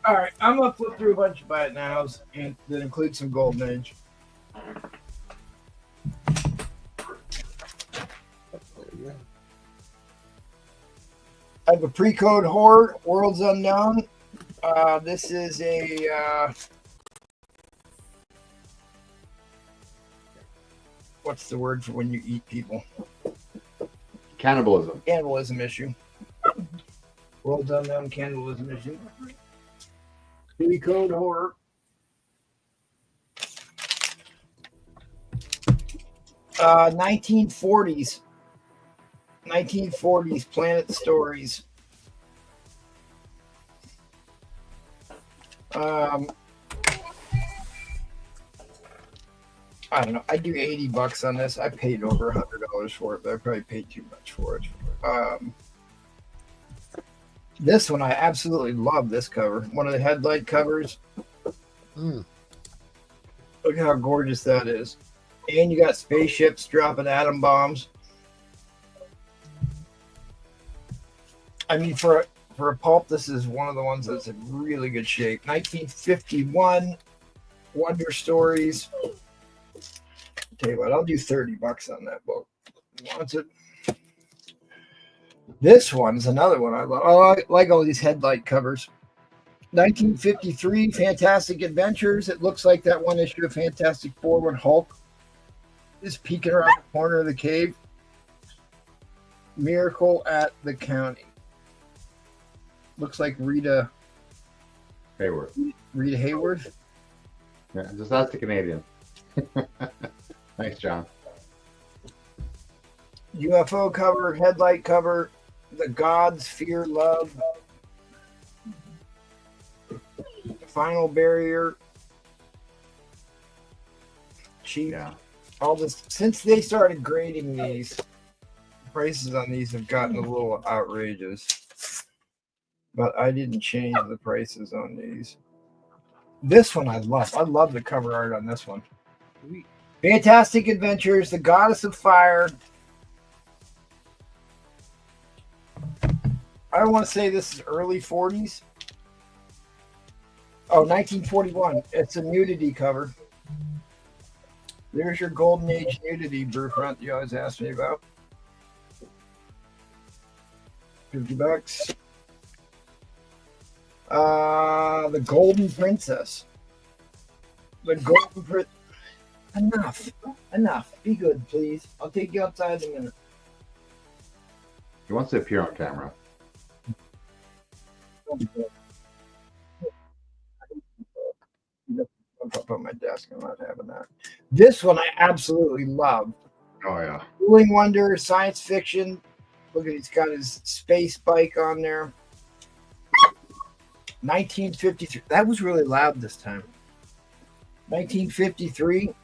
All right, I'm gonna flip through a bunch of buy it nows and that include some Golden Age. I have a pre-code horror, Worlds Unknown. This is a what's the word for when you eat people? Cannibalism. Cannibalism issue. Worlds Unknown cannibalism issue. Pre-code horror. 1940s. 1940s Planet Stories. I don't know. I do $80 on this. I paid over $100 for it, but I probably paid too much for it. This one, I absolutely love this cover. One of the headlight covers. Mm. Look how gorgeous that is. And you got spaceships dropping atom bombs. I mean, for a pulp, this is one of the ones that's in really good shape. 1951 Wonder Stories. Tell you what, I'll do $30 on that book. Wants it? This one's another one I love. Oh, I like all these headlight covers. 1953 Fantastic Adventures. It looks like that one issue of Fantastic Four when Hulk is peeking around the corner of the cave. Miracle at the County. Looks like Rita Hayward. Hayworth. Yeah, just ask the Canadian. Thanks, John. UFO cover, headlight cover, The Gods Fear Love, Final Barrier, cheap. Yeah. All this since they started grading these, prices on these have gotten a little outrageous. But I didn't change the prices on these. This one I love. I love the cover art on this one. Fantastic Adventures, the Goddess of Fire. I don't want to say this is early 40s. Oh, 1941. It's a nudity cover. There's your Golden Age nudity, Brewfront, you always ask me about. $50. The Golden Princess. The Golden Princess. Enough. Be good, please. I'll take you outside in a minute. He wants to appear on camera. Up on my desk. I'm not having that. This one I absolutely love. Oh yeah. Dueling Wonder, science fiction. Look at he's got his space bike on there. 1953. That was really loud this time. 1953.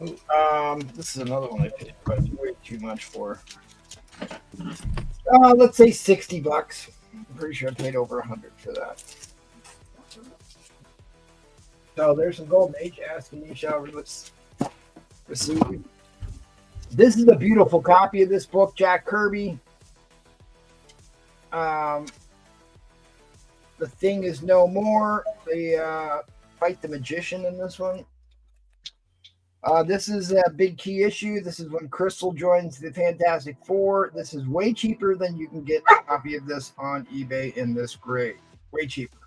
This is another one I paid way too much for. Let's say $60. I'm pretty sure I paid over $100 for that. So there's some Golden Age asking you shall receive. This is a beautiful copy of this book, Jack Kirby. The Thing is No More. They fight the magician in this one. This is a big key issue. This is when Crystal joins the Fantastic Four. This is way cheaper than you can get a copy of this on eBay in this grade. Way cheaper.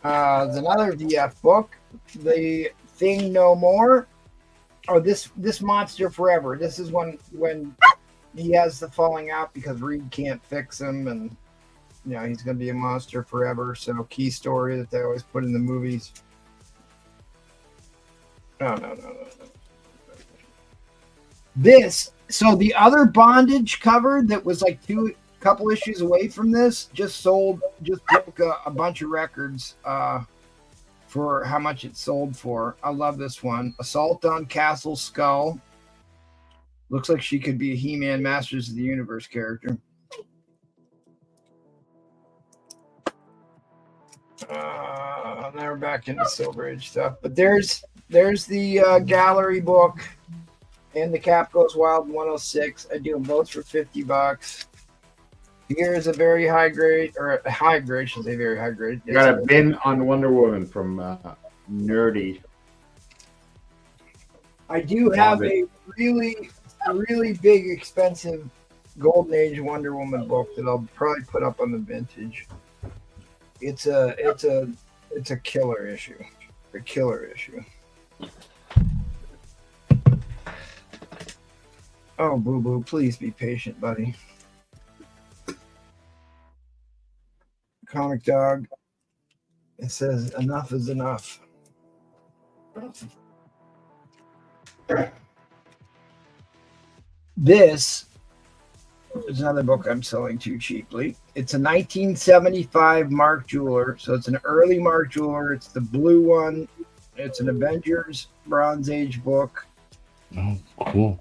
There's another VF book, The Thing No More. Oh, this Monster Forever. This is when he has the falling out because Reed can't fix him, and he's going to be a monster forever. So key story that they always put in the movies. No. So the other Bondage cover that was like couple issues away from this just broke a bunch of records for how much it sold for. I love this one. Assault on Castle Skull. Looks like she could be a He-Man Masters of the Universe character. Now we're back into Silver Age stuff. But there's the gallery book and the Cap Goes Wild 106. I do them both for $50. Here is a very high grade, or a high grade, I should say very high grade. You got a bin on Wonder Woman from Nerdy. I do have a really big, expensive Golden Age Wonder Woman book that I'll probably put up on the vintage. It's a killer issue. A killer issue. Oh, Boo Boo, please be patient, buddy. Comic Dog. It says enough is enough. This is another book I'm selling too cheaply. It's a 1975 Mark Jeweler. So it's an early Mark Jeweler. It's the blue one. It's an Avengers Bronze Age book. Oh, cool.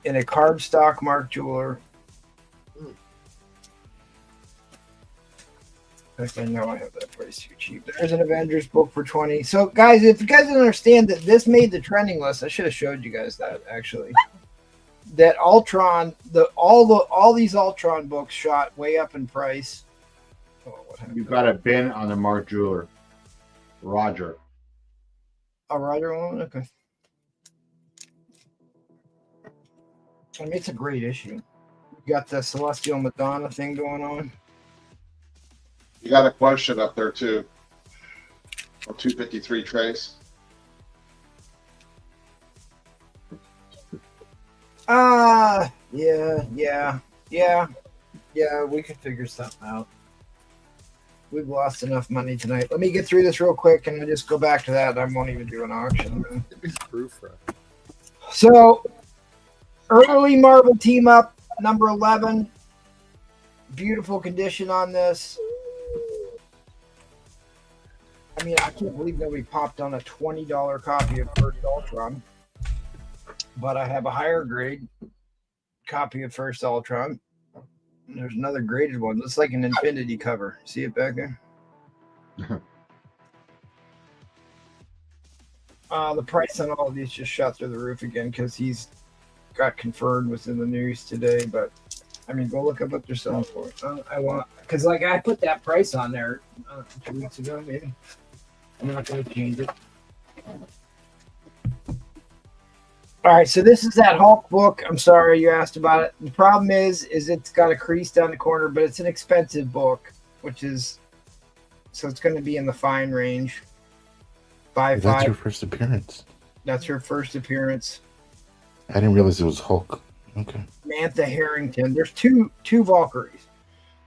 In a cardstock Mark Jeweler. In fact, I know I have that price too cheap. There's an Avengers book for $20. So, guys, if you guys didn't understand that this made the trending list, I should have showed you guys that actually. That Ultron, all these Ultron books shot way up in price. Oh, what happened? You've got a bin on the Mark Jeweler. Roger. Oh, Roger one? Okay. I mean, it's a great issue. You got the Celestial Madonna thing going on. You got a question up there too. On 253 Trace. Yeah, we could figure something out. We've lost enough money tonight. Let me get through this real quick and I'll just go back to that. I won't even do an auction. So, early Marvel team up, number 11. Beautiful condition on this. I mean, I can't believe nobody popped on a $20 copy of First Ultron, but I have a higher grade copy of First Ultron. And there's another graded one. Looks like an Infinity cover. See it back there? The price on all of these just shot through the roof again because he's got confirmed within the news today. But I mean, go look up what they're selling for. I want because like I put that price on there 2 weeks ago, maybe. I'm not going to change it. All right, so this is that Hulk book. I'm sorry you asked about it. The problem is it's got a crease down the corner, but it's an expensive book, which is so it's going to be in the fine range. That's her first appearance. That's her first appearance. I didn't realize it was Hulk. Okay. Samantha Harrington. There's two Valkyries.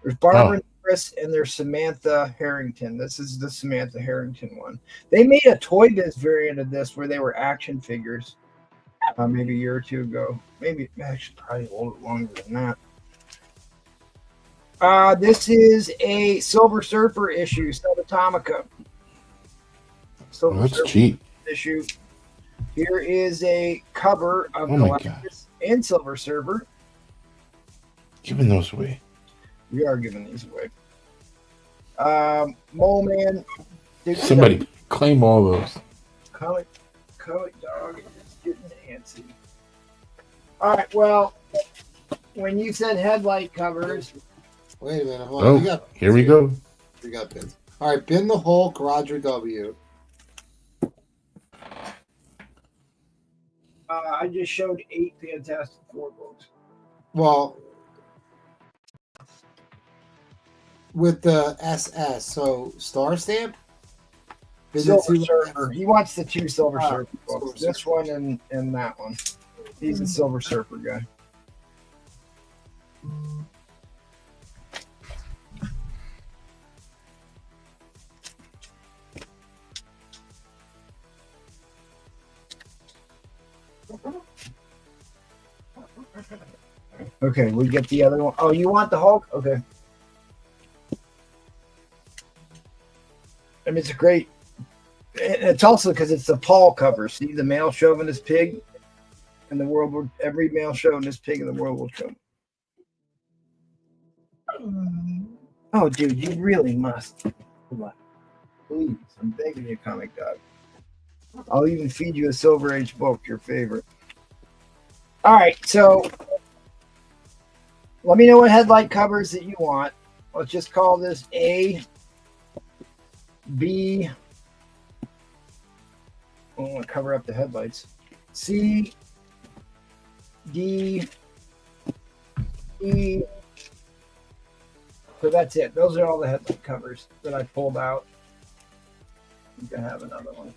There's Barbara Norris and there's Samantha Harrington. This is the Samantha Harrington one. They made a Toy Biz variant of this where they were action figures maybe a year or two ago. Maybe actually probably a little bit longer than that. This is a Silver Surfer issue, Subatomica. That's cheap. Issue. Here is a cover of Galactus and Silver Surfer. Giving those away. We are giving these away. Mole Man. Somebody claim all those. Comic Dog is getting antsy. All right, well, when you said headlight covers. Wait a minute. Hold on. Here we go. We got bins. All right, Bin the Hulk, Roger W. I just showed 8 Fantastic Four books. Well, with the SS, so Star Stamp? Silver Surfer. He wants the 2 Silver Surfer books. This one and that one. He's a Silver Surfer guy. Okay, we get the other one. Oh, you want the Hulk? Okay. I mean, it's a great. It's also because it's the Paul cover. See the male chauvinist pig, and the world will. Every male chauvinist pig in the world will show. Oh, dude, you really must. Come on, please. I'm begging you, Comic Dog. I'll even feed you a Silver Age book, your favorite. All right, so let me know what headlight covers that you want. Let's just call this A, B. I want to cover up the headlights. C, D, E. So that's it. Those are all the headlight covers that I pulled out. You can have another one.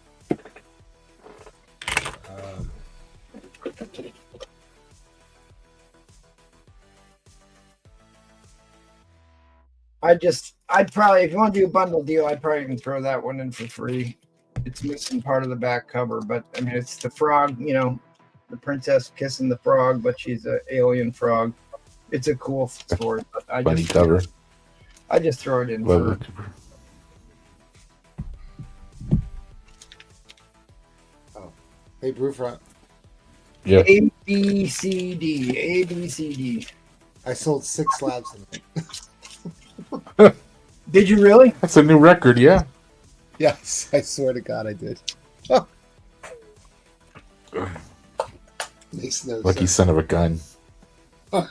I'd probably, if you want to do a bundle deal, I'd probably even throw that one in for free. It's missing part of the back cover, but I mean, it's the frog, you know, the princess kissing the frog, but she's an alien frog. It's a cool story. Funny cover. I just throw it in. Hey, Brewfront. Yeah. A, B, C, D. A, B, C, D. I sold 6 slabs tonight. Did you really? That's a new record, yeah. Yes, I swear to God I did. Makes no Lucky sense. son of a gun. Fuck.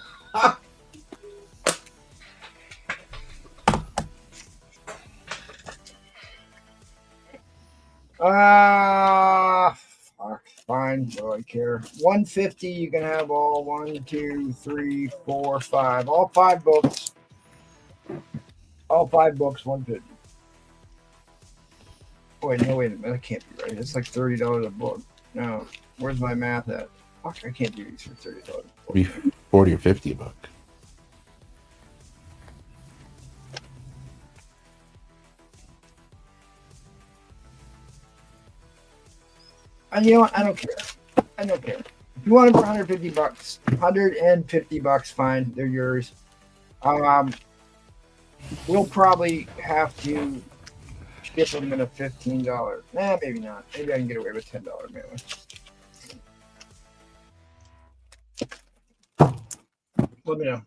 Fine. Do I care? 150. You can have all 1, 2, 3, 4, 5. All 5 books. All 5 books. 150. Wait, no, wait a minute. That can't be right. It's like $30 a book. No. Where's my math at? Fuck, I can't do these for $30. Be 40 or 50 a buck. You know what? I don't care. I don't care. If you want them for $150, $150, fine. They're yours. We'll probably have to skip them in a $15. Nah, maybe not. Maybe I can get away with $10 mailing. Let me know.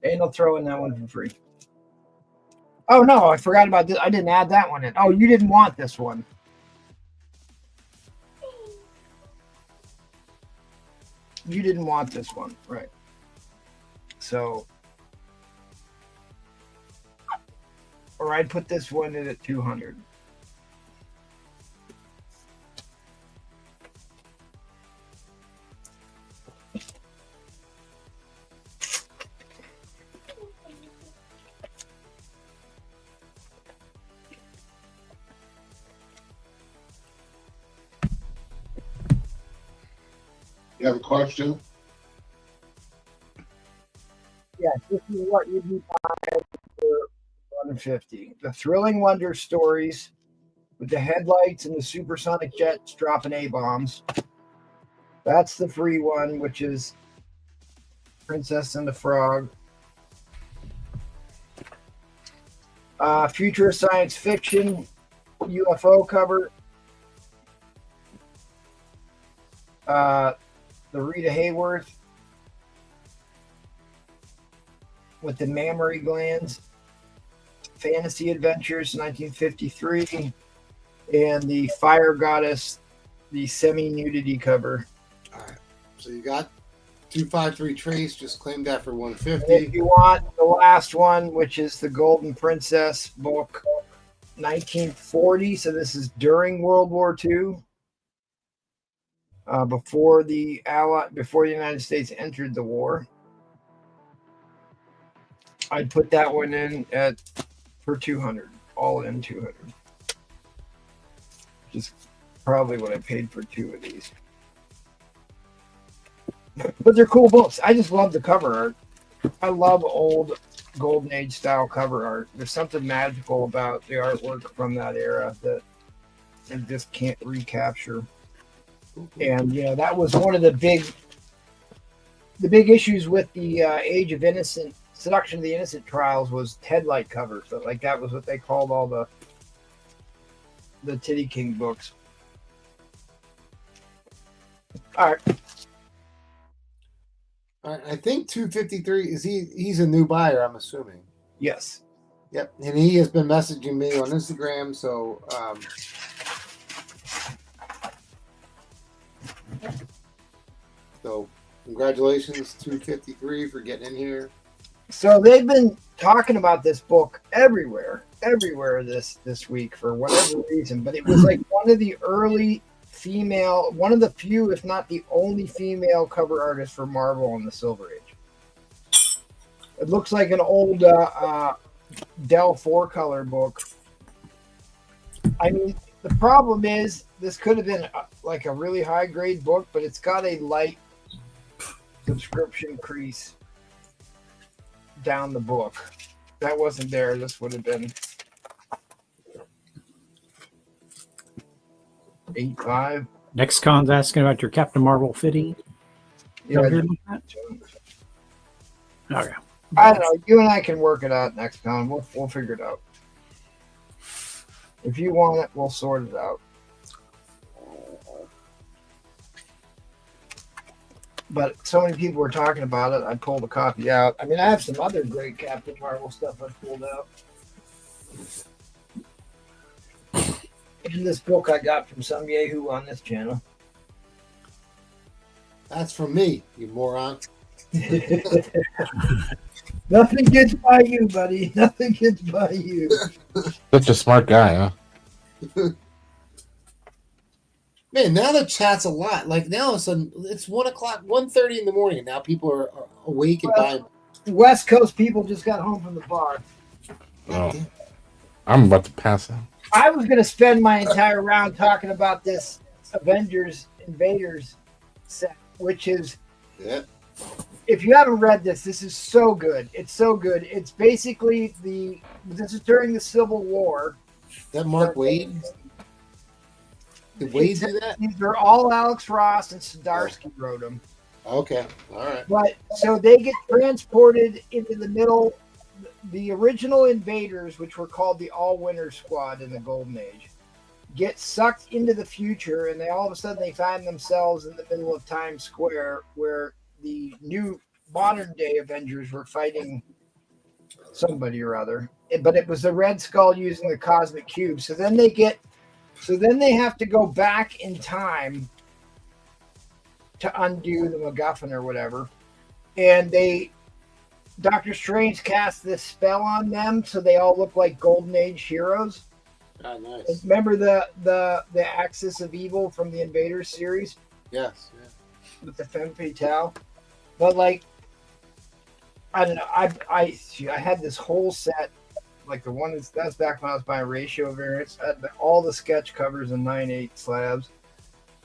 And I'll throw in that one for free. Oh no, I forgot about this. I didn't add that one in. Oh, you didn't want this one. You didn't want this one, right? So, or I'd put this one in at 200. You have a question? Yeah, this is what you'd be buying for 150. The Thrilling Wonder stories with the headlights and the supersonic jets dropping A-bombs. That's the free one, which is Princess and the Frog. Future science fiction UFO cover. The Rita Hayworth with the mammary glands. Fantasy Adventures 1953. And the Fire Goddess, the semi-nudity cover. All right. So you got 253 Trace. Just claim that for And 150. if you want the last one, which is the Golden Princess book, 1940. So this is during World War II. Before the United States entered the war. I'd put that one in for 200, all in 200. Which is probably what I paid for two of these. But they're cool books. I just love the cover art. I love old Golden Age style cover art. There's something magical about the artwork from that era that I just can't recapture. And that was one of the big issues with the Age of Innocent, Seduction of the Innocent trials was headlight covers. So like that was what they called all the Titty King books. All right. All right. I think 253 is he's a new buyer, I'm assuming. Yes. Yep. And he has been messaging me on Instagram. So congratulations, 253, for getting in here. So they've been talking about this book everywhere this week for whatever reason, but it was like one of the early female, one of the few, if not the only female cover artist for Marvel in the Silver Age. It looks like an old Dell 4-color book. I mean, the problem is this could have been like a really high grade book, but it's got a light subscription crease down the book. That wasn't there. This would have been 8.5. NextCon's asking about your Captain Marvel fitting. Yeah, Okay. I don't know. You and I can work it out next time. We'll figure it out. If you want it, we'll sort it out. But so many people were talking about it, I pulled a copy out. I mean, I have some other great Captain Marvel stuff I pulled out. And this book I got from some yahoo on this channel. That's from me, you moron. Nothing gets by you, buddy. Nothing gets by you. Such a smart guy, huh? Man, now the chat's a lot. Like now it's 1:30 in the morning, and now people are awake and buying. West Coast people just got home from the bar. Oh, I'm about to pass out. I was going to spend my entire round talking about this Avengers Invaders set, which is, if you haven't read this, this is so good. It's so good. It's basically this is during the Civil War. That Mark Waid? Did Wade do that? These are all Alex Ross and Zdarsky wrote them. Okay, all right. But so they get transported into the middle the original invaders, which were called the All Winter Squad in the Golden Age, get sucked into the future, and they all of a sudden they find themselves in the middle of Times Square, where the new modern day Avengers were fighting somebody or other. But it was the Red Skull using the Cosmic Cube. So then they have to go back in time to undo the MacGuffin or whatever, and Doctor Strange cast this spell on them, so they all look like Golden Age heroes. Ah, nice. Remember the Axis of Evil from the Invaders series Yes. Yeah. with the femme fatale? But like, I don't know. I had this whole set, like the one that's back when I was buying ratio variants. I had all the sketch covers in 9/8 slabs.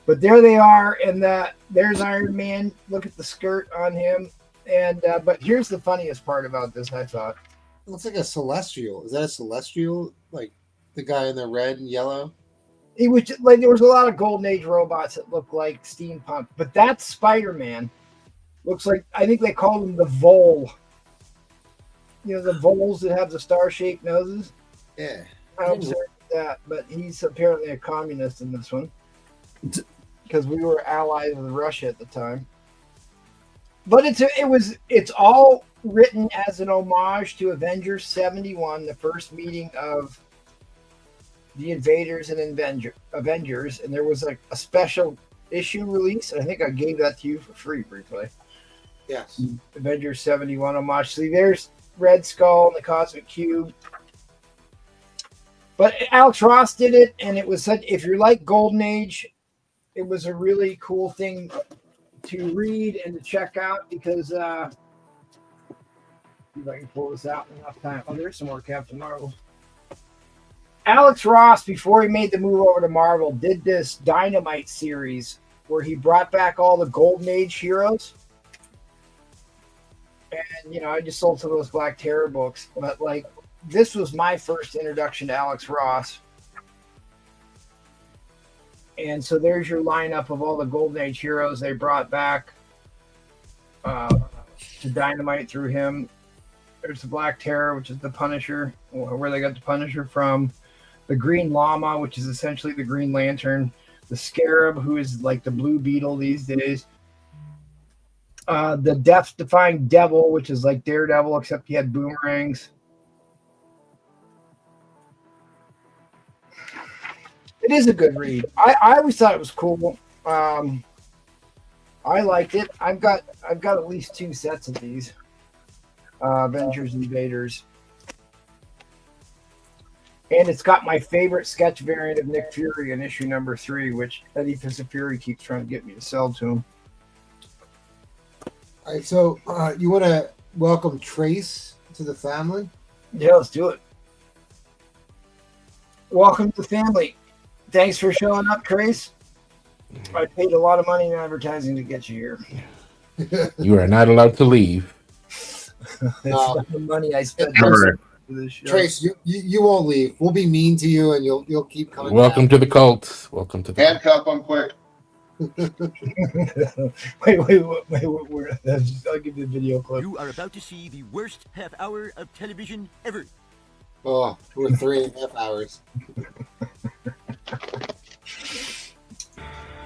But there they are, and there's Iron Man. Look at the skirt on him. And but here's the funniest part about this, I thought. It looks like a celestial. Is that a celestial? Like the guy in the red and yellow? It was just, like there was a lot of Golden Age robots that looked like steampunk, but that's Spider-Man. Looks like, I think they call him the Vole. You know, the voles that have the star-shaped noses. Yeah. I observed that, but he's apparently a communist in this one because we were allies with Russia at the time. But it's all written as an homage to Avengers 71, the first meeting of the Invaders and Avengers, and there was like a special issue release. I think I gave that to you for free briefly. Yes. Avengers 71 homage. See, there's Red Skull and the Cosmic Cube. But Alex Ross did it, and it was such. If you're like Golden Age, it was a really cool thing to read and to check out because. See if I can pull this out in enough time. Oh, there's some more Captain Marvel. Alex Ross, before he made the move over to Marvel, did this Dynamite series where he brought back all the Golden Age heroes. And, you know, I just sold some of those Black Terror books. But, like, this was my first introduction to Alex Ross. And so there's your lineup of all the Golden Age heroes they brought back to Dynamite through him. There's the Black Terror, which is the Punisher, where they got the Punisher from. The Green Llama, which is essentially the Green Lantern. The Scarab, who is like the Blue Beetle these days. The Death-Defying Devil, which is like Daredevil, except he had boomerangs. It is a good read. I always thought it was cool. I liked it. I've got at least 2 sets of these. Avengers Invaders. And it's got my favorite sketch variant of Nick Fury in issue number 3, which Eddie Fury keeps trying to get me to sell to him. All right, so you want to welcome Trace to the family? Yeah, let's do it. Welcome to the family. Thanks for showing up, Trace. I paid a lot of money in advertising to get you here. You are not allowed to leave. It's not the money I spent. Trace, you won't leave. We'll be mean to you, and you'll keep coming. Welcome to the cult. Welcome to the Handcuff them quick. wait. I'll give you the video clip. You are about to see the worst half hour of television ever. Oh, we're 3.5 hours.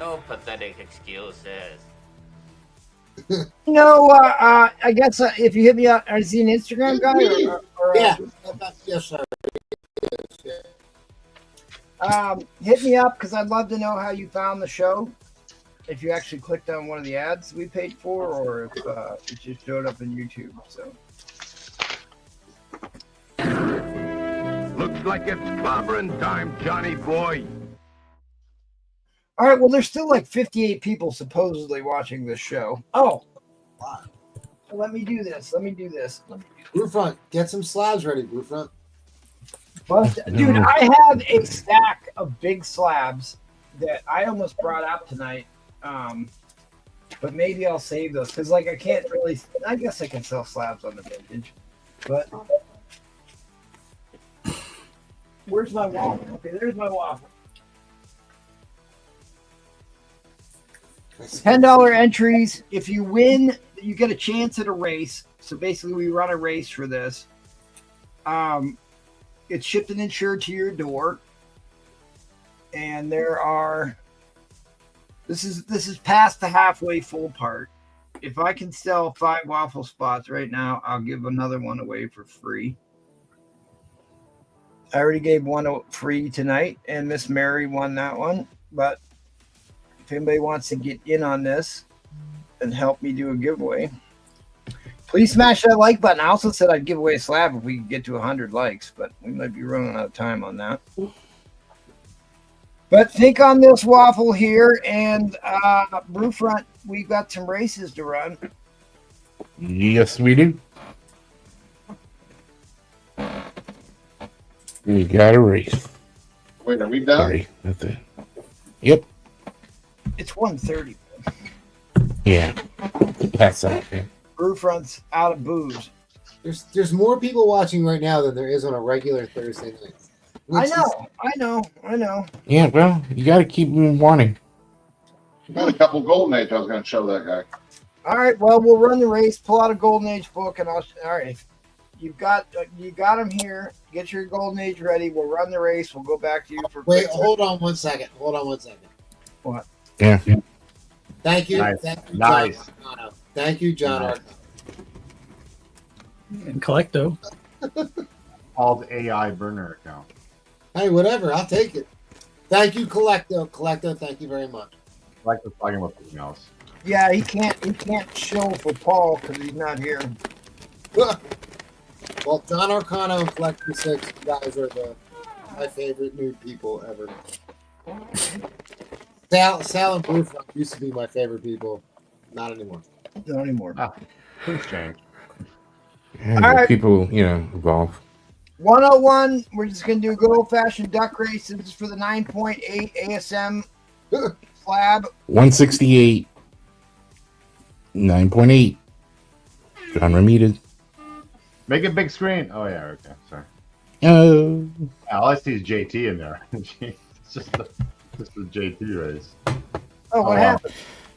No pathetic excuses. No, I guess if you hit me up, is he an Instagram guy? Yeah. Yes, sir. Hit me up because I'd love to know how you found the show. If you actually clicked on one of the ads we paid for, or if it just showed up in YouTube. So. Looks like it's clobbering time, Johnny boy. All right, well, there's still like 58 people supposedly watching this show. Oh, wow. Let me do this. Brewfront, get some slabs ready, Brewfront. But, dude, I have a stack of big slabs that I almost brought out tonight. But maybe I'll save those because, like, I can't really. I guess I can sell slabs on the vintage. But where's my waffle? Okay, there's my waffle. $10 entries. If you win, you get a chance at a race. So basically, we run a race for this. It's shipped and insured to your door. And there are. This is past the halfway full part. If I can sell 5 waffle spots right now, I'll give another one away for free. I already gave one free tonight, and Miss Mary won that one. But if anybody wants to get in on this and help me do a giveaway, please smash that like button. I also said I'd give away a slab if we could get to 100 likes, but we might be running out of time on that. But think on this waffle here, and Brewfront, we've got some races to run. Yes, we do. We got a race. Wait, are we done? Sorry, that's it. Yep. It's 1:30. Yeah. That's that. Yeah. Brewfront's out of booze. There's more people watching right now than there is on a regular Thursday night. I know. Yeah, well, you got to keep wanting. Got a couple golden age. I was going to show that guy. All right, well, we'll run the race. Pull out a Golden Age book, and all right. You got them here. Get your Golden Age ready. We'll run the race. We'll go back to you for. Wait, hold on one second. What? Yeah. Thank you. Nice. Thank you, Nice. John Arcano. Thank you, John Nice. Arcano. And Collecto. Called AI burner account. Hey, whatever. I'll take it. Thank you, Collecto. Collecto, thank you very much. Like we're talking about something else. Yeah, he can't show for Paul because he's not here. Well, John Arcano and Collector 6, you guys are my favorite nude people ever. Sal and Brewfront used to be my favorite people. Not anymore. Not anymore. Things change. Yeah, All right. People, evolve. 101. We're just gonna do a good old fashioned duck race. This is for the 9.8 ASM slab. 168. 9.8. John Ramita. Make it big screen. Oh yeah, okay. Sorry. Oh. All I see is JT in there. It's just the JT race. Oh, what happened?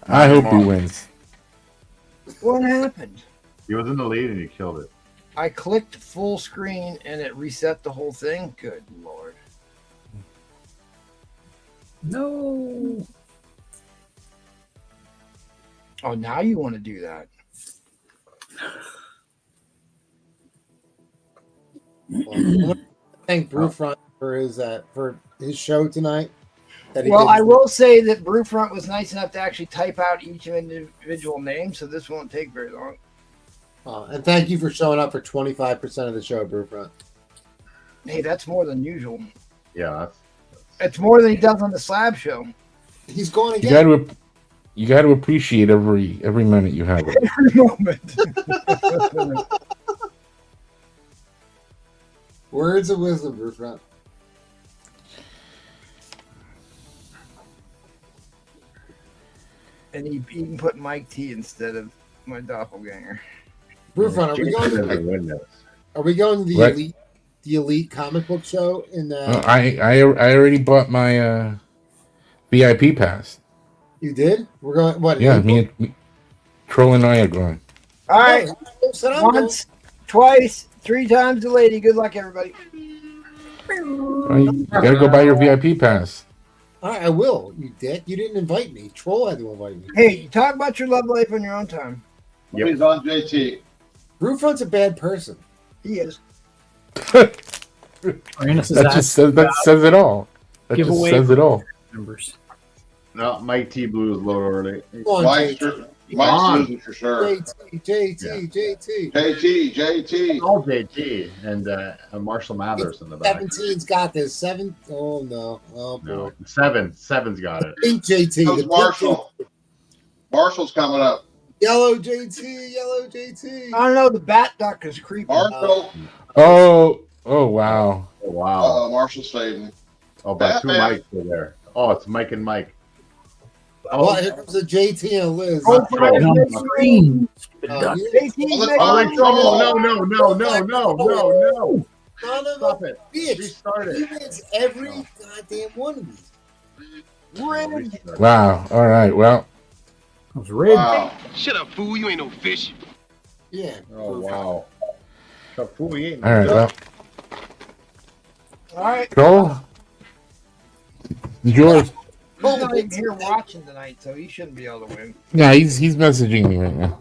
I hope he wins. What happened? He was in the lead and he killed it. I clicked full screen and it reset the whole thing. Good Lord. No. Oh, now you want to do that. Well, thank Brewfront for his show tonight. Well, I will say that Brewfront was nice enough to actually type out each individual name, so this won't take very long. And thank you for showing up for 25% of the show, Brewfront. Hey, that's more than usual. Yeah, It's more than he does on the slab show. He's going again. You got to appreciate every minute you have. Every moment. Words of wisdom, Brewfront. And he even put Mike T instead of my doppelganger. Brewfront, are we going to the elite comic book show in I already bought my VIP pass. You did? We're going what? Yeah, me, Troll and I are going. All right. Oh, Once, twice, 3 times the lady. Good luck, everybody. You gotta go buy your VIP pass. All right, I will. You did. You didn't invite me. Troll had to invite me. Hey, you talk about your love life on your own time. Yep. He's on JT. Brewfront's a bad person. He is. That just says it all. That just says it all. Numbers. No, Mike T Blue is low early. Mike's losing for sure. JT. All JT and Marshall Mathers in the back. 17's got this. 7. Oh no. Oh boy. No, 7's got it. Pink JT. How's Marshall? Marshall's coming up. Yellow JT. I don't know. The bat duck is creepy. Marshall. Oh wow. Oh wow. Marshall's fading. Oh, but 2 Mikes are there. Oh, it's Mike and Mike. Oh, well, here comes a JT and Liz. Oh, Green. No. Stop it. Bitch. Restart it. He wins every goddamn one of these. Wow. All right. Well. That was rigged. Wow. Shut up, fool. You ain't no fish. Yeah. Oh wow. So fool, he ain't All right. Well. All right. Cole, George. He's not even here watching tonight, so he shouldn't be able to win. Yeah, he's messaging me right now.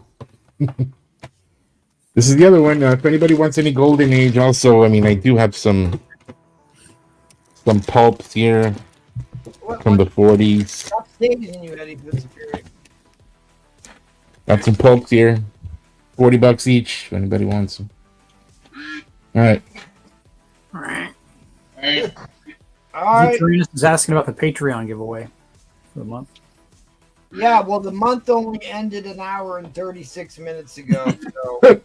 This is the other one. If anybody wants any Golden Age, also, I mean, I do have some pulps here from the 40s. Stop staging you, Eddie, for the security. Got some pulps here, $40 each. If anybody wants them. All right. All right. All right. Victorinus is asking about the Patreon giveaway for the month. Yeah, well, the month only ended an hour and 36 minutes ago, so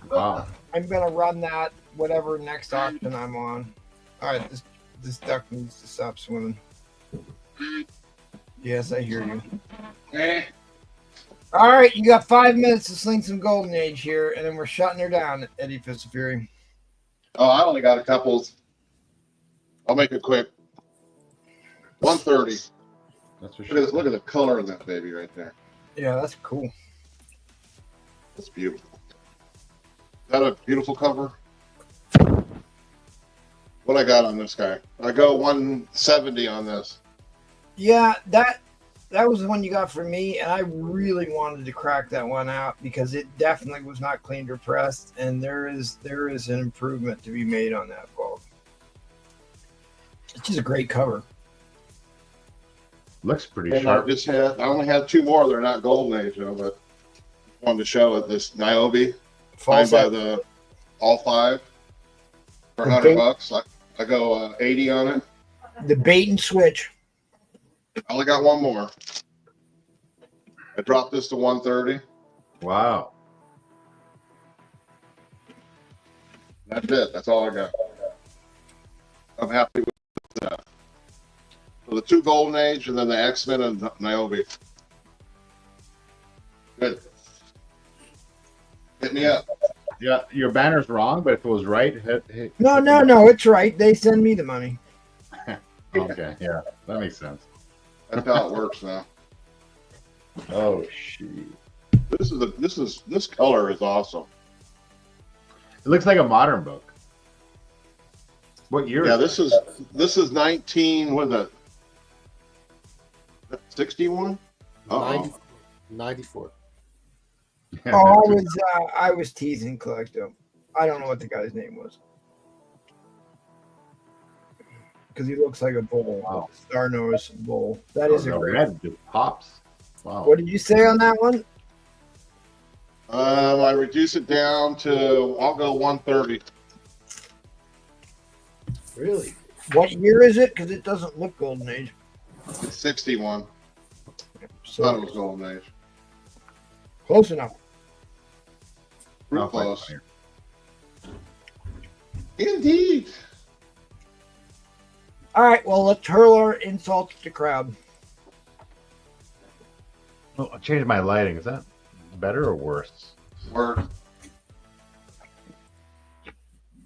Wow. I'm gonna run that whatever next auction I'm on. All right, this duck needs to stop swimming. Yes, I hear you. All right, you got 5 minutes to sling some Golden Age here, and then we're shutting her down, Eddie Fitzfury. Oh, I only got a couple. I'll make it quick. 130. That's for Look sure. at this, look at the color of that baby right there. Yeah, that's cool. That's beautiful. Is that a beautiful cover? What I got on this guy? I go 170 on this. Yeah, that was the one you got for me, and I really wanted to crack that one out because it definitely was not cleaned or pressed, and there is an improvement to be made on that bulb. It's just a great cover. Looks pretty And sharp. I only had two more. They're not Golden Age, though, but I wanted to show it. This Niobe, signed by the all five for $100. I go 80 on it. The bait and switch. I only got one more. I dropped this to 130. Wow. That's it. That's all I got. I'm happy with that. So the two Golden Age and then the X-Men and Niobe. Good. Hit me up. Yeah, your banner's wrong, but if it was right, hit. No, it's right. They send me the money. Okay, yeah, that makes sense. That's how it works now. Oh shoot! This color is awesome. It looks like a modern book. What year? Yeah, is this is 19. What is that? 61. 94. it? Oh, I was teasing Collecto. I don't know what the guy's name was. Because he looks like a bull. Wow. Star nose bull. That is a the great. red just pops. Wow. What did you say on that one? I reduce it down to. I'll go 130. Really? What year is it? Because it doesn't look Golden Age. It's 61. So Thought it was Golden Age. close enough. Real I'll find close. here. Indeed. All right, well, let's hurl our insults to the crowd. Oh, I changed my lighting. Is that better or worse? Word.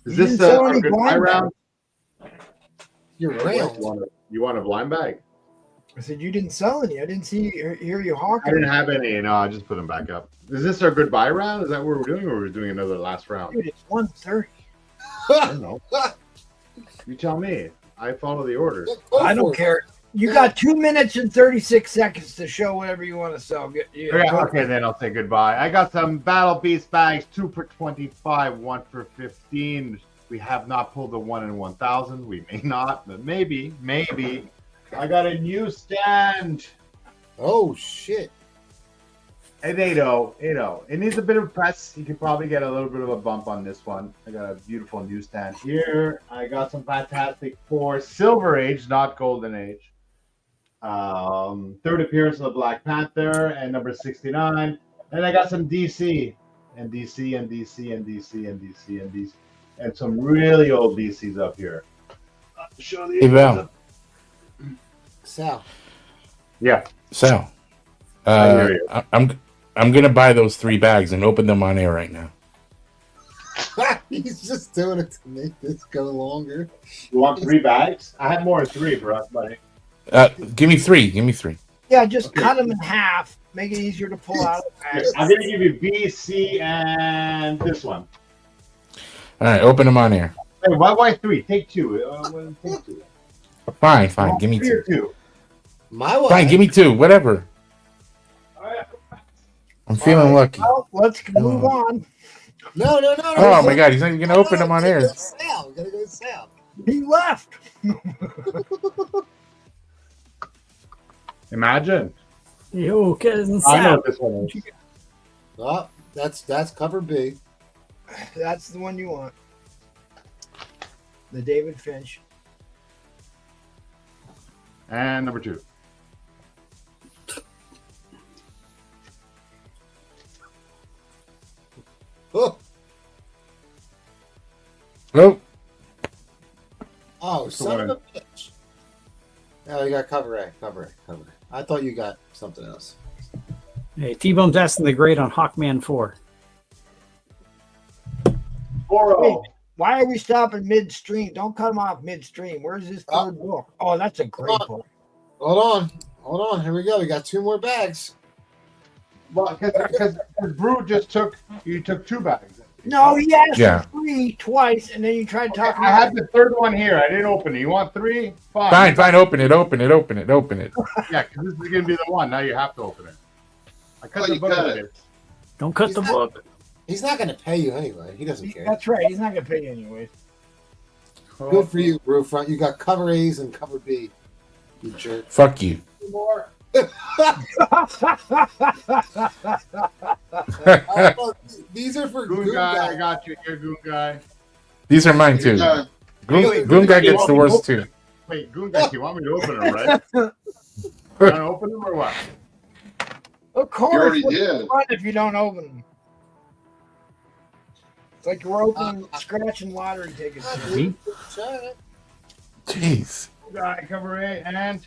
Is You this didn't sell a any good blind buy round? You're You round. want a blind bag? I said you didn't sell any. I didn't hear you I hawking. didn't have any. No, I just put them back up. Is this our goodbye round? Is that what we're doing, or we're doing another last round? Dude, it's 1:30. I don't know. You tell me. I follow the orders. I don't care. You got 2 minutes and 36 seconds to show whatever you want to sell. Okay, then I'll say goodbye. I got some Battle Beast bags, 2 for 25, 1 for 15. We have not pulled the 1 in 1,000. We may not, but maybe. I got a new stand. Oh shit! An 8.0. It needs a bit of press. You can probably get a little bit of a bump on this one. I got a beautiful new stand here. I got some Fantastic Four Silver Age, not Golden Age. Third appearance of the Black Panther and number 69. And I got some DC and DC and DC and DC and DC and DC and some really old DCs up here. Show the Hey, Val. Sal. Yeah. So, I hear you. I'm gonna buy those 3 bags and open them on air right now. He's just doing it to make this go longer. You want 3 bags? I have more than 3 for us, buddy. Give me 3. Give me 3. Yeah, just cut them in half. Make it easier to pull out of the bag. I'm gonna give you B, C, and this one. All right, open them on air. Hey, why 3? Take 2. Take 2. Fine. Give me 3 2. or 2. My way. Fine, give me 2. Whatever. I'm feeling lucky. Well, let's move on. No. Oh my God, he's not even gonna open them on air. We gotta go to Sal. He left. Imagine. Yo, cousin I know Sal. what this one is. Oh, that's cover B. That's the one you want. The David Finch. And number 2. Oh, Nope. oh, son of a bitch. Oh, you got cover A. I thought you got something else. Hey, T-Bone's asking the grade on Hawkman 4. 4-0. Why are we stopping midstream? Don't cut him off midstream. Where's this third book? Oh, that's a great book. Hold on. Here we go. We got 2 more bags. Well, because Brew just took 2 bags. No, he asked Yeah. for 3 twice, and then you tried to talk. I had the 3rd one here. I didn't open it. You want 3? Fine. Open it. Yeah, because this is going to be the one. Now you have to open it. I cut the book with it. Don't cut the book. He's not going to pay you anyway. He doesn't care. That's right. He's not going to pay you anyway. Good for you, Brewfront. You got cover A's and cover B. You jerk. Fuck you. More. These are for Goon guy. I got you here, Goon guy. These are mine too. Goon guy gets the worst too. Wait, Goon guy, you want me to open them, right? You want to open them or what? Of course. You already what's did. the fun if you don't open them? It's like you're opening scratching lottery tickets. Jeez. Guy, cover A, and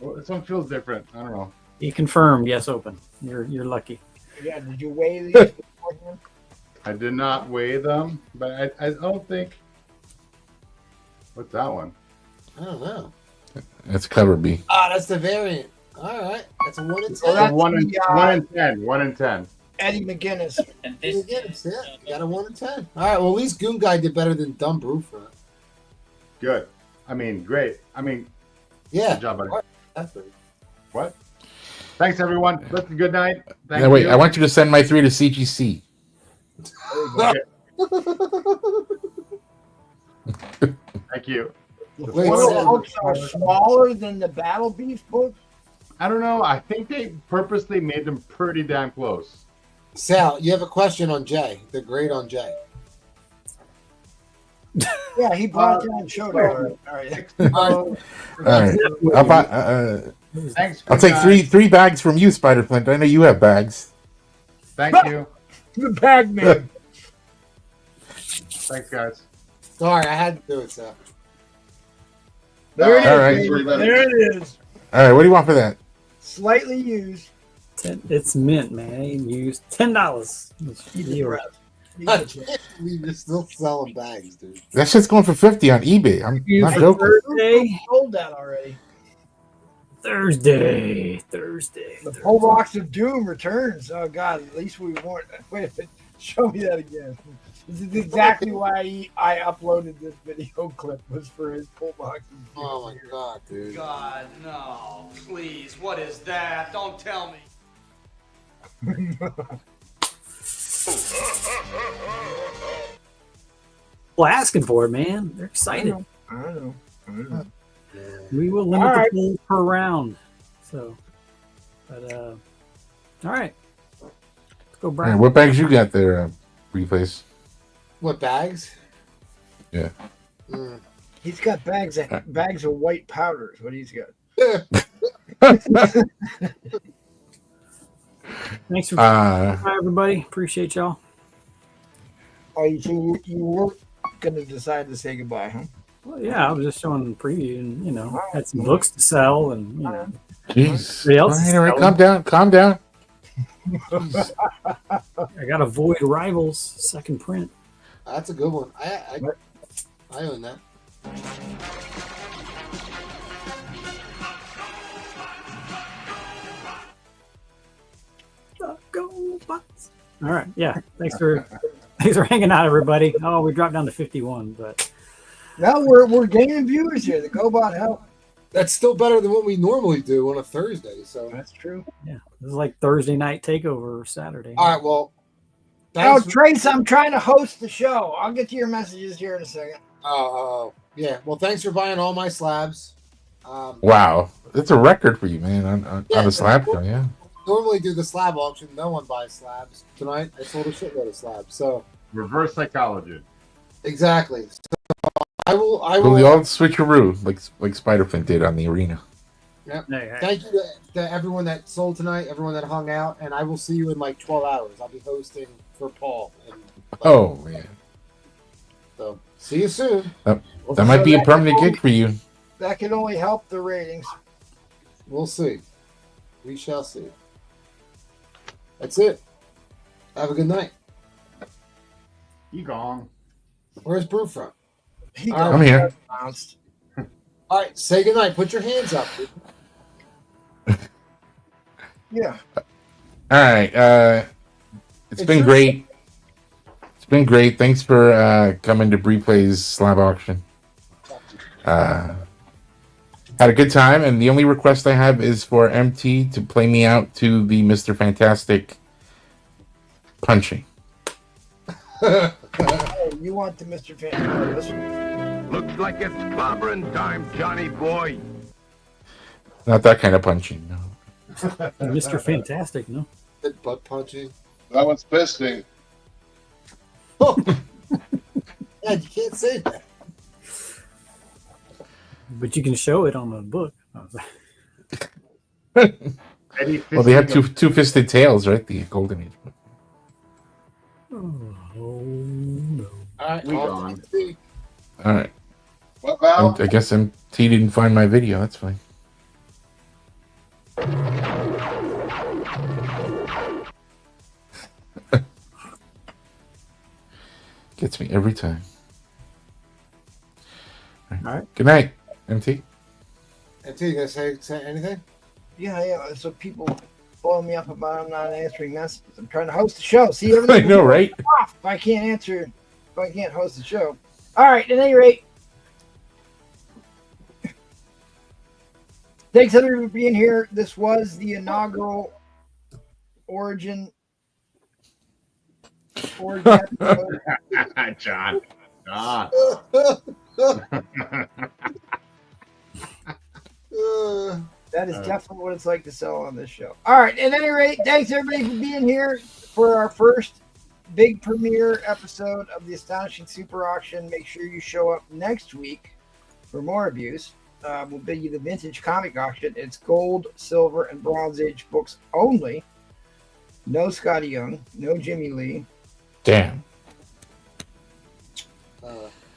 well, this one feels different. I don't know. He confirmed. Yes, open. You're lucky. Yeah, did you weigh these? I did not weigh them, but I don't think. What's that one? I don't know. That's cover B. Ah, that's the variant. All right. That's a 1 in 10. Oh, that's 1 in the, 1 in 10. 1 in 10. Eddie McGinnis. You got a 1 in 10. All right. Well, at least Goon Guy did better than Dumb Brewfront. Good. I mean, great. I mean, Yeah. good job, buddy. That's right. What? Thanks, everyone. Listen, good night. Thank Now, wait, you. I want you to send my 3 to CGC. Thank you. Wait, One of the so- books are smaller than the Battle Beast books. I don't know. I think they purposely made them pretty damn close. Sal, you have a question on Jay, the grade on Jay. Yeah, he brought it down and showed it. All right. All right. Thanks. I'll take three bags from you, Spider Flint. I know you have bags. Thank you. The bag man. Thanks, guys. Sorry, I had to do it, Sal. There it is. All right. Baby. There it is. All right, what do you want for that? Slightly used. It's mint, man. I ain't used $10. I can't believe you're still selling bags, dude. That shit's going for 50 on eBay. I'm not joking. Thursday. Sold that already. Thursday. The whole box of Doom returns. Oh God! At least we weren't. Wait a minute. Show me that again. This is exactly why I uploaded this video clip. Was for his pull box. Oh my God, dude. God, no. Please, what is that? Don't tell me. Well, asking for it, man. They're excited. I know. We will limit All the right. pool per round. So, but all right. Let's go, All right, Brian. what bags you got there, Replace? What bags? Yeah. He's got bags of white powders. What he's got? Thanks for Uh, bye, everybody. Appreciate y'all. Oh, you were gonna decide to say goodbye, huh? Well, yeah, I was just showing the preview, and had some books to sell, and Jeez. everybody else. is All right, selling. calm down. I got Avoid Rivals second print. That's a good one. I own that. Go Bucks. All right, yeah. Thanks for Thanks for hanging out, everybody. Oh, we dropped down to 51, but Now we're gaining viewers here. The GoBot help. That's still better than what we normally do on a Thursday. So That's true. yeah, this is like Thursday night takeover Saturday. all right, well, Oh, thanks for- Trace, I'm trying to host the show. I'll get to your messages here in a second. yeah. Well, thanks for buying all my slabs. Wow, that's a record for you, man. On a slab show, yeah. Normally do the slab auction. No one buys slabs. Tonight I sold a shitload of slabs. So Reverse psychology. exactly. So I will. Well, we all switcheroo like Spider-Flint did on the arena. Yep. Hey, hey. Thank you to everyone that sold tonight, everyone that hung out, and I will see you in like 12 hours. I'll be hosting for Paul. And, Oh man, so see you soon. that might be a permanent gig for you. That can only help the ratings. We'll see. We shall see. That's it. Have a good night. He gone. Where's Brew from? He All right. I'm here. bounced. All right, say good night. Put your hands up. Yeah. All right. It's been great. It's been great. Thanks for coming to Bree Plays Slab Auction. Had a good time, and the only request I have is for MT to play me out to the Mr. Fantastic punching. Oh, you want the Mr. Fan? This one. Looks like it's clobbering time, Johnny boy. Not that kind of punching, no. Mr. Fantastic, no? Butt punching. That one's fisting. Oh. Yeah, you can't say that. But you can show it on the book. Well, they have two fisted tails, right? The Golden Age book. Oh, no. All right, We off gone. to see. All right. What, Val? I guess MT didn't find my video. That's fine. Gets me every time. All right. Good night, MT. And you gonna say anything? Yeah. So people blowing me up about I'm not answering messages. I'm trying to host the show. See, I everything know, right? off if I can't answer. If I can't host the show. All right. At any rate, thanks everybody for being here. This was the inaugural Origin episode. John. That is definitely what it's like to sell on this show. All right. At any rate, thanks everybody for being here for our first big premiere episode of the Astonishing Super Auction. Make sure you show up next week for more reviews. We'll bid you the vintage comic auction. It's gold, silver, and Bronze Age books only. No Scotty Young, no Jimmy Lee, Damn.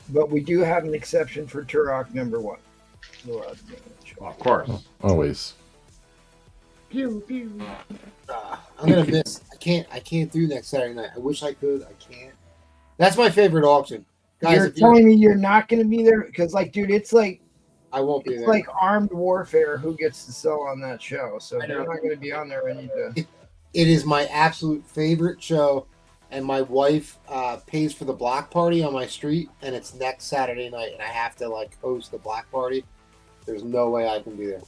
but we do have an exception for Turok #1. Of course. Always. Pew, pew. I'm gonna miss. I can't do next Saturday night. I wish I could. I can't. That's my favorite auction, guys. You're telling me you're not going to be there? Because, like, dude, it's like I won't be it's there. like armed warfare. Who gets to sell on that show? So I if you're know. not going to be on there, I need to. It is my absolute favorite show, and my wife pays for the block party on my street, and it's next Saturday night, and I have to like host the block party. There's no way I can be there.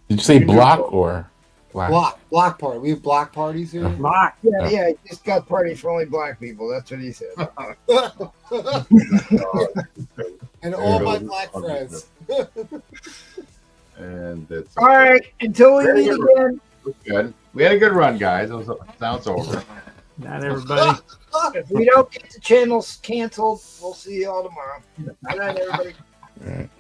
Did you say block or black? Block party. We have block parties here. Block. Yeah. He just got party for only black people. That's what he said. And all my black friends. And it's All right. Until we meet again. good. We had a good run, guys. Now it's over. Not everybody. If we don't get the channels canceled, we'll see you all tomorrow. Good night, everybody. All right.